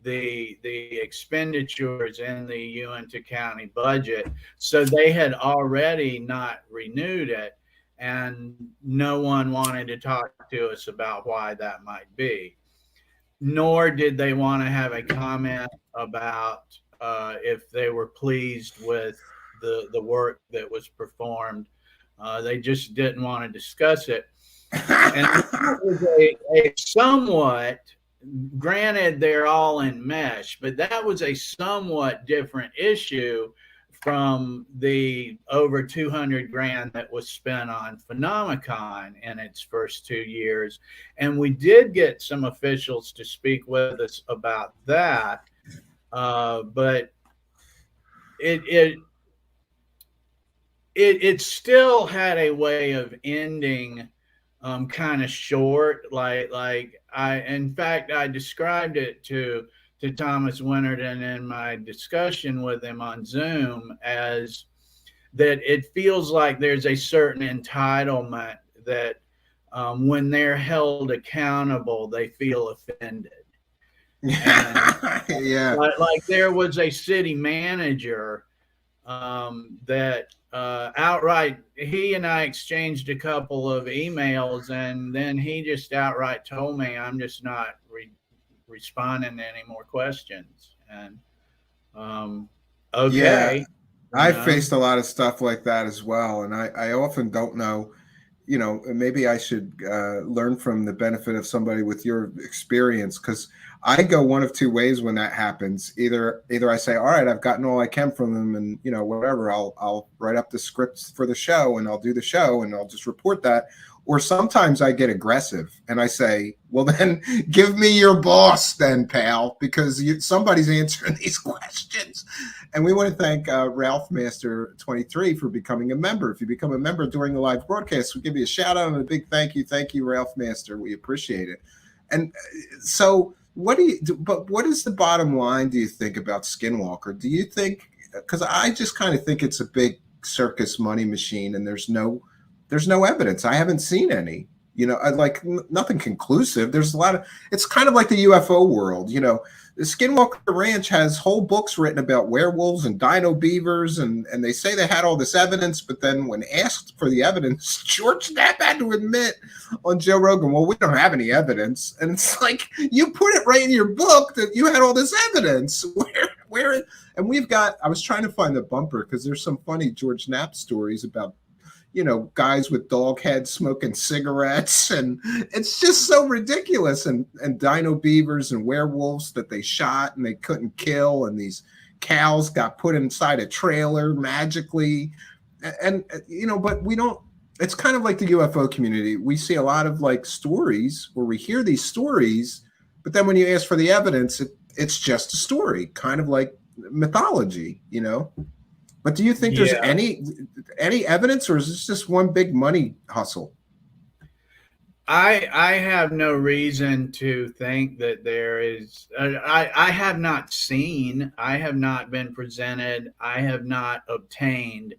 Speaker 21: the expenditures in the Uinta County budget. So they had already not renewed it, and no one wanted to talk to us about why that might be. Nor did they want to have a comment about if they were pleased with the work that was performed. They just didn't want to discuss it. And it was a somewhat, granted they're all in mesh, but that was a somewhat different issue from the over 200 grand that was spent on Phenomenon in its first 2 years. And we did get some officials to speak with us about that. But it still had a way of ending kind of short. In fact, I described it to Thomas Winterton in my discussion with him on Zoom as that it feels like there's a certain entitlement that when they're held accountable, they feel offended.
Speaker 4: Yeah.
Speaker 21: Like there was a city manager that outright, he and I exchanged a couple of emails, and then he just outright told me, I'm just not responding to any more questions. And okay.
Speaker 4: Yeah, I've faced a lot of stuff like that as well, and I often don't know, maybe I should learn from the benefit of somebody with your experience, because I go one of two ways when that happens. Either I say, all right, I've gotten all I can from them, and whatever, I'll write up the scripts for the show and I'll do the show and I'll just report that. Or sometimes I get aggressive and I say, well, then give me your boss then, pal, because somebody's answering these questions. And we want to thank Ralph Master 23 for becoming a member. If you become a member during the live broadcast, we'll give you a shout out and a big thank you. Thank you, Ralph Master. We appreciate it. And so what is the bottom line, do you think, about Skinwalker? Do you think, because I just kind of think it's a big circus money machine and there's no evidence. I haven't seen any, nothing conclusive. There's a lot of, it's kind of like the UFO world. The Skinwalker Ranch has whole books written about werewolves and dino beavers, and they say they had all this evidence, but then when asked for the evidence, George Knapp had to admit on Joe Rogan, well, we don't have any evidence. And it's like, you put it right in your book that you had all this evidence. Where and we've got, I was trying to find the bumper because there's some funny George Knapp stories about guys with dog heads smoking cigarettes, and it's just so ridiculous. And dino beavers and werewolves that they shot and they couldn't kill, and these cows got put inside a trailer magically. And but we don't, it's kind of like the UFO community. We see a lot of like stories where we hear these stories, but then when you ask for the evidence, it's just a story, kind of like mythology, But do you think there's any evidence, or is this just one big money hustle?
Speaker 21: I have no reason to think that there is. I have not seen. I have not been presented. I have not obtained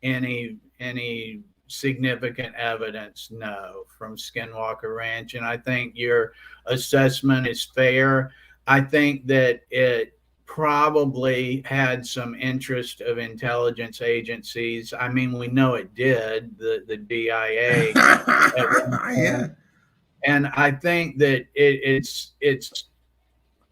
Speaker 21: any significant evidence, no, from Skinwalker Ranch. And I think your assessment is fair. I think that it probably had some interest of intelligence agencies. I mean, we know it did, the DIA.
Speaker 4: Yeah.
Speaker 21: And I think that it's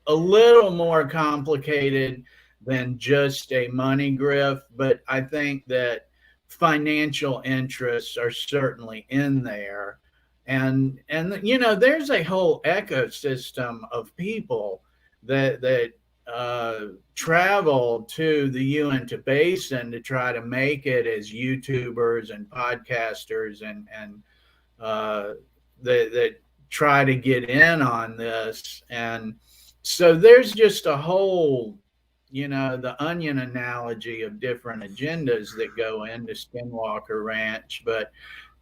Speaker 21: a little more complicated than just a money grift, but I think that financial interests are certainly in there. And there's a whole ecosystem of people that travel to the Uinta Basin to try to make it as YouTubers and podcasters and that try to get in on this. And so there's just a whole, the onion analogy of different agendas that go into Skinwalker Ranch. But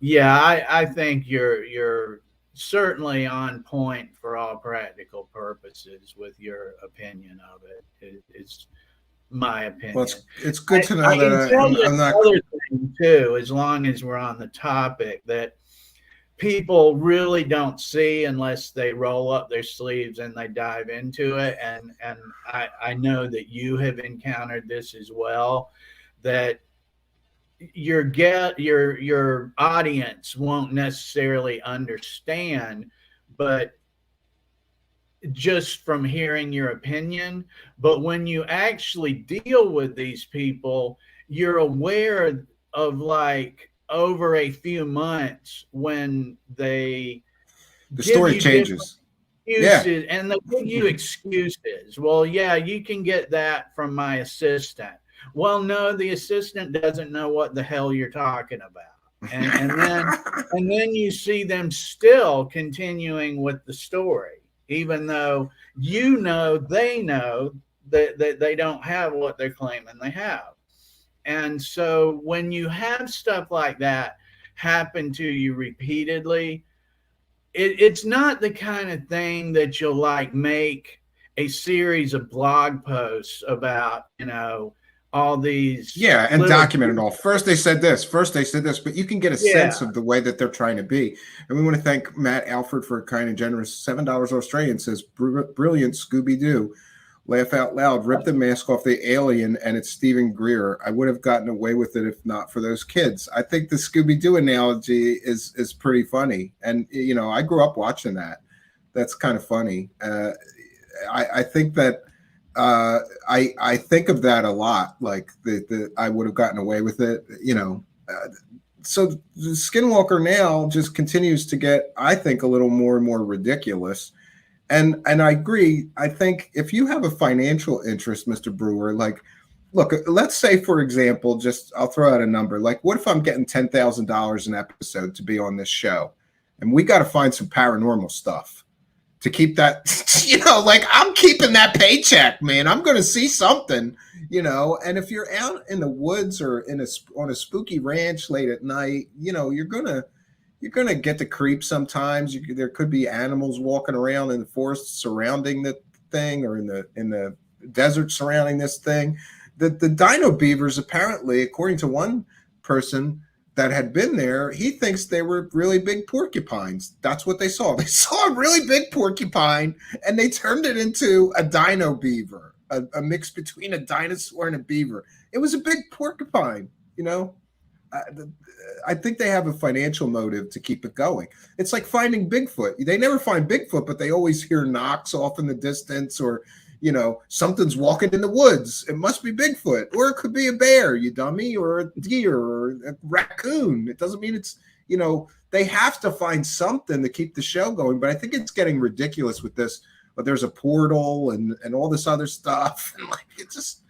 Speaker 21: yeah, I think you're certainly on point for all practical purposes with your opinion of it. It's my opinion.
Speaker 4: Well, it's good to know that
Speaker 21: I'm not. Other thing too, as long as we're on the topic, that people really don't see unless they roll up their sleeves and they dive into it. And I know that you have encountered this as well, that your audience won't necessarily understand, but just from hearing your opinion. But when you actually deal with these people, you're aware of, like, over a few months when the
Speaker 4: story changes.
Speaker 21: And they give you excuses. Well, yeah, you can get that from my assistant. well, no, the assistant doesn't know what the hell you're talking about. And then you see them still continuing with the story, even though they know that they don't have what they're claiming they have. And so when you have stuff like that happen to you repeatedly, it's not the kind of thing that you'll like make a series of blog posts about, all these.
Speaker 4: Yeah, and document it all. First they said this, but you can get a sense of the way that they're trying to be. And we want to thank Matt Alford for a kind and generous $7 Australian. Says, brilliant Scooby-Doo. Laugh out loud, rip the mask off the alien, and it's Steven Greer. I would have gotten away with it if not for those kids. I think the Scooby-Doo analogy is pretty funny. And, I grew up watching that. That's kind of funny. I think that I think of that a lot, like the I would have gotten away with it, so the Skinwalker now just continues to get, I think, a little more and more ridiculous. And I agree. I think if you have a financial interest, Mr. Brewer, like, look, let's say, for example, I'll throw out a number. Like, what if I'm getting $10,000 an episode to be on this show? And we got to find some paranormal stuff to keep that, like, I'm keeping that paycheck, man. I'm going to see something, and if you're out in the woods or on a spooky ranch late at night, you're going to get the creep sometimes. There could be animals walking around in the forest surrounding the thing, or in the desert surrounding this thing. The dino beavers, apparently, according to one person that had been there, he thinks they were really big porcupines. That's what they saw. They saw a really big porcupine, and they turned it into a dino beaver, a mix between a dinosaur and a beaver. It was a big porcupine, I think they have a financial motive to keep it going. It's like finding Bigfoot. They never find Bigfoot, but they always hear knocks off in the distance, or, something's walking in the woods. It must be Bigfoot, or it could be a bear, you dummy, or a deer, or a raccoon. It doesn't mean it's, they have to find something to keep the show going. But I think it's getting ridiculous with this. But there's a portal and all this other stuff. And like, it just,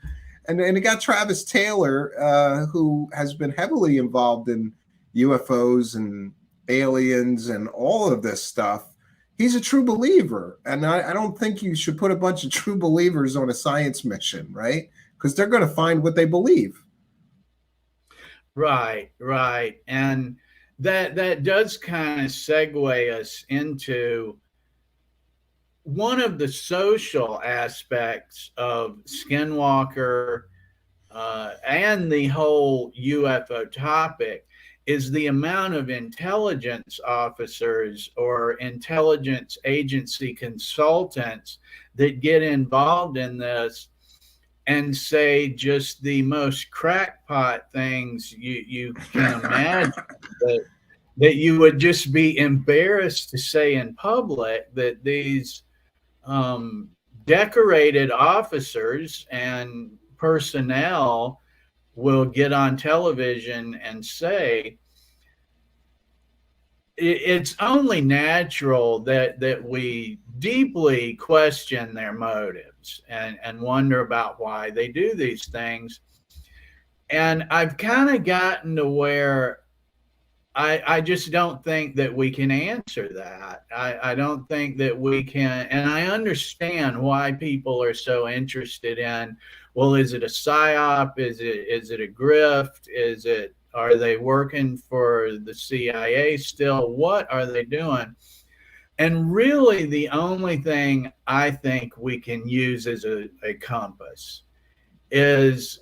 Speaker 4: and it got Travis Taylor, who has been heavily involved in UFOs and aliens and all of this stuff. He's a true believer. And I don't think you should put a bunch of true believers on a science mission, right? Because they're going to find what they believe.
Speaker 21: Right. And that does kind of segue us into one of the social aspects of Skinwalker and the whole UFO topic is the amount of intelligence officers or intelligence agency consultants that get involved in this and say just the most crackpot things you can imagine that you would just be embarrassed to say in public, that these decorated officers and personnel will get on television and say. It's only natural that we deeply question their motives and wonder about why they do these things. And I've kind of gotten to where I just don't think that we can answer that. I don't think that we can. And I understand why people are so interested in, well, is it a psyop? Is it a grift? Are they working for the CIA still? What are they doing? And really, the only thing I think we can use as a compass is,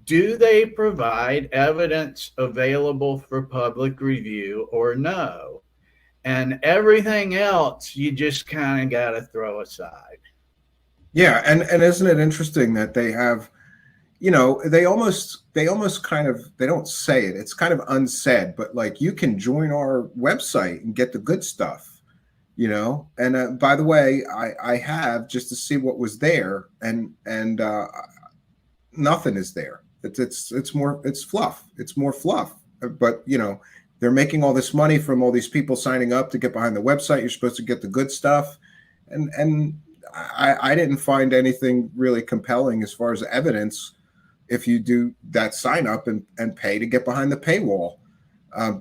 Speaker 21: do they provide evidence available for public review or no? And everything else, you just kind of got to throw aside.
Speaker 4: Yeah, and isn't it interesting that they have, they almost kind of, they don't say it, it's kind of unsaid, but like, you can join our website and get the good stuff, and by the way, I have, just to see what was there, and nothing is there. It's fluff. It's more fluff. But they're making all this money from all these people signing up to get behind the website. You're supposed to get the good stuff, and I didn't find anything really compelling as far as evidence if you do that sign up and pay to get behind the paywall.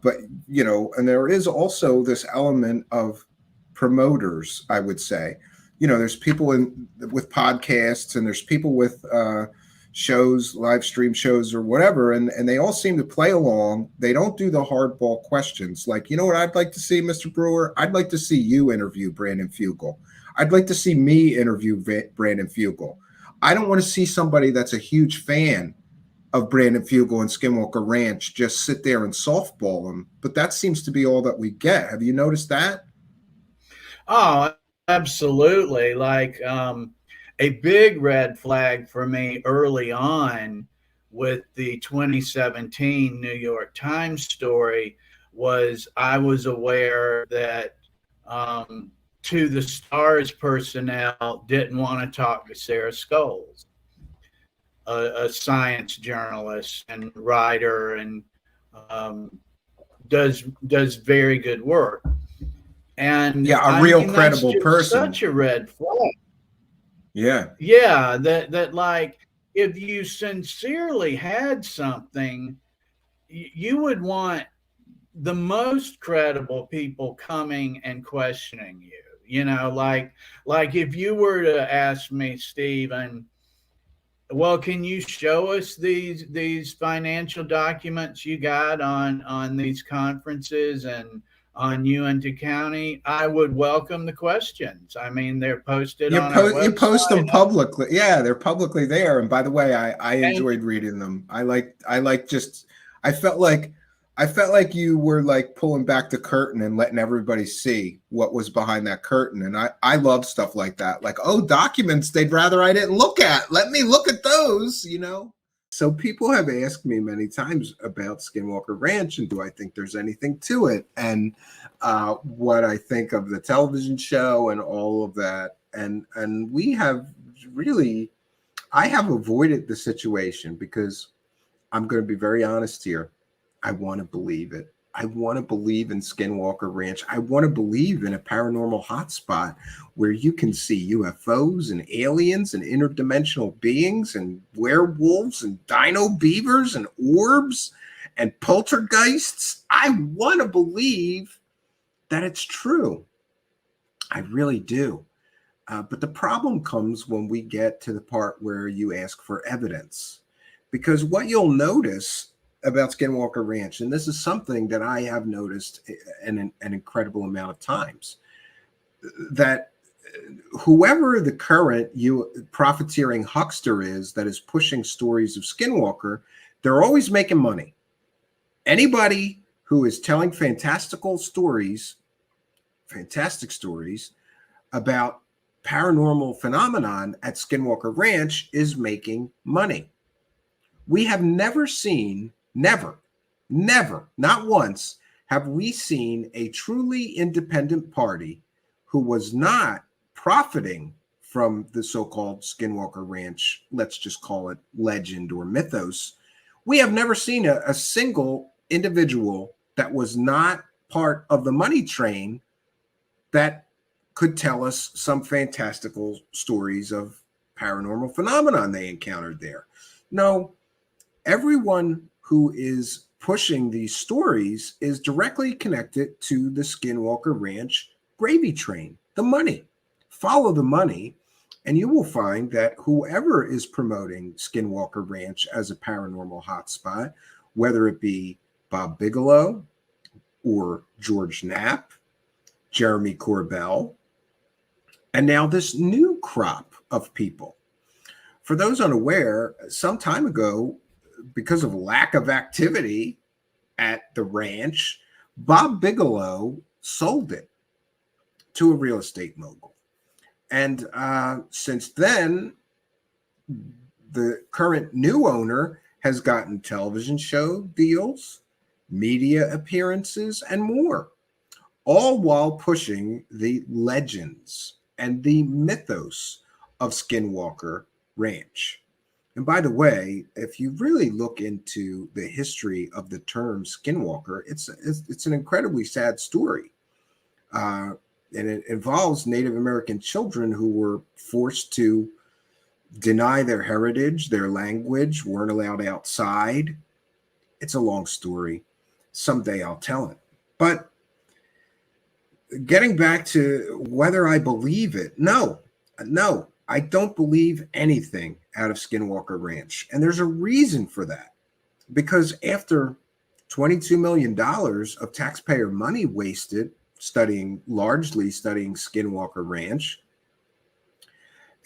Speaker 4: But, you know, and there is also this element of promoters, I would say. You know, there's people with podcasts, and there's people with shows, live stream shows or whatever, and they all seem to play along. They don't do the hardball questions. Like, you know what I'd like to see, Mr. Brewer? I'd like to see you interview Brandon Fugel. I'd like to see me interview Brandon Fugel. I don't want to see somebody that's a huge fan of Brandon Fugel and Skinwalker Ranch just sit there and softball him. But that seems to be all that we get. Have you noticed that?
Speaker 21: Oh, absolutely. Like a big red flag for me early on with the 2017 New York Times story was I was aware that To the Stars personnel didn't want to talk to Sarah Scholes, a science journalist and writer, and does very good work. And
Speaker 4: yeah, a real credible person.
Speaker 21: Such a red flag.
Speaker 4: Yeah.
Speaker 21: Yeah, that like if you sincerely had something, you would want the most credible people coming and questioning you. You know, like if you were to ask me, Steven, well, can you show us these financial documents you got on these conferences and on Uinta County? I would welcome the questions. I mean, they're posted on our website.
Speaker 4: You post them publicly. Yeah, they're publicly there. And by the way, I enjoyed reading them. I felt like you were like pulling back the curtain and letting everybody see what was behind that curtain. And I love stuff like that. Like, oh, documents they'd rather I didn't look at. Let me look at those, you know? So people have asked me many times about Skinwalker Ranch and do I think there's anything to it, and what I think of the television show and all of that. And we have really, I have avoided the situation because I'm going to be very honest here. I want to believe it. I want to believe in Skinwalker Ranch. I want to believe in a paranormal hotspot where you can see UFOs and aliens and interdimensional beings and werewolves and dino beavers and orbs and poltergeists. I want to believe that it's true. I really do. But the problem comes when we get to the part where you ask for evidence. Because what you'll notice about Skinwalker Ranch, and this is something that I have noticed an incredible amount of times, that whoever the current profiteering huckster is that is pushing stories of Skinwalker, they're always making money. Anybody who is telling fantastic stories about paranormal phenomenon at Skinwalker Ranch is making money. We have never seen, never, not once have we seen a truly independent party who was not profiting from the so-called Skinwalker Ranch, let's just call it legend or mythos. We have never seen a single individual that was not part of the money train that could tell us some fantastical stories of paranormal phenomenon they encountered there. No, everyone who is pushing these stories is directly connected to the Skinwalker Ranch gravy train, the money. Follow the money, and you will find that whoever is promoting Skinwalker Ranch as a paranormal hotspot, whether it be Bob Bigelow or George Knapp, Jeremy Corbell, and now this new crop of people. For those unaware, some time ago, because of lack of activity at the ranch, Bob Bigelow sold it to a real estate mogul. And since then, the current new owner has gotten television show deals, media appearances, and more, all while pushing the legends and the mythos of Skinwalker Ranch. And by the way, if you really look into the history of the term Skinwalker, it's an incredibly sad story. And it involves Native American children who were forced to deny their heritage, their language, weren't allowed outside. It's a long story. Someday I'll tell it. But getting back to whether I believe it, no, I don't believe anything out of Skinwalker Ranch. And there's a reason for that. Because after $22 million of taxpayer money wasted largely studying Skinwalker Ranch,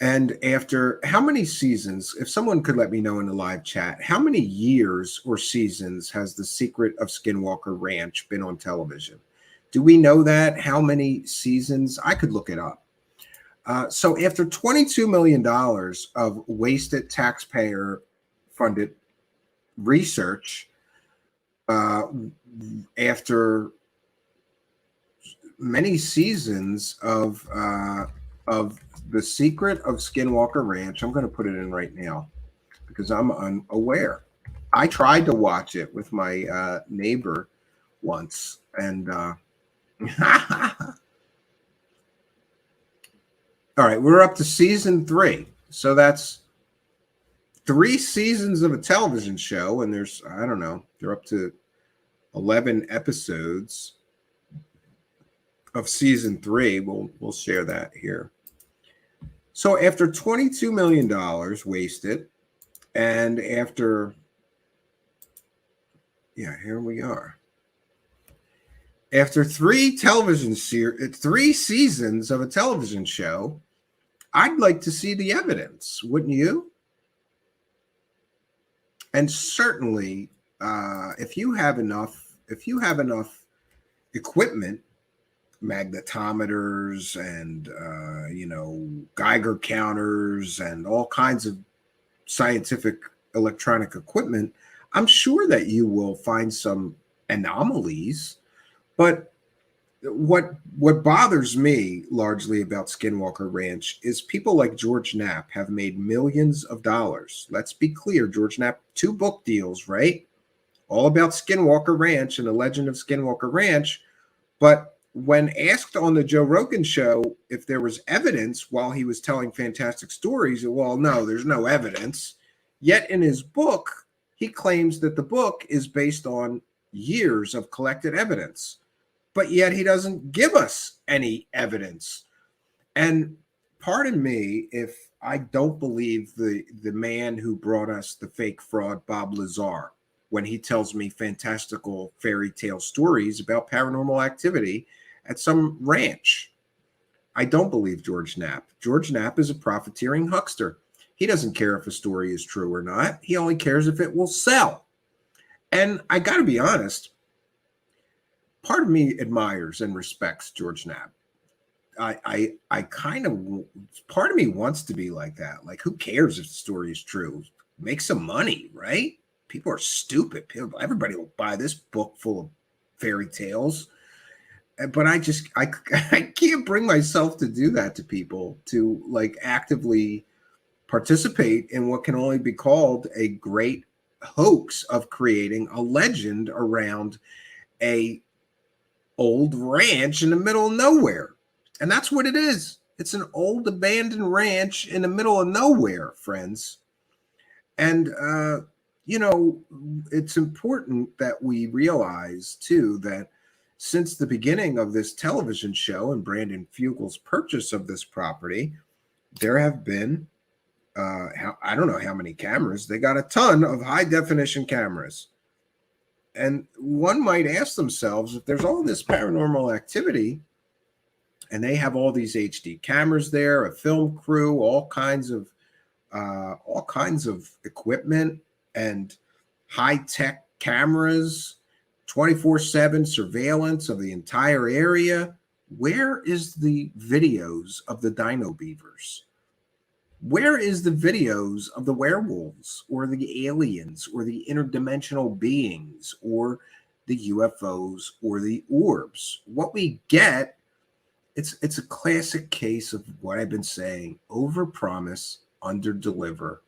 Speaker 4: and after how many seasons, if someone could let me know in the live chat, how many years or seasons has The Secret of Skinwalker Ranch been on television? Do we know that? How many seasons? I could look it up. So after $22 million of wasted taxpayer-funded research, after many seasons of The Secret of Skinwalker Ranch, I'm going to put it in right now because I'm unaware. I tried to watch it with my neighbor once, and all right, we're up to season 3. So that's 3 seasons of a television show, and there's, I don't know, they're up to 11 episodes of season 3. We'll share that here. So after $22 million wasted, and after, yeah, here we are. After 3 seasons of a television show, I'd like to see the evidence, wouldn't you? And certainly, if you have enough equipment, magnetometers and Geiger counters and all kinds of scientific electronic equipment, I'm sure that you will find some anomalies. But what bothers me largely about Skinwalker Ranch is people like George Knapp have made millions of dollars. Let's be clear, George Knapp, 2 book deals, right? All about Skinwalker Ranch and the legend of Skinwalker Ranch. But when asked on the Joe Rogan show if there was evidence while he was telling fantastic stories, well, no, there's no evidence. Yet in his book, he claims that the book is based on years of collected evidence. But yet he doesn't give us any evidence. And pardon me if I don't believe the man who brought us the fake fraud, Bob Lazar, when he tells me fantastical fairy tale stories about paranormal activity at some ranch. I don't believe George Knapp. George Knapp is a profiteering huckster. He doesn't care if a story is true or not. He only cares if it will sell. And I got to be honest, part of me admires and respects George Knapp. I kind of, part of me wants to be like that. Like, who cares if the story is true? Make some money, right? People are stupid. Everybody will buy this book full of fairy tales. But I can't bring myself to do that to people, to like actively participate in what can only be called a great hoax of creating a legend around a old ranch in the middle of nowhere. And that's what it is. It's an old abandoned ranch in the middle of nowhere, friends. And, it's important that we realize, too, that since the beginning of this television show and Brandon Fugel's purchase of this property, there have been, I don't know how many cameras. They got a ton of high-definition cameras. And one might ask themselves, if there's all this paranormal activity and they have all these HD cameras there, a film crew, all kinds of equipment and high-tech cameras, 24/7 surveillance of the entire area, where is the videos of the dino beavers? Where is the videos of the werewolves or the aliens or the interdimensional beings or the UFOs or the orbs? What we get, it's a classic case of what I've been saying: overpromise, underdeliver.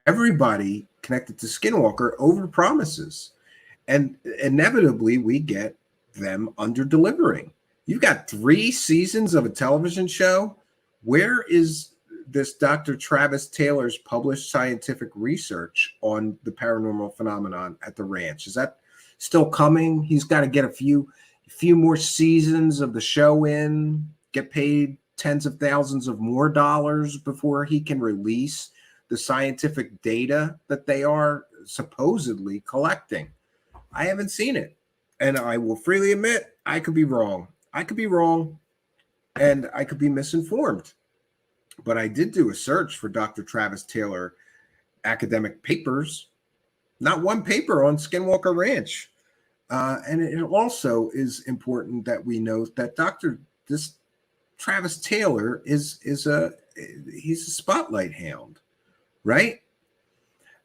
Speaker 4: Everybody connected to Skinwalker overpromises, and inevitably we get them underdelivering. You've got 3 seasons of a television show. Where is this Dr. Travis Taylor's published scientific research on the paranormal phenomenon at the ranch. Is that still coming? He's got to get a few more seasons of the show in, get paid tens of thousands of more dollars before he can release the scientific data that they are supposedly collecting. I haven't seen it, and I will freely admit I could be wrong. I could be wrong, and I could be misinformed. But I did do a search for Dr. Travis Taylor academic papers. Not one paper on Skinwalker Ranch. And it also is important that we note that this Travis Taylor he's a spotlight hound, right?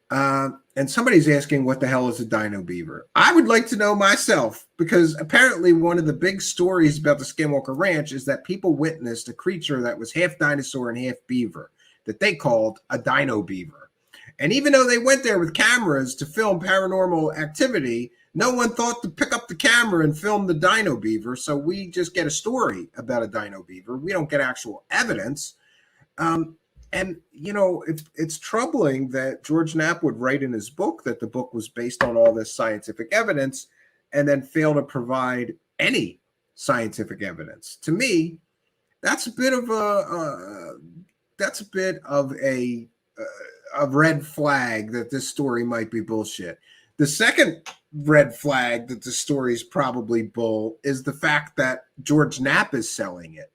Speaker 4: And somebody's asking, what the hell is a dino beaver? I would like to know myself, because apparently one of the big stories about the Skinwalker Ranch is that people witnessed a creature that was half dinosaur and half beaver that they called a dino beaver. And even though they went there with cameras to film paranormal activity, no one thought to pick up the camera and film the dino beaver. So we just get a story about a dino beaver. We don't get actual evidence. And, you know, it's troubling that George Knapp would write in his book that the book was based on all this scientific evidence and then fail to provide any scientific evidence. To me, that's a bit of a red flag that this story might be bullshit. The second red flag that the story is probably bull is the fact that George Knapp is selling it.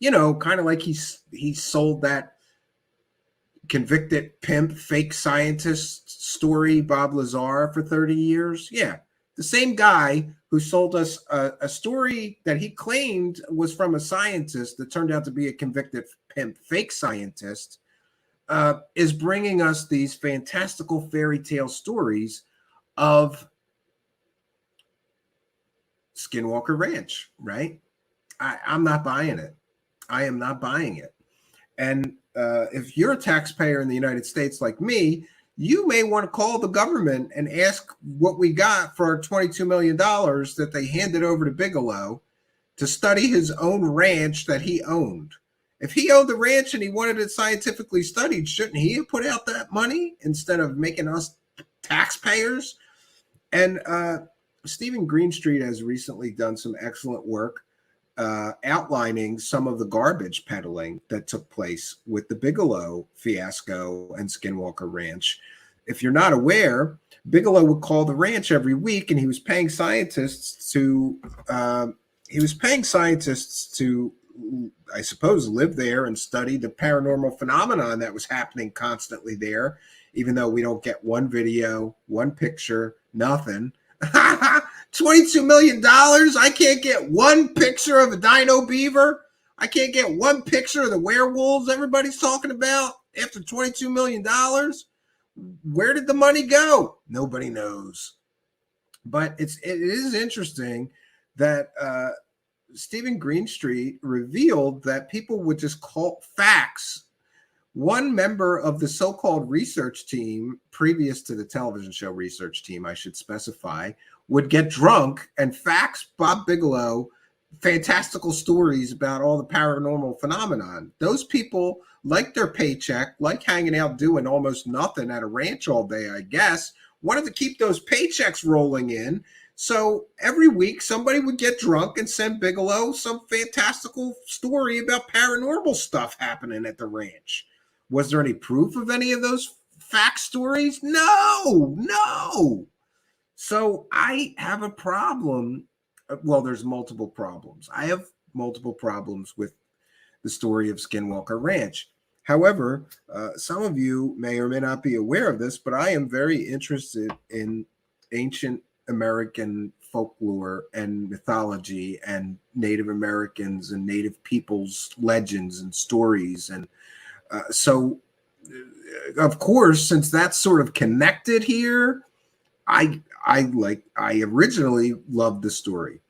Speaker 4: You know, kind of like he sold that convicted pimp fake scientist story, Bob Lazar, for 30 years. Yeah, the same guy who sold us a story that he claimed was from a scientist that turned out to be a convicted pimp fake scientist is bringing us these fantastical fairy tale stories of Skinwalker Ranch, right? I'm not buying it. I am not buying it. And if you're a taxpayer in the United States like me, you may want to call the government and ask what we got for our $22 million that they handed over to Bigelow to study his own ranch that he owned. If he owned the ranch and he wanted it scientifically studied, shouldn't he have put out that money instead of making us taxpayers? And Steven Greenstreet has recently done some excellent work outlining some of the garbage peddling that took place with the Bigelow fiasco and Skinwalker Ranch. If you're not aware, Bigelow would call the ranch every week, and he was paying scientists to I suppose, live there and study the paranormal phenomenon that was happening constantly there, even though we don't get one video, one picture, nothing. $22 million. I can't get one picture of a dino beaver. I can't get one picture of the werewolves everybody's talking about after $22 million. Where did the money go? Nobody knows. But it is interesting that Steven Greenstreet revealed that people would just call facts. One member of the so-called research team, previous to the television show research team, I should specify, would get drunk and fax Bob Bigelow fantastical stories about all the paranormal phenomenon. Those people like their paycheck, like hanging out doing almost nothing at a ranch all day, I guess, wanted to keep those paychecks rolling in. So every week somebody would get drunk and send Bigelow some fantastical story about paranormal stuff happening at the ranch. Was there any proof of any of those fact stories? No. So I have a problem. Well, there's multiple problems. I have multiple problems with the story of Skinwalker Ranch. However, some of you may or may not be aware of this, but I am very interested in ancient American folklore and mythology and Native Americans and Native peoples' legends and stories. And so, of course, since that's sort of connected here, I originally loved the story.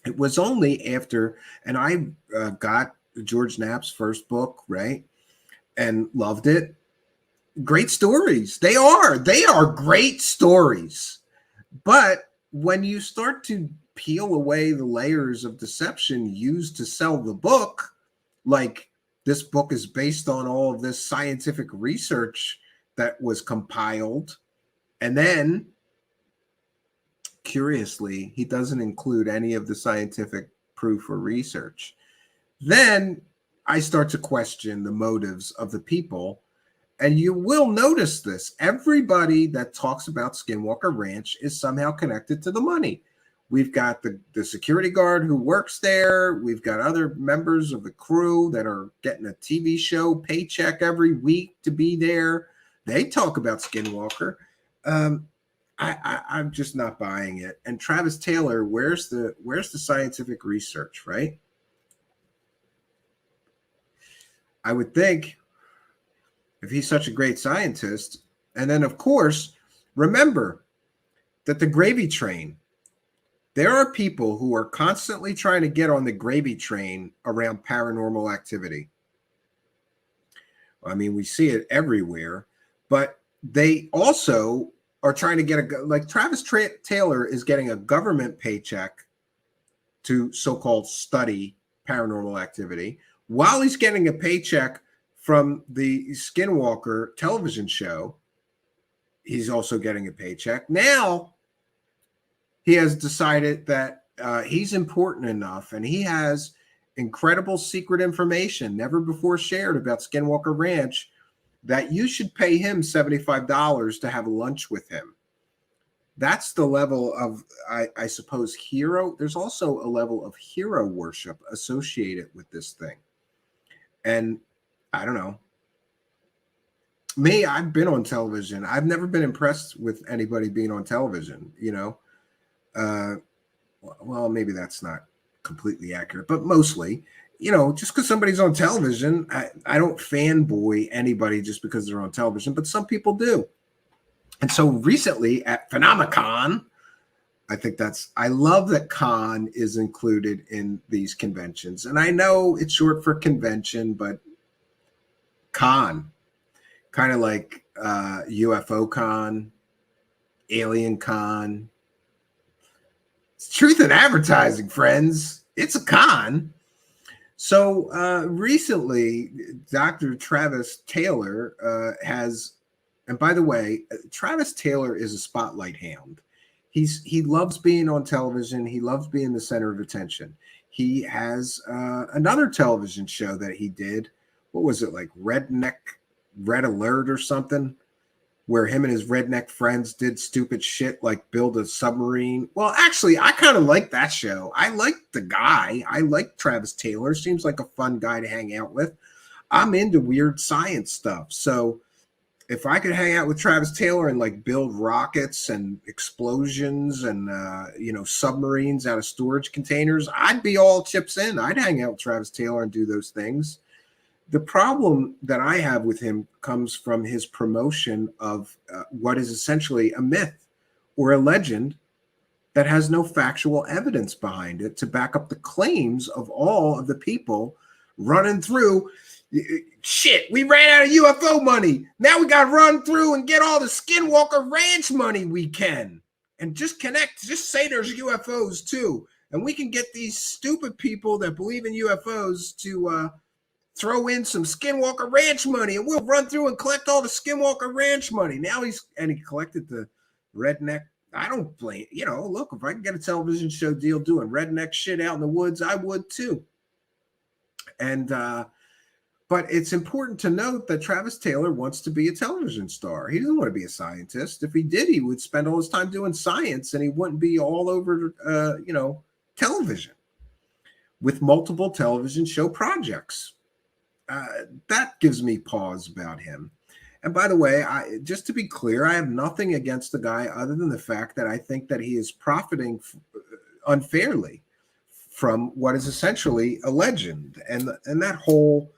Speaker 4: It was only after, and I got George Knapp's first book, right, and loved it. Great stories. They are great stories. But when you start to peel away the layers of deception used to sell the book, like This book is based on all of this scientific research that was compiled. And then, curiously, he doesn't include any of the scientific proof or research. Then I start to question the motives of the people. And you will notice this. Everybody that talks about Skinwalker Ranch is somehow connected to the money. We've got the security guard who works there. We've got other members of the crew that are getting a TV show paycheck every week to be there. They talk about Skinwalker. I'm just not buying it. And Travis Taylor, where's the scientific research, right? I would think if he's such a great scientist, and then of course, remember that the gravy train, there are people who are constantly trying to get on the gravy train around paranormal activity. I mean, we see it everywhere, but they also are trying to get like Travis Taylor is getting a government paycheck to so-called study paranormal activity while he's getting a paycheck from the Skinwalker television show. He's also getting a paycheck. Now he has decided that he's important enough and he has incredible secret information never before shared about Skinwalker Ranch that you should pay him $75 to have lunch with him. That's the level of, I suppose, hero. There's also a level of hero worship associated with this thing. And I don't know. Me, I've been on television. I've never been impressed with anybody being on television, you know. Well, maybe that's not completely accurate, but mostly, you know, just because somebody's on television, I don't fanboy anybody just because they're on television, but some people do. And so recently at Phenomicon, I love that con is included in these conventions. And I know it's short for convention, but con, kind of like UFO con, alien con. It's truth in advertising, friends. It's a con. So recently, Dr. Travis Taylor has, and by the way, Travis Taylor is a spotlight hound. He loves being on television. He loves being the center of attention. He has another television show that he did. What was it, like Red Alert or something, where him and his redneck friends did stupid shit like build a submarine. Well, actually, I kind of like that show. I like the guy. I like Travis Taylor. Seems like a fun guy to hang out with. I'm into weird science stuff. So if I could hang out with Travis Taylor and like build rockets and explosions and, submarines out of storage containers, I'd be all chips in. I'd hang out with Travis Taylor and do those things. The problem that I have with him comes from his promotion of what is essentially a myth or a legend that has no factual evidence behind it to back up the claims of all of the people running through. Shit, we ran out of UFO money. Now we got to run through and get all the Skinwalker Ranch money we can. And just say there's UFOs too. And we can get these stupid people that believe in UFOs to throw in some Skinwalker Ranch money, and we'll run through and collect all the Skinwalker Ranch money. Now he collected the redneck. I don't blame, look, if I can get a television show deal doing redneck shit out in the woods, I would too. And, but it's important to note that Travis Taylor wants to be a television star. He doesn't want to be a scientist. If he did, he would spend all his time doing science and he wouldn't be all over, television with multiple television show projects. That gives me pause about him. And by the way, just to be clear, I have nothing against the guy other than the fact that I think that he is profiting unfairly from what is essentially a legend. And that whole,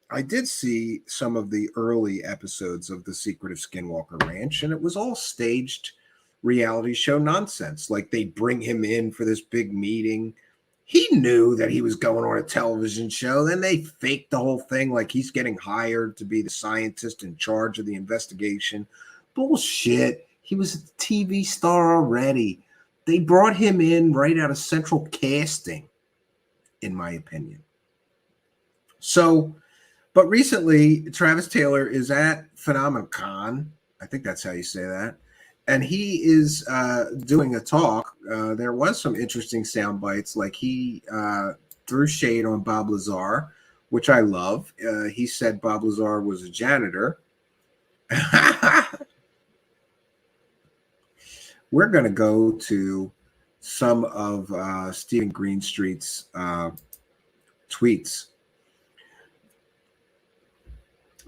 Speaker 4: I did see some of the early episodes of The Secret of Skinwalker Ranch, and it was all staged reality show nonsense. Like they bring him in for this big meeting. He knew that he was going on a television show. Then they faked the whole thing like he's getting hired to be the scientist in charge of the investigation. Bullshit. He was a TV star already. They brought him in right out of central casting, in my opinion. So, but recently, Travis Taylor is at PhenomenaCon. I think that's how you say that. And he is doing a talk. There was some interesting sound bites, like he threw shade on Bob Lazar, which I love. He said Bob Lazar was a janitor. We're going to go to some of Steven Greenstreet's tweets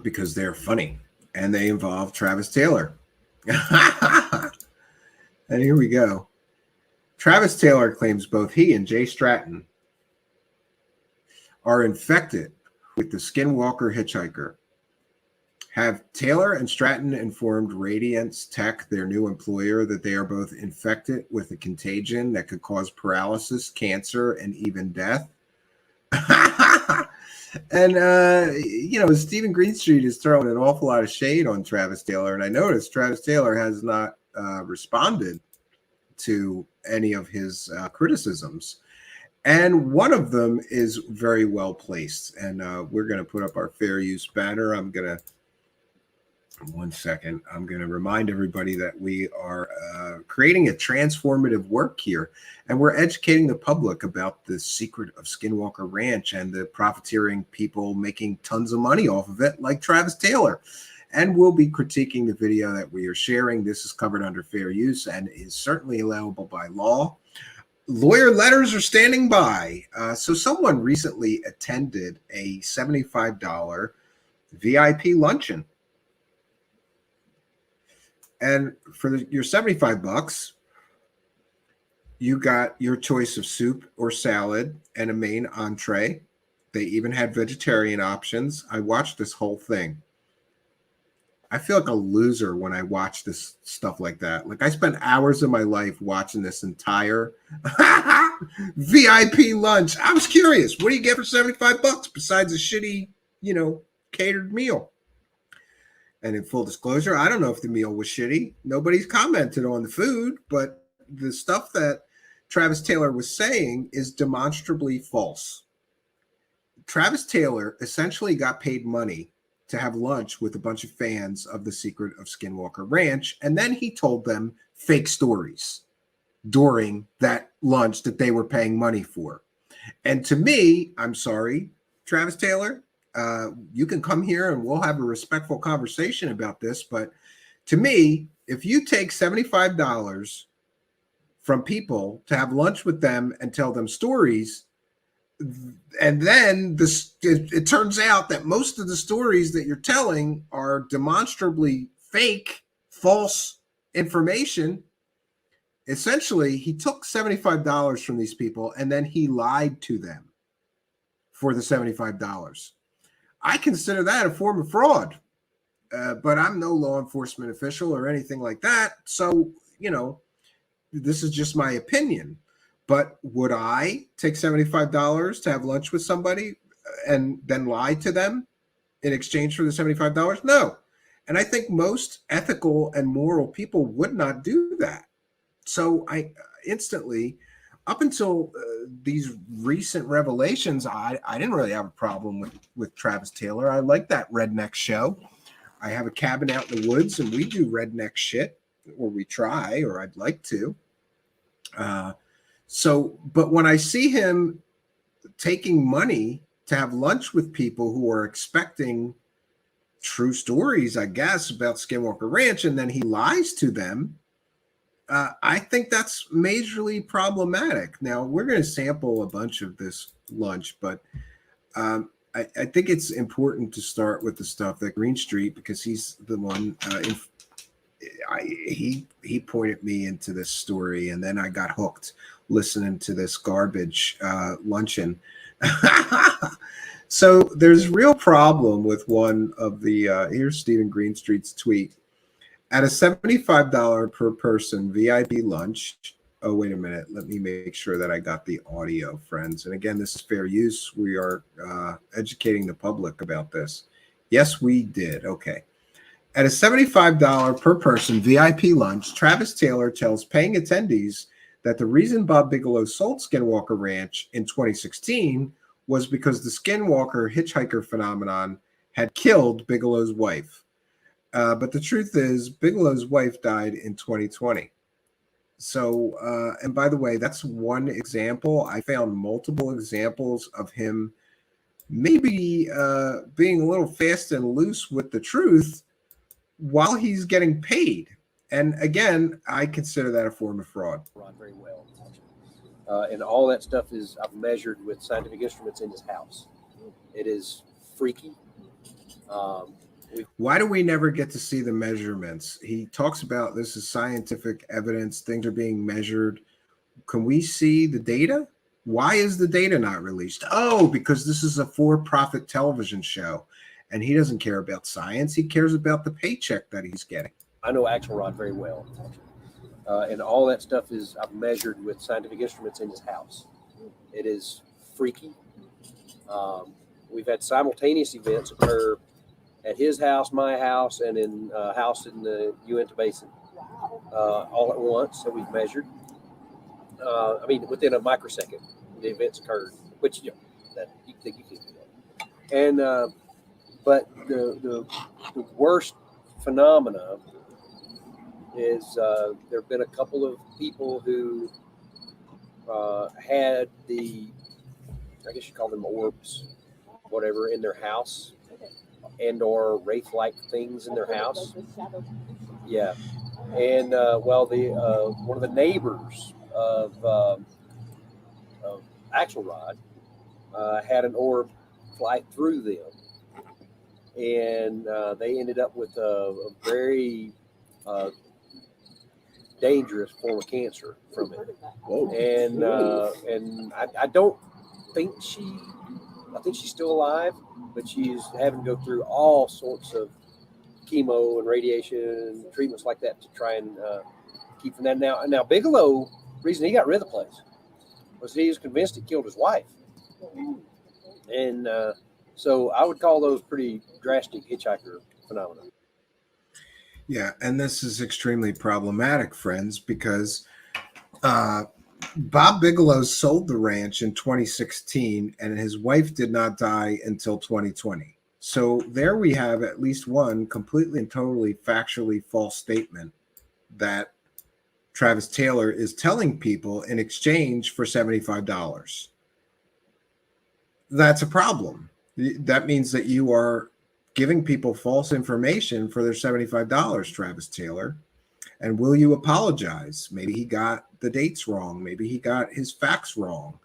Speaker 4: because they're funny and they involve Travis Taylor. And here we go. Travis Taylor claims both he and Jay Stratton are infected with the Skinwalker hitchhiker. Have Taylor and Stratton informed Radiance Tech, their new employer, that they are both infected with a contagion that could cause paralysis, cancer, and even death? And, Steven Greenstreet is throwing an awful lot of shade on Travis Taylor. And I noticed Travis Taylor has not responded to any of his criticisms. And one of them is very well placed. And we're going to put up our fair use banner. One second. I'm going to remind everybody that we are creating a transformative work here, and we're educating the public about the secret of Skinwalker Ranch and the profiteering people making tons of money off of it, like Travis Taylor. And we'll be critiquing the video that we are sharing. This is covered under fair use and is certainly allowable by law. Lawyer letters are standing by. So someone recently attended a $75 VIP luncheon. And for your $75, you got your choice of soup or salad and a main entree. They even had vegetarian options. I watched this whole thing. I feel like a loser when I watch this stuff like that. Like I spent hours of my life watching this entire VIP lunch. I was curious. What do you get for $75 besides a shitty, catered meal? And in full disclosure, I don't know if the meal was shitty. Nobody's commented on the food, but the stuff that Travis Taylor was saying is demonstrably false. Travis Taylor essentially got paid money to have lunch with a bunch of fans of The Secret of Skinwalker Ranch, and then he told them fake stories during that lunch that they were paying money for. And to me, I'm sorry, Travis Taylor, you can come here and we'll have a respectful conversation about this. But to me, if you take $75 from people to have lunch with them and tell them stories, and then it turns out that most of the stories that you're telling are demonstrably fake, false information. Essentially, he took $75 from these people and then he lied to them for the $75. I consider that a form of fraud, but I'm no law enforcement official or anything like that. So, this is just my opinion. But would I take $75 to have lunch with somebody and then lie to them in exchange for the $75? No. And I think most ethical and moral people would not do that. So I instantly, up until these recent revelations, I didn't really have a problem with Travis Taylor. I like that redneck show. I have a cabin out in the woods and we do redneck shit, or we try, or I'd like to. But when I see him taking money to have lunch with people who are expecting true stories, I guess, about Skinwalker Ranch, and then he lies to them, I think that's majorly problematic. Now, we're going to sample a bunch of this lunch, but I think it's important to start with the stuff that Greenstreet, because he's the one, he pointed me into this story, and then I got hooked listening to this garbage luncheon. So there's real problem with one of the, here's Steven Greenstreet's tweet. At a $75 per person VIP lunch. Oh, wait a minute. Let me make sure that I got the audio, friends. And again, this is fair use. We are educating the public about this. Yes, we did. Okay. At a $75 per person VIP lunch, Travis Taylor tells paying attendees that the reason Bob Bigelow sold Skinwalker Ranch in 2016 was because the Skinwalker hitchhiker phenomenon had killed Bigelow's wife. But the truth is, Bigelow's wife died in 2020. So, and by the way, that's one example. I found multiple examples of him maybe being a little fast and loose with the truth while he's getting paid. And again, I consider that a form of fraud.
Speaker 10: Very well. And all that stuff is I've measured with scientific instruments in his house. It is freaky.
Speaker 4: Why do we never get to see the measurements? He talks about this is scientific evidence, things are being measured. Can we see the data? Why is the data not released? Oh, because this is a for-profit television show and he doesn't care about science. He cares about the paycheck that he's getting.
Speaker 10: I know Axelrod very well. And all that stuff is I've measured with scientific instruments in his house. It is freaky. We've had simultaneous events occur at his house, my house, and in a house in the Uinta Basin, all at once that we've measured. I mean, within a microsecond, the events occurred, which that you think you can do that. And but the worst phenomena is there have been a couple of people who had the, I guess you call them orbs, whatever, in their house, and or wraith-like things in their house. Yeah, and well, the one of the neighbors of Axelrod had an orb fly through them, and they ended up with a very dangerous form of cancer from it. And I don't think I think she's still alive, but she's having to go through all sorts of chemo and radiation treatments like that to try and keep from that. Now Bigelow, reason he got rid of the place was he was convinced it killed his wife. And so I would call those pretty drastic hitchhiker phenomena.
Speaker 4: Yeah, and this is extremely problematic, friends, because Bob Bigelow sold the ranch in 2016 and his wife did not die until 2020. So there we have at least one completely and totally factually false statement that Travis Taylor is telling people in exchange for $75. That's a problem. That means that you are giving people false information for their $75, Travis Taylor. And will you apologize? Maybe he got the dates wrong. Maybe he got his facts wrong.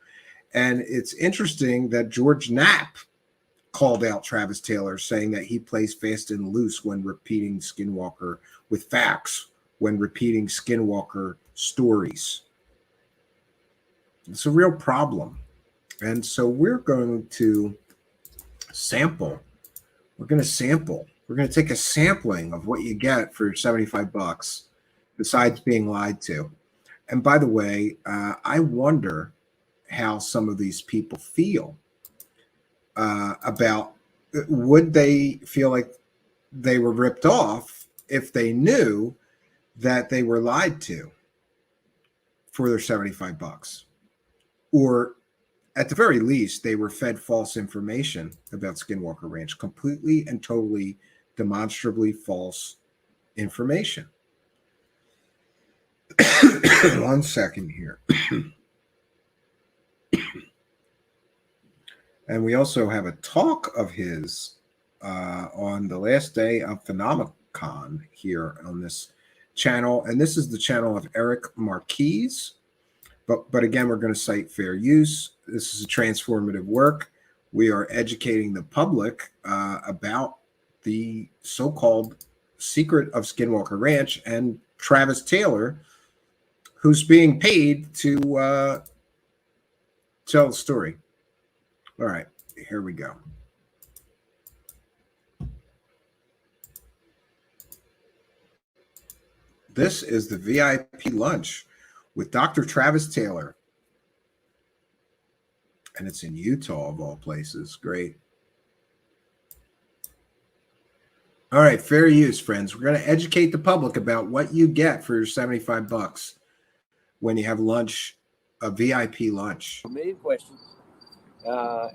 Speaker 4: And it's interesting that George Knapp called out Travis Taylor, saying that he plays fast and loose when repeating Skinwalker with facts, when repeating Skinwalker stories. It's a real problem. And so we're going to sample. We're going to take a sampling of what you get for $75 besides being lied to. And by the way, I wonder how some of these people feel about, would they feel like they were ripped off if they knew that they were lied to for their $75, or at the very least, they were fed false information about Skinwalker Ranch, completely and totally demonstrably false information. 1 second here. And we also have a talk of his on the last day of Phenomicon here on this channel. And this is the channel of Eric Marquise. But again, we're going to cite fair use. This is a transformative work. We are educating the public about the so-called secret of Skinwalker Ranch and Travis Taylor, who's being paid to tell the story. All right, here we go. This is the VIP lunch with Dr. Travis Taylor. And it's in Utah, of all places. Great. All right, fair use, friends. We're going to educate the public about what you get for your $75 when you have lunch, a VIP lunch.
Speaker 10: A million questions.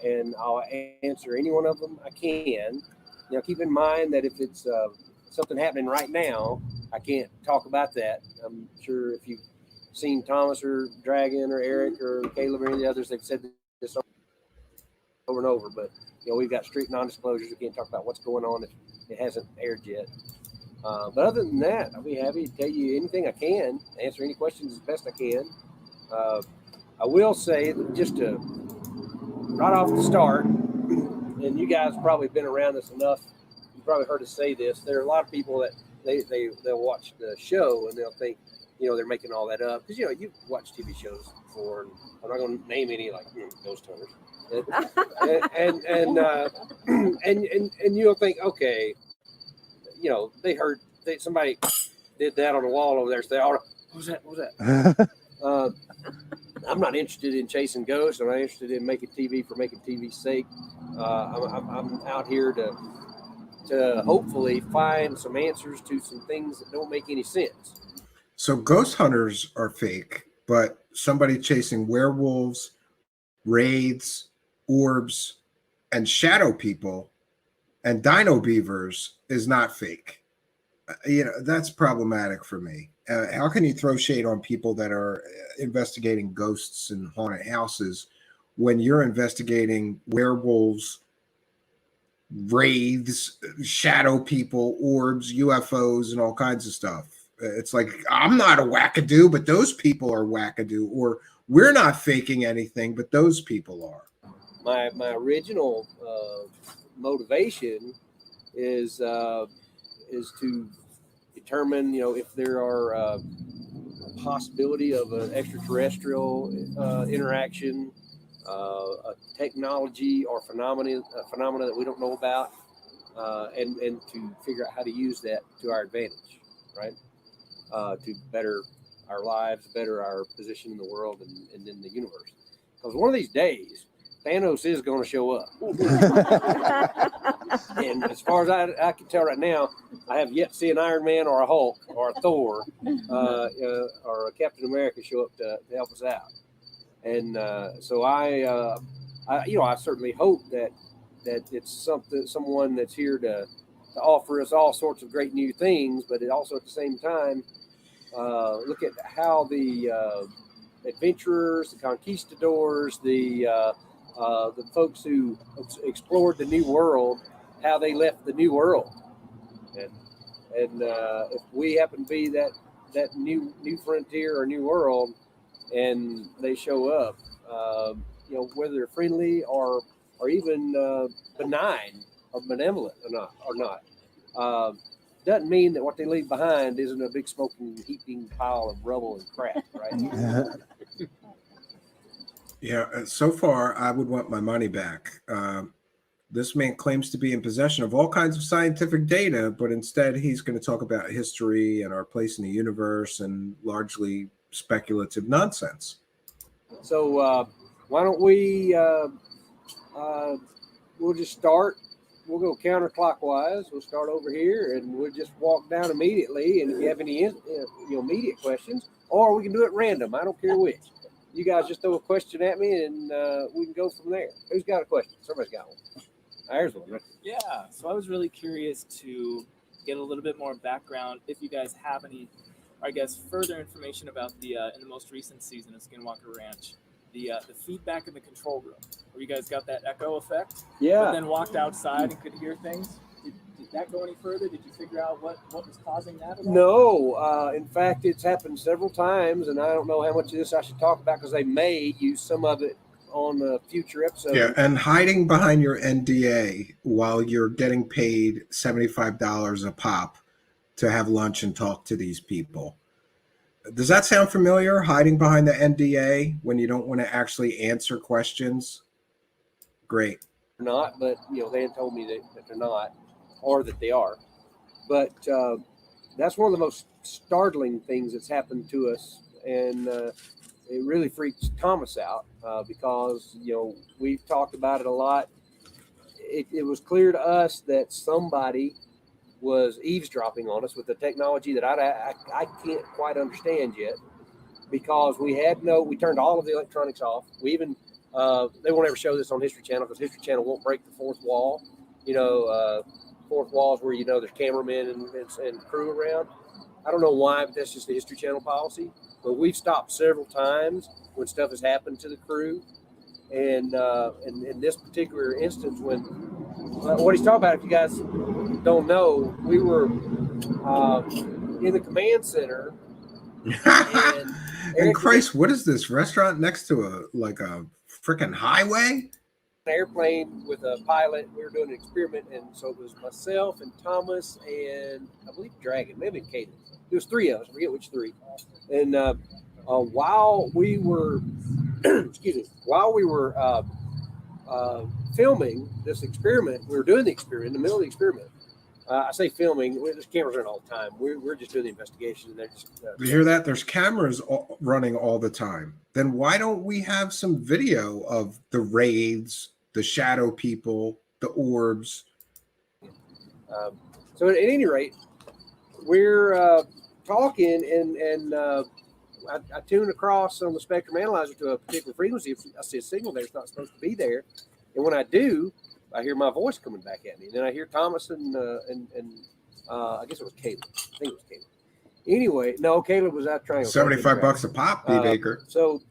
Speaker 10: and I'll answer any one of them I can. You know, keep in mind that if it's something happening right now, I can't talk about that. I'm sure if you've seen Thomas or Dragon or Eric or Caleb or any of the others, they've said this over and over. But you know, we've got strict non-disclosures. We can't talk about what's going on if it hasn't aired yet. But other than that, I'll be happy to tell you anything I can, answer any questions as best I can. I will say that just to right off the start, and you guys have probably been around this enough, you probably heard us say this. There are a lot of people that they'll watch the show and they'll think, you know, they're making all that up because you know you've watched TV shows before. And I'm not going to name any like Ghost Hunters, and you'll think, okay, you know, they heard somebody did that on the wall over there. So they all, what was that? What was that? I'm not interested in chasing ghosts. I'm not interested in making TV for making TV's sake. I'm out here to hopefully find some answers to some things that don't make any sense.
Speaker 4: So ghost hunters are fake, but somebody chasing werewolves, wraiths, orbs, and shadow people and dino beavers is not fake. You know, that's problematic for me. How can you throw shade on people that are investigating ghosts and haunted houses when you're investigating werewolves, wraiths, shadow people, orbs, UFOs, and all kinds of stuff? It's like, I'm not a wackadoo, but those people are wackadoo, or we're not faking anything, but those people are.
Speaker 10: My original motivation is to determine, you know, if there are a possibility of an extraterrestrial interaction, a technology or phenomena that we don't know about, and to figure out how to use that to our advantage, right? To better our lives, better our position in the world and in the universe. Because one of these days, Thanos is going to show up. And as far as I can tell right now, I have yet to see an Iron Man or a Hulk or a Thor or a Captain America show up to help us out. And so I certainly hope that it's someone that's here to offer us all sorts of great new things, but it also at the same time look at how the adventurers, the conquistadors, the folks who explored the new world, how they left the new world, and if we happen to be that new frontier or new world, and they show up, you know, whether they're friendly or even benign or benevolent or not, doesn't mean that what they leave behind isn't a big smoking, heaping pile of rubble and crap, right?
Speaker 4: Yeah, so far, I would want my money back. This man claims to be in possession of all kinds of scientific data, but instead he's going to talk about history and our place in the universe and largely speculative nonsense.
Speaker 10: So why don't we, we'll just start. We'll go counterclockwise. We'll start over here, and we'll just walk down immediately. And if you have any immediate questions, or we can do it random. I don't care which. You guys just throw a question at me, and we can go from there. Who's got a question? Somebody's got one. There's one. Right?
Speaker 18: Yeah. So I was really curious to get a little bit more background, if you guys have any, I guess, further information about the in the most recent season of Skinwalker Ranch, the feedback in the control room, where you guys got that echo effect.
Speaker 10: Yeah.
Speaker 18: But then walked outside and could hear things. Did that go any further? Did you figure out what was causing that at all?
Speaker 10: No. In fact, it's happened several times, and I don't know how much of this I should talk about because they may use some of it on a future episode.
Speaker 4: Yeah, and hiding behind your NDA while you're getting paid $75 a pop to have lunch and talk to these people. Does that sound familiar? Hiding behind the NDA when you don't want to actually answer questions? Great.
Speaker 10: Not, but you know, they had told me that they're not, or that they are. But that's one of the most startling things that's happened to us, and it really freaks Thomas out because, you know, we've talked about it a lot. It was clear to us that somebody was eavesdropping on us with the technology that I can't quite understand yet, because we turned all of the electronics off. We even They won't ever show this on History Channel because History Channel won't break the fourth wall. Fourth wall is where there's cameramen and crew around. I don't know why, but that's just the History Channel policy. But we've stopped several times when stuff has happened to the crew. And in this particular instance, when what he's talking about, if you guys don't know, we were in the command center.
Speaker 4: And Christ, what is this restaurant next to a freaking highway?
Speaker 10: An airplane with a pilot. We were doing an experiment, and so it was myself and Thomas and I believe Dragon, maybe Caden. There was three of us. I forget which three. And while we were, filming this experiment, we were doing the experiment in the middle of the experiment. I say filming. There's cameras running all the time. We're just doing the investigation, and they're just.
Speaker 4: You hear that? There's cameras running all the time. Then why don't we have some video of the raids, the shadow people, the orbs?
Speaker 10: So at any rate, we're talking, and I tune across on the spectrum analyzer to a particular frequency. If I see a signal there, it's not supposed to be there, and when I do, I hear my voice coming back at me. And then I hear Thomas and I guess it was Caleb. I think it was Caleb. Anyway, no, Caleb was out trying.
Speaker 4: $75 a pop, B. Baker.
Speaker 10: So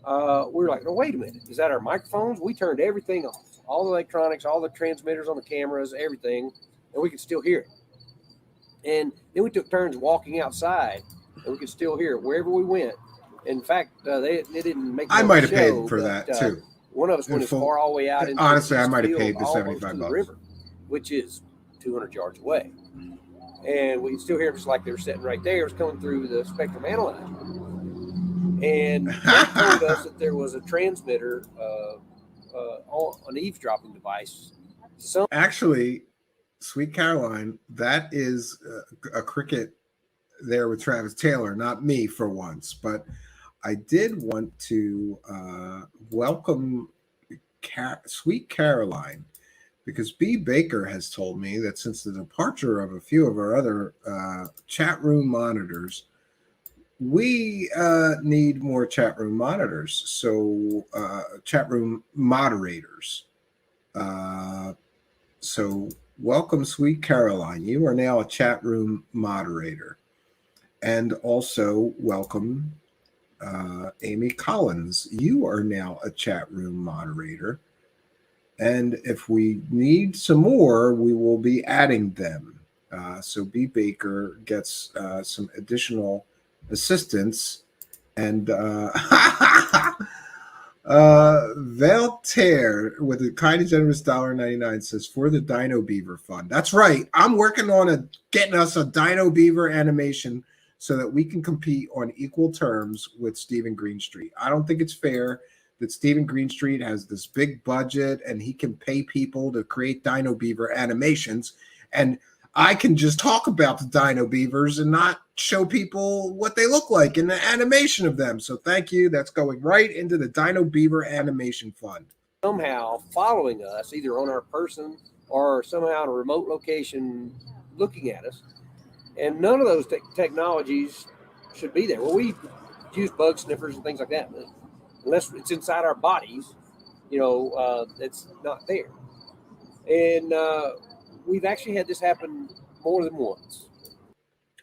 Speaker 10: we were like, no, wait a minute. Is that our microphones? We turned everything off. All the electronics, all the transmitters on the cameras, everything, and we could still hear it. And then we took turns walking outside, and we could still hear it wherever we went. In fact, they didn't make.
Speaker 4: I might have paid for that too.
Speaker 10: One of us went as far all the way out.
Speaker 4: Honestly, I might have paid the $75,
Speaker 10: river, which is 200 yards away, and we still hear them just like they were sitting right there. It was coming through the spectrum analyzer, and they told us that there was a transmitter, an eavesdropping device.
Speaker 4: Actually, Sweet Caroline, that is a cricket there with Travis Taylor, not me for once, but I did want to welcome Sweet Caroline, because B. Baker has told me that since the departure of a few of our other chat room monitors, we need more chat room monitors. So chat room moderators. So welcome, Sweet Caroline. You are now a chat room moderator. And also welcome Amy Collins. You are now a chat room moderator. And if we need some more, we will be adding them. So B. Baker gets some additional assistance. And Valtaire, with a kind and generous $1.99, says, for the Dino Beaver Fund. That's right. I'm working on getting us a Dino Beaver animation so that we can compete on equal terms with Steven Greenstreet. I don't think it's fair that Steven Greenstreet has this big budget and he can pay people to create Dino Beaver animations, and I can just talk about the Dino Beavers and not show people what they look like in the animation of them. So thank you. That's going right into the Dino Beaver Animation Fund.
Speaker 10: Somehow following us, either on our person or somehow in a remote location looking at us. And none of those technologies should be there. Well, we use bug sniffers and things like that. But unless it's inside our bodies, it's not there. And we've actually had this happen more than once.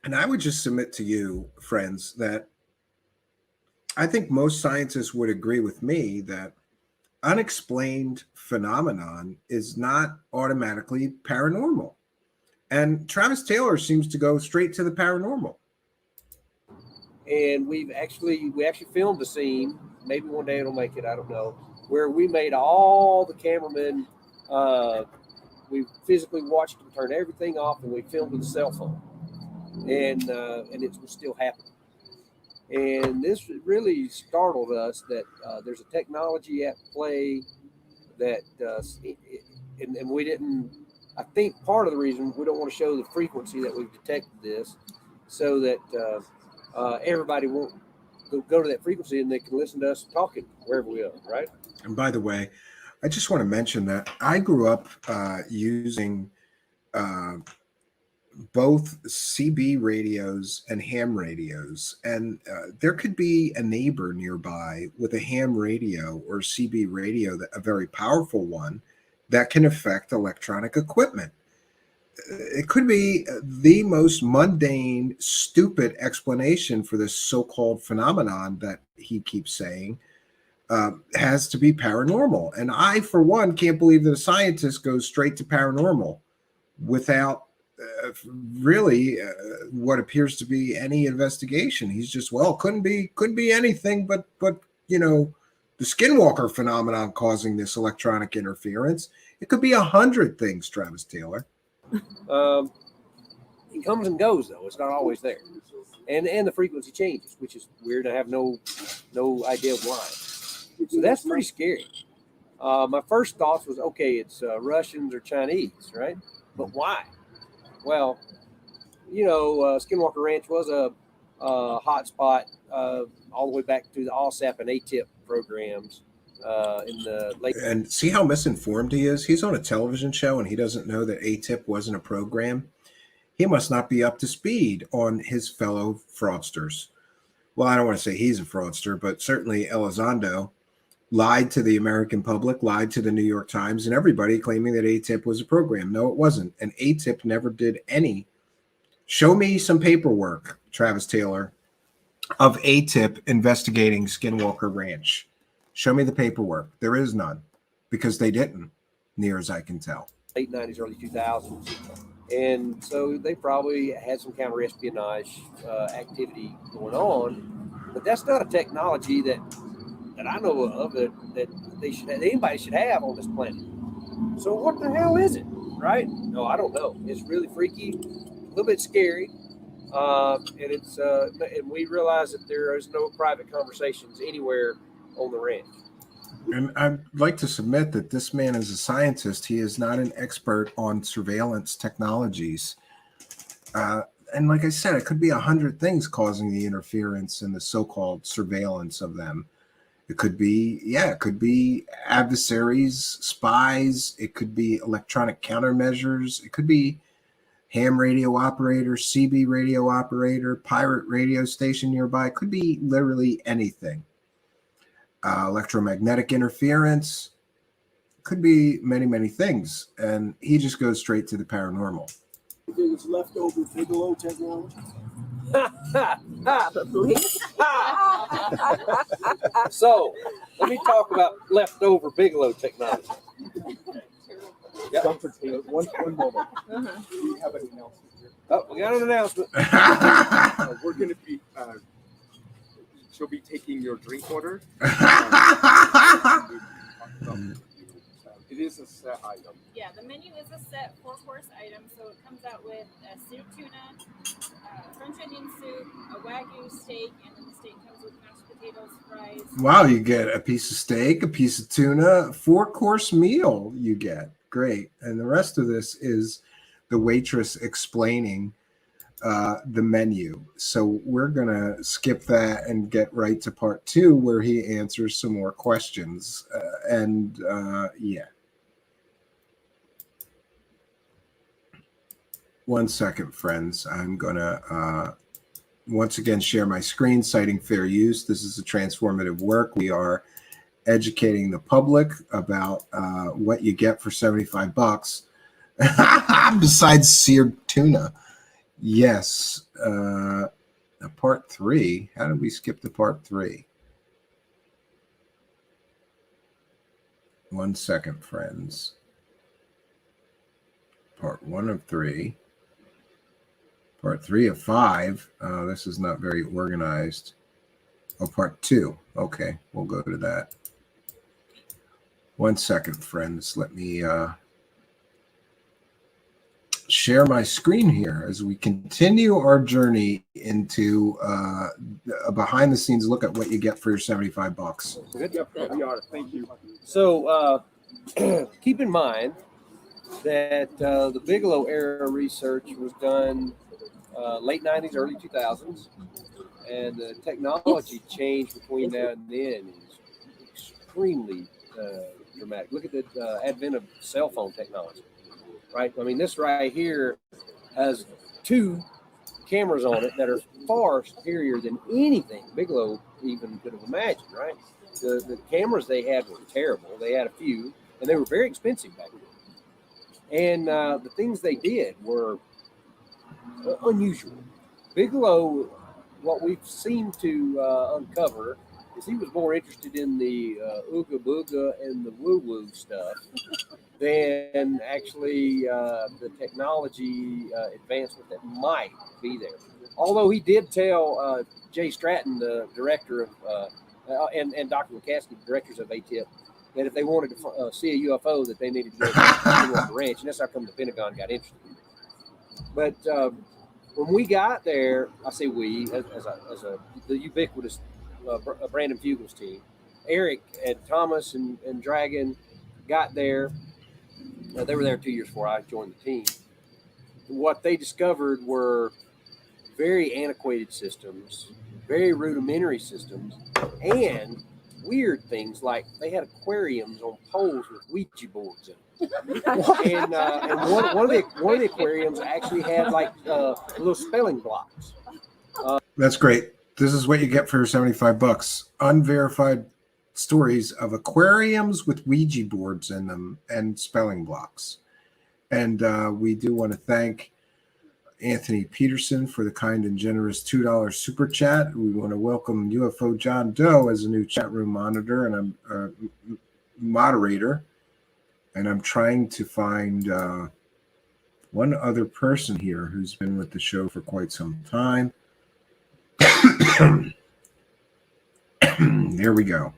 Speaker 4: And I would just submit to you, friends, that I think most scientists would agree with me that unexplained phenomenon is not automatically paranormal. And Travis Taylor seems to go straight to the paranormal.
Speaker 10: And we actually filmed a scene. Maybe one day it'll make it, I don't know, where we made all the cameramen. We physically watched them turn everything off, and we filmed with a cell phone, and it was still happening. And this really startled us that there's a technology at play that, and we didn't. I think part of the reason we don't want to show the frequency that we've detected this, so that everybody won't go to that frequency and they can listen to us talking wherever we are, right?
Speaker 4: And by the way, I just want to mention that I grew up using both CB radios and ham radios, and there could be a neighbor nearby with a ham radio or CB radio, a very powerful one that can affect electronic equipment. It could be the most mundane, stupid explanation for this so-called phenomenon that he keeps saying has to be paranormal. And I, for one, can't believe that a scientist goes straight to paranormal without really what appears to be any investigation. He's just, well, couldn't be anything but you know, the Skinwalker phenomenon causing this electronic interference. It could be 100 things, Travis Taylor.
Speaker 10: It comes and goes, though. It's not always there, and the frequency changes, which is weird. I have no idea why. So that's pretty scary. My first thoughts was, okay, it's Russians or Chinese, right? But why? Well, you know, Skinwalker Ranch was a hot spot all the way back to the OSAP and ATIP programs in the late.
Speaker 4: And see how misinformed he is? He's on a television show and he doesn't know that ATIP wasn't a program. He must not be up to speed on his fellow fraudsters. Well, I don't want to say he's a fraudster, but certainly Elizondo lied to the American public, lied to the New York Times, and everybody claiming that ATIP was a program. No, it wasn't. And ATIP never did any. Show me some paperwork, Travis Taylor, of ATIP investigating Skinwalker Ranch. Show me the paperwork. There is none, because they didn't, near as I can tell.
Speaker 10: Late 90s, early 2000s. And so they probably had some counter-espionage activity going on. But that's not a technology that I know of that they should have, anybody should have on this planet. So what the hell is it, right? No, I don't know. It's really freaky, a little bit scary, and it's and we realize that there is no private conversations anywhere on the ranch.
Speaker 4: And I'd like to submit that this man is a scientist. He is not an expert on surveillance technologies. And like I said, it could be 100 things causing the interference and the so-called surveillance of them. It could be, it could be adversaries, spies. It could be electronic countermeasures. It could be ham radio operator, CB radio operator, pirate radio station nearby. It could be literally anything. Electromagnetic interference. Could be many, many things. And he just goes straight to the paranormal.
Speaker 2: It's leftover Bigelow technology.
Speaker 10: So let me talk about leftover Bigelow technology. Yep.
Speaker 2: One moment. We have an announcement here.
Speaker 10: Oh, we got an announcement.
Speaker 2: We're going to be, she'll be taking your drink order. It is a set item.
Speaker 19: Yeah, the menu is a set 4-course item, so it comes out with a stewed tuna, French onion soup, a Wagyu steak, and then the steak comes with mashed potatoes, fries.
Speaker 4: Wow, you get a piece of steak, a piece of tuna, 4-course meal you get. Great. And the rest of this is the waitress explaining the menu. So we're going to skip that and get right to part 2 where he answers some more questions. Yeah. 1 second, friends. I'm going to once again share my screen, citing fair use. This is a transformative work. We are educating the public about what you get for $75 besides seared tuna. Yes. Part 3. How did we skip to part 3? 1 second, friends. Part 1 of 3. Part 3 of 5. This is not very organized. Oh, part 2. Okay, we'll go to that. 1 second, friends. Let me share my screen here as we continue our journey into a behind-the-scenes look at what you get for your $75.
Speaker 2: Yep, we are. Thank you.
Speaker 10: So keep in mind that the Bigelow era research was done late 90s, early 2000s, and the technology change between now and then is extremely dramatic. Look at the advent of cell phone technology, right? I mean, this right here has 2 cameras on it that are far superior than anything Bigelow even could have imagined, right? The cameras they had were terrible. They had a few, and they were very expensive back then. And the things they did were unusual. Bigelow, what we've seemed to uncover is he was more interested in the ooga booga and the woo woo stuff than actually the technology advancement that might be there. Although he did tell Jay Stratton, the director of, and Dr. McCaskey, the directors of ATIP, that if they wanted to see a UFO, that they needed to go to Skinwalker Ranch, and that's how come the Pentagon got interested. But when we got there, I say we, as the ubiquitous Brandon Fugel's team, Eric and Thomas and Dragon got there. They were there 2 years before I joined the team. What they discovered were very antiquated systems, very rudimentary systems, and weird things like they had aquariums on poles with Ouija boards in them. And one of the aquariums actually had like little spelling blocks.
Speaker 4: That's great. This is what you get for your $75. Unverified stories of aquariums with Ouija boards in them and spelling blocks. And we do want to thank Anthony Peterson for the kind and generous $2 super chat. We want to welcome UFO John Doe as a new chat room monitor and I'm moderator. And I'm trying to find one other person here who's been with the show for quite some time. There we go.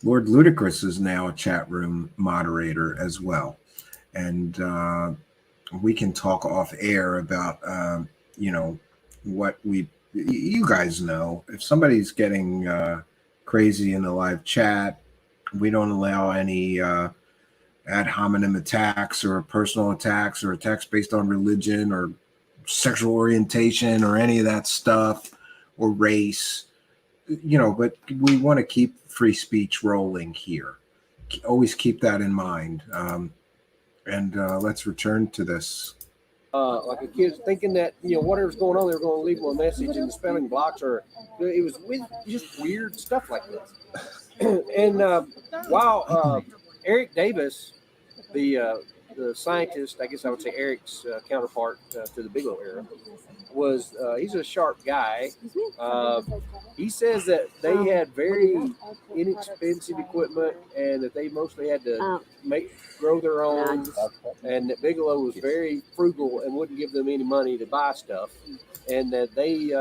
Speaker 4: Lord Ludicrous is now a chat room moderator as well. And we can talk off air about, what you guys know. If somebody's getting crazy in the live chat, we don't allow any ad hominem attacks or personal attacks or attacks based on religion or sexual orientation or any of that stuff or race, but we want to keep free speech rolling here. Always keep that in mind. And let's return to this.
Speaker 10: Like a kid thinking that, whatever's going on, they were going to leave them a message in the spelling blocks, or it was with just weird stuff like this. And while Eric Davis, the scientist, I guess I would say Eric's counterpart to the Bigelow era, he's a sharp guy. He says that they had very inexpensive equipment and that they mostly had to grow their own, and that Bigelow was very frugal and wouldn't give them any money to buy stuff, and that they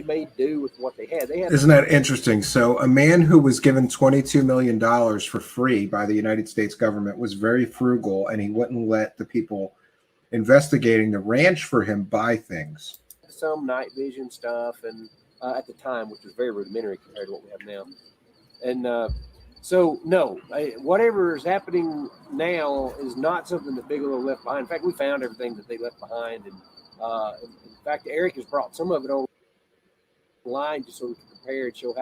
Speaker 10: made do with what they had.
Speaker 4: Isn't that interesting? So a man who was given $22 million for free by the United States government was very frugal, and he wouldn't let the people investigating the ranch for him buy things.
Speaker 10: Some night vision stuff, and at the time, which was very rudimentary compared to what we have now. And so, no, whatever is happening now is not something that Bigelow left behind. In fact, we found everything that they left behind. And in fact, Eric has brought some of it online just so we can compare and show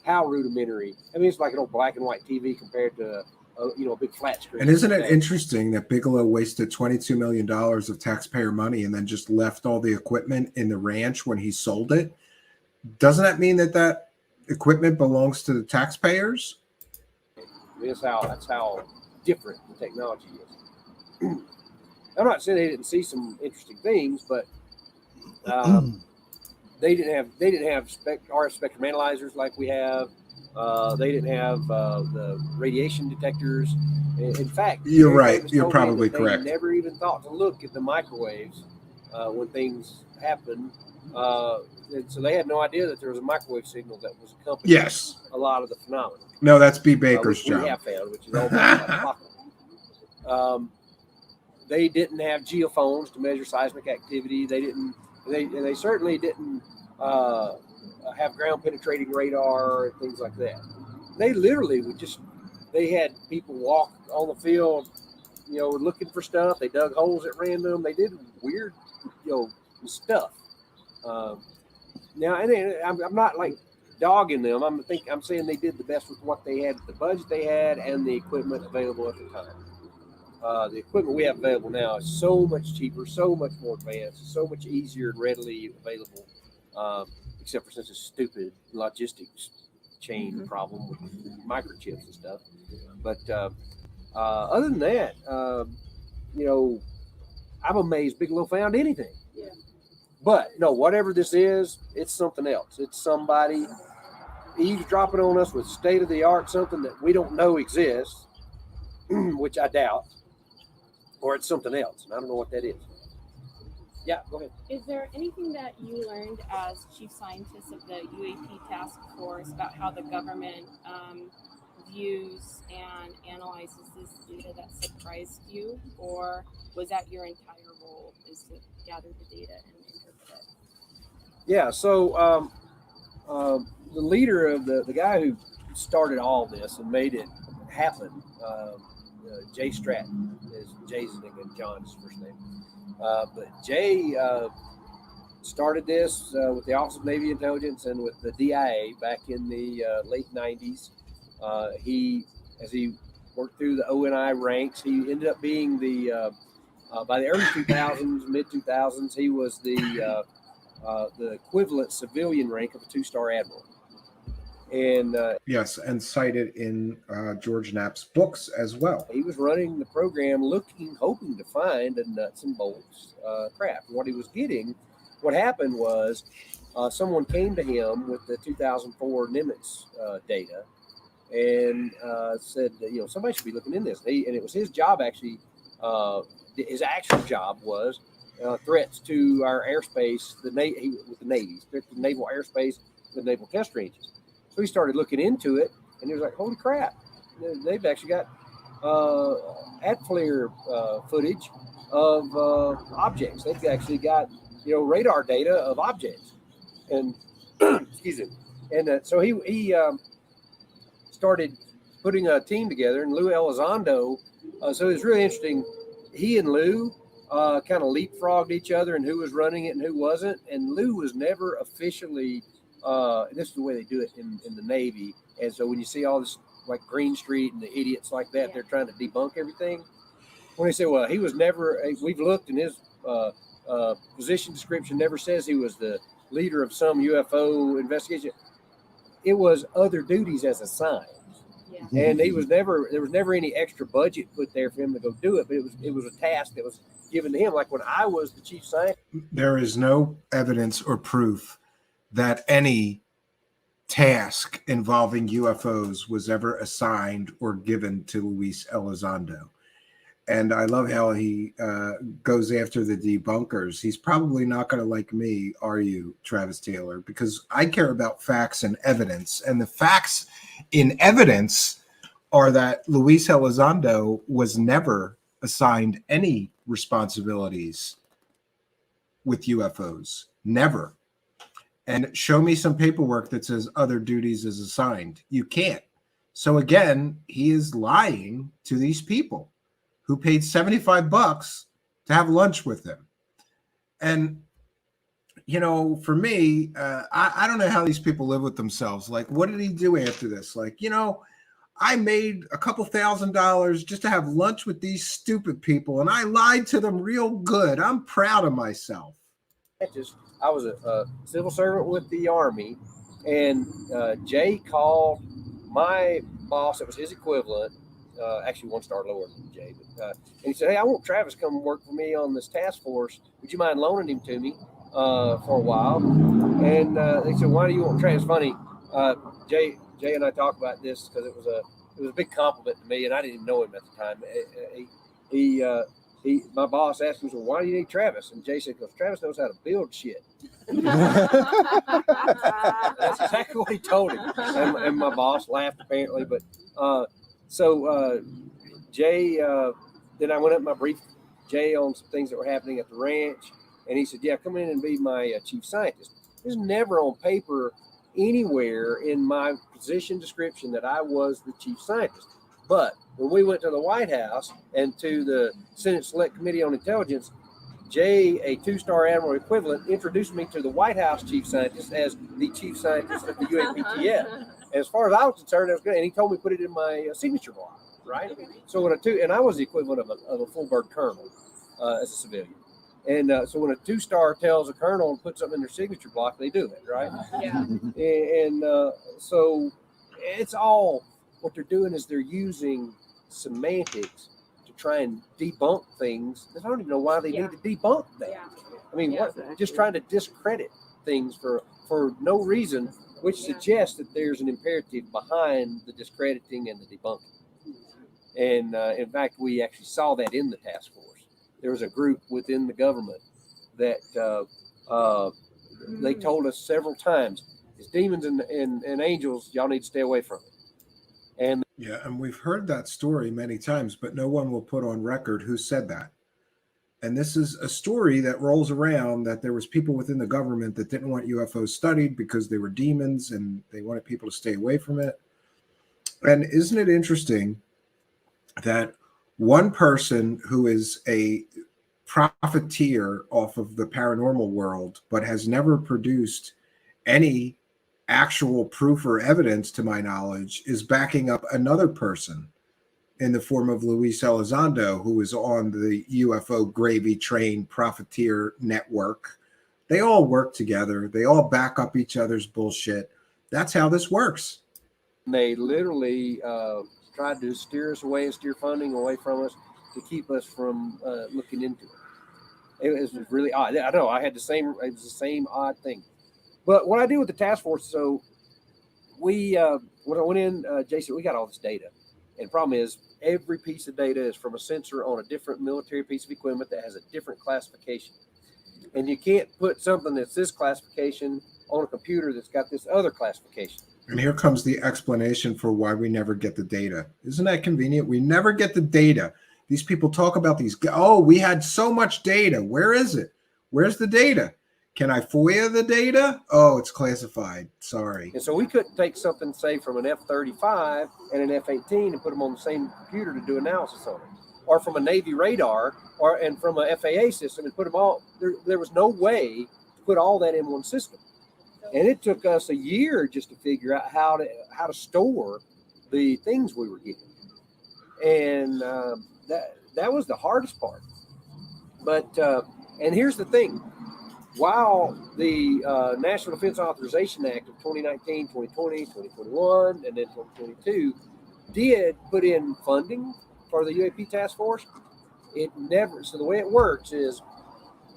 Speaker 10: how rudimentary. I mean, it's like an old black and white TV compared to a big flat screen.
Speaker 4: And isn't it interesting that Bigelow wasted $22 million of taxpayer money and then just left all the equipment in the ranch when he sold it? Doesn't that mean that equipment belongs to the taxpayers?
Speaker 10: That's how different the technology is. I'm not saying they didn't see some interesting things, but they didn't have RF spectrum analyzers like we have. They didn't have the radiation detectors. In fact,
Speaker 4: you're right. You're probably correct.
Speaker 10: They never even thought to look at the microwaves when things happen. And so they had no idea that there was a microwave signal that was accompanying a lot of the phenomena.
Speaker 4: No, that's B. Baker's
Speaker 10: job. We have found, which is almost they didn't have geophones to measure seismic activity. They didn't. They certainly didn't have ground penetrating radar and things like that. They literally they had people walk on the field, looking for stuff. They dug holes at random. They did weird, stuff. Now, and I'm not like dogging them. I'm saying they did the best with what they had, the budget they had, and the equipment available at the time. the equipment we have available now is so much cheaper, so much more advanced, so much easier and readily available, except for such a stupid logistics chain problem with microchips and stuff. But other than that, I'm amazed Bigelow found anything.
Speaker 19: Yeah.
Speaker 10: But no, whatever this is, it's something else. It's somebody eavesdropping on us with state-of-the-art something that we don't know exists, which I doubt, or it's something else, and I don't know what that is. Yeah, go ahead.
Speaker 19: Is there anything that you learned as chief scientist of the UAP task force about how the government views and analyzes this data that surprised you, or was that your entire role, is to gather the data and interpret it?
Speaker 10: Yeah, so the leader of the guy who started all this and made it happen, Jay Stratton, Jay's name and John's first name. But Jay started this with the Office of Navy Intelligence and with the DIA back in the late 90s. As he worked through the ONI ranks, he ended up being by the early 2000s, mid 2000s, he was the equivalent civilian rank of a 2-star admiral. And
Speaker 4: yes, and cited in George Knapp's books as well.
Speaker 10: He was running the program hoping to find a nuts and bolts craft. What happened was someone came to him with the 2004 Nimitz data and said that, somebody should be looking in this. And it was his job, actually. His actual job was threats to our airspace, with the Navy, threats to naval airspace, the naval test ranges. So he started looking into it, and he was like, holy crap, they've actually got ATFLIR footage of objects. They've actually got, radar data of objects. And, excuse me. And so he started putting a team together, and Lou Elizondo, so it was really interesting. He and Lou kind of leapfrogged each other and who was running it and who wasn't. And Lou was never officially, this is the way they do it in the Navy. And so when you see all this, like Greenstreet and the idiots like that, they're trying to debunk everything. When they say, well, he was never, we've looked in his position description, never says he was the leader of some UFO investigation. It was other duties as assigned. Yeah. And there was never any extra budget put there for him to go do it, but it was a task that was given to him. Like when I was the chief scientist.
Speaker 4: There is no evidence or proof that any task involving UFOs was ever assigned or given to Luis Elizondo. And I love how he goes after the debunkers. He's probably not going to like me, are you, Travis Taylor? Because I care about facts and evidence. And the facts in evidence are that Luis Elizondo was never assigned any responsibilities with UFOs. Never. And show me some paperwork that says other duties is assigned. You can't. So again, he is lying to these people who paid $75 to have lunch with him. And, for me, I don't know how these people live with themselves. Like, what did he do after this? Like, I made a couple $1,000 just to have lunch with these stupid people, and I lied to them real good. I'm proud of myself.
Speaker 10: I was a civil servant with the Army, and Jay called my boss, it was his equivalent, actually 1 star lower than Jay, but, and he said, hey, I want Travis to come work for me on this task force. Would you mind loaning him to me for a while? And they said, why do you want Travis? Funny, Jay and I talked about this because it was a big compliment to me, and I didn't even know him at the time. My boss asked him, so why do you need Travis? And Jay said, because Travis knows how to build shit. That's exactly what he told him. And my boss laughed apparently, but so Jay, then I went up and I briefed Jay on some things that were happening at the ranch. And he said, yeah, come in and be my chief scientist. There's never on paper anywhere in my position description that I was the chief scientist. But when we went to the White House and to the Senate Select Committee on Intelligence, Jay, a 2-star admiral equivalent, introduced me to the White House chief scientist as the chief scientist of the UAPTF. As far as I was concerned, that was good. And he told me to put it in my signature block. right? So when and I was the equivalent of a full bird colonel as a civilian. And so when a 2-star tells a colonel and puts something in their signature block, they do it, right?
Speaker 19: Yeah.
Speaker 10: And so it's all, what they're doing is they're using semantics to try and debunk things. I don't even know why they need to debunk that.
Speaker 19: Yeah.
Speaker 10: I mean,
Speaker 19: Yeah.
Speaker 10: what, just trying to discredit things for no reason, which suggests that there's an imperative behind the discrediting and the debunking. And in fact, we actually saw that in the task force. There was a group within the government that they told us several times, it's demons and angels, y'all need to stay away from it. And
Speaker 4: Yeah, and we've heard that story many times, but no one will put on record who said that. And this is a story that rolls around that there was people within the government that didn't want UFOs studied because they were demons and they wanted people to stay away from it. And isn't it interesting that one person who is a profiteer off of the paranormal world, but has never produced any actual proof or evidence, to my knowledge, is backing up another person in the form of Luis Elizondo, who is on the UFO gravy train profiteer network. They all work together. They all back up each other's bullshit. That's how this works.
Speaker 10: they literally tried to steer us away and steer funding away from us to keep us from looking into it. It was really odd. I know I had it was the same odd thing. But what I do with the task force, so we, when I went in, Jason, we got all this data. And the problem is every piece of data is from a sensor on a different military piece of equipment that has a different classification. And you can't put something that's this classification on a computer that's got this other classification.
Speaker 4: And here comes the explanation for why we never get the data. Isn't that convenient? We never get the data. These people talk about these. Oh, we had so much data. Where is it? Where's the data? Can I FOIA the data? Oh, it's classified. Sorry.
Speaker 10: And so we couldn't take something, say, from an F-35 and an F-18 and put them on the same computer to do analysis on it. Or from a Navy radar and from a FAA system and put them all. There was no way to put all that in one system. And it took us a year just to figure out how to store the things we were getting. And that was the hardest part. But and here's the thing. While the National Defense Authorization Act of 2019, 2020, 2021, and then 2022 did put in funding for the UAP task force, it never, so the way it works is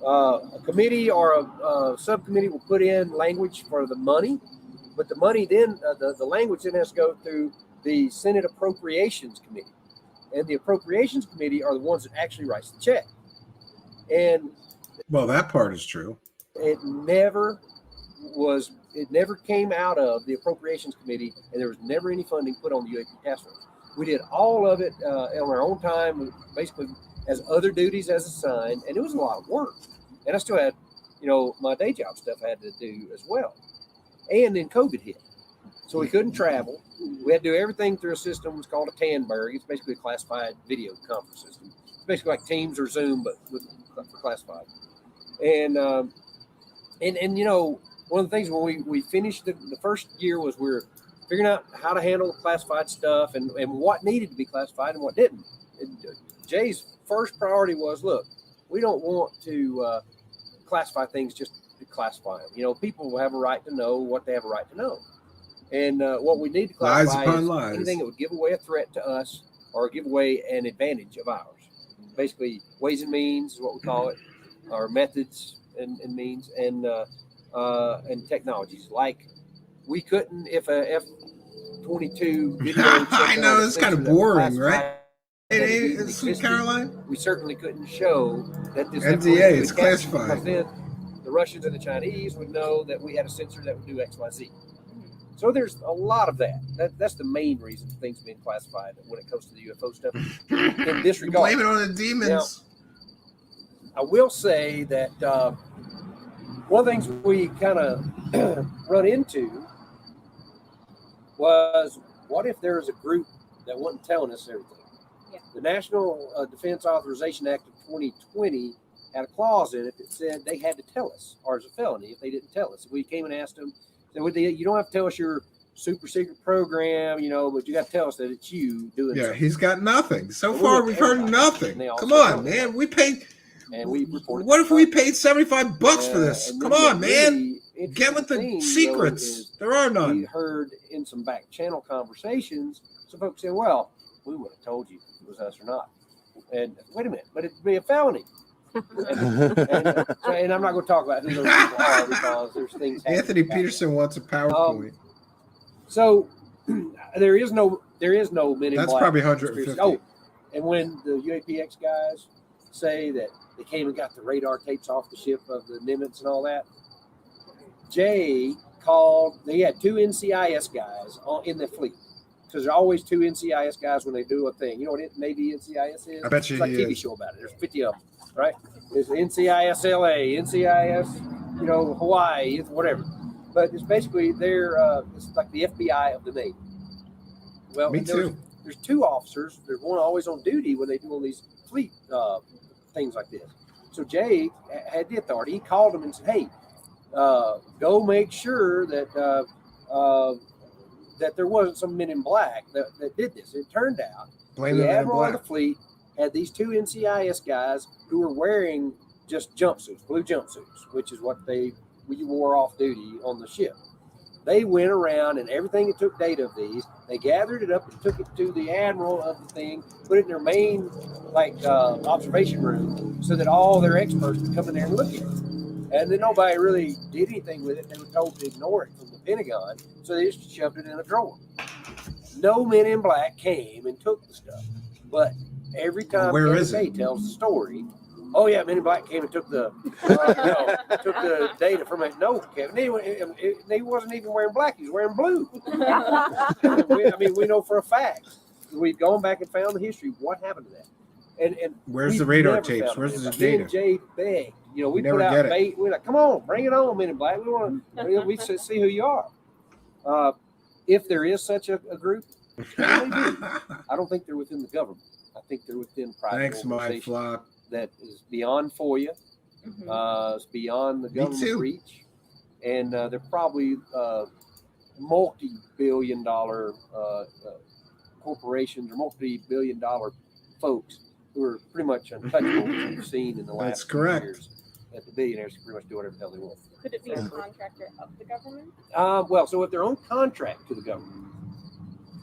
Speaker 10: a committee or a subcommittee will put in language for the money, but the money then, the language then has to go through the Senate Appropriations Committee. And the Appropriations Committee are the ones that actually writes the check. And
Speaker 4: well, that part is true.
Speaker 10: It never came out of the Appropriations Committee, and there was never any funding put on the UAP task force. We did all of it on our own time, basically as other duties as assigned, and it was a lot of work. And I still had, my day job stuff I had to do as well. And then COVID hit, so we couldn't travel. We had to do everything through a system that's called a Tandberg. It's basically a classified video conference system. It's basically like Teams or Zoom, but for classified. And one of the things when we finished the first year was we were figuring out how to handle classified stuff and what needed to be classified and what didn't. And Jay's first priority was, look, we don't want to classify things just to classify them. People will have a right to know what they have a right to know. And what we need to classify is anything that would give away a threat to us or give away an advantage of ours. Basically, ways and means is what we call it, or methods and means, and technologies. Like we couldn't, if a F-22 video
Speaker 4: I know it's kind of boring, right?
Speaker 10: Caroline, we certainly couldn't show that this
Speaker 4: NDA is classified.
Speaker 10: Then the Russians and the Chinese would know that we had a sensor that would do X, Y, Z. So there's a lot of that. That's the main reason for things being classified when it comes to the UFO stuff. In this regard,
Speaker 4: blame it on the demons.
Speaker 10: Now, I will say that one of the things we kind of run into was, what if there was a group that wasn't telling us everything? Yeah. The National Defense Authorization Act of 2020 had a clause in it that said they had to tell us, or as a felony if they didn't tell us. If we came and asked them, said, you don't have to tell us your super secret program, you know, but you got to tell us that it's you doing
Speaker 4: Yeah,
Speaker 10: something.
Speaker 4: he's got nothing. So
Speaker 10: And
Speaker 4: far,
Speaker 10: we
Speaker 4: we've
Speaker 10: look at
Speaker 4: heard
Speaker 10: everybody,
Speaker 4: nothing.
Speaker 10: and they all
Speaker 4: Come
Speaker 10: say
Speaker 4: on,
Speaker 10: no.
Speaker 4: man. We paid.
Speaker 10: And we reported.
Speaker 4: What if we paid $75 for this?
Speaker 10: and
Speaker 4: Come
Speaker 10: then
Speaker 4: on,
Speaker 10: the
Speaker 4: man.
Speaker 10: really
Speaker 4: Get with the
Speaker 10: interesting thing,
Speaker 4: secrets.
Speaker 10: though, is
Speaker 4: There are
Speaker 10: we
Speaker 4: none.
Speaker 10: heard in some back channel conversations, some folks say, well, we would have told you if it was us or not. And wait a minute, but it'd be a felony. And I'm not going to talk about who those people are because there's things.
Speaker 4: Anthony Peterson wants a PowerPoint.
Speaker 10: So there is no Men in
Speaker 4: That's
Speaker 10: Black
Speaker 4: probably
Speaker 10: conspiracy.
Speaker 4: 150.
Speaker 10: Oh, and when the UAPX guys say that they came and got the radar tapes off the ship of the Nimitz and all that, Jay called. They had 2 NCIS guys in the fleet because there's always 2 NCIS guys when they do a thing. You know what Navy NCIS is?
Speaker 4: I bet you
Speaker 10: it's like a
Speaker 4: he
Speaker 10: TV
Speaker 4: is.
Speaker 10: show about it. There's 50 of them, right? There's NCIS LA, NCIS, you know, Hawaii, it's whatever. But it's basically it's like the FBI of the Navy. Well,
Speaker 4: Me too.
Speaker 10: There's 2 officers. There's one always on duty when they do all these fleet things like this. So Jay had the authority. He called them and said, "Hey, go make sure that that there wasn't some Men in Black that did this." It turned out
Speaker 4: Blame
Speaker 10: the
Speaker 4: the Men in
Speaker 10: admiral of the
Speaker 4: Black.
Speaker 10: fleet had these 2 NCIS guys who were wearing just jumpsuits, blue jumpsuits, which is what we wore off duty on the ship. They went around and everything that took data of these, they gathered it up and took it to the admiral of the thing, put it in their main observation room so that all their experts could come in there and look at it. And then nobody really did anything with it. They were told to ignore it from the Pentagon, so they just shoved it in a drawer. No Men in Black came and took the stuff, but every time
Speaker 4: Where is
Speaker 10: Kevin Day tells the story, oh yeah, Men in Black came and took the took the data from it. No, Kevin, he wasn't even wearing black; he was wearing blue. We know for a fact. We've gone back and found the history. What happened to that? And
Speaker 4: Where's
Speaker 10: we've
Speaker 4: the radar
Speaker 10: never
Speaker 4: tapes?
Speaker 10: found it.
Speaker 4: Where's the
Speaker 10: Me
Speaker 4: data?
Speaker 10: and Jay begged. You know, we
Speaker 4: Never
Speaker 10: put out
Speaker 4: get it.
Speaker 10: bait. We're like, come on, bring it on, Men in Black. We want to. We see who you are. If there is such a group, I don't think they're within the government. I think they're within private
Speaker 4: Thanks, my
Speaker 10: organizations
Speaker 4: flock.
Speaker 10: that is beyond FOIA. It's beyond the government
Speaker 4: too.
Speaker 10: reach, and they're probably multi-billion-dollar corporations or multi-billion-dollar folks who are pretty much untouchable, which we've seen in the last
Speaker 4: That's
Speaker 10: few
Speaker 4: correct.
Speaker 10: years. That the billionaires can pretty much do whatever the hell they want.
Speaker 19: Could it be a contractor of the government?
Speaker 10: Well, so if they're on contract to the government,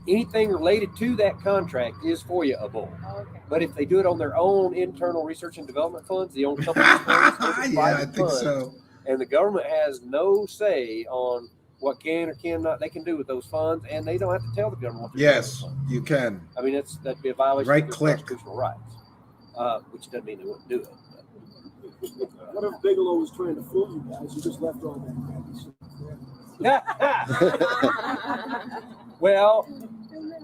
Speaker 10: anything related to that contract is FOIA-able.
Speaker 19: Oh, okay.
Speaker 10: But if they do it on their own internal research and development funds, the own company's funds, those are
Speaker 4: Yeah, I
Speaker 10: private
Speaker 4: think
Speaker 10: funds,
Speaker 4: so.
Speaker 10: and the government has no say on what can or cannot they can do with those funds, and they don't have to tell the government what to do with those
Speaker 4: Yes,
Speaker 10: funds.
Speaker 4: you can.
Speaker 10: I mean, that'd be a violation
Speaker 4: Right
Speaker 10: of their
Speaker 4: click.
Speaker 10: constitutional rights, which doesn't mean they wouldn't do it.
Speaker 3: What if Bigelow was trying to fool you guys? You just left all that.
Speaker 10: Well,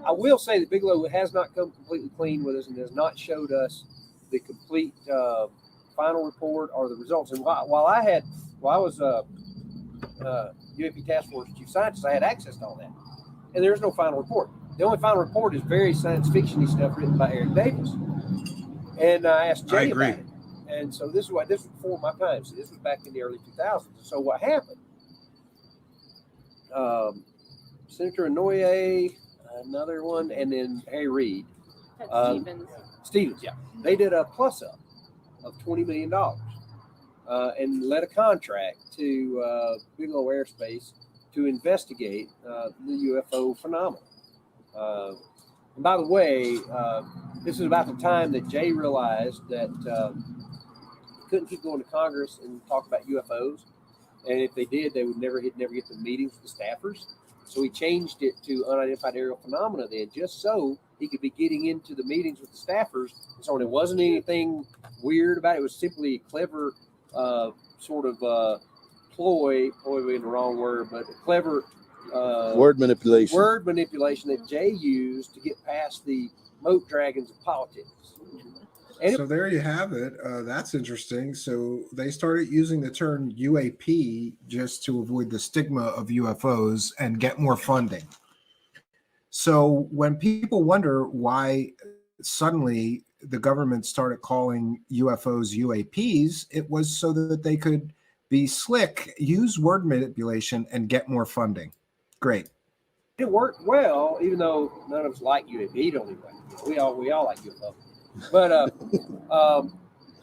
Speaker 10: I will say that Bigelow has not come completely clean with us and has not showed us the complete final report or the results. And while I was UAP Task Force Chief Scientist, I had access to all that. And there's no final report. The only final report is very science fiction-y stuff written by Eric Davis. And I asked Jay about it. And so this was before my time. So this was back in the early 2000s. So what happened? Senator Inouye, another one, and then Harry Reid. Stevens, yeah. They did a plus-up of $20 million and led a contract to Bigelow Aerospace to investigate the UFO phenomenon. And by the way, this is about the time that Jay realized that he couldn't keep going to Congress and talk about UFOs. And if they did, he'd never get to meetings with the staffers. So he changed it to unidentified aerial phenomena then, just so he could be getting into the meetings with the staffers. So it wasn't anything weird about it. It was simply a clever sort of ploy being the wrong word, but a clever
Speaker 8: word manipulation.
Speaker 10: Word manipulation that Jay used to get past the moat dragons of politics. And
Speaker 4: So there you have it. That's interesting. So they started using the term UAP just to avoid the stigma of UFOs and get more funding. So when people wonder why suddenly the government started calling UFOs UAPs, it was so that they could be slick, use word manipulation, and get more funding. Great.
Speaker 10: It worked well, even though none of us like UAP anyway. We all like UFO, but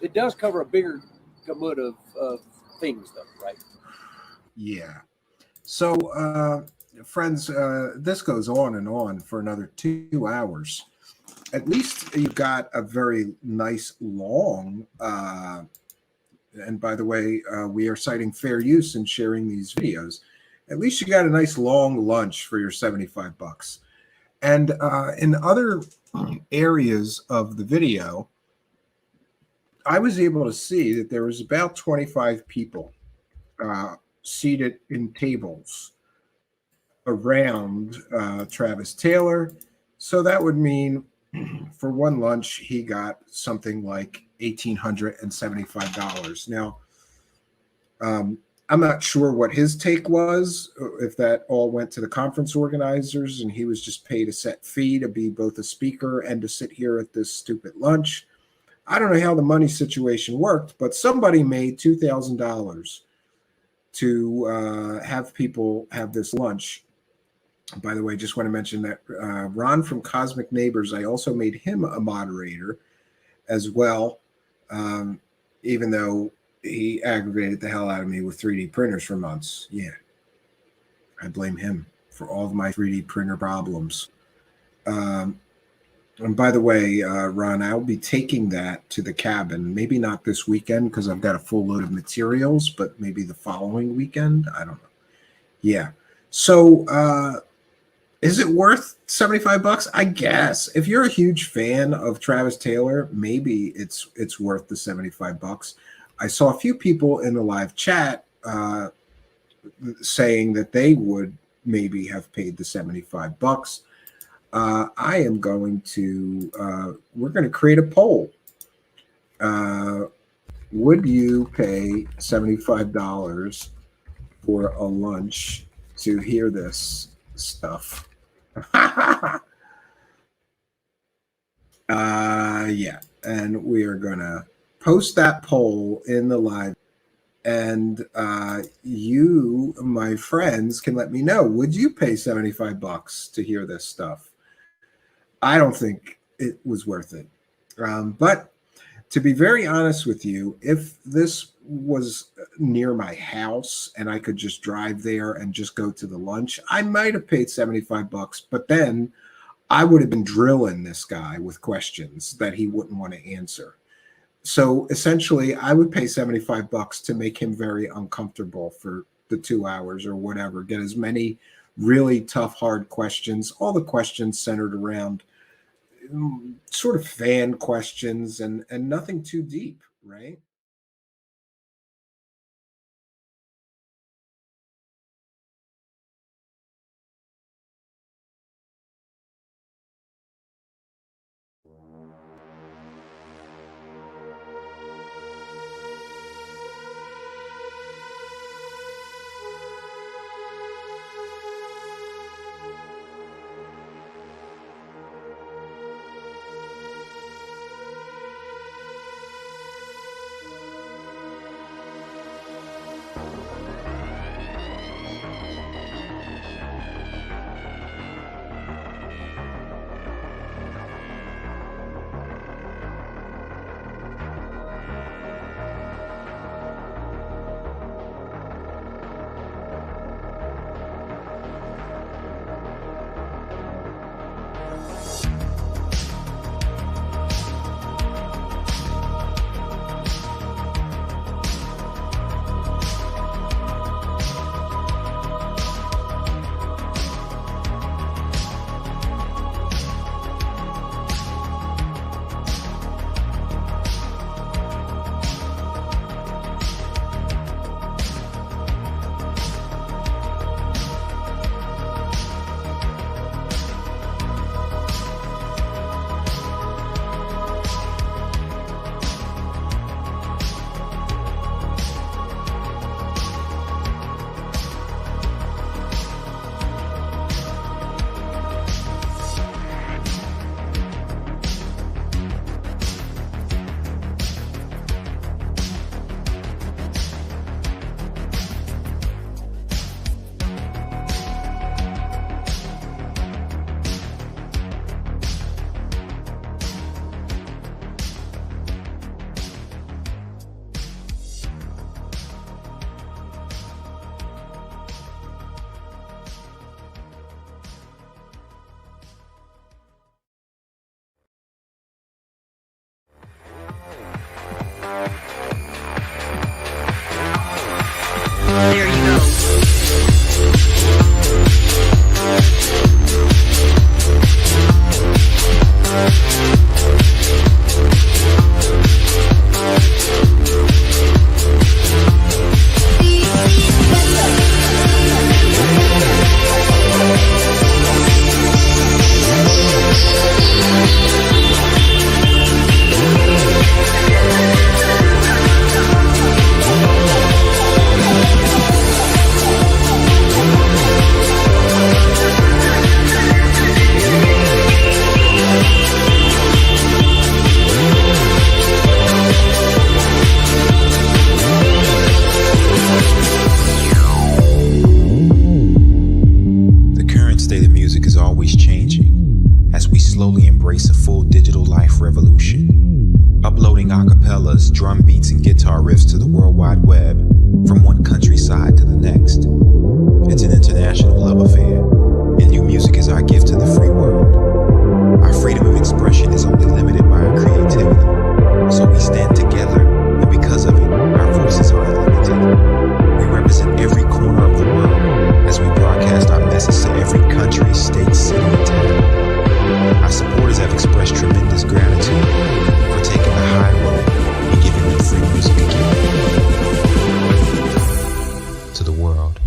Speaker 10: it does cover a bigger gamut of things, though, right?
Speaker 4: Yeah. So, friends, this goes on and on for another 2 hours. At least you got a very nice long. And by the way, we are citing fair use in sharing these videos. At least you got a nice long lunch for your $75. And in other areas of the video, I was able to see that there was about 25 people seated in tables around Travis Taylor. So that would mean for one lunch, he got something like $1,875. Now, I'm not sure what his take was, if that all went to the conference organizers and he was just paid a set fee to be both a speaker and to sit here at this stupid lunch. I don't know how the money situation worked, but somebody made $2,000 to have people have this lunch. By the way, just want to mention that Ron from Cosmic Neighbors, I also made him a moderator as well, even though he aggravated the hell out of me with 3D printers for months. Yeah, I blame him for all of my 3D printer problems. And by the way, Ron, I'll be taking that to the cabin. Maybe not this weekend because I've got a full load of materials, but maybe the following weekend. I don't know. Yeah. So is it worth $75? I guess. If you're a huge fan of Travis Taylor, maybe it's worth the $75. I saw a few people in the live chat saying that they would maybe have paid the $75. I am going to, we're going to create a poll. Would you pay $75 for a lunch to hear this stuff? Yeah. And we are going to post that poll in the live. And you, my friends, can let me know. Would you pay $75 to hear this stuff? I don't think it was worth it. But to be very honest with you, if this was near my house and I could just drive there and just go to the lunch, I might have paid $75. But then I would have been drilling this guy with questions that he wouldn't want to answer. So essentially, I would pay $75 to make him very uncomfortable for the 2 hours or whatever. Get as many really tough, hard questions, all the questions centered around sort of fan questions and nothing too deep, right?
Speaker 1: life revolution, uploading acapellas, drum beats, and guitar riffs to the World Wide Web, from one countryside to the next. It's an international love affair, and new music is our gift to the free world. Our freedom of expression is only limited by our creativity, so we stand together, and because of it, our voices are unlimited. We represent every corner of the world as we broadcast our message to every country, state, city, and town. Our supporters have expressed tremendous gratitude for taking the high road and giving them free music again. To the world.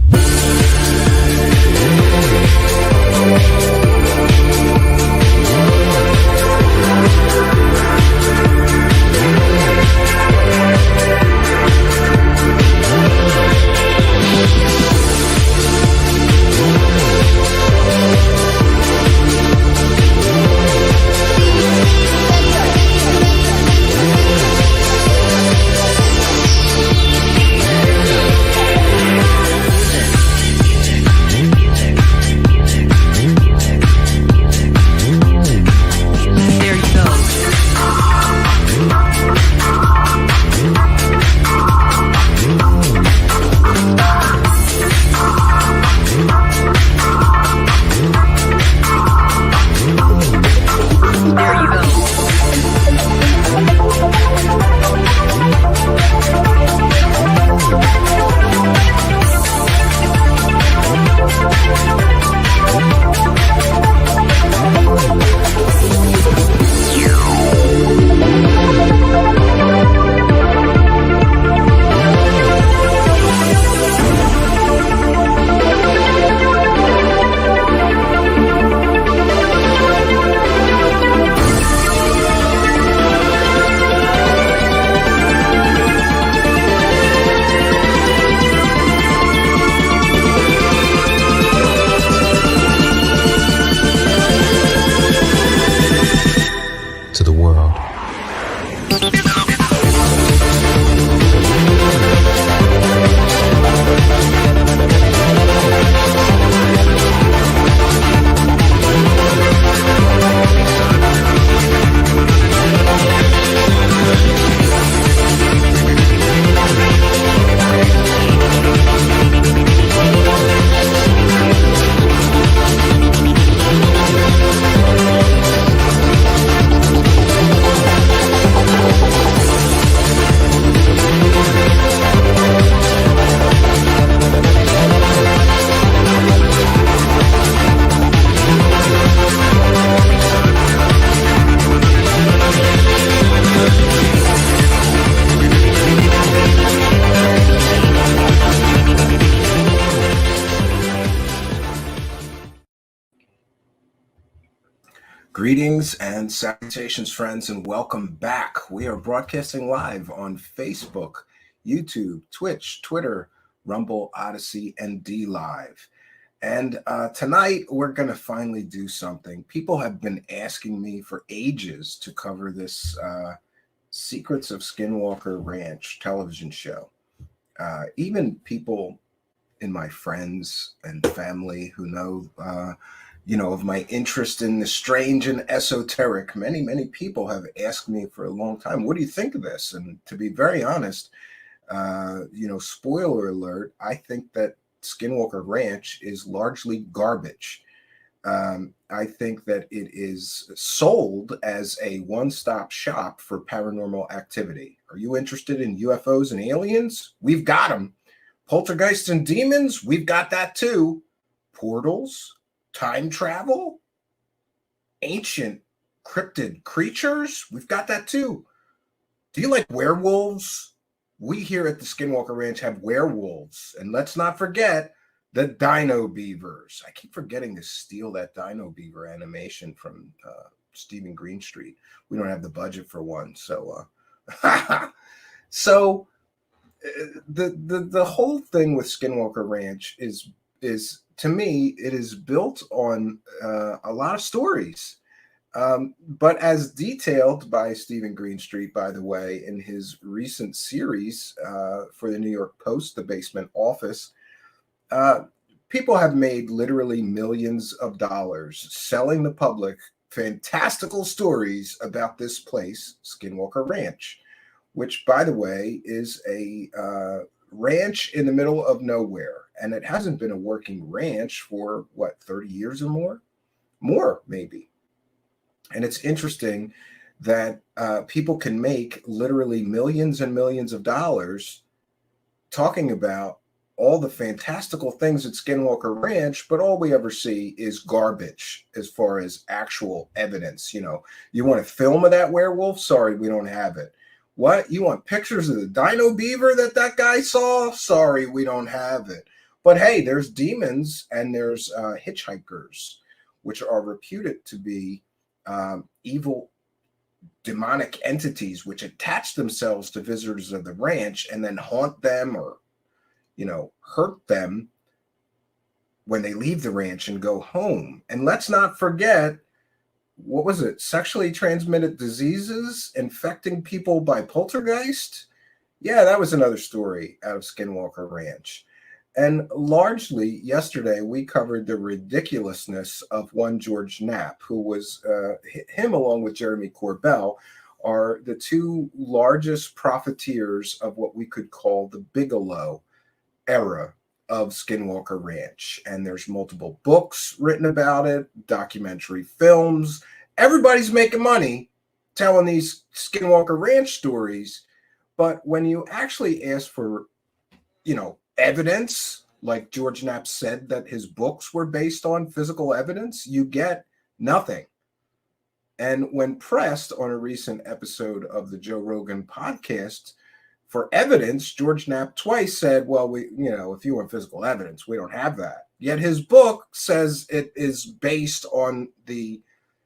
Speaker 4: Greetings and salutations, friends, and welcome back. We are broadcasting live on Facebook, YouTube, Twitch, Twitter, Rumble, Odyssey, and D Live. And tonight, we're going to finally do something. People have been asking me for ages to cover this Secrets of Skinwalker Ranch television show. Even people in my friends and family who know of my interest in the strange and esoteric. Many people have asked me for a long time, what do you think of this? And to be very honest, spoiler alert, I think that Skinwalker Ranch is largely garbage. I think that it is sold as a one-stop shop for paranormal activity. Are you interested in UFOs and aliens? We've got them. Poltergeists and demons? We've got that too. Portals? Time travel, ancient cryptid creatures, we've got that too. Do you like werewolves? We here at the Skinwalker Ranch have werewolves. And let's not forget the dino beavers. I keep forgetting to steal that dino beaver animation from Steven Greenstreet. We don't have the budget for one. So, the whole thing with Skinwalker Ranch is to me, it is built on a lot of stories. But as detailed by Steven Greenstreet, by the way, in his recent series for the New York Post, The Basement Office, people have made literally millions of dollars selling the public fantastical stories about this place, Skinwalker Ranch, which, by the way, is a ranch in the middle of nowhere. And it hasn't been a working ranch for, 30 years or more? More, maybe. And it's interesting that people can make literally millions and millions of dollars talking about all the fantastical things at Skinwalker Ranch, but all we ever see is garbage as far as actual evidence. You want a film of that werewolf? Sorry, we don't have it. What? You want pictures of the dino beaver that guy saw? Sorry, we don't have it. But hey, there's demons and there's hitchhikers, which are reputed to be evil demonic entities which attach themselves to visitors of the ranch and then haunt them or hurt them when they leave the ranch and go home. And let's not forget, what was it? Sexually transmitted diseases infecting people by poltergeist? Yeah, that was another story out of Skinwalker Ranch. And largely yesterday, we covered the ridiculousness of one George Knapp, who was him along with Jeremy Corbell are the two largest profiteers of what we could call the Bigelow era of Skinwalker Ranch. And there's multiple books written about it, documentary films. Everybody's making money telling these Skinwalker Ranch stories. But when you actually ask for, evidence, like George Knapp said that his books were based on physical evidence, you get nothing. And when pressed on a recent episode of the Joe Rogan podcast for evidence, George Knapp twice said, well, if you want physical evidence, we don't have that. Yet his book says it is based on the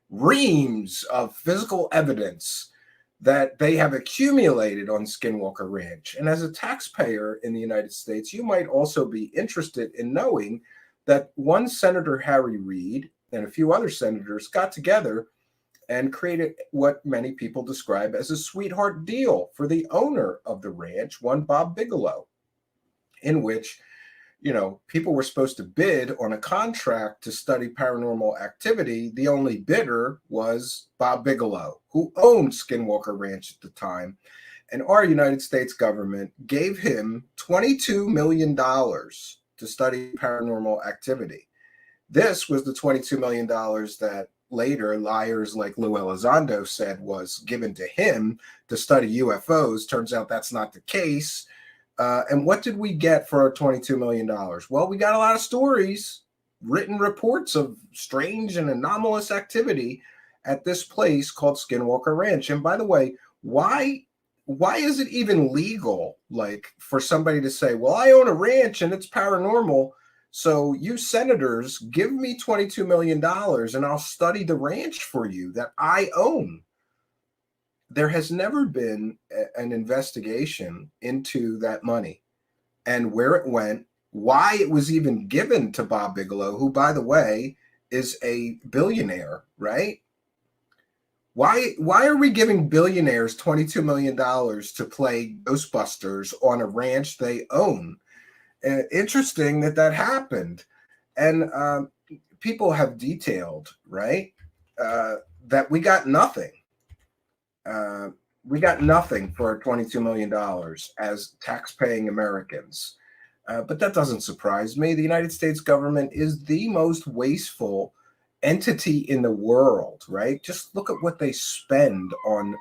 Speaker 4: reams of physical evidence that they have accumulated on Skinwalker Ranch. And as a taxpayer in the United States, you might also be interested in knowing that one Senator Harry Reid and a few other senators got together and created what many people describe as a sweetheart deal for the owner of the ranch, one Bob Bigelow, in which people were supposed to bid on a contract to study paranormal activity. The only bidder was Bob Bigelow, who owned Skinwalker Ranch at the time. And our United States government gave him $22 million to study paranormal activity. This was the $22 million that later liars like Lou Elizondo said was given to him to study UFOs. Turns out that's not the case. And what did we get for our $22 million? Well, we got a lot of stories, written reports of strange and anomalous activity at this place called Skinwalker Ranch. And by the way, why is it even legal, for somebody to say, well, I own a ranch and it's paranormal, so you senators give me $22 million and I'll study the ranch for you that I own? There has never been an investigation into that money and where it went, why it was even given to Bob Bigelow, who, by the way, is a billionaire, right? Why are we giving billionaires $22 million to play Ghostbusters on a ranch they own? Interesting that happened. And people have detailed, right, that we got nothing. We got nothing for our $22 million as tax-paying Americans. But that doesn't surprise me. The United States government is the most wasteful entity in the world, right? Just look at what they spend on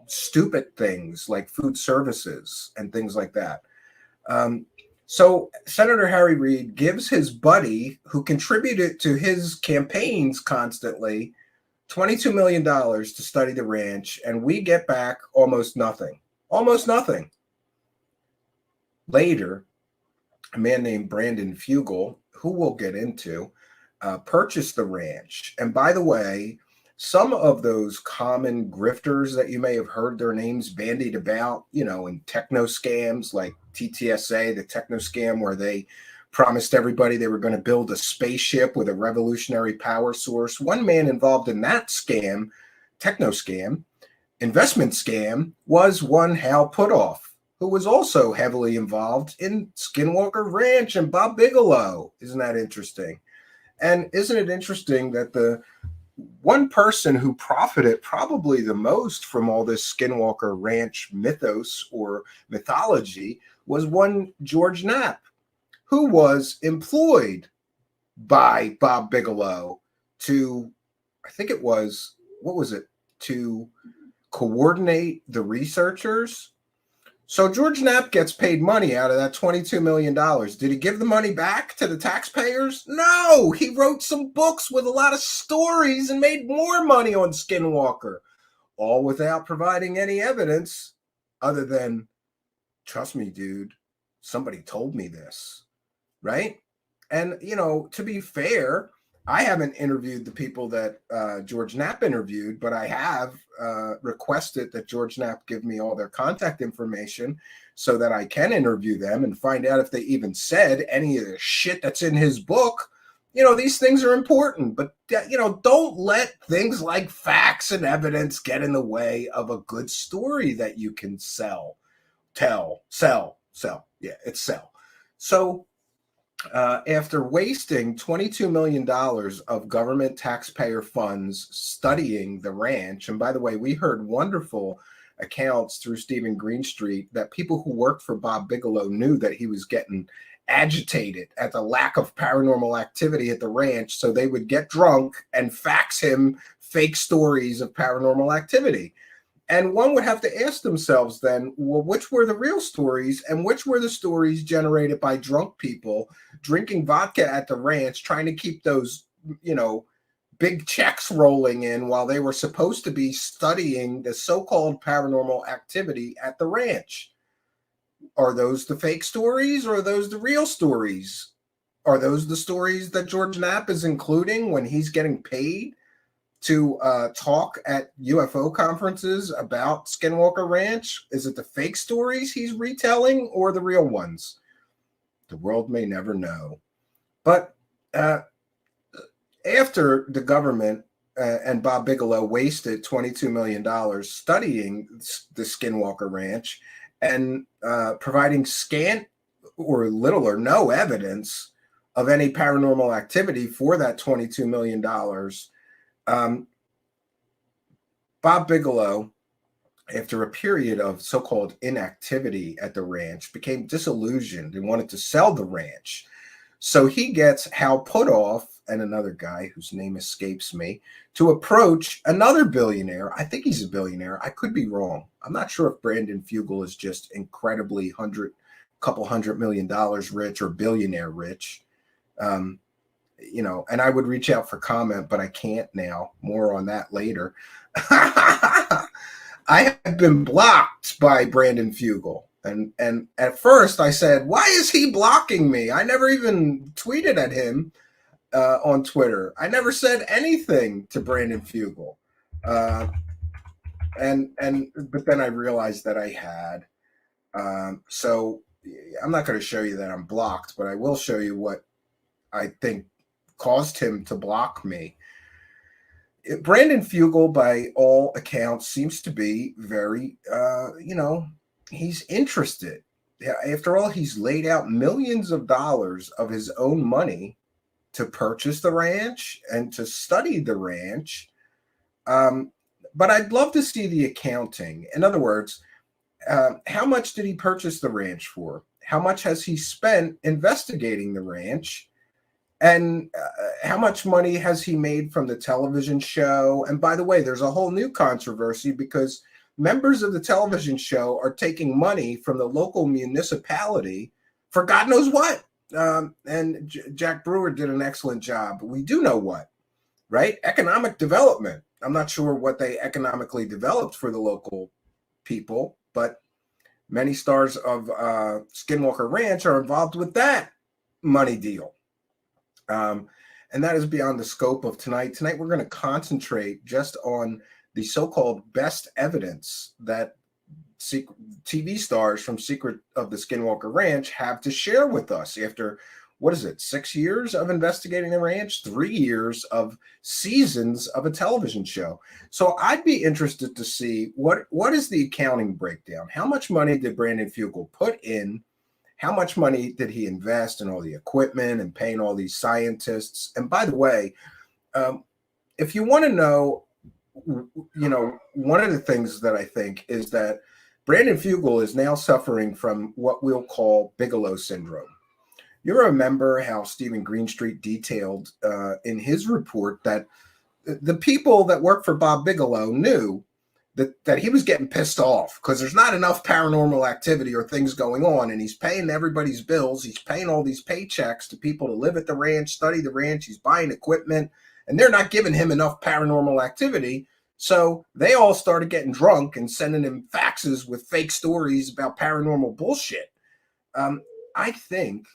Speaker 4: stupid things like food services and things like that. So Senator Harry Reid gives his buddy, who contributed to his campaigns constantly, $22 million to study the ranch, and we get back almost nothing. Almost nothing. Later, a man named Brandon Fugel, who we'll get into, purchased the ranch. And by the way, some of those common grifters that you may have heard their names bandied about, in techno scams like TTSA, the techno scam where they promised everybody they were going to build a spaceship with a revolutionary power source. One man involved in that scam, techno scam, investment scam, was one Hal Puthoff, who was also heavily involved in Skinwalker Ranch and Bob Bigelow. Isn't that interesting? And isn't it interesting that the one person who profited probably the most from all this Skinwalker Ranch mythos or mythology was one George Knapp, who was employed by Bob Bigelow to, I think it was, what was it, to coordinate the researchers. So George Knapp gets paid money out of that $22 million. Did he give the money back to the taxpayers? No, he wrote some books with a lot of stories and made more money on Skinwalker, all without providing any evidence other than, trust me, dude, somebody told me this, right? And, you know, to be fair, I haven't interviewed the people that George Knapp interviewed, but I have requested that George Knapp give me all their contact information so that I can interview them and find out if they even said any of the shit that's in his book. You know, these things are important, but, you know, don't let things like facts and evidence get in the way of a good story that you can sell. Yeah, it's sell. So, after wasting $22 million of government taxpayer funds studying the ranch, and by the way, we heard wonderful accounts through Steven Greenstreet that people who worked for Bob Bigelow knew that he was getting agitated at the lack of paranormal activity at the ranch, so they would get drunk and fax him fake stories of paranormal activity. And one would have to ask themselves then, well, which were the real stories and which were the stories generated by drunk people drinking vodka at the ranch, trying to keep those, you know, big checks rolling in while they were supposed to be studying the so-called paranormal activity at the ranch? Are those the fake stories or are those the real stories? Are those the stories that George Knapp is including when he's getting paid to talk at UFO conferences about Skinwalker Ranch? Is it the fake stories he's retelling or the real ones? The world may never know. But after the government and Bob Bigelow wasted $22 million studying the Skinwalker Ranch and providing scant or little or no evidence of any paranormal activity for that $22 million, Bob Bigelow, after a period of so-called inactivity at the ranch, became disillusioned and wanted to sell the ranch. So he gets Hal Puthoff and another guy whose name escapes me to approach another billionaire. I think he's a billionaire. I could be wrong. I'm not sure if Brandon Fugel is just incredibly couple $100 million rich or billionaire rich. You know, and I would reach out for comment, but I can't now. More on that later. I have been blocked by Brandon Fugel. And at first I said, why is he blocking me? I never even tweeted at him on Twitter. I never said anything to Brandon Fugel. But then I realized that I had. So I'm not going to show you that I'm blocked, but I will show you what I think caused him to block me. Brandon Fugel, by all accounts, seems to be very, you know, he's interested. After all, he's laid out millions of dollars of his own money to purchase the ranch and to study the ranch. But I'd love to see the accounting. In other words, how much did he purchase the ranch for? How much has he spent investigating the ranch? And how much money has he made from the television show? And by the way, there's a whole new controversy because members of the television show are taking money from the local municipality for God knows what. And Jack Brewer did an excellent job. We do know what, right? Economic development. I'm not sure what they economically developed for the local people, but many stars of Skinwalker Ranch are involved with that money deal. And that is beyond the scope of tonight. Tonight, we're going to concentrate just on the so-called best evidence that TV stars from Secret of the Skinwalker Ranch have to share with us after, 6 years of investigating the ranch, 3 years of seasons of a television show. So I'd be interested to see what is the accounting breakdown? How much money did Brandon Fugel put in? How much money did he invest in all the equipment and paying all these scientists? And by the way, if you want to know, one of the things that I think is that Brandon Fugel is now suffering from what we'll call Bigelow syndrome. You remember how Steven Greenstreet detailed in his report that the people that work for Bob Bigelow knew that he was getting pissed off because there's not enough paranormal activity or things going on, and he's paying everybody's bills. He's paying all these paychecks to people to live at the ranch, study the ranch. He's buying equipment, and they're not giving him enough paranormal activity. So they all started getting drunk and sending him faxes with fake stories about paranormal bullshit. I think,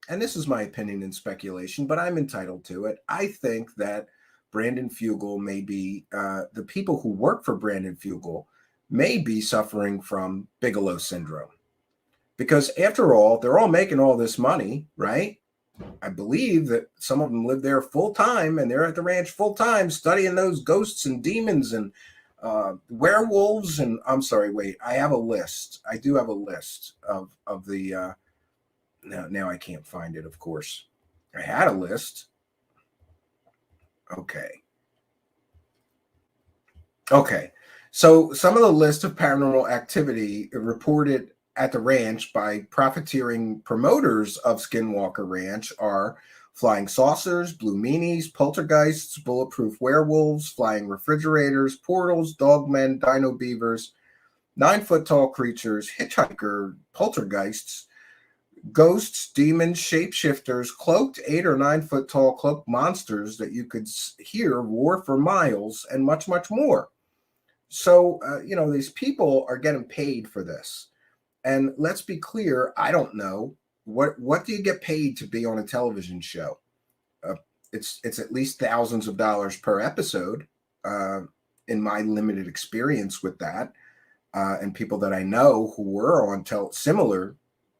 Speaker 4: and this is my opinion and speculation, but I'm entitled to it. I think that Brandon Fugel may be, the people who work for Brandon Fugel may be suffering from Bigelow syndrome. Because after all, they're all making all this money, right? I believe that some of them live there full time, and they're at the ranch full time studying those ghosts and demons and werewolves. And I'm sorry, wait, I have a list. I do have a list of the, now I can't find it, of course. I had a list. Okay. So some of the list of paranormal activity reported at the ranch by profiteering promoters of Skinwalker Ranch are flying saucers, blue meanies, poltergeists, bulletproof werewolves, flying refrigerators, portals, dogmen, dino beavers, 9-foot-tall creatures, hitchhiker poltergeists, ghosts, demons, shapeshifters, cloaked 8 or 9 foot tall cloaked monsters that you could hear roar for miles, and much, much more. So, these people are getting paid for this. And let's be clear, I don't know. What do you get paid to be on a television show? It's at least thousands of dollars per episode, in my limited experience with that. And people that I know who were on similar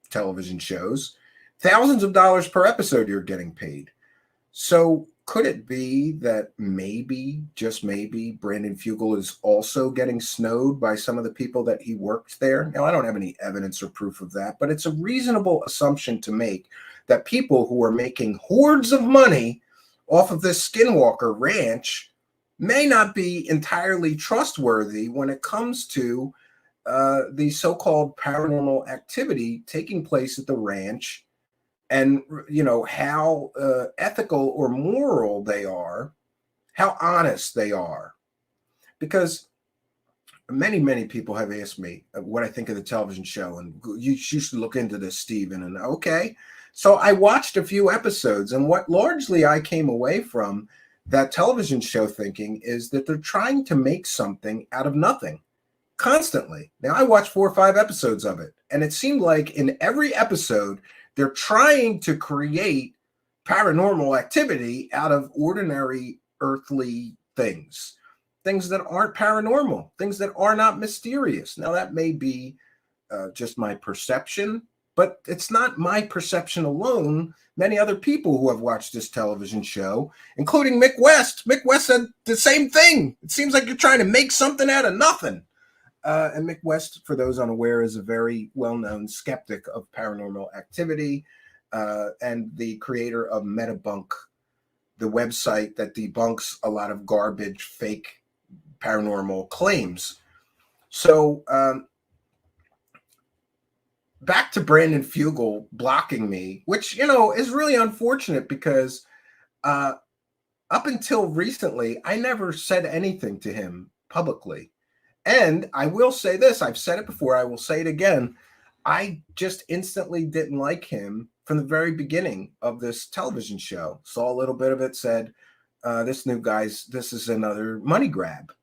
Speaker 4: television shows, thousands of dollars per episode you're getting paid. So could it be that maybe, just maybe, Brandon Fugel is also getting snowed by some of the people that he worked there? Now, I don't have any evidence or proof of that, but it's a reasonable assumption to make that people who are making hordes of money off of this Skinwalker Ranch may not be entirely trustworthy when it comes to the so-called paranormal activity taking place at the ranch, and how ethical or moral they are, how honest they are. Because many people have asked me what I think of the television show, and you should look into this, Steven. And okay, so I watched a few episodes, and what largely I came away from that television show thinking is that they're trying to make something out of nothing. Constantly. Now, I watched 4 or 5 episodes of it, and it seemed like in every episode, they're trying to create paranormal activity out of ordinary earthly things that aren't paranormal, things that are not mysterious. Now, that may be just my perception, but it's not my perception alone. Many other people who have watched this television show, including Mick West said the same thing. It seems like you're trying to make something out of nothing. And Mick West, for those unaware, is a very well-known skeptic of paranormal activity, and the creator of Metabunk, the website that debunks a lot of garbage, fake paranormal claims. So back to Brandon Fugel blocking me, which, is really unfortunate because up until recently, I never said anything to him publicly. And I will say this, I've said it before, I will say it again. I just instantly didn't like him from the very beginning of this television show. Saw a little bit of it, said, this is another money grab.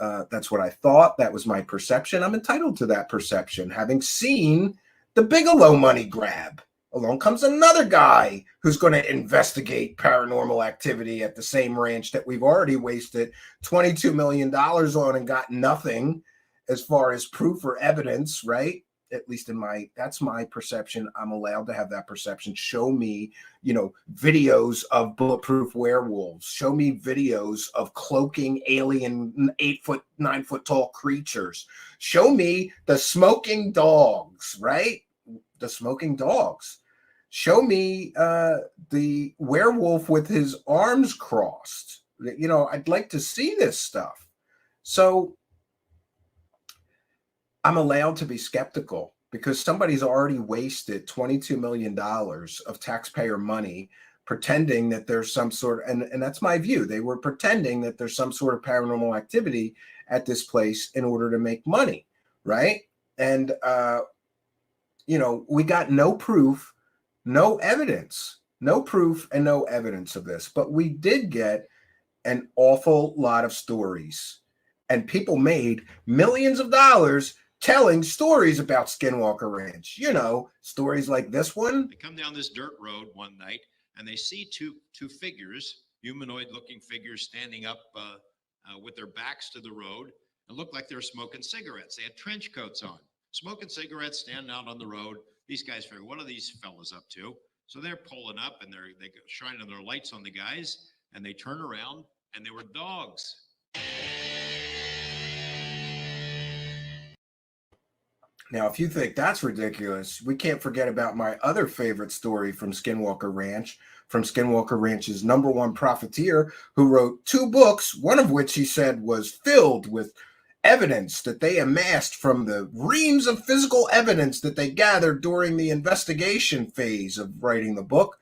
Speaker 4: That's what I thought. That was my perception. I'm entitled to that perception, having seen the Bigelow money grab. Along comes another guy who's going to investigate paranormal activity at the same ranch that we've already wasted $22 million on and got nothing as far as proof or evidence, right? At least that's my perception. I'm allowed to have that perception. Show me, videos of bulletproof werewolves. Show me videos of cloaking alien 8-foot, 9-foot tall creatures. Show me the smoking dogs, right? The smoking dogs. Show me the werewolf with his arms crossed, You know, I'd like to see this stuff. So I'm allowed to be skeptical because somebody's already wasted $22 million of taxpayer money pretending that there's some sort of, and that's my view. They were pretending that there's some sort of paranormal activity at this place in order to make money, right? And, you know, we got no proof, no evidence, no proof and no evidence of this, but we did get an awful lot of stories, and people made millions of dollars telling stories about Skinwalker Ranch. You know, stories like this one.
Speaker 14: They come down this dirt road one night and they see two figures, humanoid-looking figures, standing up with their backs to the road and looked like they were smoking cigarettes. They had trench coats on, smoking cigarettes, standing out on the road. These guys figure, what are these fellas up to? So they're pulling up and they're shining their lights on the guys, and they turn around and they were dogs.
Speaker 4: Now, if you think that's ridiculous, we can't forget about my other favorite story from Skinwalker Ranch, from Skinwalker Ranch's #1 profiteer, who wrote 2 books, one of which he said was filled with evidence that they amassed from the reams of physical evidence that they gathered during the investigation phase of writing the book,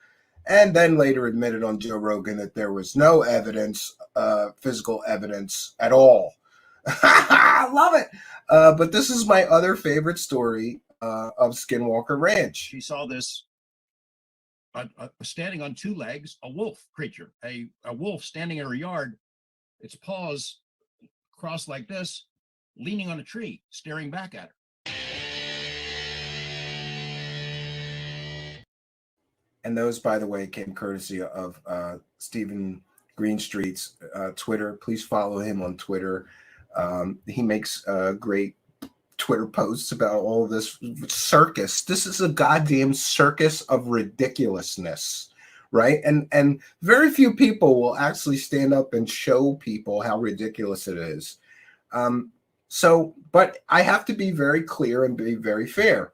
Speaker 4: and then later admitted on Joe Rogan that there was no evidence, physical evidence at all. I love it. But this is my other favorite story of Skinwalker Ranch.
Speaker 20: She saw this standing on 2 legs, a wolf creature, a wolf standing in her yard, its paws crossed like this, leaning on a tree, staring back at her.
Speaker 4: And those, by the way, came courtesy of Steven Greenstreet's Twitter. Please follow him on Twitter. He makes great Twitter posts about all this circus. This is a goddamn circus of ridiculousness, right? And very few people will actually stand up and show people how ridiculous it is. But I have to be very clear and be very fair.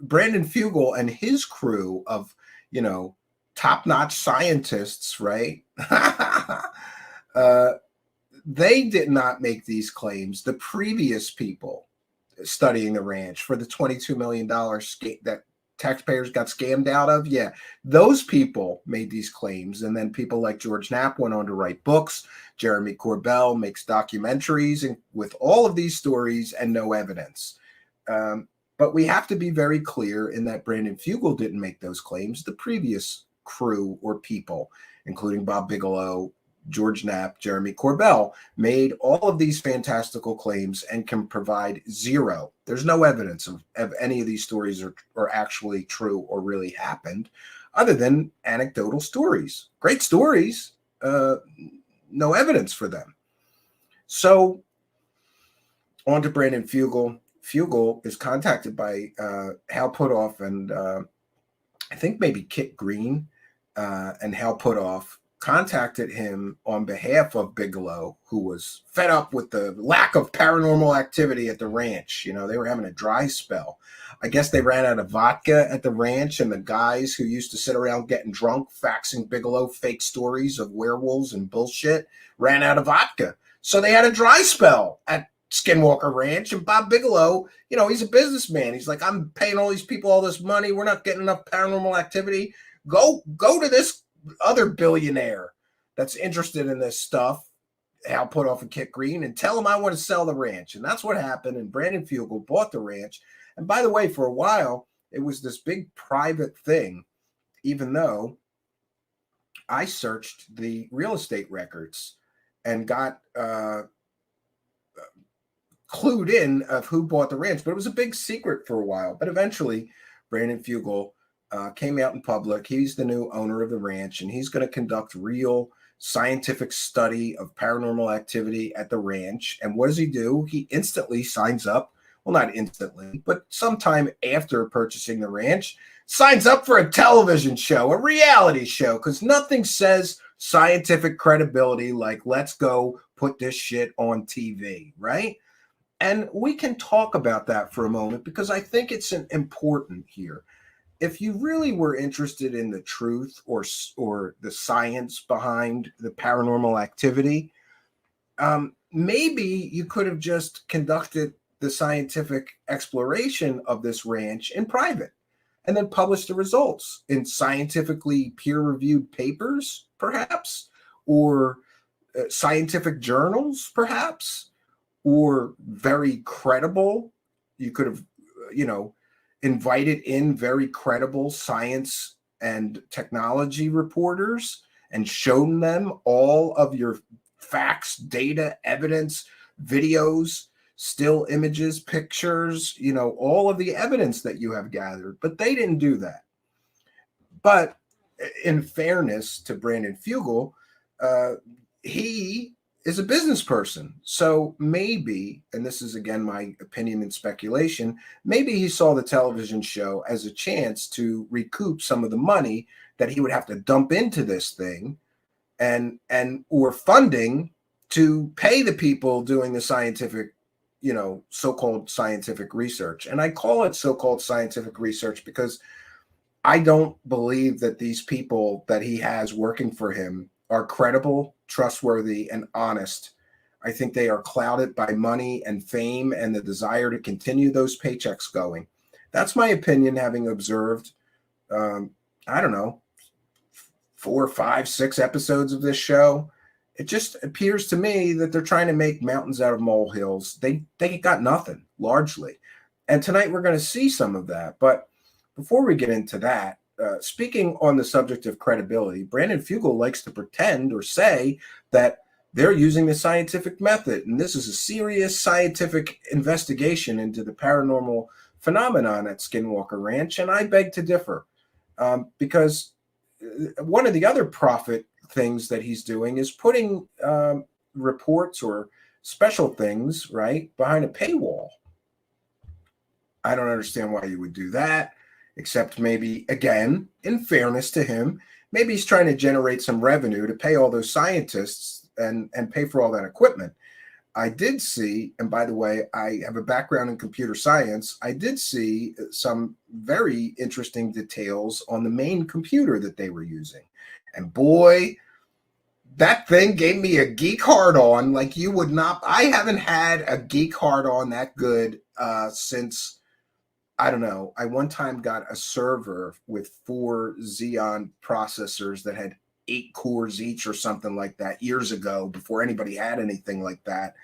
Speaker 4: Brandon Fugel and his crew of, you know, top-notch scientists, right? They did not make these claims. The previous people studying the ranch for the $22 million that taxpayers got scammed out of, yeah, those people made these claims. And then people like George Knapp went on to write books. Jeremy Corbell makes documentaries and with all of these stories and no evidence. But we have to be very clear in that Brandon Fugel didn't make those claims. The previous crew or people, including Bob Bigelow, George Knapp, Jeremy Corbell, made all of these fantastical claims and can provide zero. There's no evidence of any of these stories are actually true or really happened, other than anecdotal stories. Great stories, no evidence for them. So on to Brandon Fugel. Fugel is contacted by Hal Puthoff and I think maybe Kit Green, and Hal Puthoff contacted him on behalf of Bigelow, who was fed up with the lack of paranormal activity at the ranch. You know, they were having a dry spell. I guess they ran out of vodka at the ranch, and the guys who used to sit around getting drunk, faxing Bigelow fake stories of werewolves and bullshit, ran out of vodka. So they had a dry spell at Skinwalker Ranch, and Bob Bigelow, you know, he's a businessman. He's like, I'm paying all these people all this money. We're not getting enough paranormal activity. Go to this other billionaire that's interested in this stuff, Hal Puthoff and Kit Green, and tell him I want to sell the ranch. And that's what happened. And Brandon Fugel bought the ranch. And by the way, for a while, it was this big private thing, even though I searched the real estate records and got clued in of who bought the ranch. But it was a big secret for a while. But eventually, Brandon Fugel came out in public. He's the new owner of the ranch, and he's going to conduct real scientific study of paranormal activity at the ranch. And what does he do? He instantly signs up. Well, not instantly, but sometime after purchasing the ranch, signs up for a television show, a reality show, because nothing says scientific credibility like, let's go put this shit on TV, right? And we can talk about that for a moment because I think it's important here. if you really were interested in the truth or the science behind the paranormal activity, maybe you could have just conducted the scientific exploration of this ranch in private and then published the results in scientifically peer-reviewed papers, perhaps, or scientific journals, perhaps, or very credible. You could have, invited in very credible science and technology reporters and shown them all of your facts, data, evidence, videos, still images, pictures, all of the evidence that you have gathered. But they didn't do that. But in fairness to Brandon Fugel, he is a business person. So maybe, and this is again my opinion and speculation, maybe he saw the television show as a chance to recoup some of the money that he would have to dump into this thing and or funding to pay the people doing the scientific, so-called scientific research. And I call it so-called scientific research because I don't believe that these people that he has working for him are credible, trustworthy, and honest. I think they are clouded by money and fame and the desire to continue those paychecks going. That's my opinion, having observed, 4, 5, 6 episodes of this show. It just appears to me that they're trying to make mountains out of molehills. They got nothing, largely. And tonight we're going to see some of that. But before we get into that, speaking on the subject of credibility, Brandon Fugel likes to pretend or say that they're using the scientific method, and this is a serious scientific investigation into the paranormal phenomenon at Skinwalker Ranch, and I beg to differ, because one of the other profit things that he's doing is putting reports or special things, right, behind a paywall. I don't understand why you would do that. Except maybe, again, in fairness to him, maybe he's trying to generate some revenue to pay all those scientists and pay for all that equipment. I did see, and by the way, I have a background in computer science. I did see some very interesting details on the main computer that they were using. And boy, that thing gave me a geek hard on like you would not. I haven't had a geek hard on that good since, I don't know. I one time got a server with 4 Xeon processors that had 8 cores each or something like that years ago, before anybody had anything like that.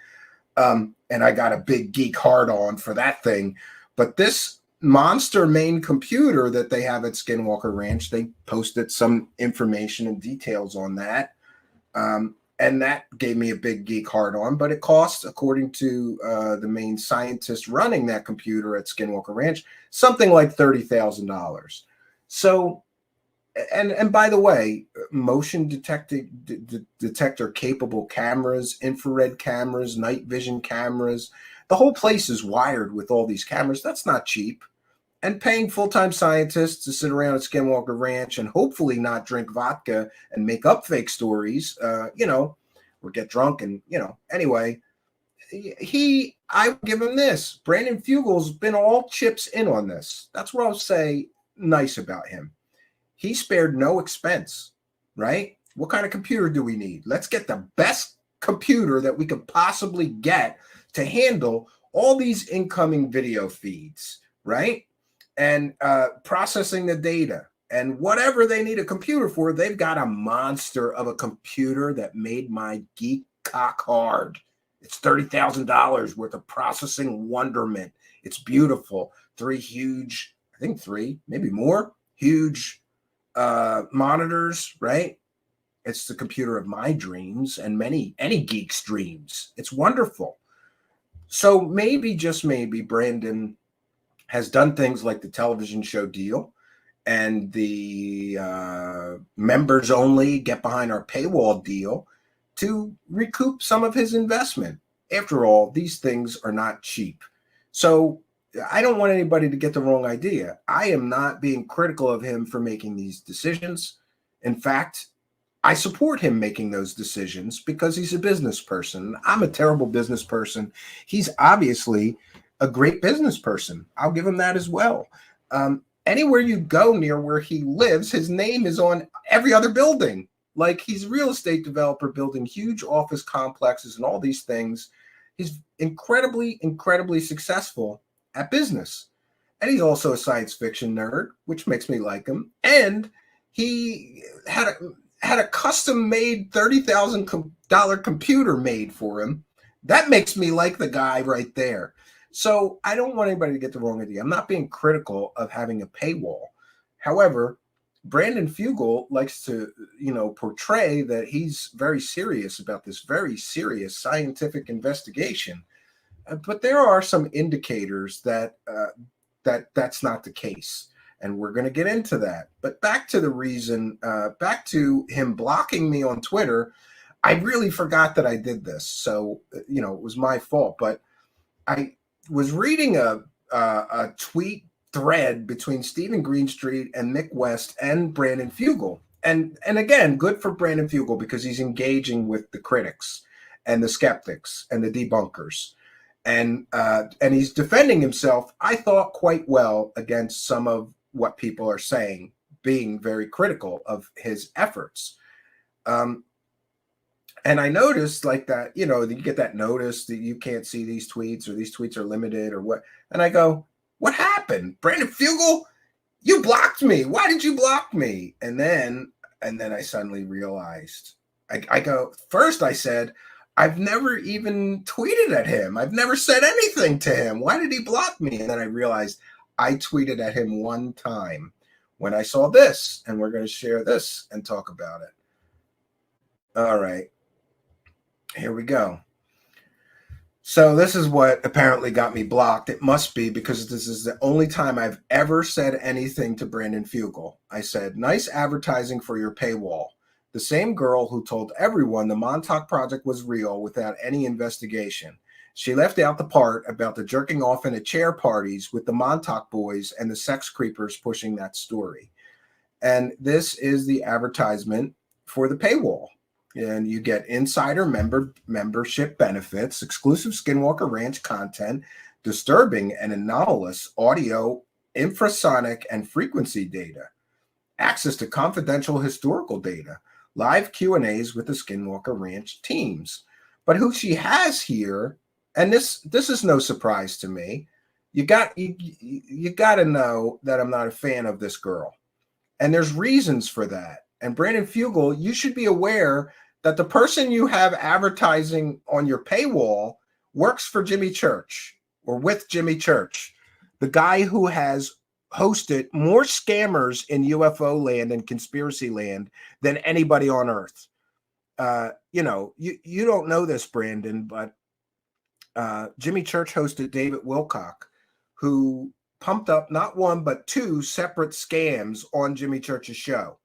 Speaker 4: And I got a big geek hard on for that thing. But this monster main computer that they have at Skinwalker Ranch, they posted some information and details on that. And that gave me a big geek hard on, but it costs, according to the main scientist running that computer at Skinwalker Ranch, something like $30,000. So, and by the way, motion detector capable cameras, infrared cameras, night vision cameras, the whole place is wired with all these cameras. That's not cheap. And paying full-time scientists to sit around at Skinwalker Ranch and hopefully not drink vodka and make up fake stories, or get drunk and, anyway, I would give him this. Brandon Fugel's been all chips in on this. That's what I'll say nice about him. He spared no expense, right? What kind of computer do we need? Let's get the best computer that we could possibly get to handle all these incoming video feeds, right? And processing the data and whatever they need a computer for, they've got a monster of a computer that made my geek cock hard. It's $30,000 worth of processing wonderment. It's beautiful. 3 huge, I think 3, maybe more, huge monitors, right? It's the computer of my dreams and any geek's dreams. It's wonderful. So maybe, just maybe, Brandon has done things like the television show deal and the members only get behind our paywall deal to recoup some of his investment. After all, these things are not cheap. So I don't want anybody to get the wrong idea. I am not being critical of him for making these decisions. In fact, I support him making those decisions because he's a business person. I'm a terrible business person. He's obviously a great business person. I'll give him that as well. anywhere you go near where he lives, his name is on every other building. Like, he's a real estate developer building huge office complexes and all these things. He's incredibly successful at business. And he's also a science fiction nerd, which makes me like him. And he had a custom-made $30,000 computer made for him. That makes me like the guy right there. So I don't want anybody to get the wrong idea. I'm not being critical of having a paywall. However, Brandon Fugel likes to, portray that he's very serious about this very serious scientific investigation. But there are some indicators that that's not the case. And we're going to get into that. But back to the reason, back to him blocking me on Twitter, I really forgot that I did this. So, it was my fault. But I was reading a tweet thread between Steven Greenstreet and Mick West and Brandon Fugel. And again, good for Brandon Fugel because he's engaging with the critics and the skeptics and the debunkers. And he's defending himself, I thought, quite well against some of what people are saying, being very critical of his efforts. And I noticed like that, you get that notice that you can't see these tweets or these tweets are limited or what. And I go, what happened? Brandon Fugel, you blocked me. Why did you block me? And then I suddenly realized, I go, first I said, I've never even tweeted at him. I've never said anything to him. Why did he block me? And then I realized I tweeted at him one time when I saw this, and we're going to share this and talk about it. All right. Here we go. So this is what apparently got me blocked. It must be because this is the only time I've ever said anything to Brandon Fugel. I said, nice advertising for your paywall. The same girl who told everyone the Montauk Project was real without any investigation. She left out the part about the jerking off in a chair parties with the Montauk boys and the sex creepers pushing that story. And this is the advertisement for the paywall. And you get insider membership benefits, exclusive Skinwalker Ranch content, disturbing and anomalous audio, infrasonic and frequency data, access to confidential historical data, live Q&As with the Skinwalker Ranch teams. But who she has here, and this is no surprise to me, you got to know that I'm not a fan of this girl. And there's reasons for that. And Brandon Fugel, you should be aware that the person you have advertising on your paywall works for Jimmy Church or with Jimmy Church, the guy who has hosted more scammers in UFO land and conspiracy land than anybody on earth. You don't know this, Brandon, but Jimmy Church hosted David Wilcock, who pumped up not one, but two separate scams on Jimmy Church's show.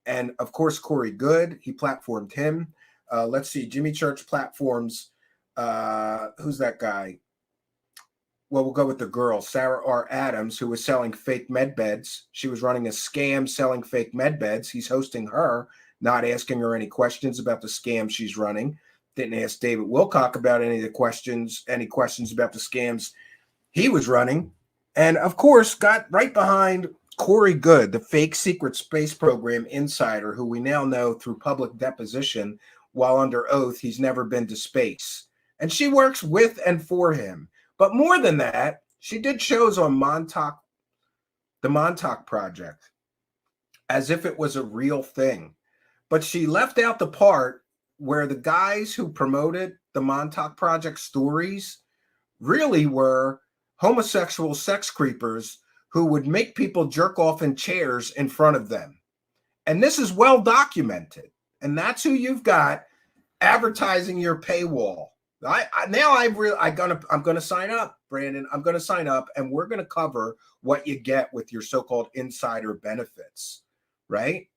Speaker 4: And of course, Corey Good, he platformed him. Let's see, Jimmy Church platforms, who's that guy? Well, we'll go with the girl, Sarah R. Adams, who was selling fake med beds. She was running a scam selling fake med beds. He's hosting her, not asking her any questions about the scam she's running. Didn't ask David Wilcock about any questions about the scams he was running. And of course, got right behind Corey Good, the fake secret space program insider, who we now know through public deposition while under oath he's never been to space. And she works with and for him. But more than that, she did shows on the Montauk Project, as if it was a real thing. But she left out the part where the guys who promoted the Montauk Project stories really were homosexual sex creepers who would make people jerk off in chairs in front of them. And this is well documented. And that's who you've got advertising your paywall. I'm going to sign up, Brandon. I'm going to sign up, and we're going to cover what you get with your so-called insider benefits, right?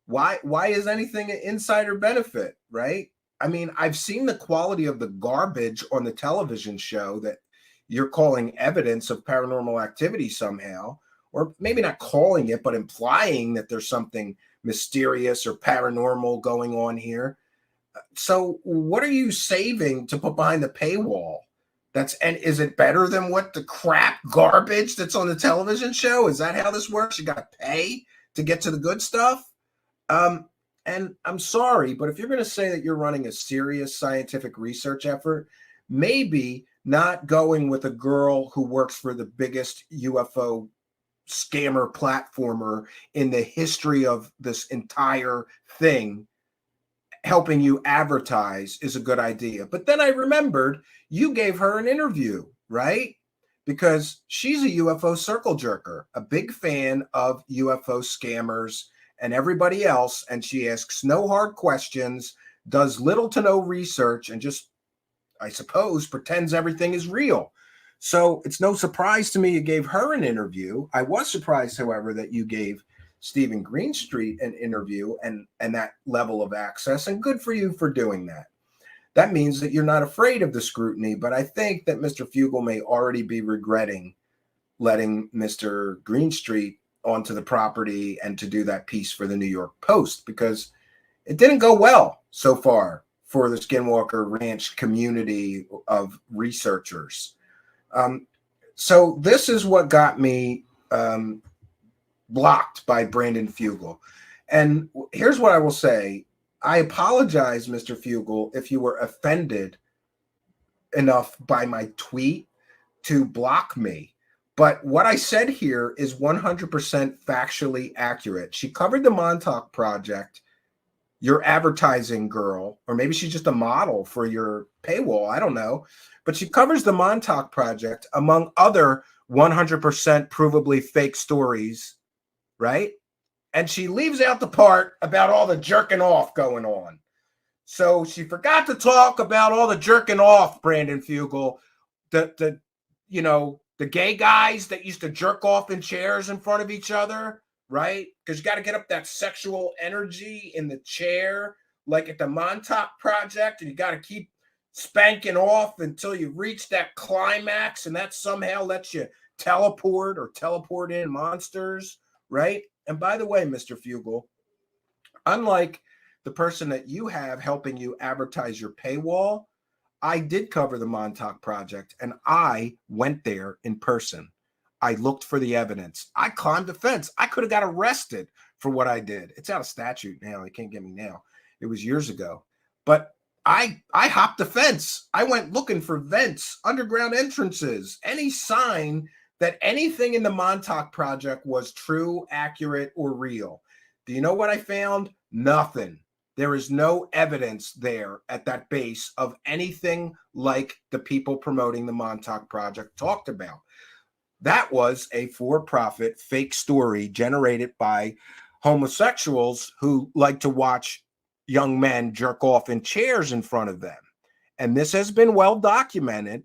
Speaker 4: Why is anything an insider benefit, right? I mean, I've seen the quality of the garbage on the television show that you're calling evidence of paranormal activity somehow, or maybe not calling it, but implying that there's something mysterious or paranormal going on here. So what are you saving to put behind the paywall And is it better than what the crap garbage that's on the television show? Is that how this works? You got to pay to get to the good stuff? And I'm sorry, but if you're going to say that you're running a serious scientific research effort, maybe not going with a girl who works for the biggest UFO scammer platformer in the history of this entire thing, helping you advertise is a good idea. But then I remembered you gave her an interview, right? Because she's a UFO circle jerker, a big fan of UFO scammers and everybody else. And she asks no hard questions, does little to no research, and just, I suppose, pretends everything is real. So it's no surprise to me you gave her an interview. I was surprised, however, that you gave Steven Greenstreet an interview and that level of access, and good for you for doing that. That means that you're not afraid of the scrutiny, but I think that Mr. Fugel may already be regretting letting Mr. Greenstreet onto the property and to do that piece for the New York Post, because it didn't go well so far for the Skinwalker Ranch community of researchers. So this is what got me blocked by Brandon Fugel. And here's what I will say. I apologize, Mr. Fugel, if you were offended enough by my tweet to block me. But what I said here is 100% factually accurate. She covered the Montauk Project, your advertising girl, or maybe she's just a model for your paywall. I don't know. But she covers the Montauk Project among other 100% provably fake stories, right? And she leaves out the part about all the jerking off going on. So she forgot to talk about all the jerking off, Brandon Fugel, the gay guys that used to jerk off in chairs in front of each other, right? Because you got to get up that sexual energy in the chair, like at the Montauk Project, and you got to keep spanking off until you reach that climax, and that somehow lets you teleport in monsters, right? And by the way, Mr. Fugel, unlike the person that you have helping you advertise your paywall, I did cover the Montauk Project, and I went there in person. I looked for the evidence. I climbed the fence. I could have got arrested for what I did. It's out of statute now. They can't get me now. It was years ago. But I hopped the fence. I went looking for vents, underground entrances, any sign that anything in the Montauk Project was true, accurate, or real. Do you know what I found? Nothing. There is no evidence there at that base of anything like the people promoting the Montauk Project talked about. That was a for-profit fake story generated by homosexuals who like to watch young men jerk off in chairs in front of them. And this has been well documented.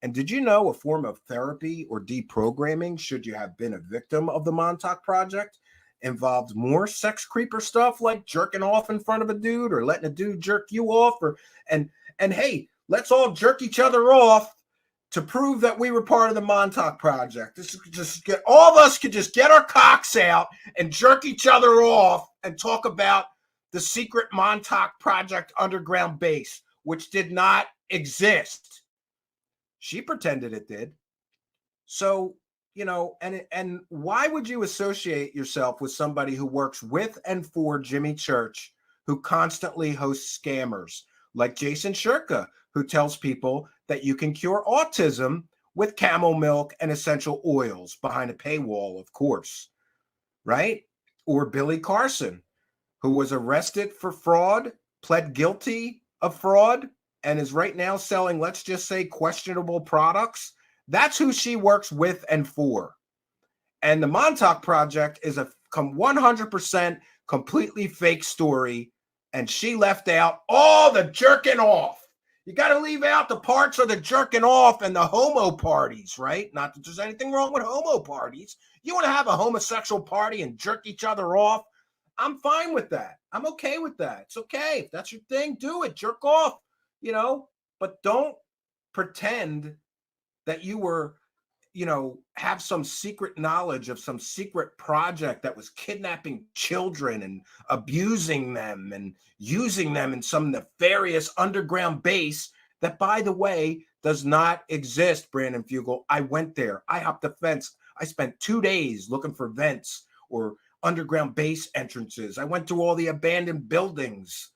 Speaker 4: And did you know a form of therapy or deprogramming, should you have been a victim of the Montauk Project, involved more sex creeper stuff like jerking off in front of a dude or letting a dude jerk you off, and hey, let's all jerk each other off to prove that we were part of the Montauk Project. This is just all of us could just get our cocks out and jerk each other off and talk about the secret Montauk Project underground base, which did not exist. She pretended it did. So, and why would you associate yourself with somebody who works with and for Jimmy Church, who constantly hosts scammers like Jason Shirka, who tells people that you can cure autism with camel milk and essential oils behind a paywall, of course, right? Or Billy Carson, who was arrested for fraud, pled guilty of fraud, and is right now selling, let's just say, questionable products. That's who she works with and for. And the Montauk Project is a 100% completely fake story, and she left out all the jerking off. You got to leave out the parts of the jerking off and the homo parties, right? Not that there's anything wrong with homo parties. You want to have a homosexual party and jerk each other off? I'm fine with that. I'm okay with that. It's okay. If that's your thing, do it. Jerk off, but don't pretend that you were, have some secret knowledge of some secret project that was kidnapping children and abusing them and using them in some nefarious underground base that, by the way, does not exist, Brandon Fugel. I went there. I hopped the fence. I spent 2 days looking for vents or underground base entrances. I went to all the abandoned buildings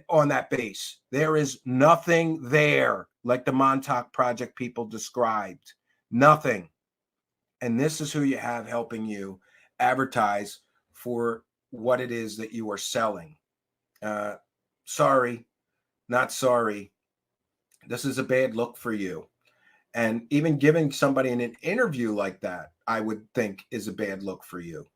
Speaker 4: on that base. There is nothing there like the Montauk Project people described. Nothing. And this is who you have helping you advertise for what it is that you are selling. Sorry, not sorry. This is a bad look for you. And even giving somebody an interview like that, I would think is a bad look for you.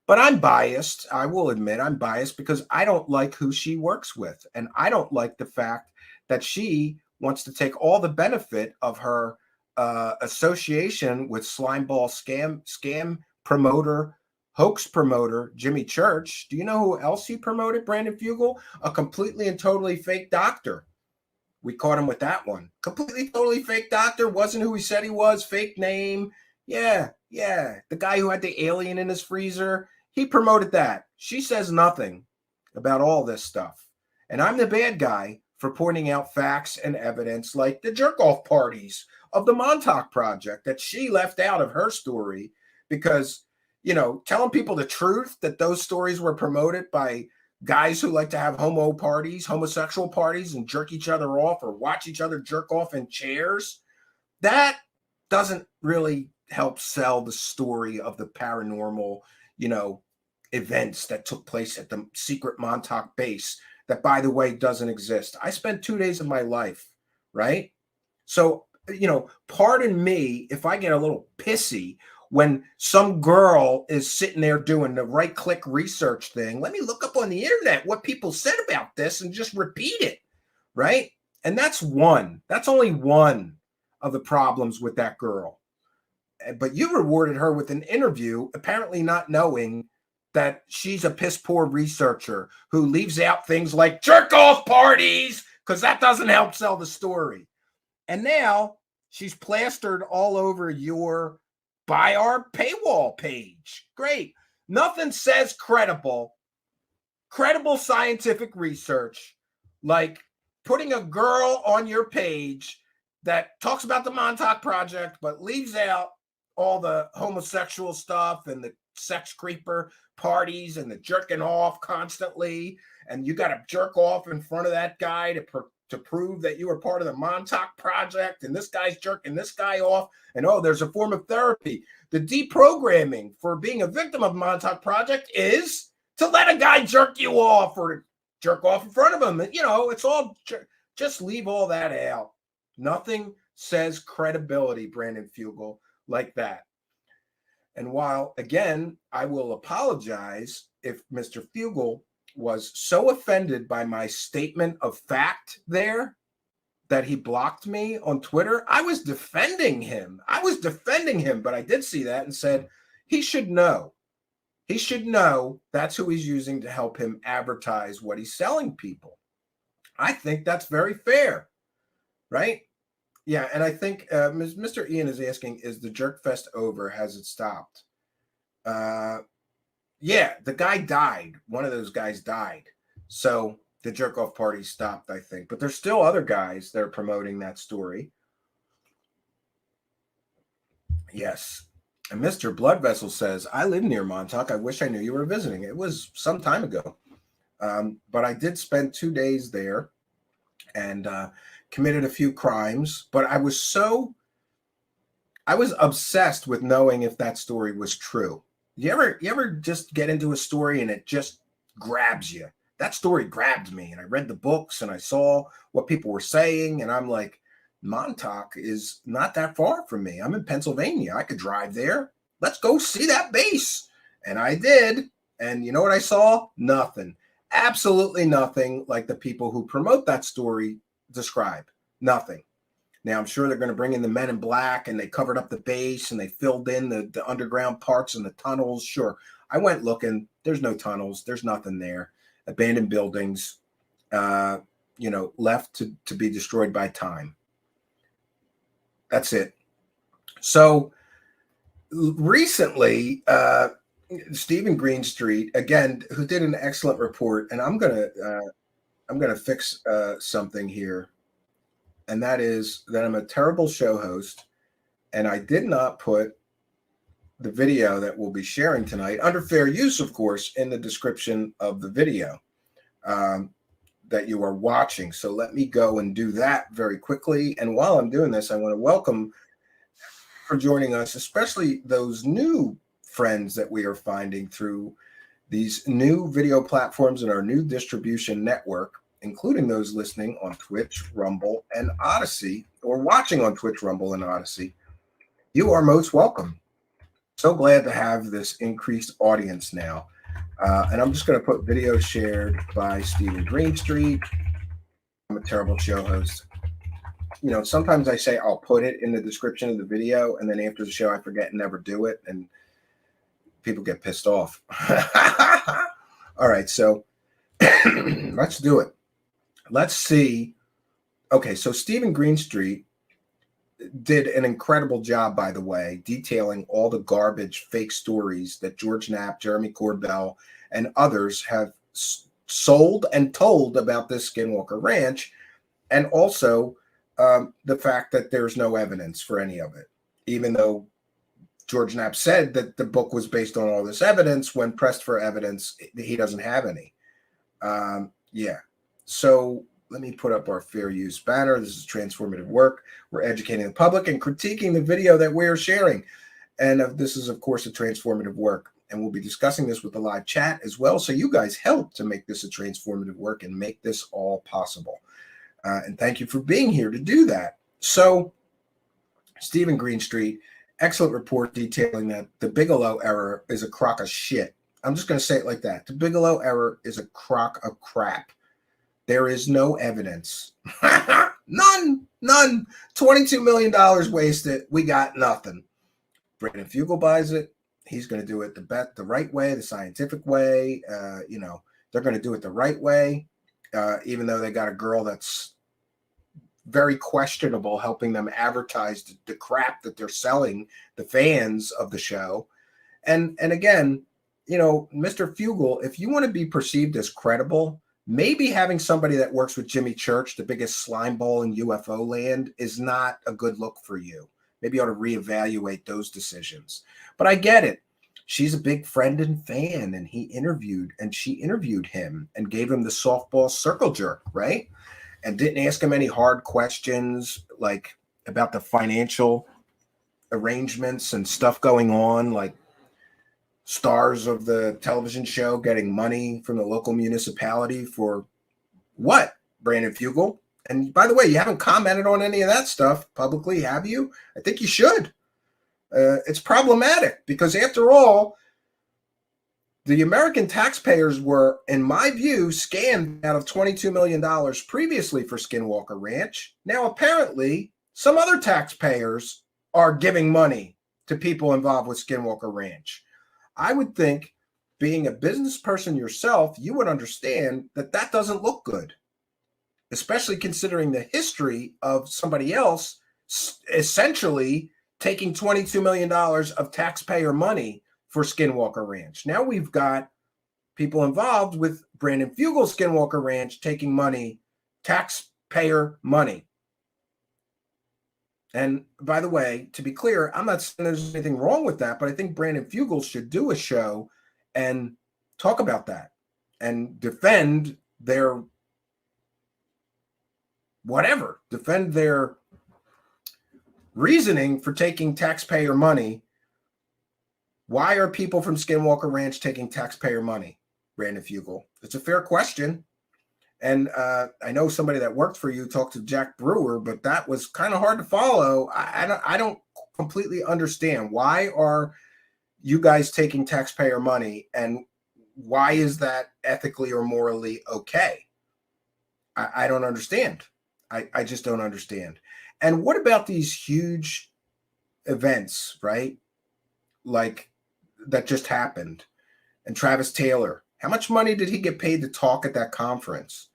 Speaker 4: But I'm biased. I will admit I'm biased because I don't like who she works with. And I don't like the fact that she wants to take all the benefit of her association with slimeball scam promoter, hoax promoter, Jimmy Church. Do you know who else he promoted, Brandon Fugel? A completely and totally fake doctor. We caught him with that one. Completely, totally fake doctor. Wasn't who he said he was. Fake name. Yeah. The guy who had the alien in his freezer. He promoted that. She says nothing about all this stuff. And I'm the bad guy for pointing out facts and evidence like the jerk-off parties of the Montauk Project that she left out of her story because, telling people the truth that those stories were promoted by guys who like to have homosexual parties and jerk each other off or watch each other jerk off in chairs, that doesn't really help sell the story of the paranormal, events that took place at the secret Montauk base that, by the way, doesn't exist. I spent 2 days of my life, right? So, pardon me if I get a little pissy when some girl is sitting there doing the right-click research thing. Let me look up on the internet what people said about this and just repeat it, right? And that's only one of the problems with that girl. But you rewarded her with an interview, apparently not knowing that she's a piss-poor researcher who leaves out things like jerk-off parties because that doesn't help sell the story. And now she's plastered all over your buy our paywall page. Great. Nothing says credible scientific research like putting a girl on your page that talks about the Montauk Project but leaves out all the homosexual stuff and the sex creeper parties and the jerking off constantly, and you got to jerk off in front of that guy to prove that you were part of the Montauk Project, and this guy's jerking this guy off, and there's a form of therapy. The deprogramming for being a victim of Montauk Project is to let a guy jerk you off or jerk off in front of him. It's all, just leave all that out. Nothing says credibility, Brandon Fugel, like that. And while, again, I will apologize if Mr. Fugel was so offended by my statement of fact there that he blocked me on Twitter, I was defending him. But I did see that and said he should know. He should know that's who he's using to help him advertise what he's selling people. I think that's very fair, right? Yeah, and I think Mr. Ian is asking, is the jerk fest over? Has it stopped? Yeah, the guy died. One of those guys died. So the jerk-off party stopped, I think. But there's still other guys that are promoting that story. Yes. And Mr. Blood Vessel says, I live near Montauk. I wish I knew you were visiting. It was some time ago. But I did spend 2 days there and committed a few crimes. But I was obsessed with knowing if that story was true. You ever just get into a story and it just grabs you? That story grabbed me, and I read the books and I saw what people were saying, and I'm like, Montauk is not that far from me. I'm in Pennsylvania. I could drive there. Let's go see that base. And I did. And you know what I saw? Nothing. Absolutely nothing like the people who promote that story describe. Nothing. Now, I'm sure they're going to bring in the men in black, and they covered up the base, and they filled in the underground parts and the tunnels. Sure. I went looking. There's no tunnels. There's nothing there. Abandoned buildings, left to be destroyed by time. That's it. So recently, Steven Greenstreet, again, who did an excellent report, and I'm gonna fix something here. and that is that I'm a terrible show host, and I did not put the video that we'll be sharing tonight, under fair use, of course, in the description of the video that you are watching. So let me go and do that very quickly. And while I'm doing this, I want to welcome for joining us, especially those new friends that we are finding through these new video platforms in our new distribution network, including those listening on Twitch, Rumble, and Odyssey, or watching on Twitch, Rumble, and Odyssey. You are most welcome. So glad to have this increased audience now. And I'm just going to put video shared by Steven Greenstreet. I'm a terrible show host. You know, sometimes I say I'll put it in the description of the video, and then after the show I forget and never do it, and people get pissed off. All right, so let's do it. Let's see. Okay, so Steven Greenstreet did an incredible job, by the way, detailing all the garbage fake stories that George Knapp, Jeremy Corbell, and others have sold and told about this Skinwalker Ranch, and also the fact that there's no evidence for any of it, even though George Knapp said that the book was based on all this evidence. When pressed for evidence, he doesn't have any. Yeah. So let me put up our fair use banner. This is transformative work. We're educating the public and critiquing the video that we're sharing. And this is, of course, a transformative work. And we'll be discussing this with the live chat as well. So you guys help to make this a transformative work and make this all possible. And thank you for being here to do that. So Steven Greenstreet, excellent report detailing that the Bigelow error is a crock of shit. I'm just going to say it like that. The Bigelow error is a crock of crap. There is no evidence. None. $22 million wasted. We got nothing. Brandon Fugel buys it. He's going to do it the right way, the scientific way. They're going to do it the right way, even though they got a girl that's very questionable helping them advertise the crap that they're selling the fans of the show. And again, Mr. Fugel, if you want to be perceived as credible, maybe having somebody that works with Jimmy Church, the biggest slime ball in UFO land, is not a good look for you. Maybe you ought to reevaluate those decisions. But I get it. She's a big friend and fan, and she interviewed him and gave him the softball circle jerk, right? And didn't ask him any hard questions like about the financial arrangements and stuff going on, like stars of the television show getting money from the local municipality for what, Brandon Fugel? And by the way, you haven't commented on any of that stuff publicly, have you? I think you should. It's problematic because, after all, the American taxpayers were, in my view, scammed out of $22 million previously for Skinwalker Ranch. Now, apparently, some other taxpayers are giving money to people involved with Skinwalker Ranch. I would think, being a business person yourself, you would understand that that doesn't look good, especially considering the history of somebody else essentially taking $22 million of taxpayer money for Skinwalker Ranch. Now we've got people involved with Brandon Fugel Skinwalker Ranch taking money, taxpayer money. And by the way, to be clear, I'm not saying there's anything wrong with that, but I think Brandon Fugel should do a show and talk about that and defend their reasoning for taking taxpayer money. Why are people from Skinwalker Ranch taking taxpayer money, Brandon Fugel? It's a fair question. And I know somebody that worked for you talked to Jack Brewer, but that was kind of hard to follow. I don't completely understand. Why are you guys taking taxpayer money, and why is that ethically or morally okay? I don't understand. I just don't understand. And what about these huge events, right? Like that just happened. And Travis Taylor, how much money did he get paid to talk at that conference?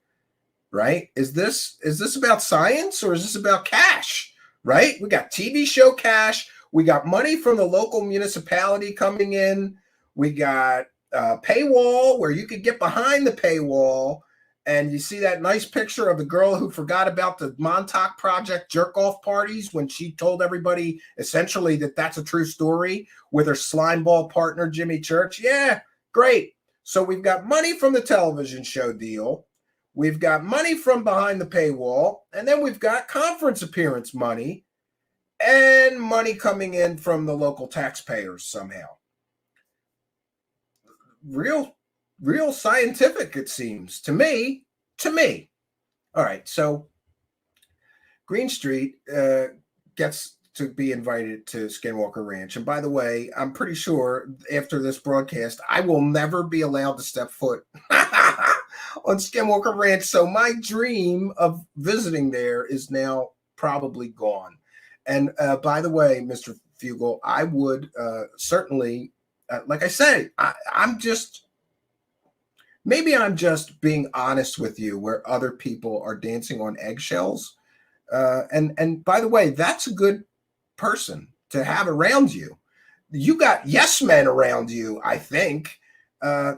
Speaker 4: Right? Is this about science, or is this about cash? Right? We got TV show cash. We got money from the local municipality coming in. We got paywall where you could get behind the paywall And you see that nice picture of the girl who forgot about the Montauk Project jerk-off parties when she told everybody essentially that that's a true story with her slimeball partner, Jimmy Church. Yeah, great. So we've got money from the television show deal. We've got money from behind the paywall. And then we've got conference appearance money and money coming in from the local taxpayers somehow. Real scientific, it seems to me. All right, so Greenstreet gets to be invited to Skinwalker Ranch. And by the way, I'm pretty sure after this broadcast, I will never be allowed to step foot on Skinwalker Ranch. So my dream of visiting there is now probably gone. And by the way, Mr. Fugel, I would certainly, like I say, maybe I'm just being honest with you where other people are dancing on eggshells. And by the way, that's a good person to have around you. You got yes men around you, I think.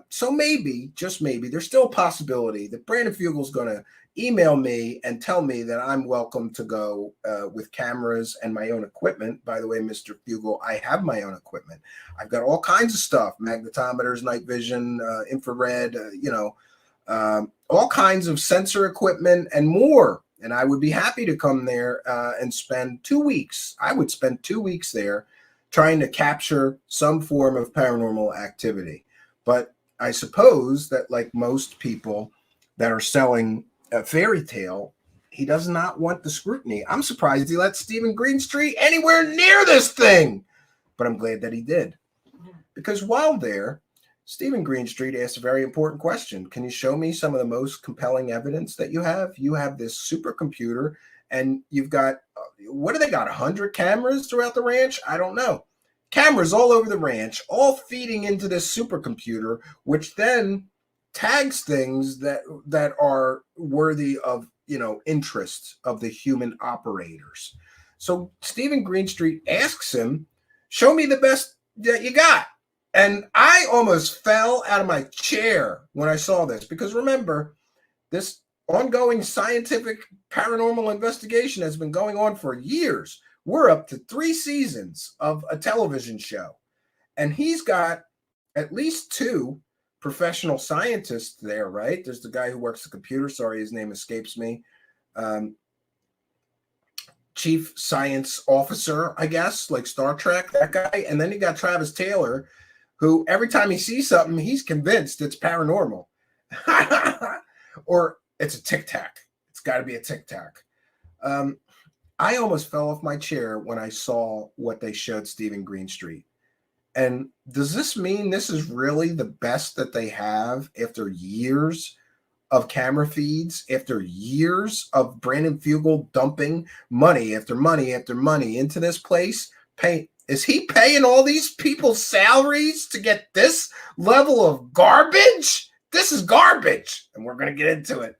Speaker 4: So maybe, just maybe, there's still a possibility that Brandon Fugel's going to email me and tell me that I'm welcome to go with cameras and my own equipment. By the way, Mr. Fugel, I have my own equipment. I've got all kinds of stuff, magnetometers, night vision, infrared, all kinds of sensor equipment and more. And I would be happy to come there and spend 2 weeks. I would spend 2 weeks there trying to capture some form of paranormal activity. But I suppose that like most people that are selling a fairy tale, he does not want the scrutiny. I'm surprised he let Steven Greenstreet anywhere near this thing, but I'm glad that he did. Because while there, Steven Greenstreet asked a very important question. Can you show me some of the most compelling evidence that you have? You have this supercomputer and you've got, what do they got, 100 cameras throughout the ranch? I don't know. Cameras all over the ranch, all feeding into this supercomputer, which then tags things that are worthy of, interest of the human operators. So Steven Greenstreet asks him, show me the best that you got. And I almost fell out of my chair when I saw this, because remember, this ongoing scientific paranormal investigation has been going on for years. We're up to 3 seasons of a television show, and he's got at least 2 professional scientists there, right? There's the guy who works the computer. Sorry, his name escapes me. Chief Science Officer, I guess, like Star Trek, that guy. And then you got Travis Taylor, who every time he sees something, he's convinced it's paranormal. Or it's a tic-tac. It's got to be a tic-tac. I almost fell off my chair when I saw what they showed Steven Greenstreet. And does this mean this is really the best that they have after years of camera feeds, after years of Brandon Fugel dumping money after money after money into this place? Is he paying all these people's salaries to get this level of garbage? This is garbage, and we're going to get into it.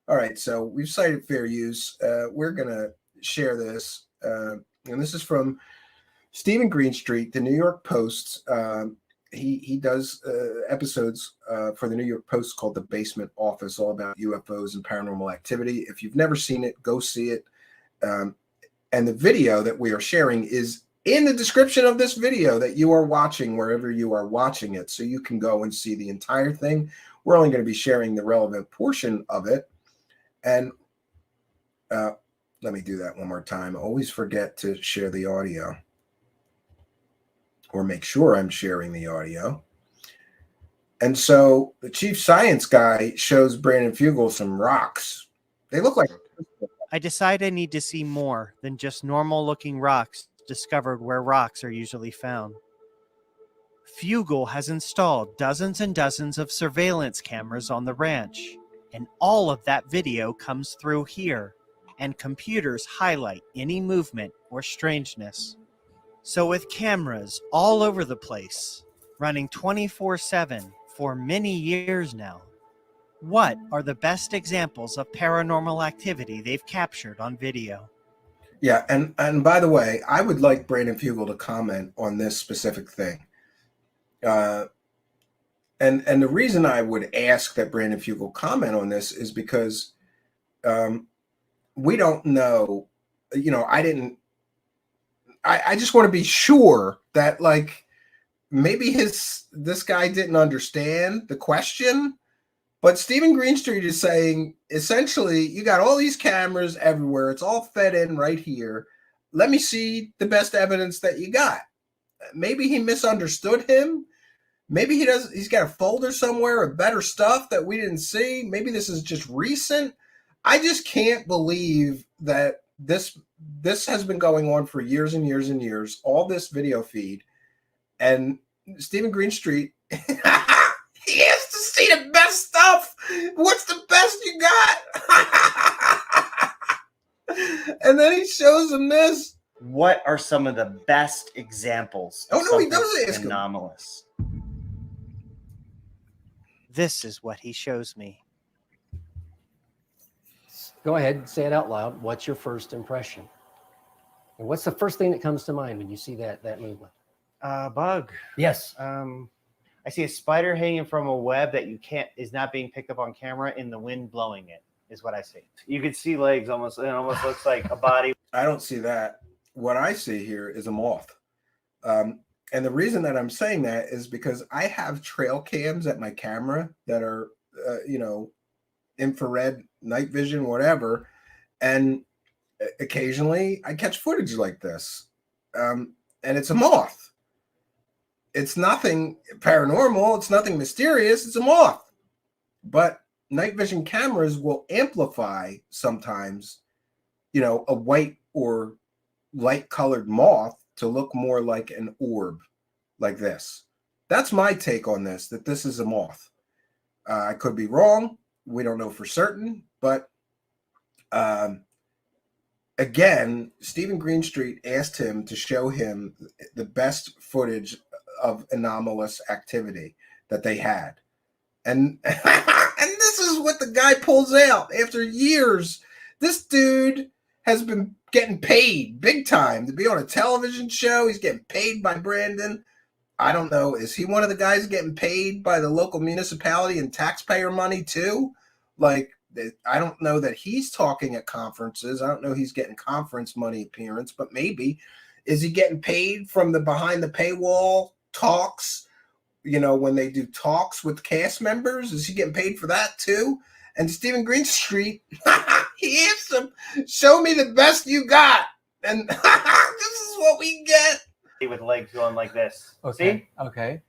Speaker 4: All right, so we've cited fair use. We're going to share this, and this is from Steven Greenstreet, the New York Post. He does episodes for the New York Post called The Basement Office, all about UFOs and paranormal activity. If you've never seen it, go see it. And the video that we are sharing is in the description of this video that you are watching, wherever you are watching it, so you can go and see the entire thing. We're only going to be sharing the relevant portion of it. And let me do that one more time. Always forget to share the audio, or make sure I'm sharing the audio. And so the chief science guy shows Brandon Fugel some rocks. They look like...
Speaker 24: I decide I need to see more than just normal looking rocks discovered where rocks are usually found. Fugel has installed dozens and dozens of surveillance cameras on the ranch, and all of that video comes through here, and computers highlight any movement or strangeness. So with cameras all over the place, running 24/7 for many years now, what are the best examples of paranormal activity they've captured on video?
Speaker 4: Yeah, and by the way, I would like Brandon Fugel to comment on this specific thing. And the reason I would ask that Brandon Fugel comment on this is because we don't know, you know, I just want to be sure that, like, maybe this guy didn't understand the question, but Steven Greenstreet is saying, essentially, you got all these cameras everywhere. It's all fed in right here. Let me see the best evidence that you got. Maybe he misunderstood him. Maybe he's got a folder somewhere of better stuff that we didn't see. Maybe this is just recent. I just can't believe that this has been going on for years and years and years, all this video feed. And Steven Greenstreet, he has to see the best stuff. What's the best you got? And then he shows him this.
Speaker 24: What are some of the best examples of
Speaker 4: he does
Speaker 24: something
Speaker 4: ask him.
Speaker 24: anomalous? This is what he shows me.
Speaker 6: Go ahead, say it out loud. What's your first impression? And what's the first thing that comes to mind when you see that movement?
Speaker 24: Bug.
Speaker 6: Yes.
Speaker 24: I see a spider hanging from a web that is not being picked up on camera, in the wind blowing it is what I see. You could see legs almost. It almost looks like a body.
Speaker 4: I don't see that. What I see here is a moth. And the reason that I'm saying that is because I have trail cams at my camera that are, infrared, night vision, whatever. And occasionally I catch footage like this. And it's a moth. It's nothing paranormal. It's nothing mysterious. It's a moth. But night vision cameras will amplify sometimes, a white or light colored moth to look more like an orb like this. That's my take on this, that this is a moth. I could be wrong. We don't know for certain, but again, Steven Greenstreet asked him to show him the best footage of anomalous activity that they had. And and this is what the guy pulls out after years. This dude has been getting paid big time to be on a television show. He's getting paid by Brandon. I don't know. Is he one of the guys getting paid by the local municipality and taxpayer money too? Like, I don't know that he's talking at conferences. I don't know he's getting conference money appearance, but maybe. Is he getting paid from the behind the paywall talks? When they do talks with cast members, is he getting paid for that too? And Steven Greenstreet, he asked him, show me the best you got. And this is what we get.
Speaker 24: With legs going like this.
Speaker 6: Okay.
Speaker 24: See?
Speaker 6: Okay.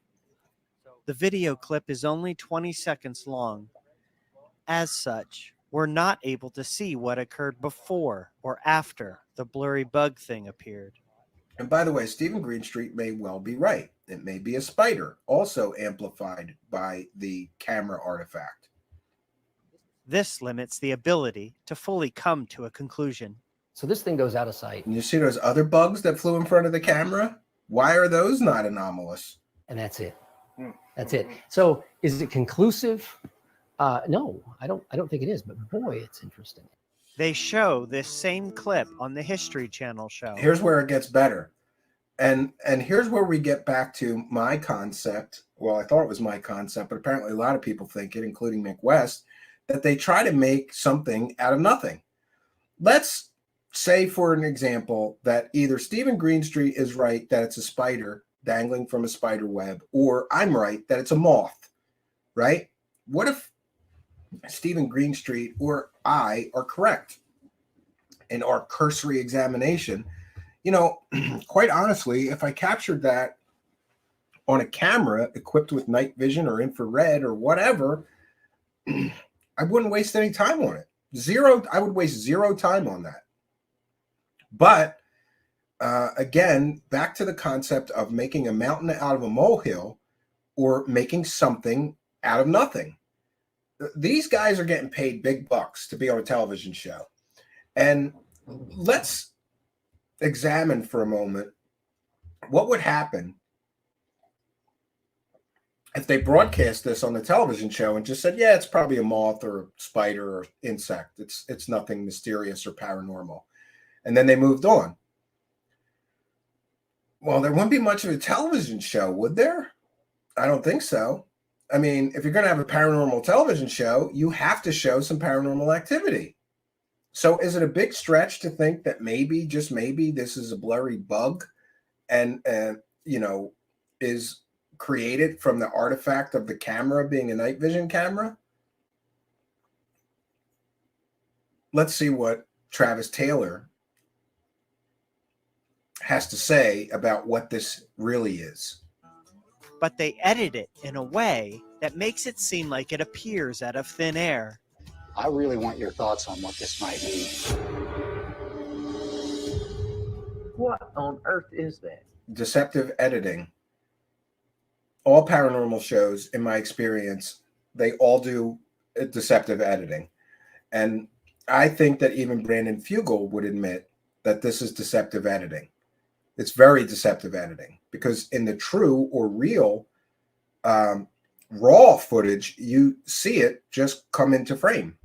Speaker 24: The video clip is only 20 seconds long. As such, we're not able to see what occurred before or after the blurry bug thing appeared.
Speaker 4: And by the way, Steven Greenstreet may well be right. It may be a spider, also amplified by the camera artifact.
Speaker 24: This limits the ability to fully come to a conclusion.
Speaker 6: So this thing goes out of sight.
Speaker 4: And you see those other bugs that flew in front of the camera? Why are those not anomalous?
Speaker 6: And that's it. That's it. So is it conclusive? No, I don't think it is, but boy, it's interesting.
Speaker 24: They show this same clip on the History Channel show.
Speaker 4: Here's where it gets better. And here's where we get back to my concept. Well, I thought it was my concept, but apparently a lot of people think it, including Mick West, that they try to make something out of nothing. Let's say, for an example, that either Steven Greenstreet is right that it's a spider dangling from a spider web, or I'm right that it's a moth, right? What if Steven Greenstreet or I are correct in our cursory examination? Quite honestly, if I captured that on a camera equipped with night vision or infrared or whatever, I wouldn't waste any time on it. I would waste zero time on that. But again, back to the concept of making a mountain out of a molehill or making something out of nothing. These guys are getting paid big bucks to be on a television show. And let's examine for a moment what would happen if they broadcast this on the television show and just said, yeah, it's probably a moth or a spider or insect. It's nothing mysterious or paranormal. And then they moved on. Well, there wouldn't be much of a television show, would there? I don't think so. I mean, if you're going to have a paranormal television show, you have to show some paranormal activity. So is it a big stretch to think that maybe, just maybe, this is a blurry bug and is created from the artifact of the camera being a night vision camera? Let's see what Travis Taylor has to say about what this really is.
Speaker 24: But they edit it in a way that makes it seem like it appears out of thin air.
Speaker 5: I really want your thoughts on what this might be.
Speaker 15: What on earth is that?
Speaker 4: Deceptive editing. All paranormal shows, in my experience, they all do deceptive editing. And I think that even Brandon Fugel would admit that this is deceptive editing. It's very deceptive editing, because in the true or real raw footage, you see it just come into frame.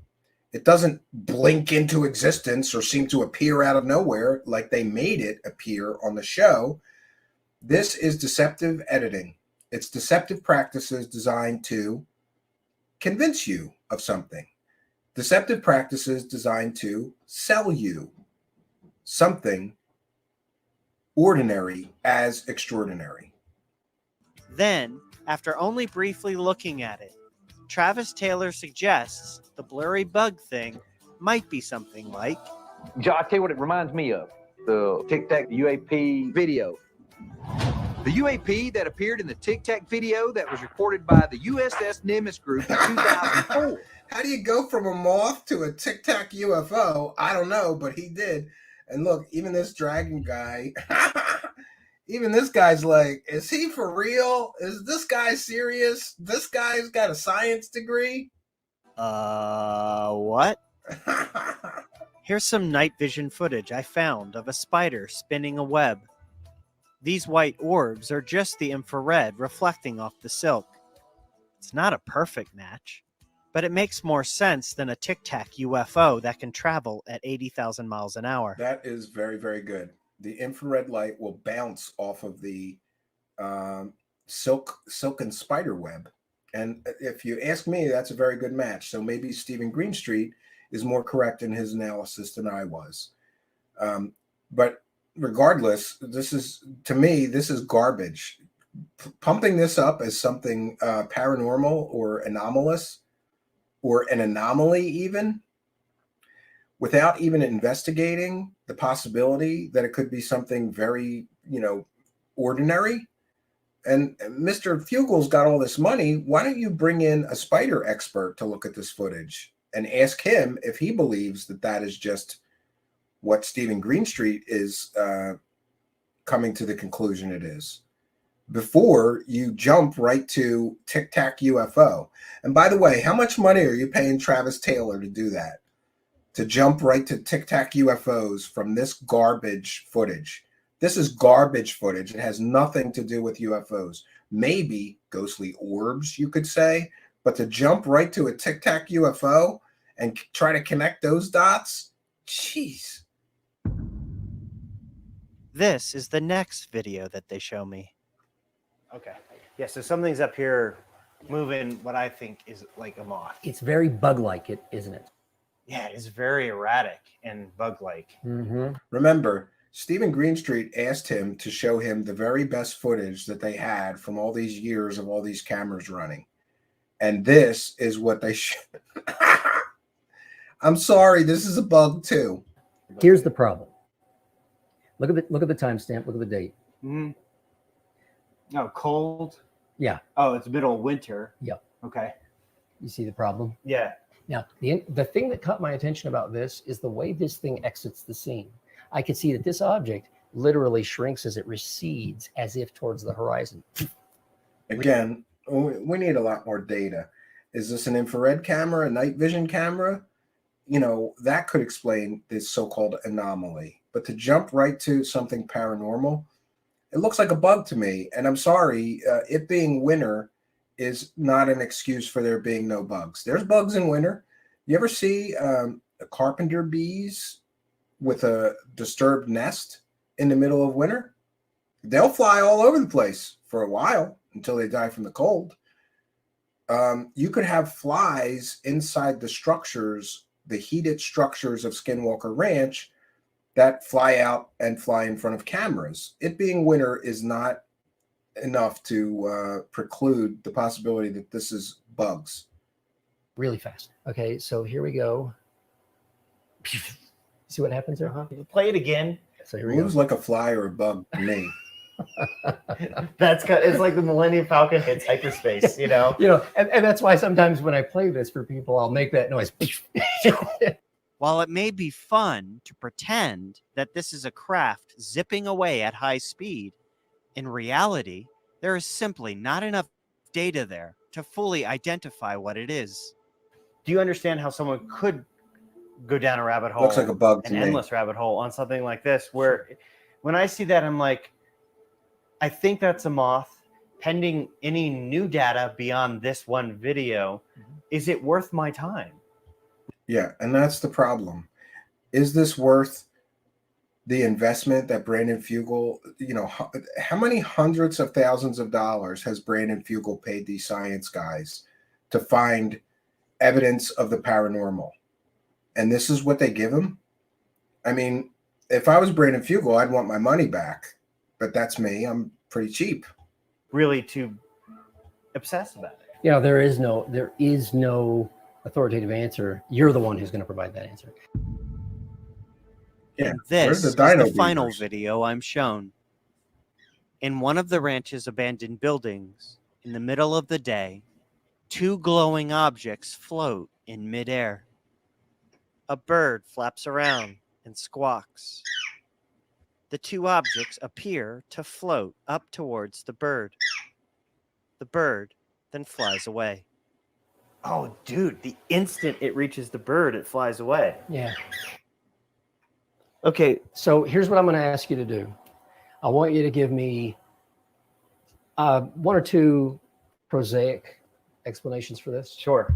Speaker 4: It doesn't blink into existence or seem to appear out of nowhere like they made it appear on the show. This is deceptive editing. It's deceptive practices designed to convince you of something. Deceptive practices designed to sell you something ordinary as extraordinary.
Speaker 24: Then, after only briefly looking at it, Travis Taylor suggests the blurry bug thing might be something like...
Speaker 15: Joe, I tell you what it reminds me of. The Tic Tac UAP video. The UAP that appeared in the Tic Tac video that was reported by the USS Nimitz Group in 2004.
Speaker 4: How do you go from a moth to a Tic Tac UFO? I don't know, but he did. And look, even this dragon guy, even this guy's like, is he for real? Is this guy serious? This guy's got a science degree?
Speaker 24: What? Here's some night vision footage I found of a spider spinning a web. These white orbs are just the infrared reflecting off the silk. It's not a perfect match, but it makes more sense than a Tic Tac UFO that can travel at 80,000 miles an hour.
Speaker 4: That is very, very good. The infrared light will bounce off of the silken spider web. And if you ask me, that's a very good match. So maybe Steven Greenstreet is more correct in his analysis than I was. But regardless, this is, to me, this is garbage. Pumping this up as something paranormal or anomalous, or an anomaly even, without even investigating the possibility that it could be something very, ordinary. And Mr. Fugel's got all this money. Why don't you bring in a spider expert to look at this footage and ask him if he believes that that is just what Steven Greenstreet is coming to the conclusion it is, before you jump right to Tic Tac UFO. And by the way, how much money are you paying Travis Taylor to do that? To jump right to Tic Tac UFOs from this garbage footage. This is garbage footage. It has nothing to do with UFOs. Maybe ghostly orbs, you could say, but to jump right to a Tic Tac UFO and try to connect those dots, jeez.
Speaker 24: This is the next video that they show me.
Speaker 22: Okay. Yeah, so something's up here moving what I think is like a moth.
Speaker 6: It's very bug-like, isn't it?
Speaker 22: Yeah, it's very erratic and bug-like.
Speaker 6: Mm-hmm.
Speaker 4: Remember, Steven Greenstreet asked him to show him the very best footage that they had from all these years of all these cameras running. And this is what they I'm sorry, this is a bug too.
Speaker 6: Here's the problem. Look at the timestamp, look at the date.
Speaker 22: Mm-hmm. Oh, cold?
Speaker 6: Yeah.
Speaker 22: Oh, it's middle of winter.
Speaker 6: Yep.
Speaker 22: Okay.
Speaker 6: You see the problem?
Speaker 22: Yeah.
Speaker 6: Now, the thing that caught my attention about this is the way this thing exits the scene. I could see that this object literally shrinks as it recedes, as if towards the horizon.
Speaker 4: Again, we need a lot more data. Is this an infrared camera, a night vision camera? That could explain this so-called anomaly. But to jump right to something paranormal, it looks like a bug to me. And I'm sorry, it being winter is not an excuse for there being no bugs. There's bugs in winter. You ever see carpenter bees with a disturbed nest in the middle of winter? They'll fly all over the place for a while until they die from the cold. you could have flies inside the structures, the heated structures of Skinwalker Ranch, that fly out and fly in front of cameras. It being winter is not enough to preclude the possibility that this is bugs.
Speaker 6: Really fast. Okay, so here we go. See what happens there?
Speaker 22: Play it again.
Speaker 6: So
Speaker 4: It
Speaker 6: here we go.
Speaker 4: moves like a fly or a bug to me.
Speaker 22: It's like the Millennium Falcon hits hyperspace, you know?
Speaker 6: And that's why sometimes when I play this for people, I'll make that noise.
Speaker 24: While it may be fun to pretend that this is a craft zipping away at high speed, in reality, there is simply not enough data there to fully identify what it is.
Speaker 22: Do you understand how someone could go down a rabbit hole?
Speaker 4: Looks like a bug to
Speaker 22: an
Speaker 4: me.
Speaker 22: endless rabbit hole on something like this, where when I see that, I'm like, I think that's a moth. Pending any new data beyond this one video, is it worth my time?
Speaker 4: Yeah, and that's the problem. Is this worth the investment that Brandon Fugel, how many hundreds of thousands of dollars has Brandon Fugel paid these science guys to find evidence of the paranormal? And this is what they give him? I mean, if I was Brandon Fugel, I'd want my money back. But that's me. I'm pretty cheap.
Speaker 22: Really to obsess about it.
Speaker 6: There is no authoritative answer. You're the one who's going to provide that answer.
Speaker 4: Yeah.
Speaker 24: And this
Speaker 4: Where's
Speaker 24: is
Speaker 4: dino
Speaker 24: the final
Speaker 4: beavers?
Speaker 24: video I'm shown. In one of the ranch's abandoned buildings, in the middle of the day, two glowing objects float in midair. A bird flaps around and squawks. The two objects appear to float up towards the bird. The bird then flies away.
Speaker 22: Oh, dude, the instant it reaches the bird, it flies away.
Speaker 6: Yeah.
Speaker 22: Okay.
Speaker 6: So here's what I'm going to ask you to do. I want you to give me one or two prosaic explanations for this.
Speaker 22: Sure.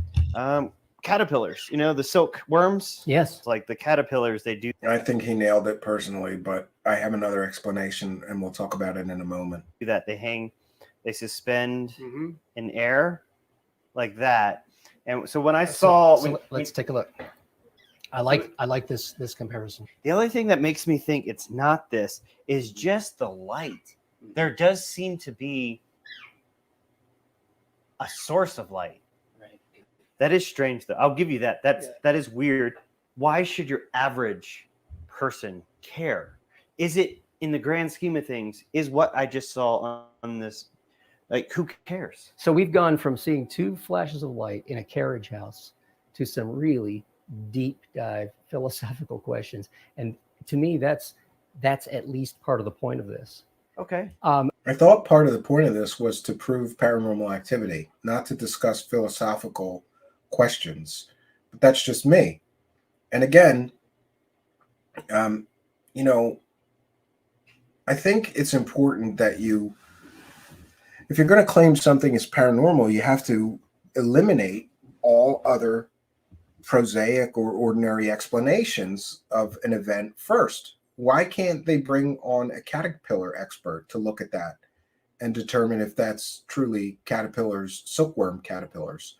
Speaker 22: Caterpillars, the silk worms.
Speaker 6: Yes.
Speaker 22: It's like the caterpillars, they do
Speaker 4: I think he nailed it personally, but I have another explanation, and we'll talk about it in a moment.
Speaker 22: that. They suspend in air like that. And so when I saw,
Speaker 6: let's take a look. I like this comparison.
Speaker 22: The only thing that makes me think it's not this is just the light. There does seem to be a source of light.
Speaker 6: Right.
Speaker 22: That is strange, though. I'll give you that. That is weird. Why should your average person care? Is it, in the grand scheme of things, is what I just saw on this, like, who cares?
Speaker 6: So we've gone from seeing two flashes of light in a carriage house to some really deep dive philosophical questions. And to me, that's at least part of the point of this.
Speaker 22: Okay.
Speaker 4: I thought part of the point of this was to prove paranormal activity, not to discuss philosophical questions. But that's just me. And again, I think it's important that if you're going to claim something is paranormal, you have to eliminate all other prosaic or ordinary explanations of an event first. Why can't they bring on a caterpillar expert to look at that and determine if that's truly caterpillars, silkworm caterpillars,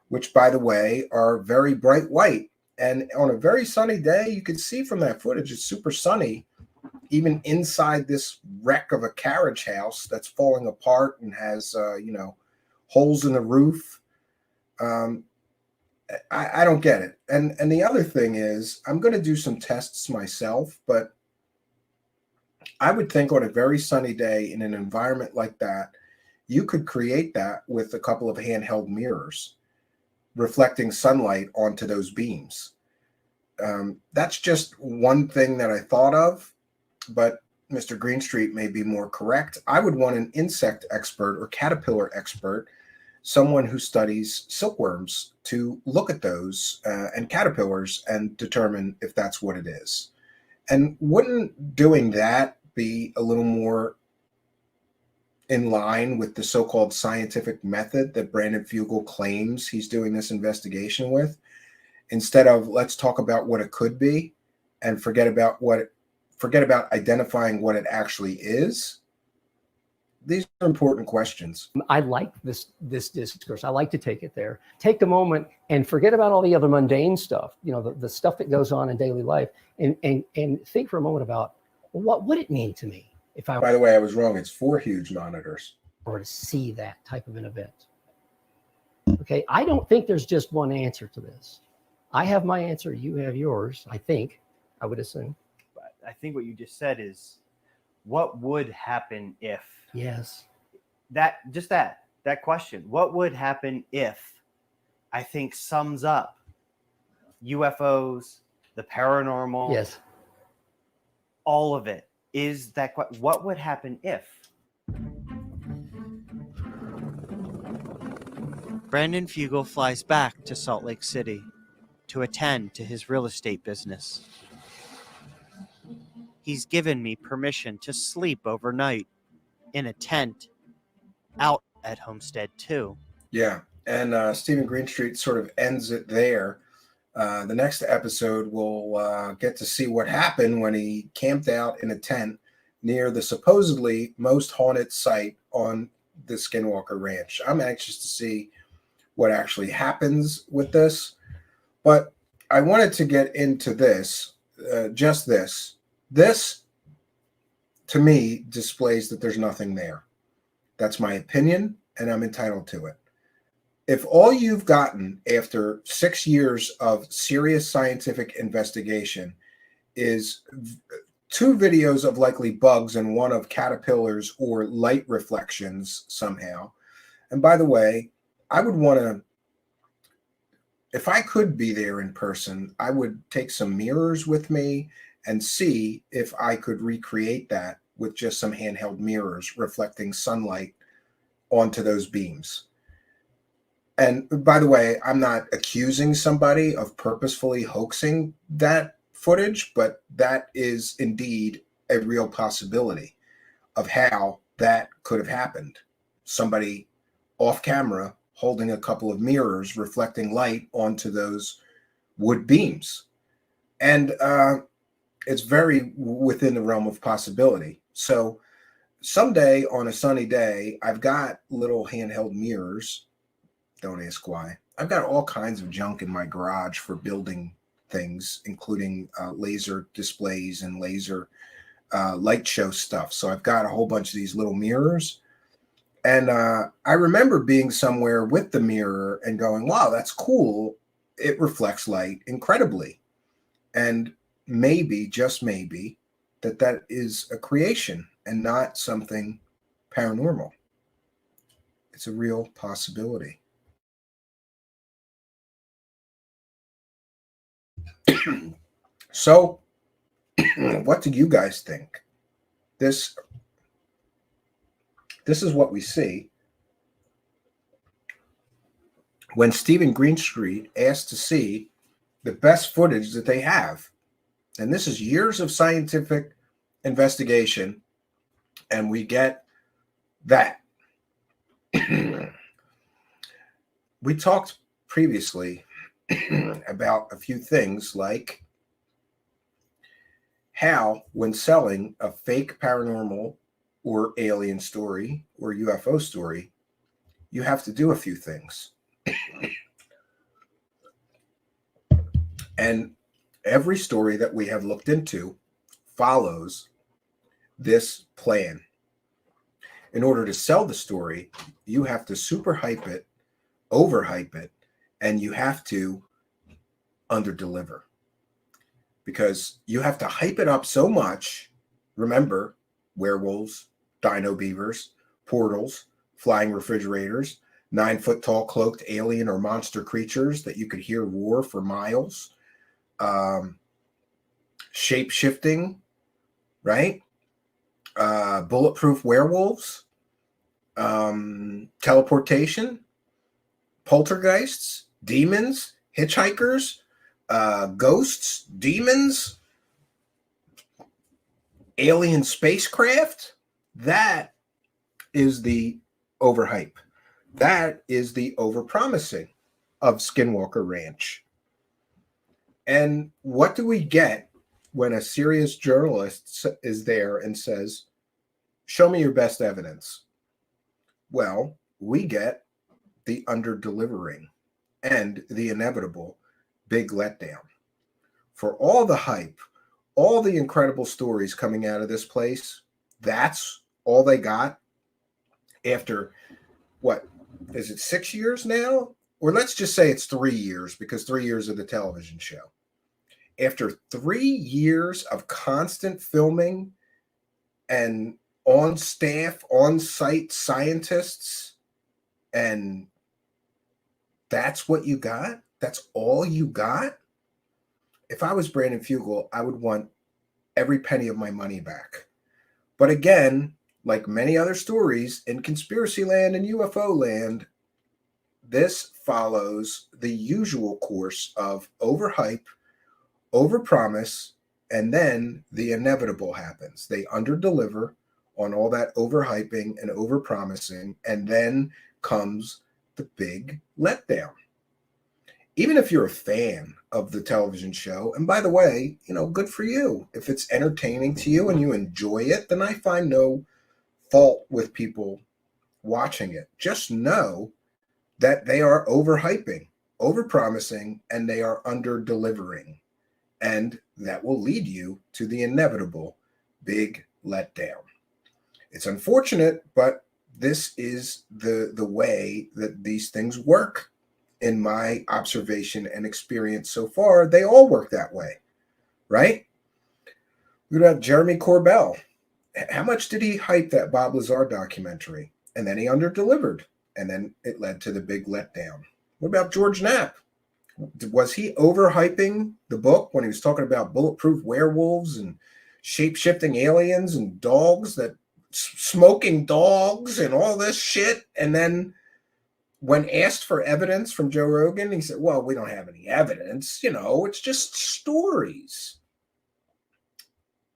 Speaker 4: which, by the way, are very bright white. And on a very sunny day, you can see from that footage, it's super sunny, even inside this wreck of a carriage house that's falling apart and has, holes in the roof. I don't get it. And the other thing is, I'm going to do some tests myself, but I would think on a very sunny day in an environment like that, you could create that with a couple of handheld mirrors reflecting sunlight onto those beams. That's just one thing that I thought of, but Mr. Greenstreet may be more correct. I would want an insect expert or caterpillar expert, someone who studies silkworms, to look at those and caterpillars and determine if that's what it is. And wouldn't doing that be a little more in line with the so-called scientific method that Brandon Fugel claims he's doing this investigation with, instead of let's talk about what it could be and forget about identifying what it actually is? these are important questions.
Speaker 6: I like this discourse. I like to take it there. Take a moment and forget about all the other mundane stuff, the stuff that goes on in daily life, and think for a moment about, well, what would it mean to me if I
Speaker 4: By the way, I was wrong. It's 4 huge monitors.
Speaker 6: Or to see that type of an event. Okay, I don't think there's just one answer to this. I have my answer, you have yours, I think, I would assume.
Speaker 22: But I think what you just said is, what would happen if?
Speaker 6: Yes.
Speaker 22: That question, what would happen if, I think sums up UFOs, the paranormal.
Speaker 6: Yes.
Speaker 22: All of it is that what would happen if?
Speaker 24: Brandon Fugel flies back to Salt Lake City to attend to his real estate business. He's given me permission to sleep overnight in a tent out at Homestead 2.
Speaker 4: Yeah, and Steven Greenstreet sort of ends it there. The next episode, we'll get to see what happened when he camped out in a tent near the supposedly most haunted site on the Skinwalker Ranch. I'm anxious to see what actually happens with this, but I wanted to get into this, just this. This, to me, displays that there's nothing there. That's my opinion, and I'm entitled to it. If all you've gotten after 6 years of serious scientific investigation is 2 videos of likely bugs and 1 of caterpillars or light reflections somehow, and by the way, I would want to, if I could be there in person, I would take some mirrors with me and see if I could recreate that with just some handheld mirrors reflecting sunlight onto those beams. And by the way, I'm not accusing somebody of purposefully hoaxing that footage, but that is indeed a real possibility of how that could have happened. Somebody off camera holding a couple of mirrors reflecting light onto those wood beams. And it's very within the realm of possibility. So someday on a sunny day, I've got little handheld mirrors. Don't ask why. I've got all kinds of junk in my garage for building things, including laser displays and laser light show stuff. So I've got a whole bunch of these little mirrors. And I remember being somewhere with the mirror and going, wow, that's cool. It reflects light incredibly. And maybe, just maybe, that is a creation and not something paranormal. It's a real possibility. So, what do you guys think? This is what we see when Steven Greenstreet asked to see the best footage that they have. And this is years of scientific investigation, and we get that. We talked previously about a few things, like how when selling a fake paranormal or alien story or UFO story, you have to do a few things. And every story that we have looked into follows this plan. In order to sell the story, you have to super hype it, overhype it, and you have to underdeliver. Because you have to hype it up so much. Remember, werewolves, dino beavers, portals, flying refrigerators, 9-foot-tall cloaked alien or monster creatures that you could hear roar for miles, shape-shifting, right? Bulletproof werewolves, teleportation, poltergeists, demons, hitchhikers, ghosts, demons, alien spacecraft. That is the overhype. That is the overpromising of Skinwalker Ranch. And what do we get when a serious journalist is there and says, show me your best evidence? Well, we get the under-delivering and the inevitable big letdown. For all the hype, all the incredible stories coming out of this place, that's all they got after, what, is it 6 years now? Or let's just say it's 3 years, because 3 years of the television show. After 3 years of constant filming and on staff, on site scientists, and that's what you got? That's all you got? If I was Brandon Fugel, I would want every penny of my money back. But again, like many other stories in conspiracy land and UFO land, this follows the usual course of overhype, overpromise, and then the inevitable happens. They underdeliver on all that overhyping and overpromising, and then comes the big letdown. Even if you're a fan of the television show, and by the way, good for you. If it's entertaining to you and you enjoy it, then I find no fault with people watching it. Just know that they are overhyping, overpromising, and they are under-delivering. And that will lead you to the inevitable big letdown. It's unfortunate, but this is the way that these things work. In my observation and experience so far, they all work that way, right? What about Jeremy Corbell? How much did he hype that Bob Lazar documentary? And then he under-delivered, and then it led to the big letdown. What about George Knapp? Was he overhyping the book when he was talking about bulletproof werewolves and shape-shifting aliens and dogs, that smoking dogs and all this shit? And then when asked for evidence from Joe Rogan, he said, well, we don't have any evidence. It's just stories.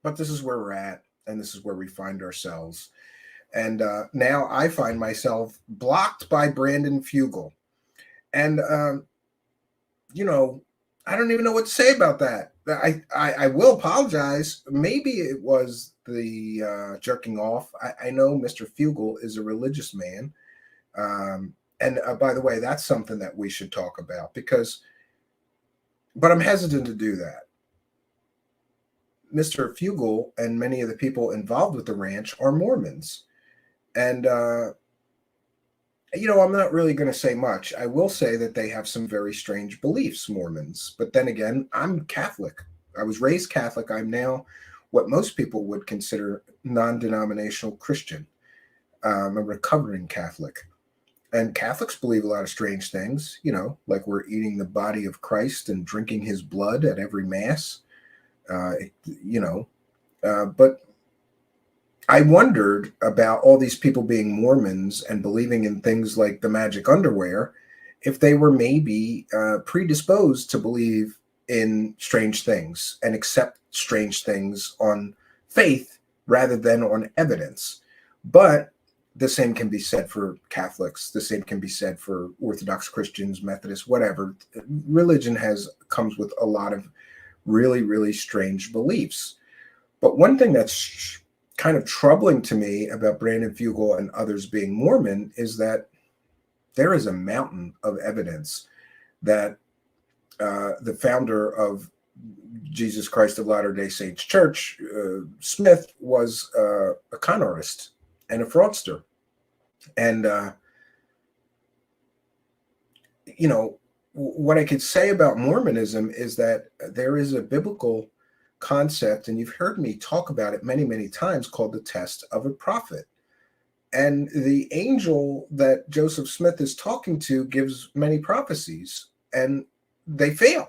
Speaker 4: But this is where we're at, and this is where we find ourselves. And now I find myself blocked by Brandon Fugel. And, I don't even know what to say about that. I will apologize. Maybe it was the jerking off. I know Mr. Fugel is a religious man. And by the way, that's something that we should talk about but I'm hesitant to do that. Mr. Fugel and many of the people involved with the ranch are Mormons. And, I'm not really going to say much. I will say that they have some very strange beliefs, Mormons. But then again, I'm Catholic. I was raised Catholic. I'm now what most people would consider non-denominational Christian. I'm a recovering Catholic. And Catholics believe a lot of strange things, like we're eating the body of Christ and drinking his blood at every mass, but I wondered about all these people being Mormons and believing in things like the magic underwear, if they were maybe predisposed to believe in strange things and accept strange things on faith rather than on evidence. But the same can be said for Catholics. The same can be said for Orthodox Christians, Methodists, whatever. Religion comes with a lot of really, really strange beliefs. But one thing that's kind of troubling to me about Brandon Fugel and others being Mormon is that there is a mountain of evidence that the founder of Jesus Christ of Latter-day Saints Church, Smith, was a con artist and a fraudster. And, what I could say about Mormonism is that there is a biblical concept, and you've heard me talk about it many, many times, called the test of a prophet. And the angel that Joseph Smith is talking to gives many prophecies, and they fail,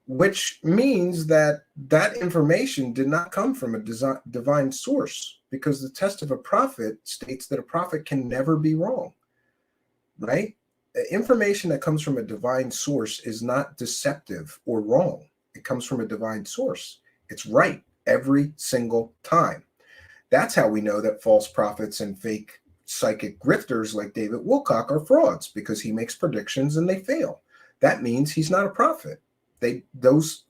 Speaker 4: which means that that information did not come from a divine source, because the test of a prophet states that a prophet can never be wrong, right? Information that comes from a divine source is not deceptive or wrong. It comes from a divine source. It's right every single time. That's how we know that false prophets and fake psychic grifters like David Wilcock are frauds, because he makes predictions and they fail. That means he's not a prophet. Those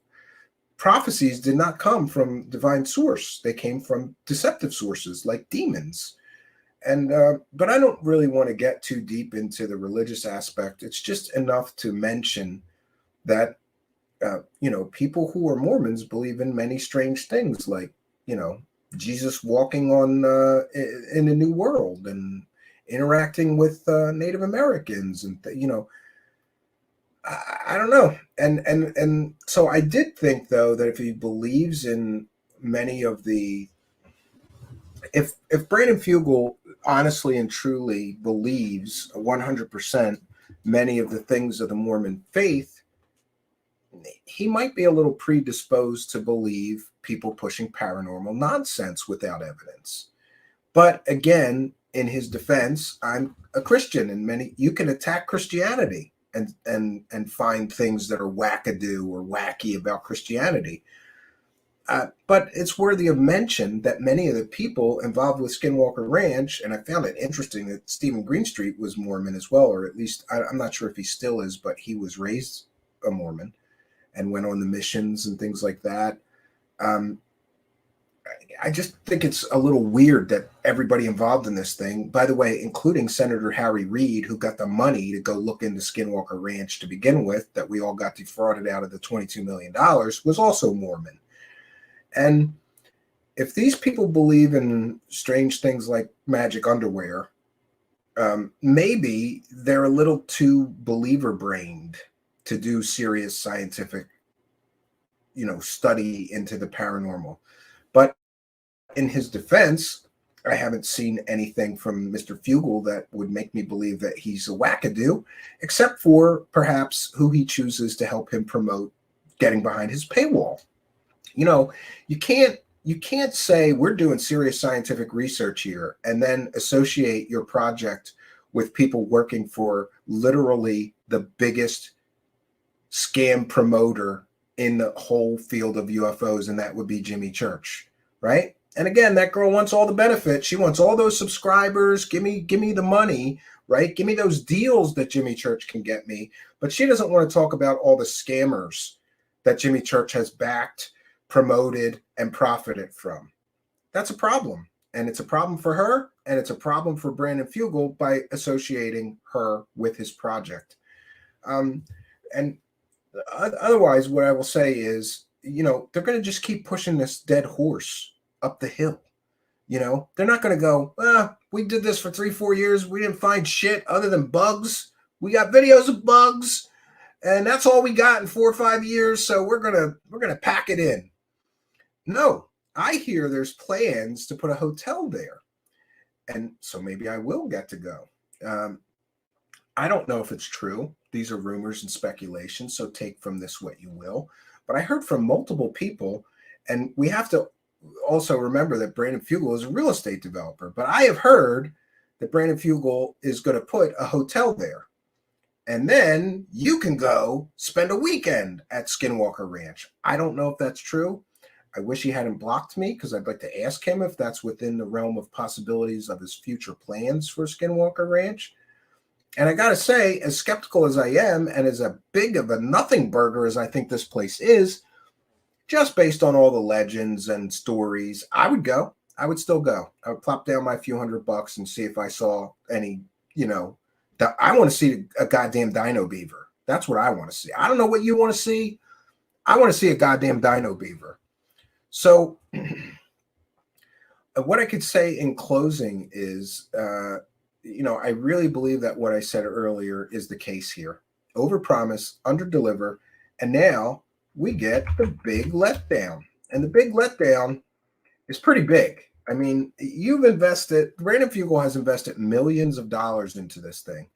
Speaker 4: prophecies did not come from divine source. They came from deceptive sources like demons. But I don't really want to get too deep into the religious aspect. It's just enough to mention that people who are Mormons believe in many strange things, like Jesus walking on in a new world and interacting with Native Americans, and I don't know. And so I did think, though, that if he believes in many of the, if Brandon Fugel honestly and truly believes 100% many of the things of the Mormon faith, he might be a little predisposed to believe people pushing paranormal nonsense without evidence. But again, in his defense, I'm a Christian, and you can attack Christianity and find things that are wackadoo or wacky about Christianity. But it's worthy of mention that many of the people involved with Skinwalker Ranch, and I found it interesting that Steven Greenstreet was Mormon as well, or at least I'm not sure if he still is, but he was raised a Mormon and went on the missions and things like that. I just think it's a little weird that everybody involved in this thing, by the way, including Senator Harry Reid, who got the money to go look into Skinwalker Ranch to begin with, that we all got defrauded out of the $22 million, was also Mormon. And if these people believe in strange things like magic underwear, maybe they're a little too believer-brained to do serious scientific, study into the paranormal. But in his defense, I haven't seen anything from Mr. Fugel that would make me believe that he's a wackadoo, except for perhaps who he chooses to help him promote getting behind his paywall. You can't say we're doing serious scientific research here and then associate your project with people working for literally the biggest scam promoter in the whole field of UFOs, and that would be Jimmy Church, right? And again, that girl wants all the benefits. She wants all those subscribers. Give me the money, right? Give me those deals that Jimmy Church can get me. But she doesn't want to talk about all the scammers that Jimmy Church has backed, promoted, and profited from. That's a problem. And it's a problem for her, and it's a problem for Brandon Fugel by associating her with his project. And otherwise, what I will say is, they're going to just keep pushing this dead horse up the hill. They're not going to go, we did this for 3-4 years. We didn't find shit other than bugs. We got videos of bugs, and that's all we got in 4 or 5 years. So we're going to pack it in. No, I hear there's plans to put a hotel there. And so maybe I will get to go. I don't know if it's true. These are rumors and speculations, so take from this what you will. But I heard from multiple people, and we have to also remember that Brandon Fugel is a real estate developer. But I have heard that Brandon Fugel is going to put a hotel there. And then you can go spend a weekend at Skinwalker Ranch. I don't know if that's true. I wish he hadn't blocked me, because I'd like to ask him if that's within the realm of possibilities of his future plans for Skinwalker Ranch. And I got to say, as skeptical as I am, and as a big of a nothing burger as I think this place is, just based on all the legends and stories, I would go. I would still go. I would plop down my few $100 and see if I saw any, I want to see a goddamn dino beaver. That's what I want to see. I don't know what you want to see. I want to see a goddamn dino beaver. So what I could say in closing is, I really believe that what I said earlier is the case here. Overpromise, underdeliver, and now we get the big letdown. And the big letdown is pretty big. I mean, Brandon Fugel has invested millions of dollars into this thing.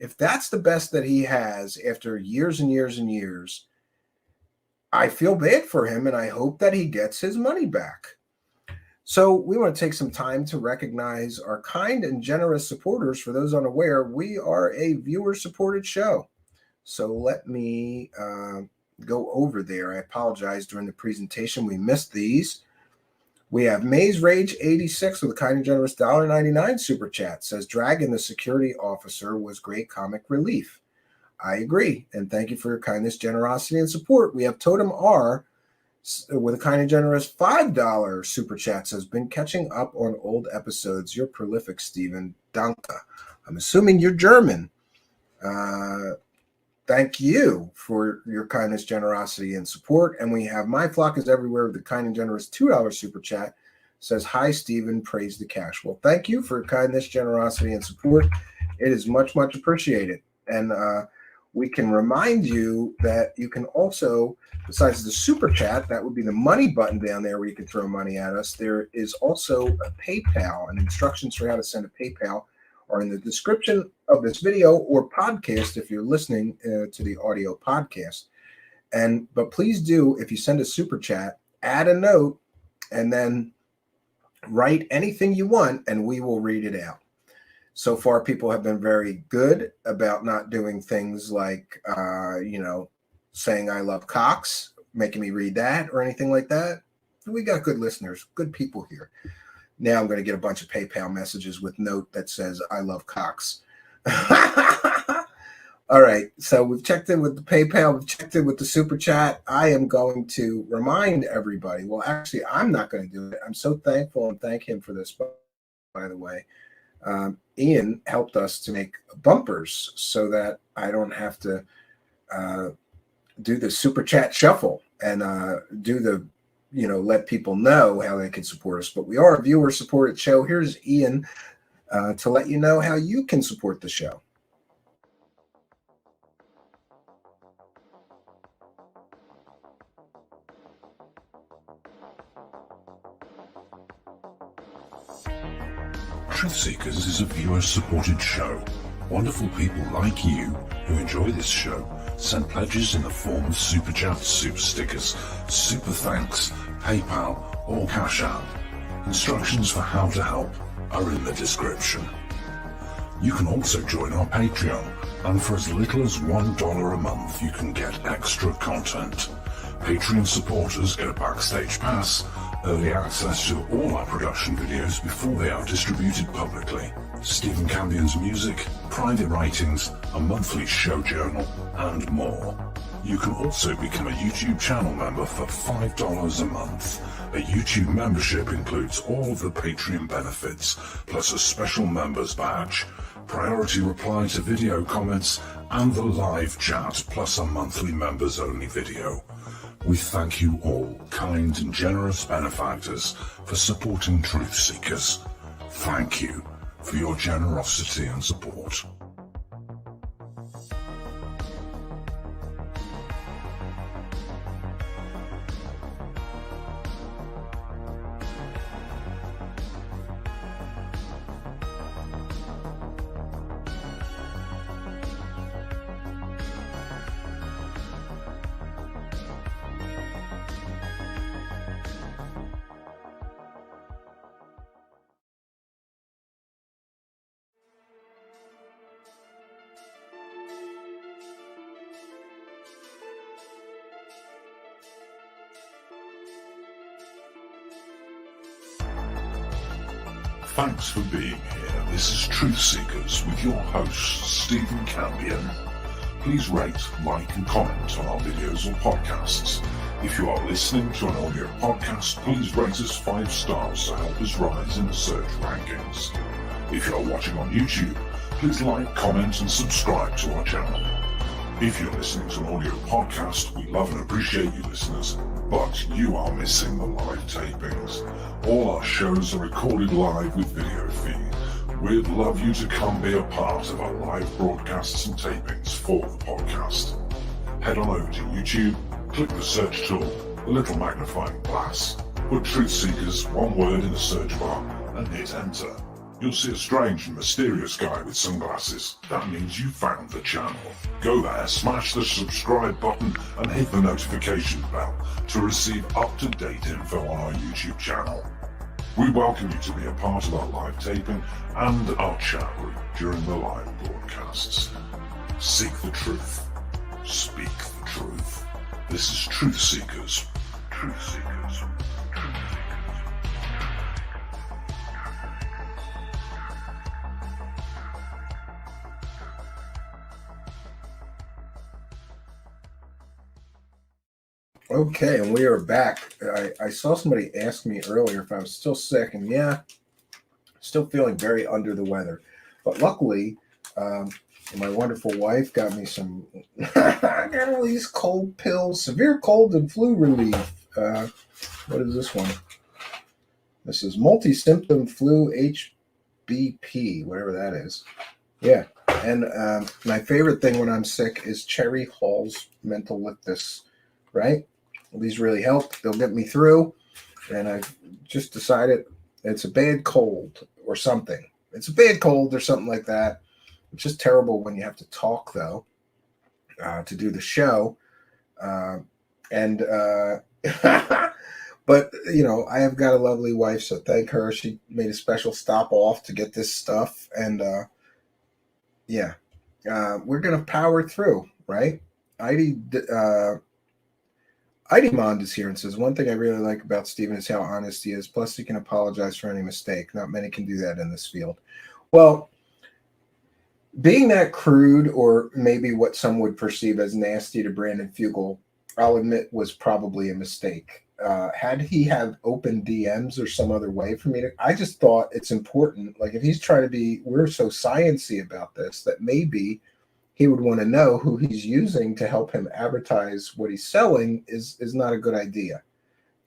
Speaker 4: If that's the best that he has after years and years and years, I feel bad for him, and I hope that he gets his money back. So we want to take some time to recognize our kind and generous supporters. For those unaware, we are a viewer-supported show. So let me go over there. I apologize during the presentation. We missed these. We have Maze Rage 86 with a kind and generous $1.99 super chat. Says Dragon, the security officer, was great comic relief. I agree. And thank you for your kindness, generosity, and support. We have Totem R with a kind and generous $5 super chat, says, been catching up on old episodes. You're prolific, Steven. Danke. I'm assuming you're German. Thank you for your kindness, generosity, and support. And we have My Flock is Everywhere with the kind and generous $2 super chat. Says, hi, Steven. Praise the cash. Well, thank you for your kindness, generosity, and support. It is much, much appreciated. And we can remind you that you can also, besides the super chat, that would be the money button down there where you can throw money at us. There is also a PayPal, and instructions for how to send a PayPal are in the description of this video or podcast if you're listening to the audio podcast. But please do, if you send a super chat, add a note and then write anything you want and we will read it out. So far, people have been very good about not doing things like, saying I love cocks, making me read that or anything like that. We got good listeners, good people here. Now I'm going to get a bunch of PayPal messages with note that says I love cocks. All right, so we've checked in with the PayPal, we've checked in with the super chat. I am going to remind everybody. Well, actually, I'm not going to do it. I'm so thankful and thank him for this, by the way. Ian helped us to make bumpers so that I don't have to do the super chat shuffle and do the, let people know how they can support us. But we are a viewer supported show. Here's Ian to let you know how you can support the show.
Speaker 7: Truth Seekers is a viewer-supported show. Wonderful people like you who enjoy this show send pledges in the form of super chats, super stickers, super thanks, PayPal, or Cash App. Instructions for how to help are in the description. You can also join our Patreon, and for as little as $1 a month, you can get extra content. Patreon supporters get a backstage pass, early access to all our production videos before they are distributed publicly, Stephen Campion's music, private writings, a monthly show journal, and more. You can also become a YouTube channel member for $5 a month. A YouTube membership includes all of the Patreon benefits, plus a special members badge, priority reply to video comments, and the live chat, plus a monthly members-only video. We thank you all, kind and generous benefactors, for supporting Truth Seekers. Thank you for your generosity and support. Thanks for being here. This is Truth Seekers with your host, Steven Campion. Please rate, like, and comment on our videos or podcasts. If you are listening to an audio podcast, please rate us 5 stars to help us rise in the search rankings. If you are watching on YouTube, please like, comment, and subscribe to our channel. If you're listening to an audio podcast, we love and appreciate you listeners, but you are missing the live tapings. All our shows are recorded live with video feed. We'd love you to come be a part of our live broadcasts and tapings for the podcast. Head on over to YouTube, click the search tool, the little magnifying glass, put Truth Seekers, one word in the search bar, and hit enter. You'll see a strange and mysterious guy with sunglasses. That means you found the channel. Go there, smash the subscribe button, and hit the notification bell to receive up-to-date info on our YouTube channel. We welcome you to be a part of our live taping and our chat room during the live broadcasts. Seek the truth. Speak the truth. This is Truth Seekers. Truth Seekers.
Speaker 4: Okay, and we are back. I saw somebody ask me earlier if I was still sick, and yeah, still feeling very under the weather. But luckily, my wonderful wife got me some. I got all these cold pills, severe cold and flu relief. What is this one? This is multi-symptom flu HBP, whatever that is. Yeah, and my favorite thing when I'm sick is Cherry Hall's Mental Lictus, right? These really help. They'll get me through. And I've just decided it's a bad cold or something. It's a bad cold or something like that. It's just terrible when you have to talk, though, to do the show. But, you know, I have got a lovely wife, so thank her. She made a special stop off to get this stuff. And, yeah, we're going to power through, right? Idimond is here and says, one thing I really like about Steven is how honest he is. Plus, he can apologize for any mistake. Not many can do that in this field. Well, being that crude, or maybe what some would perceive as nasty to Brandon Fugel, I'll admit was probably a mistake. Had he have open DMs or some other way for me to, I just thought it's important. Like if he's trying to be, we're so sciencey about this that maybe he would want to know who he's using to help him advertise what he's selling is not a good idea.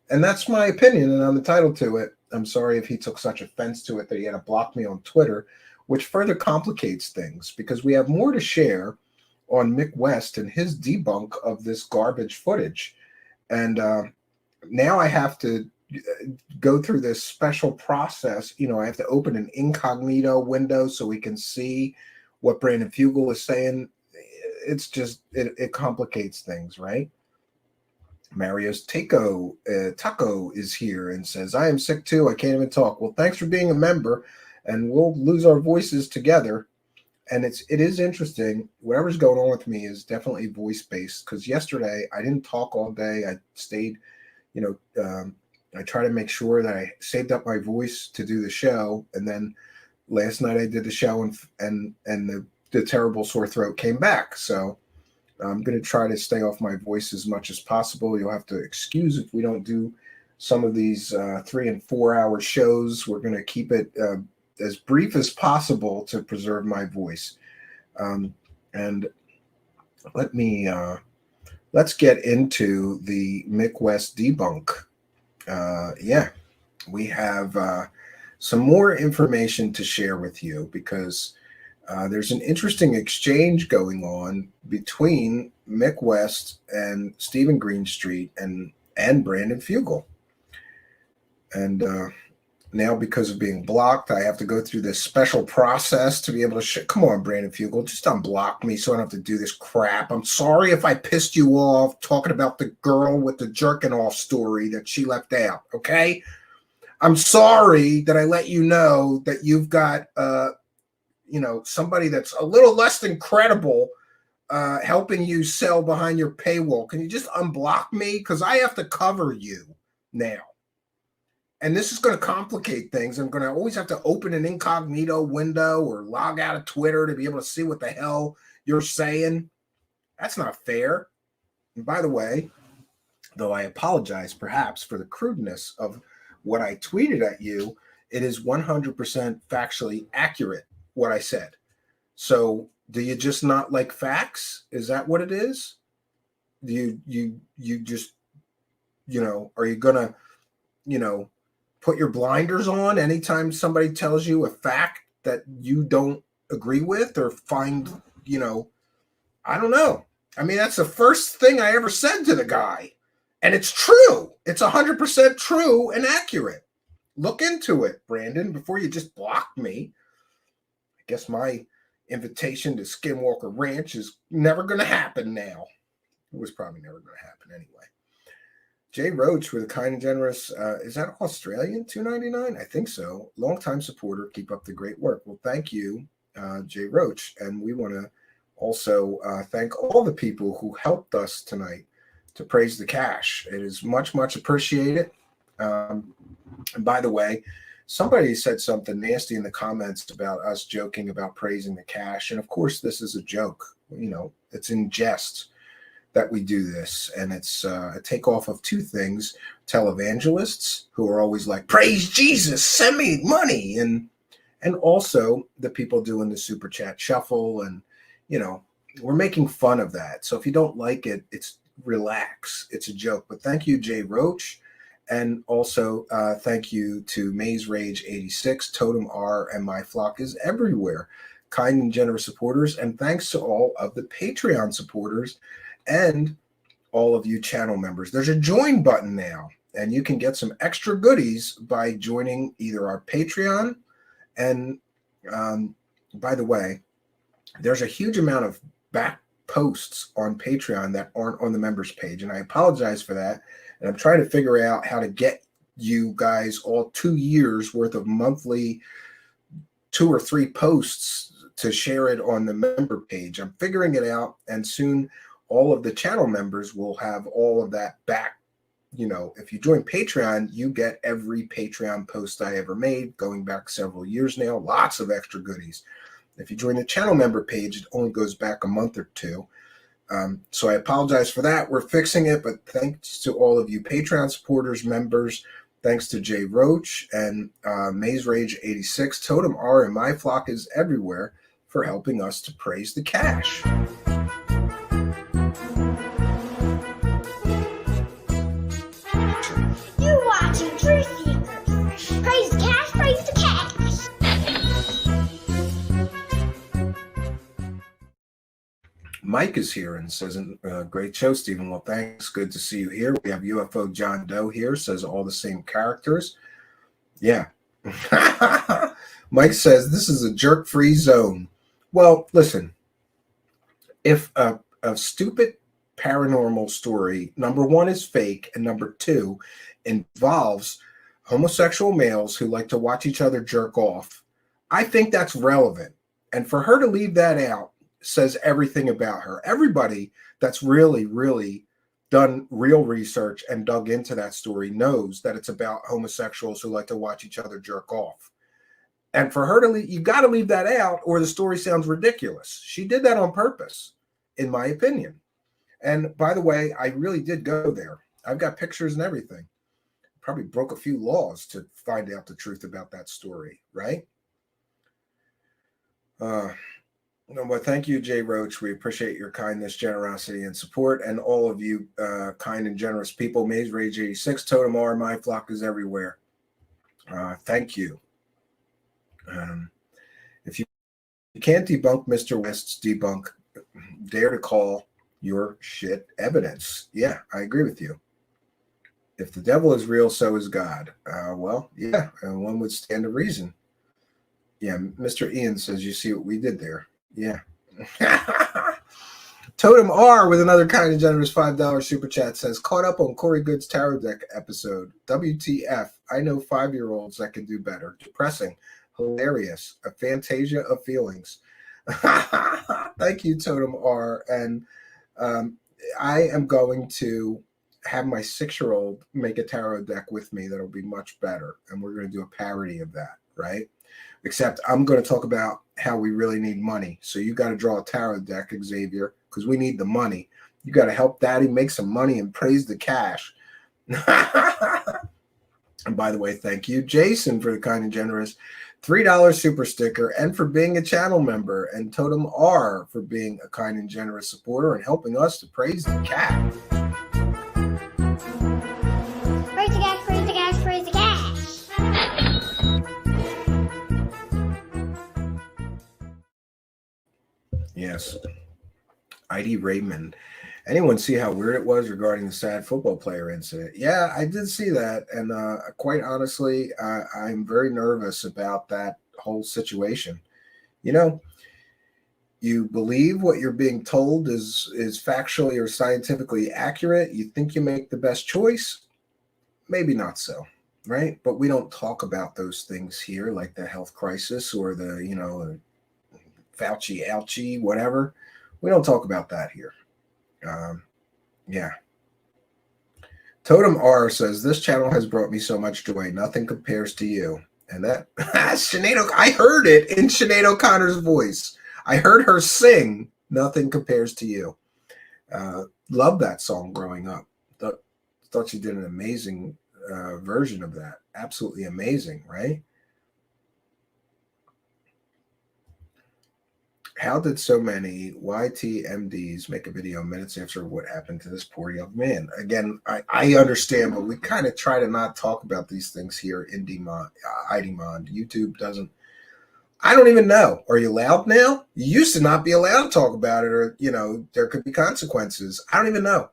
Speaker 4: And that's my opinion, and I'm entitled to it. I'm sorry if he took such offense to it that he had to block me on Twitter, which further complicates things because we have more to share on Mick West and his debunk of this garbage footage. And now I have to go through this special process. You know, I have to open an incognito window so we can see what Brandon Fugel is saying. It's just, it complicates things, right? Mario's Taco is here and says, I am sick too. I can't even talk. Well, thanks for being a member, and we'll lose our voices together. And it is interesting. Whatever's going on with me is definitely voice-based, because yesterday I didn't talk all day. I stayed, you know, I try to make sure that I saved up my voice to do the show. And then last night I did the show, and the terrible sore throat came back. So I'm going to try to stay off my voice as much as possible. You'll have to excuse if we don't do some of these 3 and 4 hour shows. We're going to keep it as brief as possible to preserve my voice. And let's get into the Mick West debunk. Yeah, we have some more information to share with you because there's an interesting exchange going on between Mick West and Steven Greenstreet and Brandon Fugel. And now, because of being blocked, I have to go through this special process to be able to come on, Brandon Fugel, just unblock me so I don't have to do this crap. I'm sorry if I pissed you off talking about the girl with the jerking off story that she left out, okay? I'm sorry that I let you know that you've got you know, somebody that's a little less than credible helping you sell behind your paywall. Can you just unblock me? Because I have to cover you now. And this is going to complicate things. I'm going to always have to open an incognito window or log out of Twitter to be able to see what the hell you're saying. That's not fair. And by the way, though I apologize perhaps for the crudeness of what I tweeted at you, it is 100% factually accurate what I said. So do you just not like facts? Is that what it is? Do you just, you know, are you going to, you know, put your blinders on anytime somebody tells you a fact that you don't agree with or find, you know, I don't know. I mean, that's the first thing I ever said to the guy. And it's true. It's 100% true and accurate. Look into it, Brandon, before you just block me. I guess my invitation to Skinwalker Ranch is never going to happen now. It was probably never going to happen anyway. Jay Roach with a kind and generous, is that Australian $2.99? I think so. Longtime supporter. Keep up the great work. Well, thank you, Jay Roach. And we want to also thank all the people who helped us tonight to praise the cash. It is much, much appreciated. And by the way, somebody said something nasty in the comments about us joking about praising the cash. And of course, this is a joke. You know, it's in jest. that we do this, and it's a takeoff of two things: televangelists who are always like, "Praise Jesus, send me money," and also the people doing the super chat shuffle, and we're making fun of that. So if you don't like it, it's relax. It's a joke. But thank you, Jay Roach, and also thank you to Maze Rage 86, Totem R, and My Flock is Everywhere, kind and generous supporters, and thanks to all of the Patreon supporters and all of you channel members. There's a join button now, and you can get some extra goodies by joining either our Patreon, and by the way, there's a huge amount of back posts on Patreon that aren't on the members page, and I apologize for that, and I'm trying to figure out how to get you guys all 2 years worth of monthly 2 or 3 posts to share it on the member page. I'm figuring it out, and soon all of the channel members will have all of that back. If you join Patreon, you get every Patreon post I ever made, going back several years now, lots of extra goodies. If you join the channel member page, it only goes back a month or two. So I apologize for that. We're fixing it, but thanks to all of you Patreon supporters, members, thanks to Jay Roach and Maze Rage 86, Totem R, and My Flock is Everywhere for helping us to praise the cash.
Speaker 9: You're watching Truth Seekers. Praise the cash, praise the cash.
Speaker 4: Mike is here and says, great show, Stephen. Well, thanks. Good to see you here. We have UFO John Doe here, says all the same characters. Yeah. Mike says, this is a jerk-free zone. Well, listen, if a stupid paranormal story, number one, is fake, and number two, involves homosexual males who like to watch each other jerk off, I think that's relevant. And for her to leave that out says everything about her. Everybody that's really, really done real research and dug into that story knows that it's about homosexuals who like to watch each other jerk off. And for her to leave, you got to leave that out, or the story sounds ridiculous. She did that on purpose, in my opinion. And by the way, I really did go there. I've got pictures and everything. Probably broke a few laws to find out the truth about that story, right? Well, thank you, Jay Roach. We appreciate your kindness, generosity, and support, and all of you kind and generous people. Maze Rage 86, Totem R, My Flock is Everywhere. Thank you. If you can't debunk Mr. West's debunk, dare to call your shit evidence. Yeah, I agree with you. If the devil is real, so is God. Well, yeah, and one would stand to reason. Yeah, Mr. Ian says, you see what we did there. Yeah. Totem R with another kind and generous $5 super chat says, caught up on Corey Good's tarot deck episode. WTF. I know 5-year-olds that can do better. Depressing. Hilarious. A fantasia of feelings. Thank you, Totem R. And I am going to have my 6-year-old make a tarot deck with me that'll be much better. And we're going to do a parody of that, right? Except I'm going to talk about how we really need money. So you got to draw a tarot deck, Xavier, because we need the money. You got to help Daddy make some money and praise the cash. And by the way, thank you, Jason, for the kind and generous $3 super sticker, and for being a channel member, and Totem R for being a kind and generous supporter and helping us to praise the cat.
Speaker 9: Praise the cash, praise the cash, praise the cash.
Speaker 4: Yes. ID Raymond. Anyone see how weird it was regarding the sad football player incident? Yeah, I did see that. And quite honestly, I'm very nervous about that whole situation. You know, you believe what you're being told is factually or scientifically accurate. You think you make the best choice. Maybe not so, right? But we don't talk about those things here, like the health crisis or the, Fauci, ouchie, whatever. We don't talk about that here. Yeah. Totem R says, this channel has brought me so much joy. Nothing compares to you. And that, Sinead, I heard it in Sinead O'Connor's voice. I heard her sing, nothing compares to you. Loved that song growing up. Thought she did an amazing version of that. Absolutely amazing, right? How did so many YTMDs make a video minutes after what happened to this poor young man? Again, I understand, but we kind of try to not talk about these things here in IDMON. YouTube doesn't. I don't even know. Are you allowed now? You used to not be allowed to talk about it, or, you know, there could be consequences. I don't even know.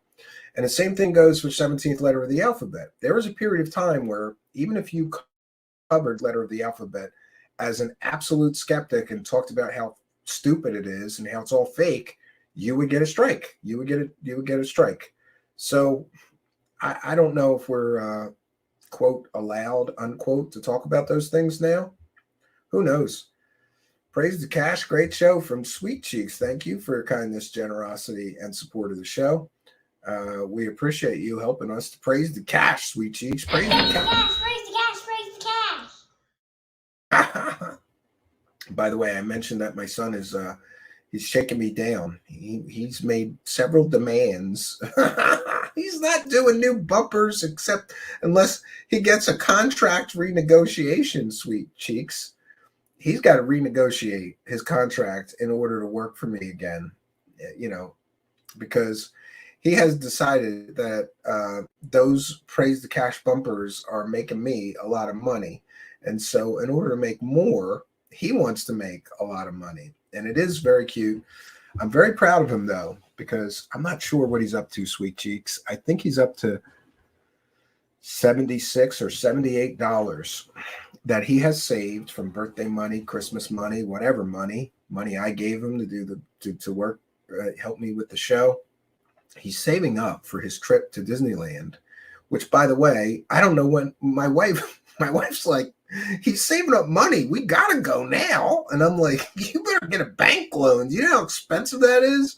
Speaker 4: And the same thing goes for 17th letter of the alphabet. There was a period of time where even if you covered letter of the alphabet as an absolute skeptic and talked about how stupid it is and how it's all fake, you would get a strike. You would get a strike. So I don't know if we're quote allowed unquote to talk about those things now. Who knows? Praise the Cash, great show from Sweet Cheeks. Thank you for your kindness, generosity, and support of the show. We appreciate you helping us to praise the cash, Sweet Cheeks. Praise the cash.
Speaker 9: Praise the cash, praise the cash.
Speaker 4: By the way, I mentioned that my son is he's shaking me down. He's made several demands. He's not doing new bumpers except unless he gets a contract renegotiation, Sweet Cheeks. He's got to renegotiate his contract in order to work for me again, you know, because he has decided that those praise the cash bumpers are making me a lot of money. And so in order to make more, he wants to make a lot of money. And it is very cute. I'm very proud of him, though, because I'm not sure what he's up to, Sweet Cheeks. I think he's up to $76 or $78 that he has saved from birthday money, Christmas money, whatever money I gave him to do to work, help me with the show. He's saving up for his trip to Disneyland, which, by the way, I don't know when my wife's like, he's saving up money. We got to go now. And I'm like, you better get a bank loan. Do you know how expensive that is?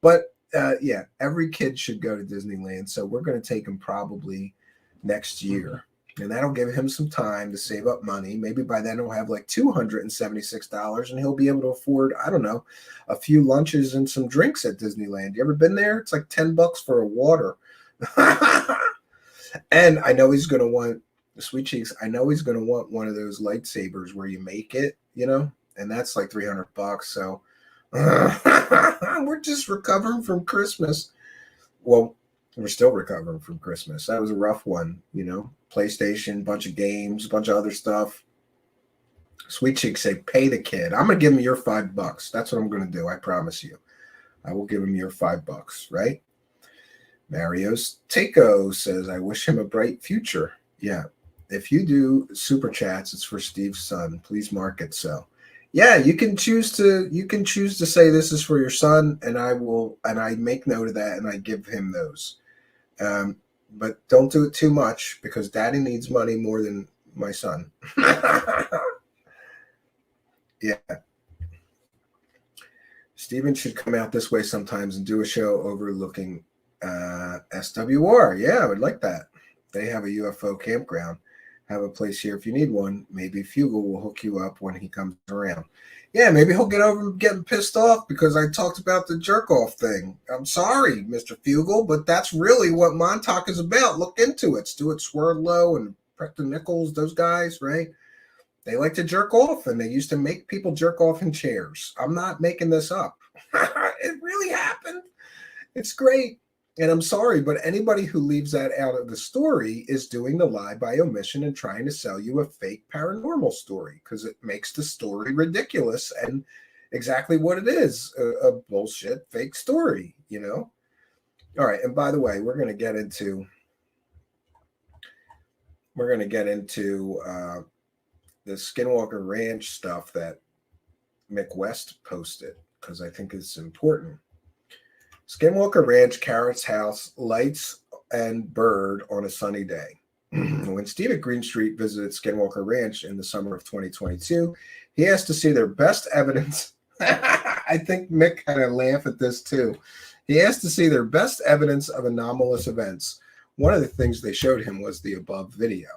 Speaker 4: But yeah, every kid should go to Disneyland. So we're going to take him probably next year. And that'll give him some time to save up money. Maybe by then he'll have like $276 and he'll be able to afford, I don't know, a few lunches and some drinks at Disneyland. You ever been there? It's like $10 for a water. And I know he's going to want, Sweet Cheeks, I know he's going to want one of those lightsabers where you make it, you know, and that's like $300. So we're just recovering from Christmas. Well, we're still recovering from Christmas. That was a rough one, you know, PlayStation, bunch of games, a bunch of other stuff. Sweet Cheeks say, pay the kid. I'm going to give him your $5. That's what I'm going to do. I promise you. I will give him your $5, right? Mario's Taco says, I wish him a bright future. Yeah. If you do super chats, it's for Steve's son. Please mark it so. Yeah, you can choose to say this is for your son, and I make note of that and I give him those. But don't do it too much because daddy needs money more than my son. Yeah. Steven should come out this way sometimes and do a show overlooking SWR. Yeah, I would like that. They have a UFO campground. Have a place here if you need one. Maybe Fugle will hook you up when he comes around. Yeah, maybe he'll get over getting pissed off because I talked about the jerk off thing. I'm sorry, Mr. Fugle, but that's really what Montauk is about. Look into it. Stuart Swerdlow and Preston Nichols, those guys, right? They like to jerk off, and they used to make people jerk off in chairs. I'm not making this up. It really happened. It's great. And I'm sorry, but anybody who leaves that out of the story is doing the lie by omission and trying to sell you a fake paranormal story because it makes the story ridiculous and exactly what it is, a bullshit fake story, you know? All right. And by the way, we're going to get into the Skinwalker Ranch stuff that Mick West posted because I think it's important. Skinwalker Ranch, Carrot's house, lights and bird on a sunny day. When Steven Greenstreet visited Skinwalker Ranch in the summer of 2022, he asked to see their best evidence. I think Mick had a laugh at this too. He asked to see their best evidence of anomalous events. One of the things they showed him was the above video,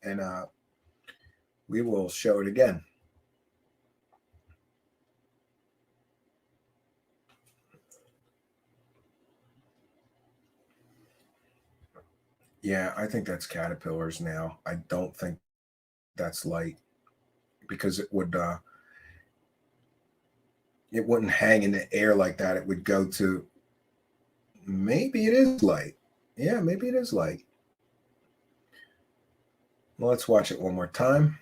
Speaker 4: and we will show it again. Yeah, I think that's caterpillars now. I don't think that's light because it wouldn't hang in the air like that. It would go to, maybe it is light. Yeah, maybe it is light. Well, let's watch it one more time.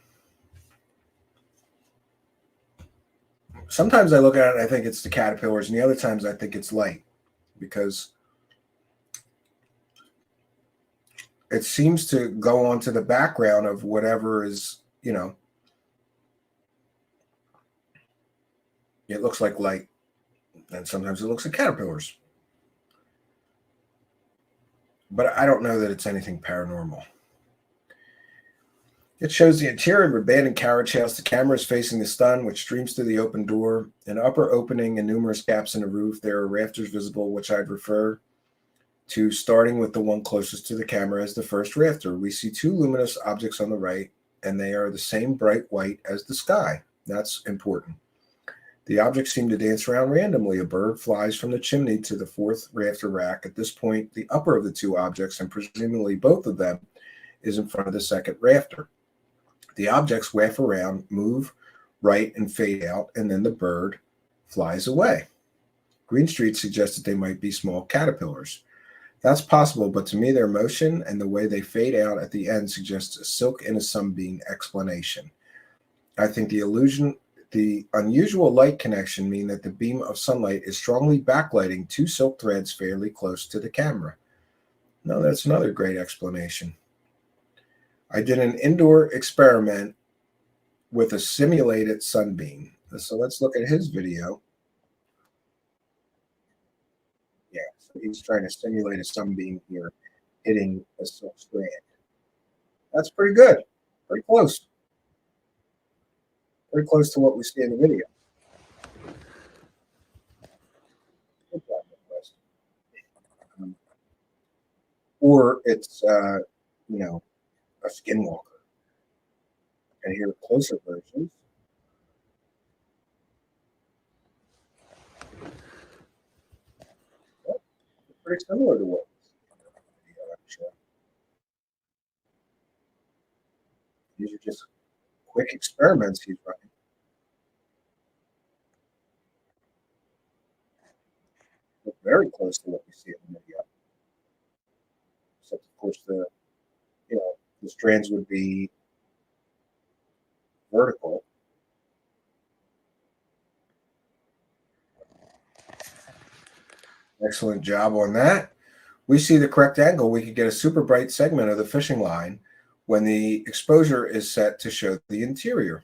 Speaker 4: Sometimes I look at it and I think it's the caterpillars, and the other times I think it's light because it seems to go onto the background of whatever is, it looks like light, and sometimes it looks like caterpillars. But I don't know that it's anything paranormal. It shows the interior of an abandoned carriage house. The camera is facing the sun, which streams through the open door. An upper opening and numerous gaps in the roof. There are rafters visible, which I'd refer to, starting with the one closest to the camera as the first rafter. We see two luminous objects on the right, and they are the same bright white as the sky. That's important. The objects seem to dance around randomly. A bird flies from the chimney to the fourth rafter rack. At this point, the upper of the two objects, and presumably both of them, is in front of the second rafter. The objects waft around, move right, and fade out, and then the bird flies away. Greenstreet suggested they might be small caterpillars. That's possible, but to me, their motion and the way they fade out at the end suggests a silk in a sunbeam explanation. I think the unusual light connection mean that the beam of sunlight is strongly backlighting two silk threads fairly close to the camera. No, that's another great explanation. I did an indoor experiment with a simulated sunbeam. So let's look at his video. Yeah, so he's trying to simulate a sunbeam here, hitting a silk strand. That's pretty good. Pretty close. Very close to what we see in the video. Good job, Midwest. Or it's, a Skinwalker. And here are closer versions. Well, pretty similar to what we see in the video, actually. These are just quick experiments he's running. Look very close to what we see in the video. Except, of course, the strands would be vertical. Excellent job on that. We see the correct angle. We could get a super bright segment of the fishing line when the exposure is set to show the interior.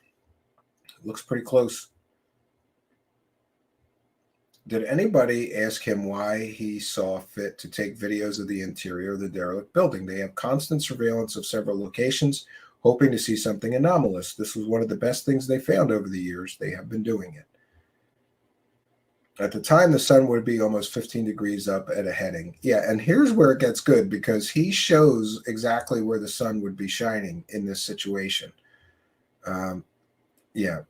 Speaker 4: It looks pretty close. Did anybody ask him why he saw fit to take videos of the interior of the derelict building? They have constant surveillance of several locations, hoping to see something anomalous. This was one of the best things they found over the years. They have been doing it. At the time, the sun would be almost 15 degrees up at a heading. Yeah, and here's where it gets good, because he shows exactly where the sun would be shining in this situation. Yeah.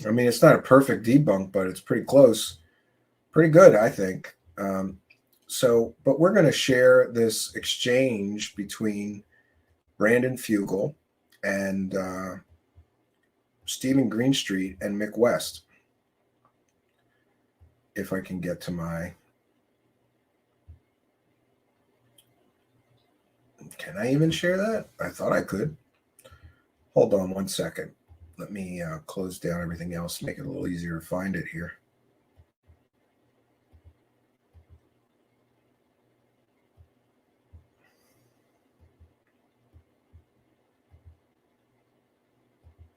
Speaker 4: I mean, it's not a perfect debunk, but it's pretty close. Pretty good, I think. But we're going to share this exchange between Brandon Fugel and Steven Greenstreet and Mick West. If I can get to my... Can I even share that? I thought I could. Hold on one second. Let me close down everything else, make it a little easier to find it here.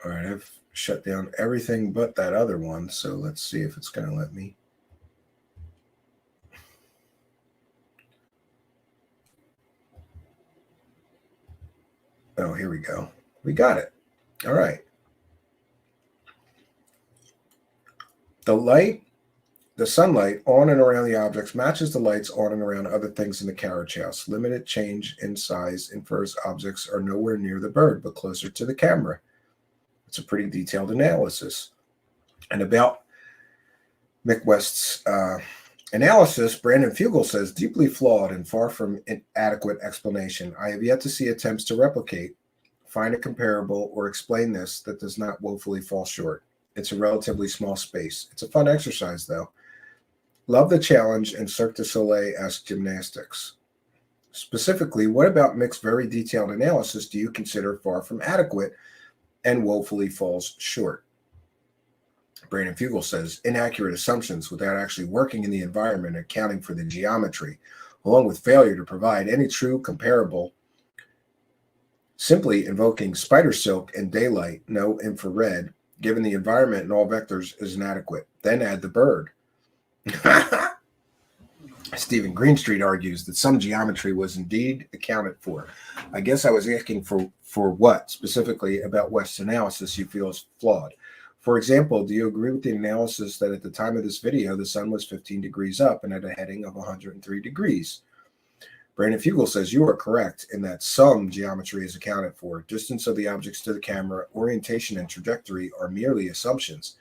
Speaker 4: All right, I've shut down everything but that other one, so let's see if it's going to let me. Oh, here we go. We got it. All right. The sunlight on and around the objects matches the lights on and around other things in the carriage house. Limited change in size infers objects are nowhere near the bird, but closer to the camera. It's a pretty detailed analysis. And about Mick West's Analysis, Brandon Fugel says, deeply flawed and far from an adequate explanation. I have yet to see attempts to replicate, find a comparable, or explain this that does not woefully fall short. It's a relatively small space. It's a fun exercise, though. Love the challenge and Cirque du Soleil-esque gymnastics. Specifically, what about Mick's very detailed analysis do you consider far from adequate and woefully falls short? Brandon Fugel says, inaccurate assumptions without actually working in the environment, accounting for the geometry, along with failure to provide any true comparable. Simply invoking spider silk and daylight, no infrared, given the environment and all vectors is inadequate. Then add the bird. Steven Greenstreet argues that some geometry was indeed accounted for. I guess I was asking for what, specifically about West's analysis you feel is flawed. For example, do you agree with the analysis that at the time of this video, the sun was 15 degrees up and at a heading of 103 degrees? Brandon Fugel says you are correct in that some geometry is accounted for. Distance of the objects to the camera, orientation, and trajectory are merely assumptions.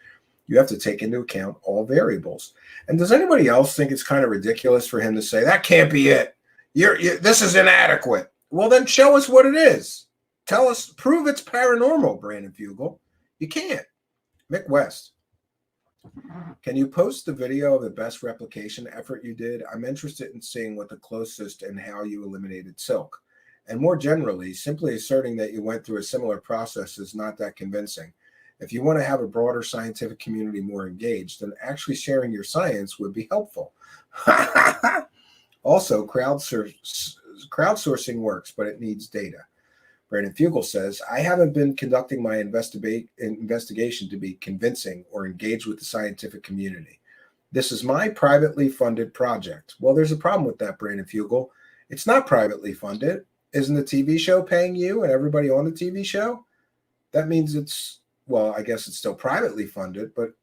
Speaker 4: You have to take into account all variables. And does anybody else think it's kind of ridiculous for him to say, that can't be it? This is inadequate. Well, then show us what it is. Tell us, prove it's paranormal, Brandon Fugel. You can't. Mick West, can you post the video of the best replication effort you did? I'm interested in seeing what the closest and how you eliminated silk. And more generally, simply asserting that you went through a similar process is not that convincing. If you want to have a broader scientific community more engaged, then actually sharing your science would be helpful. Also, crowdsourcing works, but it needs data. Brandon Fugel says, I haven't been conducting my investigation to be convincing or engaged with the scientific community. This is my privately funded project. Well, there's a problem with that, Brandon Fugel. It's not privately funded. Isn't the TV show paying you and everybody on the TV show? That means it's, well, I guess it's still privately funded, but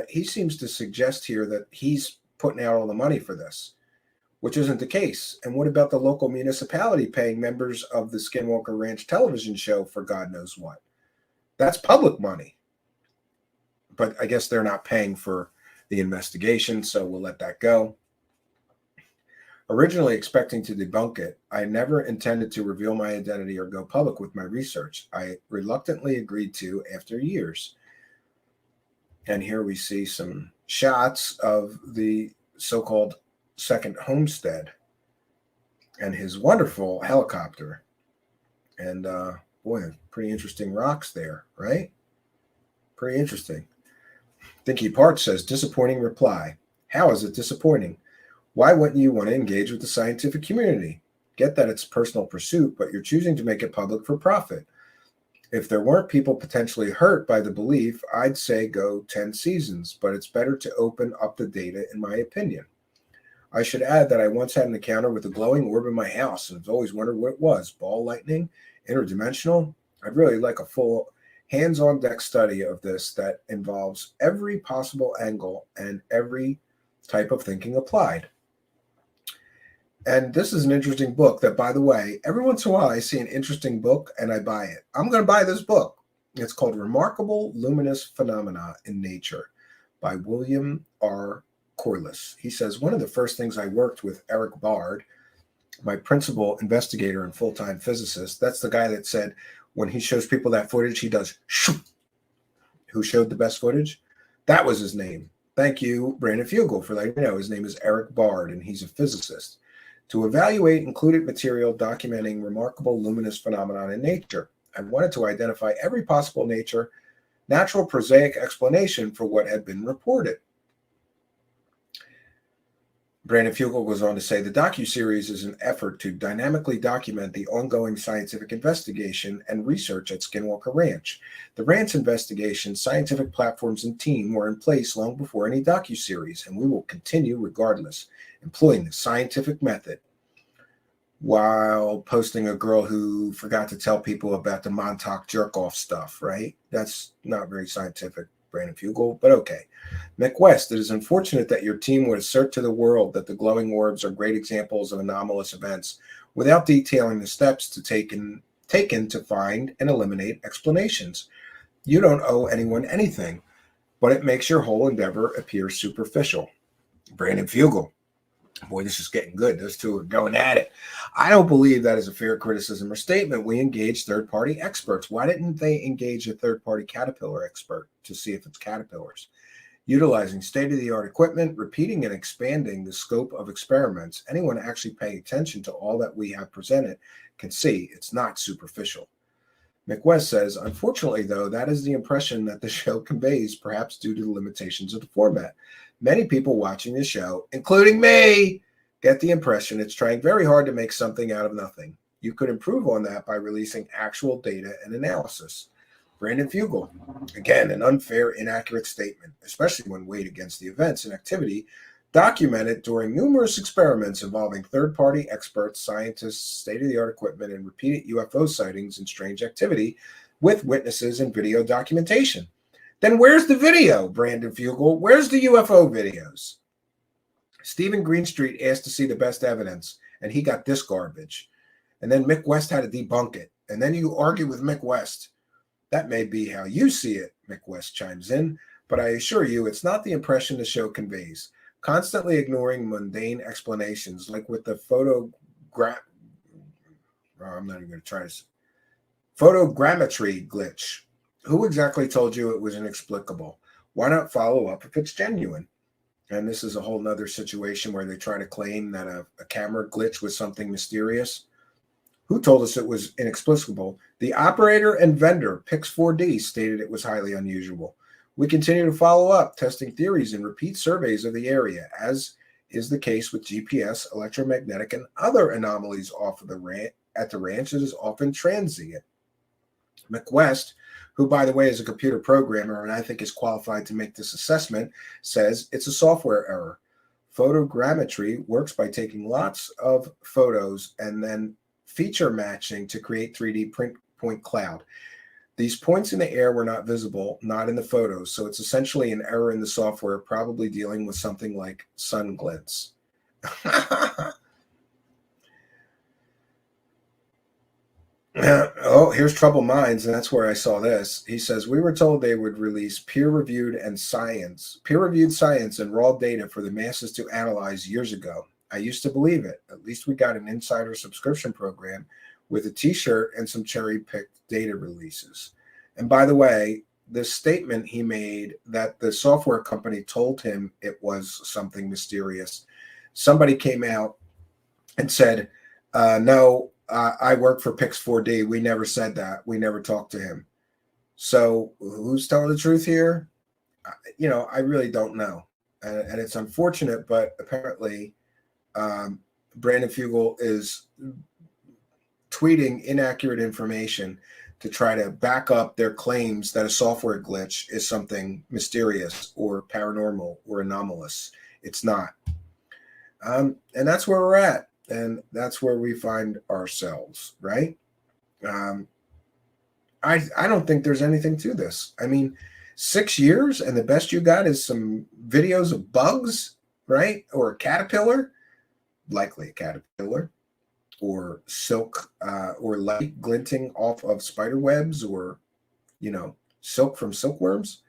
Speaker 4: he seems to suggest here that he's putting out all the money for this, which isn't the case. And what about the local municipality paying members of the Skinwalker Ranch television show for God knows what? That's public money. But I guess they're not paying for the investigation, so we'll let that go. Originally expecting to debunk it, I never intended to reveal my identity or go public with my research. I reluctantly agreed to after years. And here we see some shots of the so-called second homestead and his wonderful helicopter. And boy, pretty interesting rocks there, right? Pretty interesting. Thinky Part says, disappointing reply. How is it disappointing? Why wouldn't you want to engage with the scientific community? Get that it's a personal pursuit, but you're choosing to make it public for profit. If there weren't people potentially hurt by the belief, I'd say go 10 seasons, but it's better to open up the data, in my opinion. I should add that I once had an encounter with a glowing orb in my house and have always wondered what it was. Ball lightning? Interdimensional? I'd really like a full hands-on deck study of this that involves every possible angle and every type of thinking applied. And this is an interesting book that, by the way, every once in a while I see an interesting book and I buy it. I'm going to buy this book. It's called Remarkable Luminous Phenomena in Nature by William R. Corliss. He says, one of the first things I worked with Eric Bard, my principal investigator and full-time physicist, that's the guy that said when he shows people that footage, he does shoo. Who showed the best footage? That was his name. Thank you, Brandon Fugel, for letting me know. His name is Eric Bard, and he's a physicist. To evaluate included material documenting remarkable luminous phenomenon in nature. I wanted to identify every possible natural prosaic explanation for what had been reported. Brandon Fugel goes on to say, the docuseries is an effort to dynamically document the ongoing scientific investigation and research at Skinwalker Ranch. The ranch investigation, scientific platforms, and team were in place long before any docuseries, and we will continue regardless, employing the scientific method. While posting a girl who forgot to tell people about the Montauk jerk-off stuff, right? That's not very scientific, Brandon Fugel, but okay. Mick West, it is unfortunate that your team would assert to the world that the glowing orbs are great examples of anomalous events without detailing the steps taken to find and eliminate explanations. You don't owe anyone anything, but it makes your whole endeavor appear superficial. Brandon Fugel, Boy, this is getting good. Those two are going at it. I don't believe that is a fair criticism or statement. We engage third-party experts. Why didn't they engage a third-party caterpillar expert to see if it's caterpillars? Utilizing state-of-the-art equipment, repeating and expanding the scope of experiments. Anyone actually paying attention to all that we have presented can see it's not superficial. McWest says, unfortunately, though, that is the impression that the show conveys, perhaps due to the limitations of the format. Many people watching the show, including me, get the impression it's trying very hard to make something out of nothing. You could improve on that by releasing actual data and analysis. Brandon Fugel, again, an unfair, inaccurate statement, especially when weighed against the events and activity documented during numerous experiments involving third-party experts, scientists, state-of-the-art equipment, and repeated UFO sightings and strange activity with witnesses and video documentation. Then where's the video, Brandon Fugel? Where's the UFO videos? Steven Greenstreet asked to see the best evidence, and he got this garbage. And then Mick West had to debunk it. And then you argue with Mick West. That may be how you see it, Mick West chimes in, but I assure you it's not the impression the show conveys. Constantly ignoring mundane explanations, like with the photogrammetry glitch. Who exactly told you it was inexplicable? Why not follow up if it's genuine? And this is a whole nother situation where they try to claim that a camera glitch was something mysterious. Who told us it was inexplicable? The operator and vendor, Pix4D, stated it was highly unusual. We continue to follow up, testing theories and repeat surveys of the area, as is the case with GPS, electromagnetic, and other anomalies off of the at the ranch. It is often transient. McWest, who, by the way, is a computer programmer and I think is qualified to make this assessment, says it's a software error. Photogrammetry works by taking lots of photos and then feature matching to create 3D print point cloud. These points in the air were not visible, not in the photos, so it's essentially an error in the software, probably dealing with something like sun glints. Oh, here's Troubled Minds, and that's where I saw this. He says, we were told they would release peer-reviewed science and raw data for the masses to analyze years ago. I used to believe it. At least we got an insider subscription program with a t-shirt and some cherry-picked data releases. And by the way, this statement he made that the software company told him it was something mysterious, somebody came out and said, no, I work for Pix4D. We never said that. We never talked to him. So who's telling the truth here? I really don't know. And it's unfortunate, but apparently Brandon Fugel is tweeting inaccurate information to try to back up their claims that a software glitch is something mysterious or paranormal or anomalous. It's not. And that's where we're at. And that's where we find ourselves, right? I don't think there's anything to this. I mean, 6 years and the best you got is some videos of bugs, right? Or a caterpillar, likely a caterpillar, or silk or light glinting off of spider webs, or, silk from silkworms.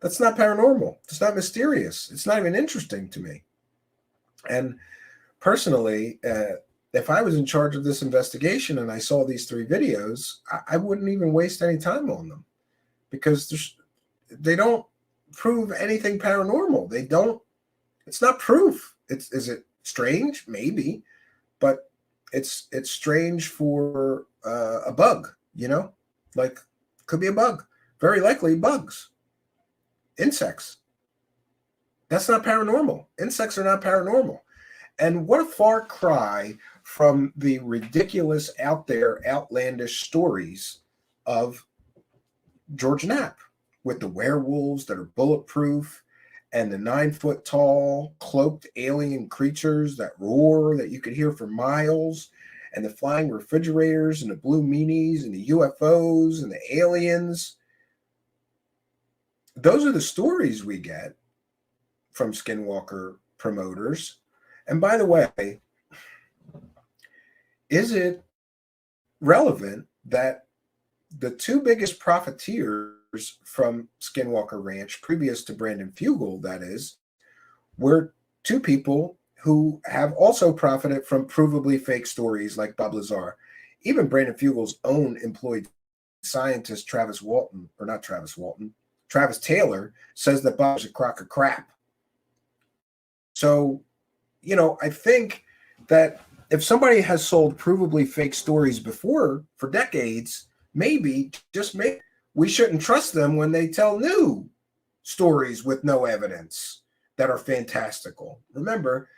Speaker 4: That's not paranormal. It's not mysterious. It's not even interesting to me. And personally, if I was in charge of this investigation and I saw these 3 videos, I wouldn't even waste any time on them, because they don't prove anything paranormal. They don't. It's not proof. Is it strange? Maybe, but it's strange for a bug. Like, could be a bug. Very likely bugs, insects. That's not paranormal. Insects are not paranormal. And what a far cry from the ridiculous, out there, outlandish stories of George Knapp, with the werewolves that are bulletproof and the 9-foot-tall cloaked alien creatures that roar that you could hear for miles, and the flying refrigerators and the blue meanies and the UFOs and the aliens. Those are the stories we get from Skinwalker promoters. And by the way, is it relevant that the 2 biggest profiteers from Skinwalker Ranch, previous to Brandon Fugel, that is, were 2 people who have also profited from provably fake stories like Bob Lazar. Even Brandon Fugel's own employed scientist, Travis Taylor, says that Bob's a crock of crap. So, I think that if somebody has sold provably fake stories before for decades, maybe, just maybe, we shouldn't trust them when they tell new stories with no evidence that are fantastical. Remember,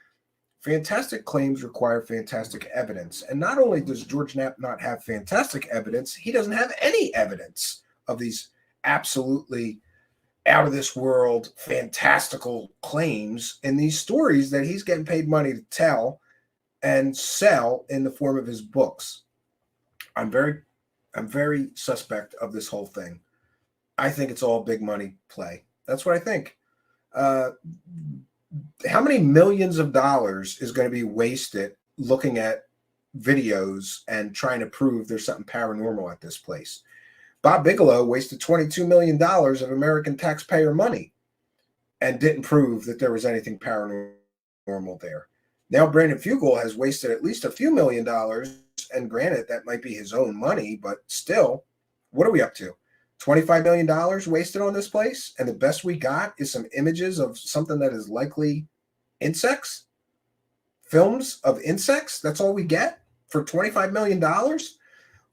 Speaker 4: fantastic claims require fantastic evidence. And not only does George Knapp not have fantastic evidence, he doesn't have any evidence of these absolutely out of this world fantastical claims in these stories that he's getting paid money to tell and sell in the form of his books. I'm very suspect of this whole thing. I think it's all big money play. That's what I think. How many millions of dollars is going to be wasted looking at videos and trying to prove there's something paranormal at this place? Bob Bigelow wasted $22 million of American taxpayer money and didn't prove that there was anything paranormal there. Now Brandon Fugel has wasted at least a few $1 million, and granted, that might be his own money, but still, what are we up to? $25 million wasted on this place, and the best we got is some images of something that is likely insects, films of insects. That's all we get for $25 million.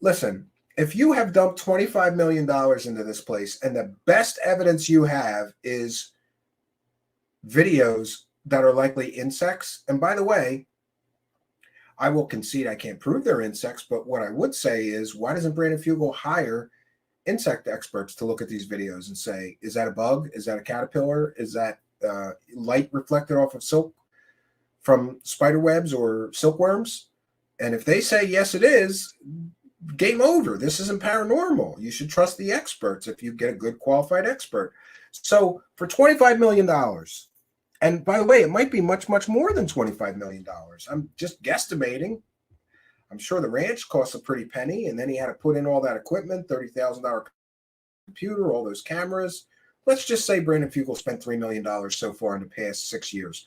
Speaker 4: Listen, if you have dumped $25 million into this place and the best evidence you have is videos that are likely insects, and by the way, I will concede I can't prove they're insects, but what I would say is, why doesn't Brandon Fugel hire insect experts to look at these videos and say, is that a bug? Is that a caterpillar? Is that light reflected off of silk from spider webs or silkworms? And if they say, yes, it is, game over. This isn't paranormal. You should trust the experts if you get a good qualified expert. So for $25 million, and by the way, it might be much, much more than $25 million. I'm just guesstimating. I'm sure the ranch costs a pretty penny, and then he had to put in all that equipment, $30,000 computer, all those cameras. Let's just say Brandon Fugel spent $3 million so far in the past 6 years.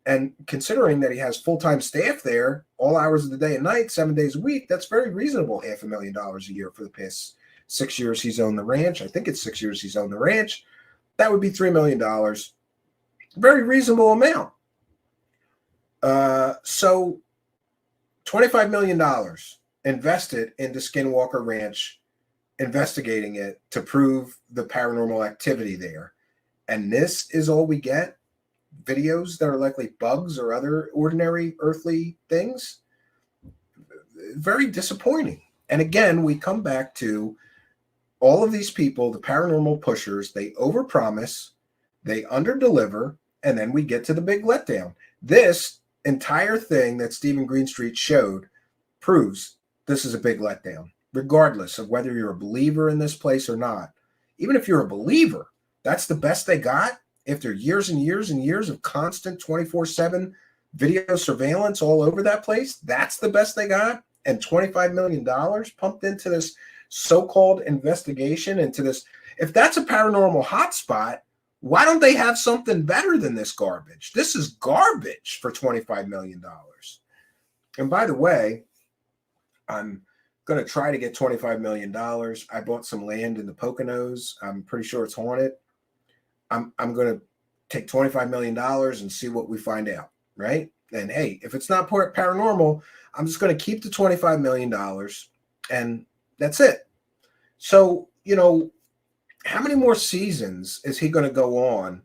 Speaker 4: And considering that he has full-time staff there, all hours of the day and night, 7 days a week, that's very reasonable, $500,000 a year for the past 6 years he's owned the ranch. I think it's 6 years he's owned the ranch. That would be $3 million. Very reasonable amount. So $25 million invested into Skinwalker Ranch, investigating it to prove the paranormal activity there. And this is all we get? Videos that are likely bugs or other ordinary earthly things? Very disappointing. And again, we come back to all of these people, the paranormal pushers, they overpromise, they underdeliver, and then we get to the big letdown. This entire thing that Steven Greenstreet showed proves this is a big letdown, regardless of whether you're a believer in this place or not. Even if you're a believer, that's the best they got. After years and years and years of constant 24/7 video surveillance all over that place, that's the best they got. And $25 million pumped into this so-called investigation, into this. If that's a paranormal hotspot, why don't they have something better than this garbage? This is garbage for $25 million. And by the way, I'm going to try to get $25 million. I bought some land in the Poconos. I'm pretty sure it's haunted. I'm going to take $25 million and see what we find out, right? And hey, if it's not paranormal, I'm just going to keep the $25 million and that's it. So, how many more seasons is he going to go on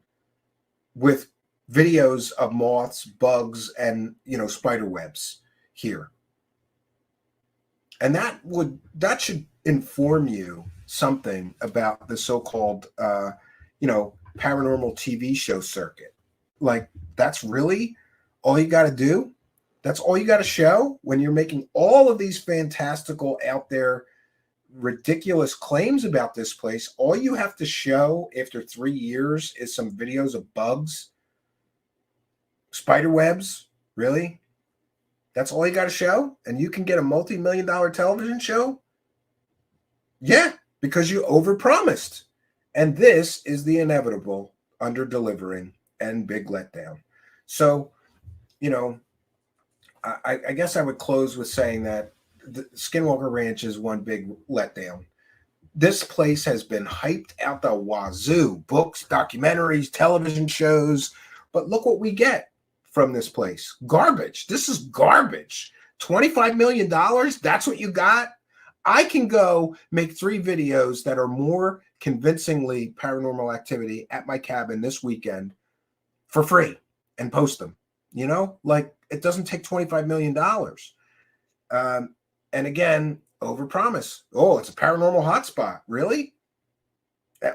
Speaker 4: with videos of moths, bugs, and, spider webs here? And that should inform you something about the so-called, paranormal TV show circuit. Like, that's really all you got to do? That's all you got to show when you're making all of these fantastical, out there, ridiculous claims about this place? All you have to show after 3 years is some videos of bugs, spider webs? Really? That's all you got to show? And you can get a multi-million-dollar television show? Yeah, because you overpromised. And this is the inevitable under-delivering and big letdown. So you know, I guess I would close with saying that the Skinwalker Ranch is one big letdown. This place has been hyped out the wazoo, books, documentaries, television shows, but look what we get from this place. Garbage. This is garbage. $25 million, that's what you got? I can go make 3 videos that are more convincingly paranormal activity at my cabin this weekend for free and post them. You know, like it doesn't take $25 million. And again, overpromise. Oh, it's a paranormal hotspot. Really?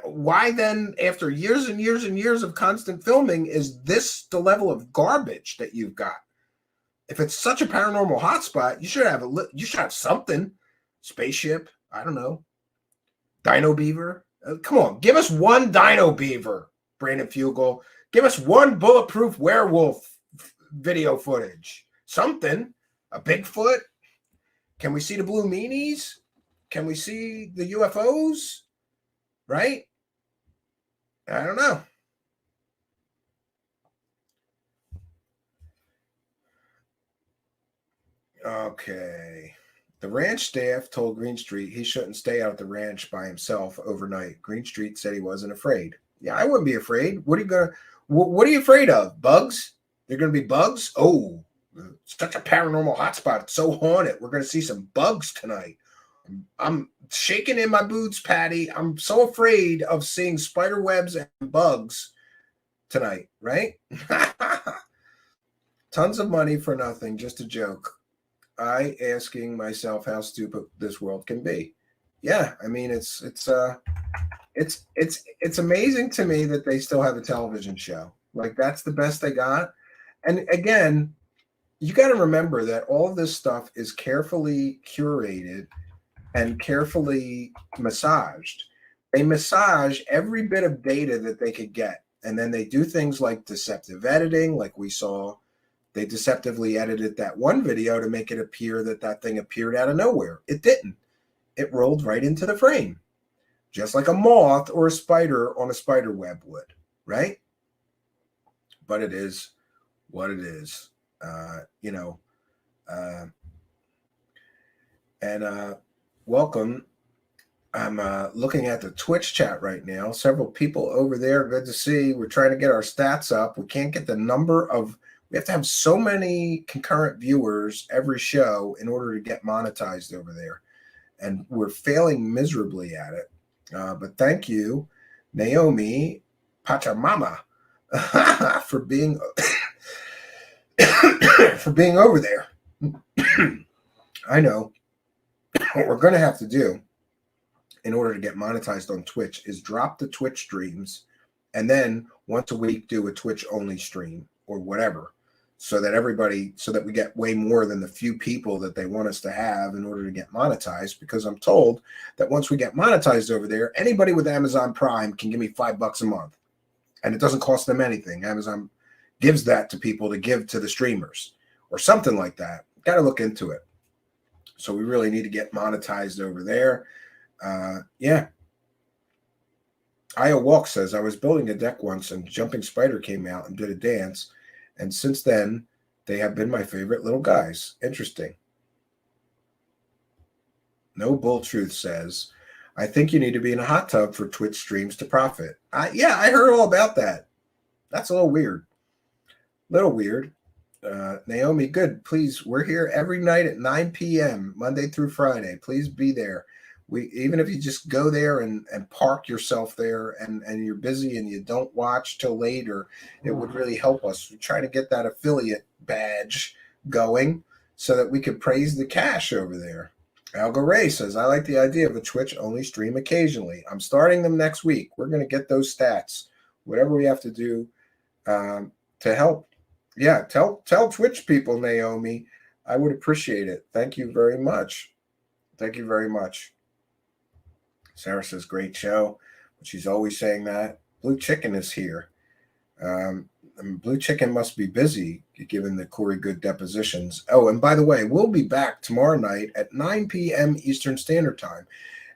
Speaker 4: Why then, after years and years and years of constant filming, is this the level of garbage that you've got? If it's such a paranormal hotspot, you should have something. Spaceship. I don't know. Dino beaver. Come on, give us one dino beaver, Brandon Fugel. Give us one bulletproof werewolf video footage. Something. A Bigfoot. Can we see the blue meanies? Can we see the UFOs? Right? I don't know. Okay. The ranch staff told Greenstreet he shouldn't stay out at the ranch by himself overnight. Greenstreet said he wasn't afraid. Yeah, I wouldn't be afraid. What are you afraid of? Bugs? They're going to be bugs? Oh, such a paranormal hotspot. It's so haunted. We're going to see some bugs tonight. I'm shaking in my boots, Patty. I'm so afraid of seeing spider webs and bugs tonight, right? Tons of money for nothing, just a joke. I asking myself how stupid this world can be. Yeah, I mean it's amazing to me that they still have a television show. Like that's the best they got. And again, you got to remember that all of this stuff is carefully curated and carefully massaged. They massage every bit of data that they could get. And then they do things like deceptive editing, like we saw. They deceptively edited that one video to make it appear that that thing appeared out of nowhere. It didn't. It rolled right into the frame, just like a moth or a spider on a spider web would, right? But it is what it is, welcome. I'm looking at the Twitch chat right now. Several people over there. Good to see. We're trying to get our stats up. We can't get the number of. We have to have so many concurrent viewers every show in order to get monetized over there. And we're failing miserably at it. But thank you, Naomi Pachamama, for being over there. I know what we're going to have to do in order to get monetized on Twitch is drop the Twitch streams and then once a week do a Twitch only stream or whatever, so that we get way more than the few people that they want us to have in order to get monetized. Because I'm told that once we get monetized over there, anybody with Amazon Prime can give me $5 a month and it doesn't cost them anything. Amazon gives that to people to give to the streamers or something like that. Got to look into it. So we really need to get monetized over there. Yeah. Io Walk says, I was building a deck once and Jumping Spider came out and did a dance. And since then, they have been my favorite little guys. Interesting. No Bull Truth says, I think you need to be in a hot tub for Twitch streams to profit. Yeah, I heard all about that. That's a little weird. Naomi, good. Please, we're here every night at 9 p.m., Monday through Friday. Please be there. Even if you just go there and park yourself there and you're busy and you don't watch till later, it would really help us. We're trying to get that affiliate badge going so that we could praise the cash over there. Alga Ray says, I like the idea of a Twitch only stream occasionally. I'm starting them next week. We're going to get those stats, whatever we have to do to help. Yeah, tell Twitch people, Naomi. I would appreciate it. Thank you very much. Thank you very much. Sarah says, great show. But she's always saying that. Blue Chicken is here. Blue Chicken must be busy given the Corey Good depositions. Oh, and by the way, we'll be back tomorrow night at 9 p.m. Eastern Standard Time.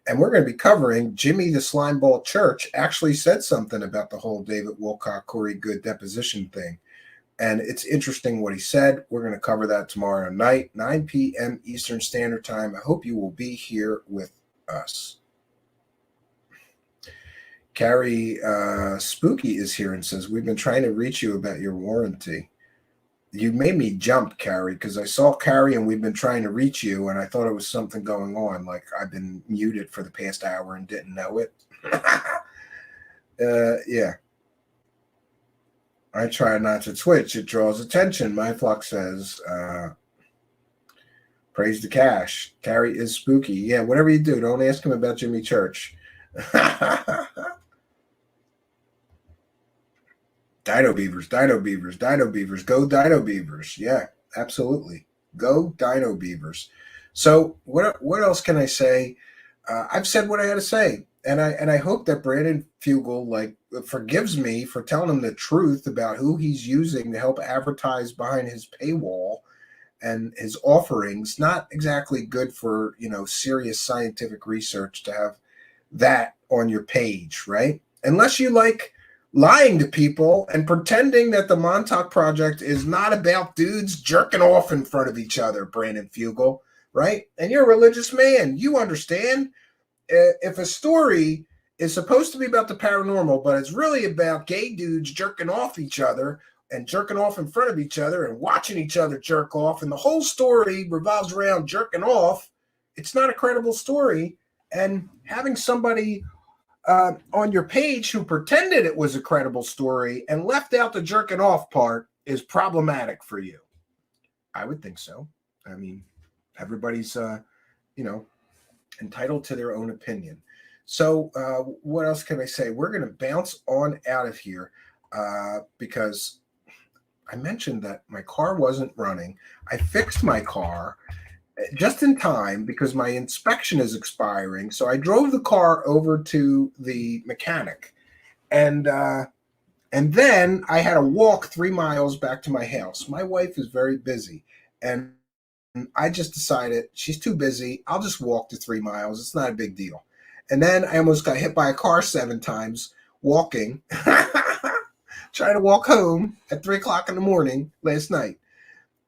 Speaker 4: And we're going to be covering Jimmy the Slimeball Church actually said something about the whole David Wilcock, Corey Good deposition thing. And it's interesting what he said. We're going to cover that tomorrow night, 9 p.m. Eastern Standard Time. I hope you will be here with us. Carrie Spooky is here and says, we've been trying to reach you about your warranty. You made me jump, Carrie, because I saw Carrie and we've been trying to reach you, and I thought it was something going on, like I've been muted for the past hour and didn't know it. Yeah. I try not to twitch. It draws attention. My Flux says, praise the cash. Carrie is spooky. Yeah, whatever you do, don't ask him about Jimmy Church. Dido Beavers, Dido Beavers, Dido Beavers. Go Dido Beavers. Yeah, absolutely. Go Dido Beavers. So what else can I say? I've said what I had to say. And I hope that Brandon Fugel forgives me for telling him the truth about who he's using to help advertise behind his paywall and his offerings. Not exactly good for, serious scientific research to have that on your page, right? Unless you like lying to people and pretending that the Montauk Project is not about dudes jerking off in front of each other, Brandon Fugel, right? And you're a religious man. You understand. If a story is supposed to be about the paranormal, but it's really about gay dudes jerking off each other and jerking off in front of each other and watching each other jerk off, and the whole story revolves around jerking off, it's not a credible story. And having somebody on your page who pretended it was a credible story and left out the jerking off part is problematic for you. I would think so. I mean, everybody's, entitled to their own opinion. So what else can I say? We're going to bounce on out of here because I mentioned that my car wasn't running. I fixed my car just in time because my inspection is expiring. So I drove the car over to the mechanic, and then I had to walk 3 miles back to my house. My wife is very busy, and I just decided she's too busy. I'll just walk the 3 miles. It's not a big deal. And then I almost got hit by a car 7 times walking, trying to walk home at 3 o'clock in the morning last night.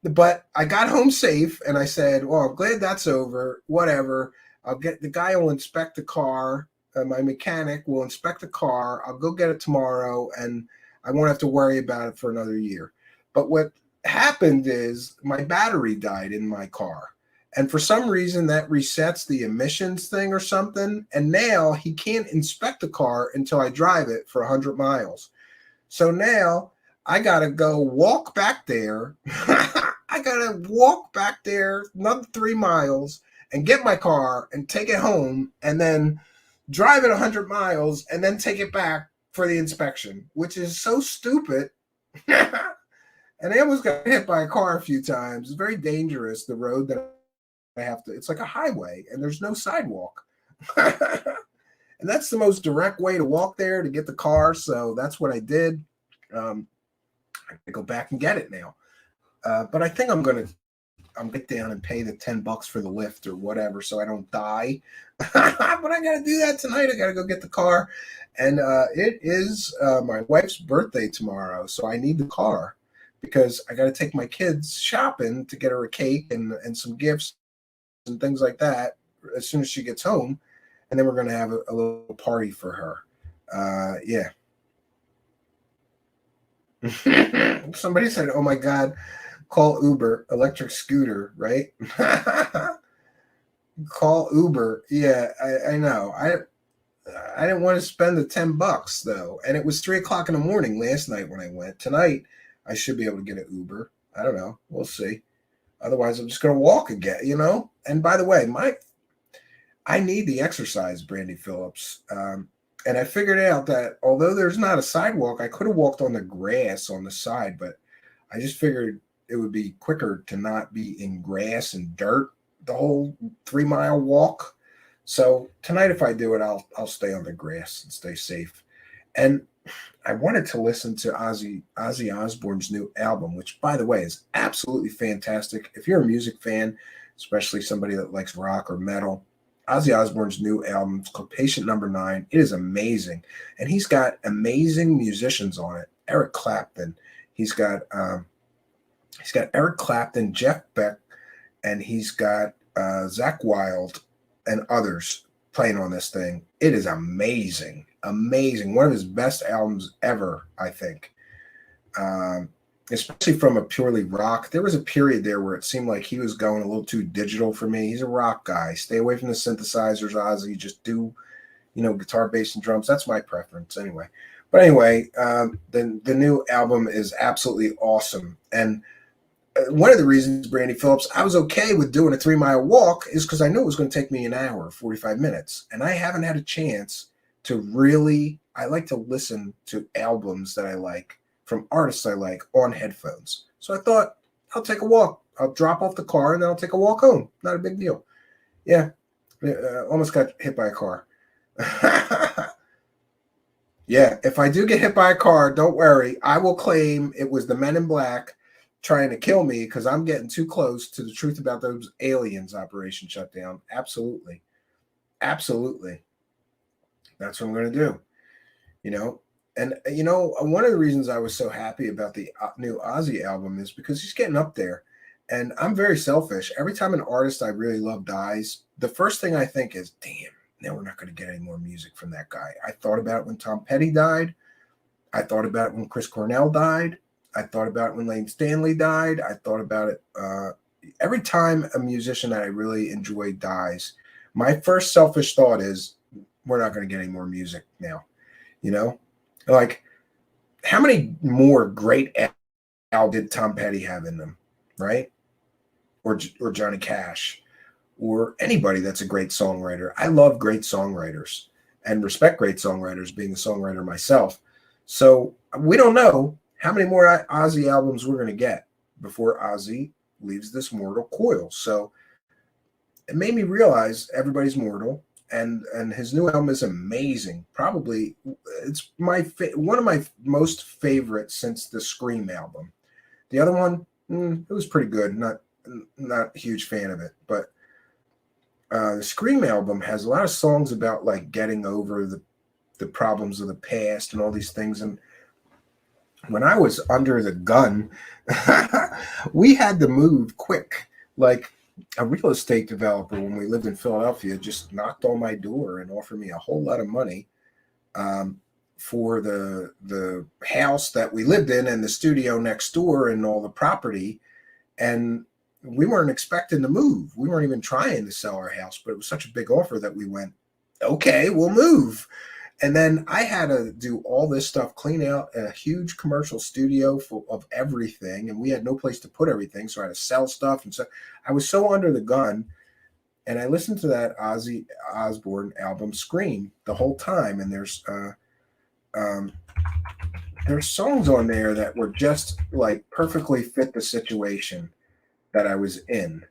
Speaker 4: But I got home safe, and I said, well, I'm glad that's over. Whatever. I'll get the guy will inspect the car. My mechanic will inspect the car. I'll go get it tomorrow, and I won't have to worry about it for another year. But what happened is my battery died in my car, and for some reason that resets the emissions thing or something, and now he can't inspect the car until I drive it for 100 miles. So now I gotta go walk back there. I gotta walk back there another 3 miles and get my car and take it home and then drive it 100 miles and then take it back for the inspection, which is so stupid. And I almost got hit by a car a few times. It's very dangerous, the road that I have to, it's like a highway and there's no sidewalk. And that's the most direct way to walk there to get the car. So that's what I did. I can go back and get it now. But I think I'm going to get down and pay the $10 for the lift or whatever so I don't die. But I got to do that tonight. I got to go get the car. And it is my wife's birthday tomorrow. So I need the car, because I got to take my kids shopping to get her a cake and some gifts and things like that as soon as she gets home. And then we're going to have a little party for her. Yeah. Somebody said, oh my God, call Uber, electric scooter, right? Call Uber. Yeah, I know. I didn't want to spend the $10 though. And it was 3 o'clock in the morning last night when I went. Tonight, I should be able to get an Uber. I don't know. We'll see. Otherwise, I'm just going to walk again, And by the way, I need the exercise, Brandy Phillips. And I figured out that although there's not a sidewalk, I could have walked on the grass on the side, but I just figured it would be quicker to not be in grass and dirt the whole 3 mile walk. So tonight, if I do it, I'll stay on the grass and stay safe. And I wanted to listen to Ozzy Osbourne's new album, which, by the way, is absolutely fantastic. If you're a music fan, especially somebody that likes rock or metal, Ozzy Osbourne's new album is called Patient Number 9. It is amazing. And he's got amazing musicians on it. Eric Clapton, He's got Eric Clapton, Jeff Beck, and he's got Zach Wilde and others playing on this thing. It is amazing, amazing. One of his best albums ever, I think. Especially from a purely rock. There was a period there where it seemed like he was going a little too digital for me. He's a rock guy. Stay away from the synthesizers, Ozzy. Just do, guitar, bass, and drums. That's my preference anyway. But anyway, the new album is absolutely awesome. And one of the reasons, Brandy Phillips, I was okay with doing a 3-mile walk is because I knew it was going to take me an hour, 45 minutes. And I haven't had a chance to really, I like to listen to albums that I like from artists I like on headphones. So I thought, I'll take a walk. I'll drop off the car and then I'll take a walk home. Not a big deal. Yeah. Almost got hit by a car. Yeah. If I do get hit by a car, don't worry. I will claim it was the Men in Black trying to kill me because I'm getting too close to the truth about those aliens. Operation Shutdown. Absolutely. Absolutely. That's what I'm going to do. And, one of the reasons I was so happy about the new Ozzy album is because he's getting up there. And I'm very selfish. Every time an artist I really love dies, the first thing I think is, damn, now we're not going to get any more music from that guy. I thought about it when Tom Petty died. I thought about it when Chris Cornell died. I thought about it when Lane Stanley died. I thought about it every time a musician that I really enjoy dies. My first selfish thought is, we're not going to get any more music now. Like, how many more great albums did Tom Petty have in them, right? Or Johnny Cash, or anybody that's a great songwriter. I love great songwriters and respect great songwriters, being a songwriter myself. So we don't know how many more Ozzy albums we're going to get before Ozzy leaves this mortal coil. So it made me realize everybody's mortal. And his new album is amazing. Probably it's one of my most favorites since the Scream album. The other one, it was pretty good. Not a huge fan of it, but the Scream album has a lot of songs about like getting over the problems of the past and all these things. And when I was under the gun, we had to move quick. Like, a real estate developer, when we lived in Philadelphia, just knocked on my door and offered me a whole lot of money for the house that we lived in and the studio next door and all the property. And we weren't expecting to move. We weren't even trying to sell our house, but it was such a big offer that we went, okay, we'll move. And then I had to do all this stuff, clean out a huge commercial studio full of everything. And we had no place to put everything. So I had to sell stuff. And so I was so under the gun. And I listened to that Ozzy Osbourne album, Scream, the whole time. And there's songs on there that were just like perfectly fit the situation that I was in.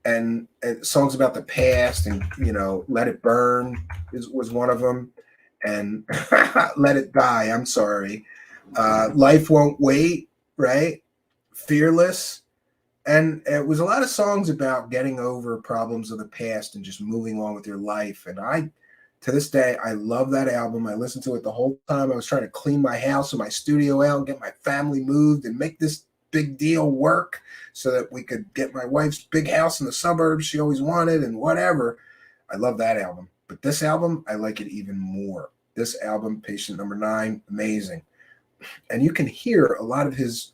Speaker 4: And songs about the past, and Let It Burn was one of them, and Let It Die. I'm sorry, Life Won't Wait, right? Fearless, and it was a lot of songs about getting over problems of the past and just moving on with your life. And to this day, I love that album. I listened to it the whole time. I was trying to clean my house and my studio out and get my family moved and make this big deal work so that we could get my wife's big house in the suburbs she always wanted and whatever. I love that album. But this album, I like it even more. This album, Patient Number 9, amazing. And you can hear a lot of his,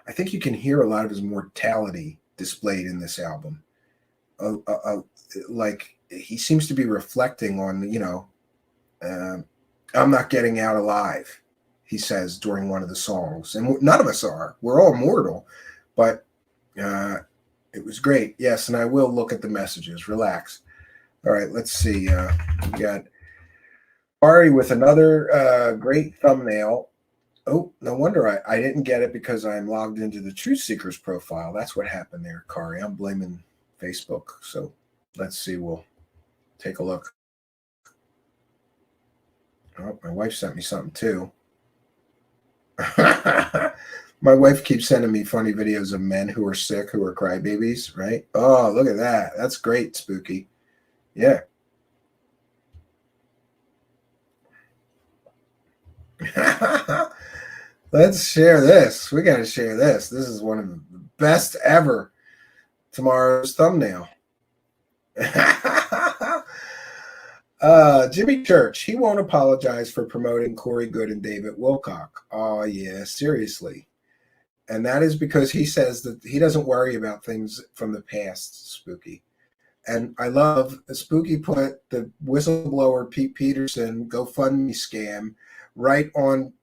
Speaker 4: I think you can hear a lot of his mortality displayed in this album. Like, he seems to be reflecting on, I'm not getting out alive, he says during one of the songs. And none of us are. We're all mortal. But it was great. Yes, and I will look at the messages. Relax. All right, let's see. We got Ari with another great thumbnail. Oh, no wonder I didn't get it because I'm logged into the Truth Seekers profile. That's what happened there, Kari. I'm blaming Facebook. So let's see. We'll take a look. Oh, my wife sent me something too. My wife keeps sending me funny videos of men who are sick, who are crybabies, right? Oh, look at that. That's great, Spooky. Yeah. Let's share this. We got to share this. This is one of the best ever. Tomorrow's thumbnail. Jimmy Church, he won't apologize for promoting Corey Good and David Wilcock. Oh, yeah, seriously. And that is because he says that he doesn't worry about things from the past, Spooky. And I love Spooky put the whistleblower Pete Peterson GoFundMe scam right on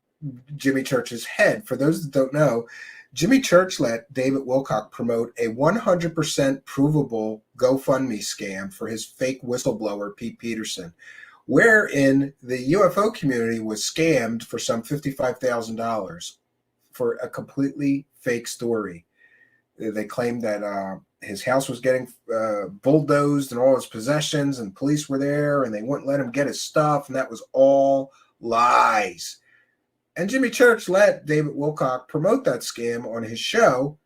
Speaker 4: Jimmy Church's head. For those that don't know, Jimmy Church let David Wilcock promote a 100% provable GoFundMe scam for his fake whistleblower Pete Peterson, wherein the UFO community was scammed for some $55,000 for a completely fake story. They claimed that his house was getting bulldozed and all his possessions, and police were there, and they wouldn't let him get his stuff, and that was all lies. And Jimmy Church let David Wilcock promote that scam on his show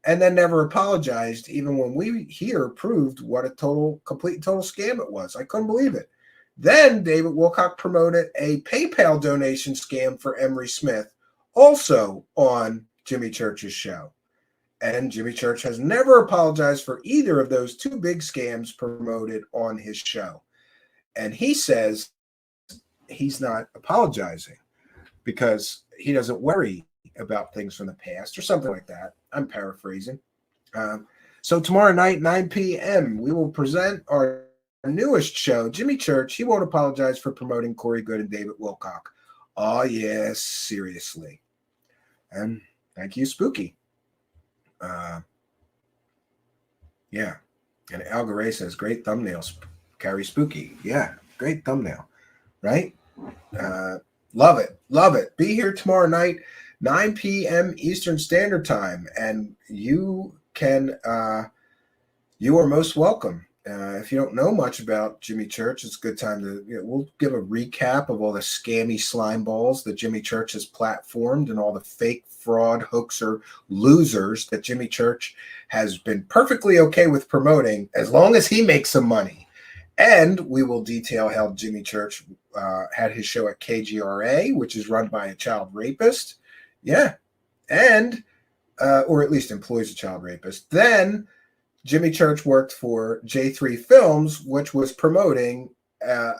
Speaker 4: and then never apologized, even when we here proved what a complete scam it was. I couldn't believe it. Then David Wilcock promoted a PayPal donation scam for Emery Smith, also on Jimmy Church's show. And Jimmy Church has never apologized for either of those two big scams promoted on his show. And he says he's not apologizing because he doesn't worry about things from the past or something like that. I'm paraphrasing. So tomorrow night, 9 p.m., we will present our newest show, Jimmy Church. He won't apologize for promoting Corey Good and David Wilcock. Oh, yes, seriously. And thank you, Spooky. Yeah. And Algaray says, great thumbnails, Carrie Spooky. Yeah, great thumbnail, right? Love it. Love it. Be here tomorrow night, 9 p.m. Eastern Standard Time. And you are most welcome. If you don't know much about Jimmy Church, it's a good time to, we'll give a recap of all the scammy slime balls that Jimmy Church has platformed and all the fake fraud hoaxer losers that Jimmy Church has been perfectly okay with promoting as long as he makes some money. And we will detail how Jimmy Church had his show at KGRA, which is run by a child rapist. Yeah. And, or at least employs a child rapist. Then Jimmy Church worked for J3 Films, which was promoting a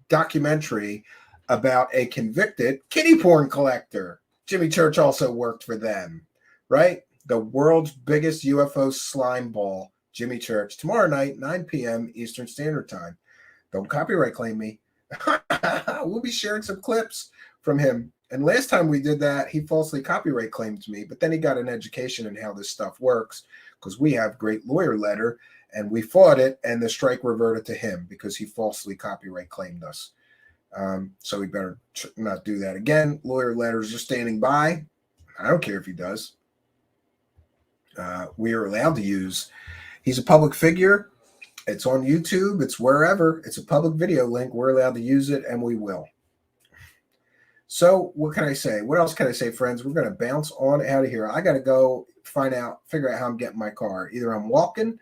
Speaker 4: documentary about a convicted kitty porn collector. Jimmy Church also worked for them, right? The world's biggest UFO slime ball, Jimmy Church, tomorrow night, 9 p.m. Eastern Standard Time. Don't copyright claim me. We'll be sharing some clips from him. And last time we did that, he falsely copyright claimed me, but then he got an education in how this stuff works because we have great lawyer letter and we fought it and the strike reverted to him because he falsely copyright claimed us. So we better not do that again. Lawyer letters are standing by. I don't care if he does. We are allowed to use. He's a public figure. It's on YouTube. It's wherever. It's a public video link. We're allowed to use it, and we will. So what can I say? What else can I say, friends? We're going to bounce on out of here. I got to go figure out how I'm getting my car. Either I'm walking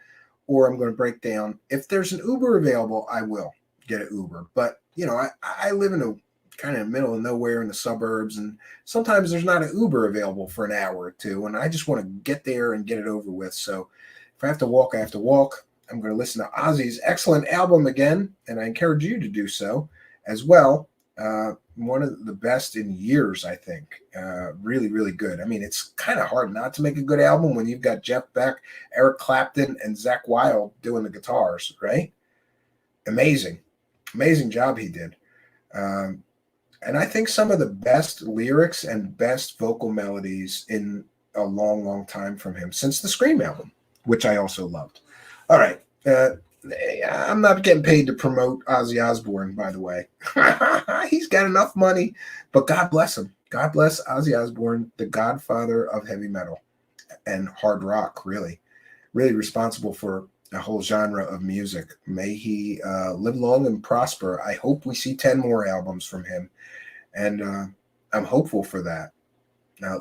Speaker 4: or I'm going to break down. If there's an Uber available, I will get an Uber. But, I live in a kind of middle of nowhere in the suburbs, and sometimes there's not an Uber available for an hour or two, and I just want to get there and get it over with. So if I have to walk, I have to walk. I'm going to listen to Ozzy's excellent album again, and I encourage you to do so as well. One of the best in years, I think. Really, really good. I mean, it's kind of hard not to make a good album when you've got Jeff Beck, Eric Clapton, and Zakk Wylde doing the guitars, right? Amazing job he did. And I think some of the best lyrics and best vocal melodies in a long, long time from him since the Scream album, which I also loved. All right. I'm not getting paid to promote Ozzy Osbourne, by the way. He's got enough money, but God bless him. God bless Ozzy Osbourne, the godfather of heavy metal and hard rock, really responsible for a whole genre of music. May he live long and prosper. I hope we see 10 more albums from him, and I'm hopeful for that.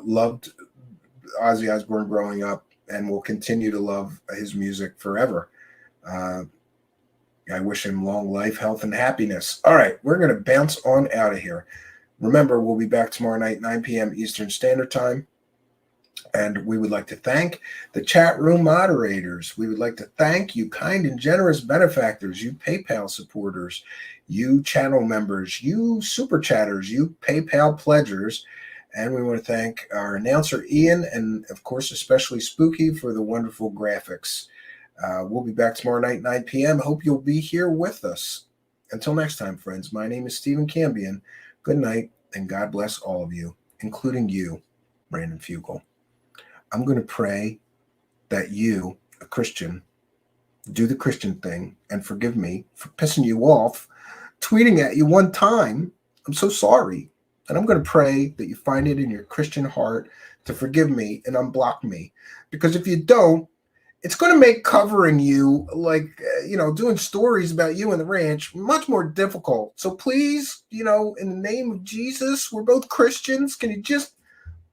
Speaker 4: Loved Ozzy Osbourne growing up and will continue to love his music forever. I wish him long life, health, and happiness. All right, we're going to bounce on out of here. Remember, we'll be back tomorrow night, 9 p.m. Eastern Standard Time. And we would like to thank the chat room moderators. We would like to thank you, kind and generous benefactors, you PayPal supporters, you channel members, you super chatters, you PayPal pledgers. And we want to thank our announcer, Ian, and of course, especially Spooky for the wonderful graphics. We'll be back tomorrow night, 9 p.m. Hope you'll be here with us. Until next time, friends, my name is Steven Cambion. Good night, and God bless all of you, including you, Brandon Fugel. I'm going to pray that you, a Christian, do the Christian thing and forgive me for pissing you off, tweeting at you one time. I'm so sorry. And I'm going to pray that you find it in your Christian heart to forgive me and unblock me. Because if you don't, it's going to make covering you, like, doing stories about you and the ranch much more difficult. So please, in the name of Jesus, we're both Christians. Can you just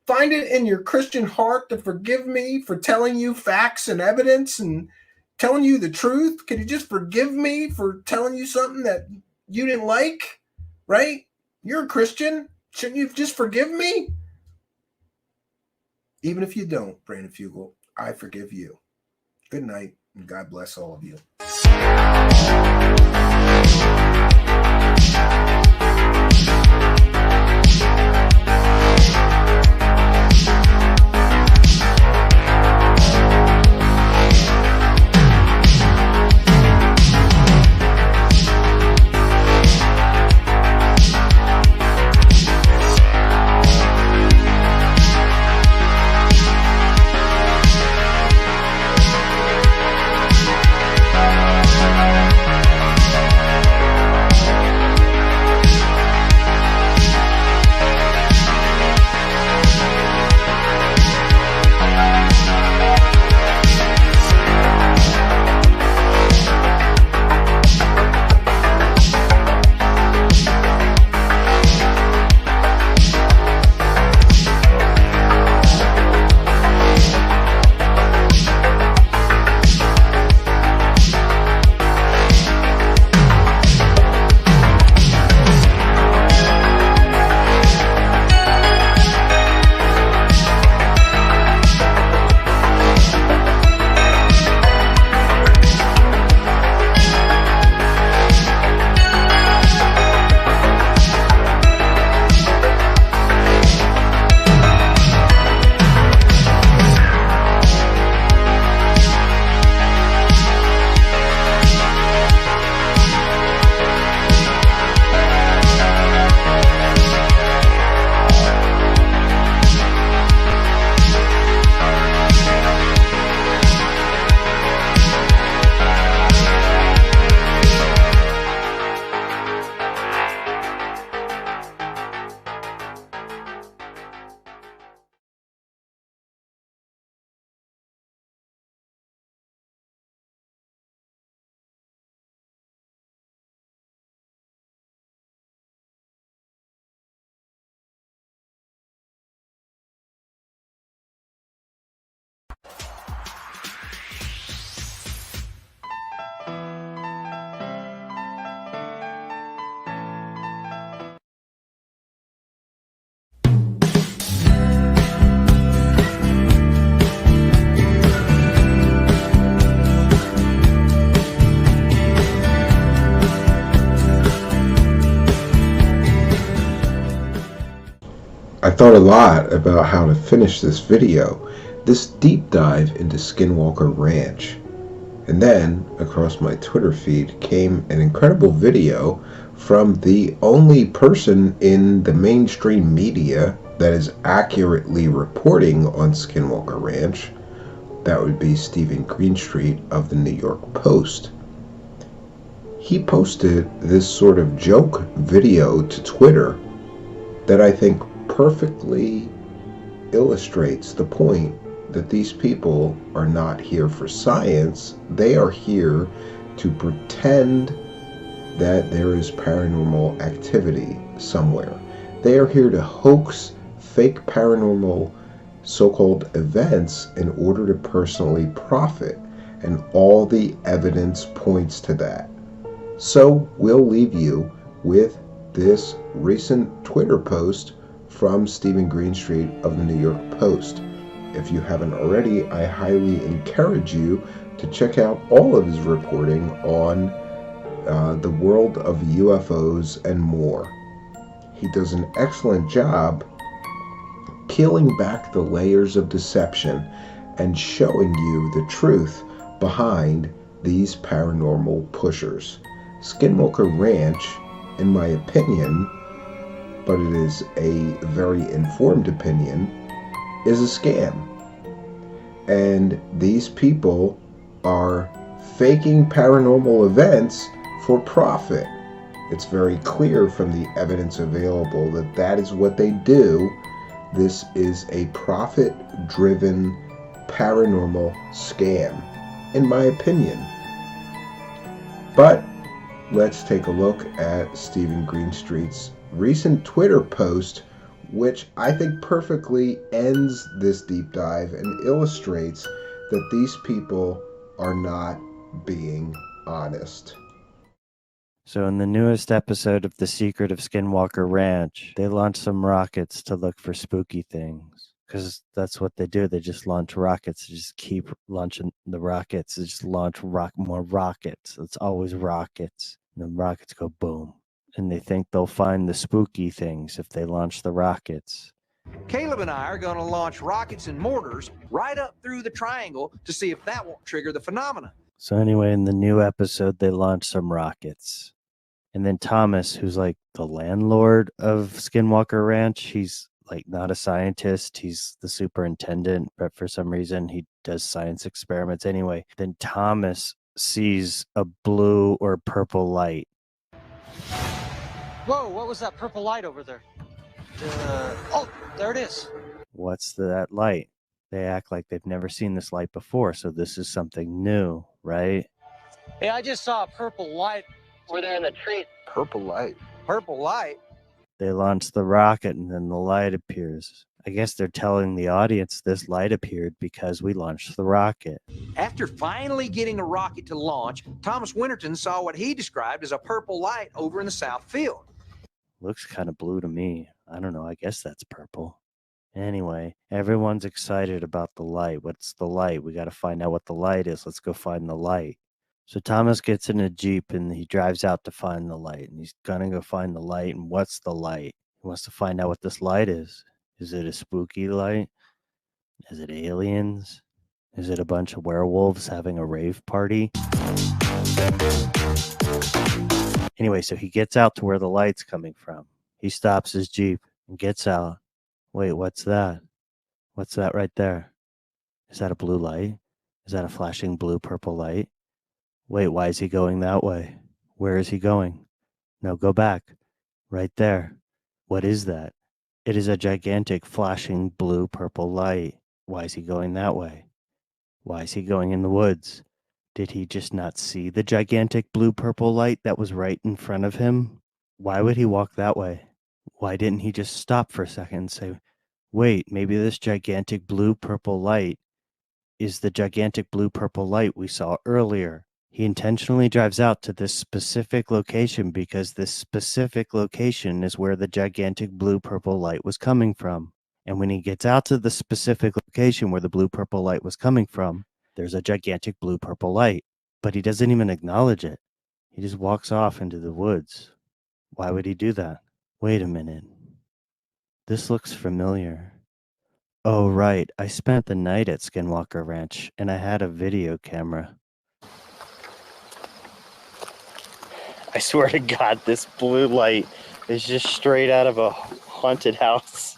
Speaker 4: find it in your Christian heart to forgive me for telling you facts and evidence and telling you the truth? Can you just forgive me for telling you something that you didn't like? Right? You're a Christian. Shouldn't you just forgive me? Even if you don't, Brandon Fugel, I forgive you. Good night, and God bless all of you. I thought a lot about how to finish this video, this deep dive into Skinwalker Ranch. And then, across my Twitter feed, came an incredible video from the only person in the mainstream media that is accurately reporting on Skinwalker Ranch. That would be Steven Greenstreet of the New York Post. He posted this sort of joke video to Twitter that I think perfectly illustrates the point that these people are not here for science. They are here to pretend that there is paranormal activity somewhere. They are here to hoax fake paranormal so-called events in order to personally profit, and all the evidence points to that. So we'll leave you with this recent Twitter post from Steven Greenstreet of the New York Post. If you haven't already, I highly encourage you to check out all of his reporting on the world of UFOs and more. He does an excellent job peeling back the layers of deception and showing you the truth behind these paranormal pushers. Skinwalker Ranch, in my opinion, but it is a very informed opinion, is a scam. And these people are faking paranormal events for profit. It's very clear from the evidence available that that is what they do. This is a profit-driven paranormal scam, in my opinion. But let's take a look at Steven Greenstreet's recent Twitter post, which I think perfectly ends this deep dive and illustrates that these people are not being honest.
Speaker 22: So in the newest episode of The Secret of Skinwalker Ranch, they launched some rockets to look for spooky things. Because that's what they do. They just launch rockets. They just keep launching the rockets. They just launch more rockets. It's always rockets. And the rockets go boom. And they think they'll find the spooky things if they launch the rockets.
Speaker 15: Caleb and I are going to launch rockets and mortars right up through the triangle to see if that won't trigger the phenomena.
Speaker 22: So anyway, in the new episode, they launch some rockets. And then Thomas, who's like the landlord of Skinwalker Ranch, he's like not a scientist. He's the superintendent, but for some reason he does science experiments anyway. Then Thomas sees a blue or purple light.
Speaker 11: Whoa, what was that purple light over there? Oh, there it is.
Speaker 22: What's that light? They act like they've never seen this light before, so this is something new, right?
Speaker 11: Hey, I just saw a purple light over there in the tree.
Speaker 15: Purple light? Purple light?
Speaker 22: They launch the rocket and then the light appears. I guess they're telling the audience this light appeared because we launched the rocket.
Speaker 15: After finally getting a rocket to launch, Thomas Winterton saw what he described as a purple light over in the south field.
Speaker 22: Looks kind of blue to me. I don't know. I guess that's purple. Anyway, everyone's excited about the light. What's the light? We got to find out what the light is. Let's go find the light. So Thomas gets in a Jeep and he drives out to find the light. And he's going to go find the light. And what's the light? He wants to find out what this light is. Is it a spooky light? Is it aliens? Is it a bunch of werewolves having a rave party? Anyway, so he gets out to where the light's coming from. He stops his Jeep and gets out. Wait, what's that? What's that right there? Is that a blue light? Is that a flashing blue-purple light? Wait, why is he going that way? Where is he going? No, go back. Right there. What is that? It is a gigantic flashing blue-purple light. Why is he going that way? Why is he going in the woods? Did he just not see the gigantic blue-purple light that was right in front of him? Why would he walk that way? Why didn't he just stop for a second and say, wait, maybe this gigantic blue-purple light is the gigantic blue-purple light we saw earlier? He intentionally drives out to this specific location because this specific location is where the gigantic blue-purple light was coming from. And when he gets out to the specific location where the blue-purple light was coming from, there's a gigantic blue-purple light. But he doesn't even acknowledge it. He just walks off into the woods. Why would he do that? Wait a minute. This looks familiar. Oh, right. I spent the night at Skinwalker Ranch, and I had a video camera. I swear to God, this blue light is just straight out of a haunted house.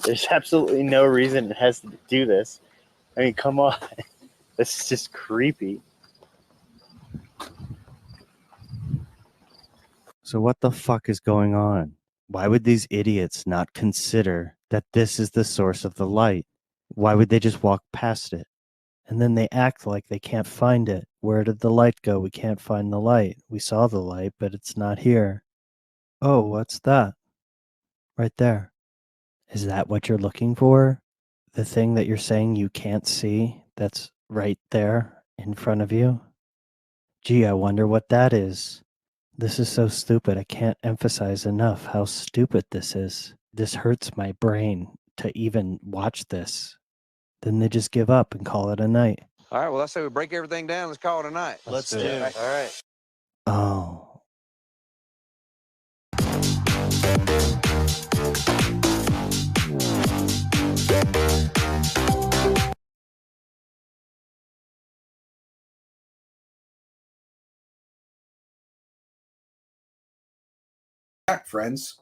Speaker 22: There's absolutely no reason it has to do this. I mean, come on. This is just creepy. So what the fuck is going on? Why would these idiots not consider that this is the source of the light? Why would they just walk past it? And then they act like they can't find it. Where did the light go? We can't find the light. We saw the light, but it's not here. Oh, what's that? Right there. Is that what you're looking for? The thing that you're saying you can't see that's right there in front of you? Gee, I wonder what that is.
Speaker 24: This is so stupid. I can't emphasize enough how stupid this is. This hurts my brain to even watch this. Then they just give up and call it a night.
Speaker 15: All right, well, let's say we break everything down. Let's call it a night.
Speaker 24: Let's do it.
Speaker 15: All right.
Speaker 24: Oh.
Speaker 4: Back, friends.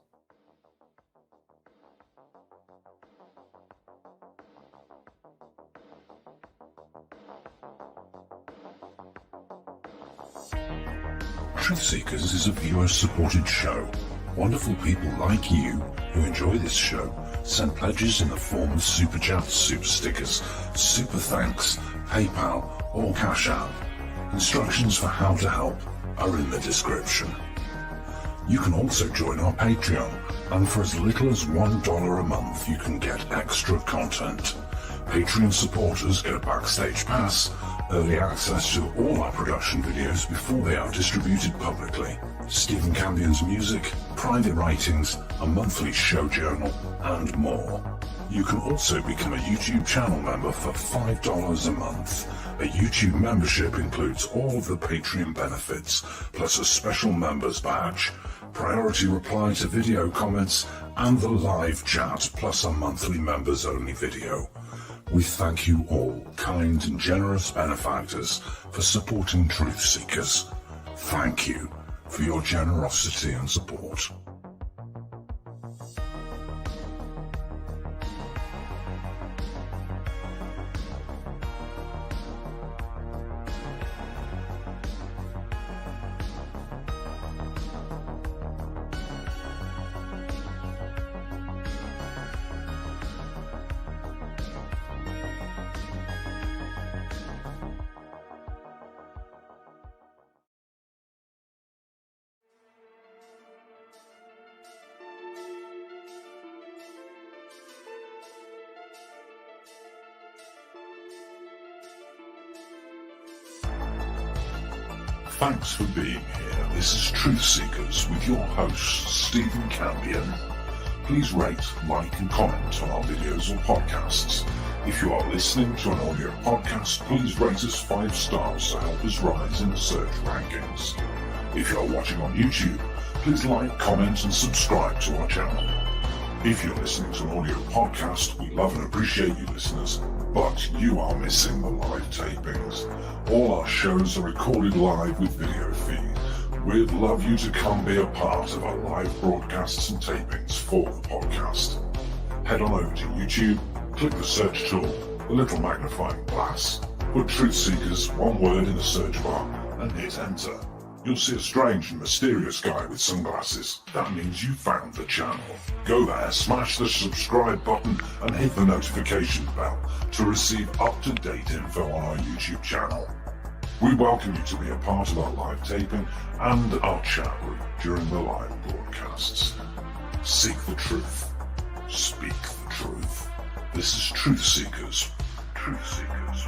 Speaker 7: Truth Seekers is a viewer-supported show. Wonderful people like you who enjoy this show send pledges in the form of super chats, super stickers, super thanks, PayPal, or Cash App. Instructions for how to help are in the description. You can also join our Patreon, and for as little as $1 a month, you can get extra content. Patreon supporters get a backstage pass, early access to all our production videos before they are distributed publicly, Stephen Campion's music, private writings, a monthly show journal, and more. You can also become a YouTube channel member for $5 a month. A YouTube membership includes all of the Patreon benefits, plus a special members badge, priority reply to video comments, and the live chat, plus a monthly members-only video. We thank you all, kind and generous benefactors, for supporting Truth Seekers. Thank you for your generosity and support. Thanks for being here. This is Truth Seekers with your host, Steven Campion. Please rate, like, and comment on our videos or podcasts. If you are listening to an audio podcast, please rate us 5 stars to help us rise in the search rankings. If you are watching on YouTube, please like, comment, and subscribe to our channel. If you're listening to an audio podcast, we love and appreciate you listeners, but you are missing the live tapings. All our shows are recorded live with video feed. We'd love you to come be a part of our live broadcasts and tapings for the podcast. Head on over to YouTube, click the search tool, the little magnifying glass, put Truth Seekers, one word in the search bar, and hit enter. You'll see a strange and mysterious guy with sunglasses. That means you found the channel. Go there, smash the subscribe button, and hit the notification bell to receive up-to-date info on our YouTube channel. We welcome you to be a part of our live taping and our chat room during the live broadcasts. Seek the truth. Speak the truth. This is Truth Seekers. Truth Seekers.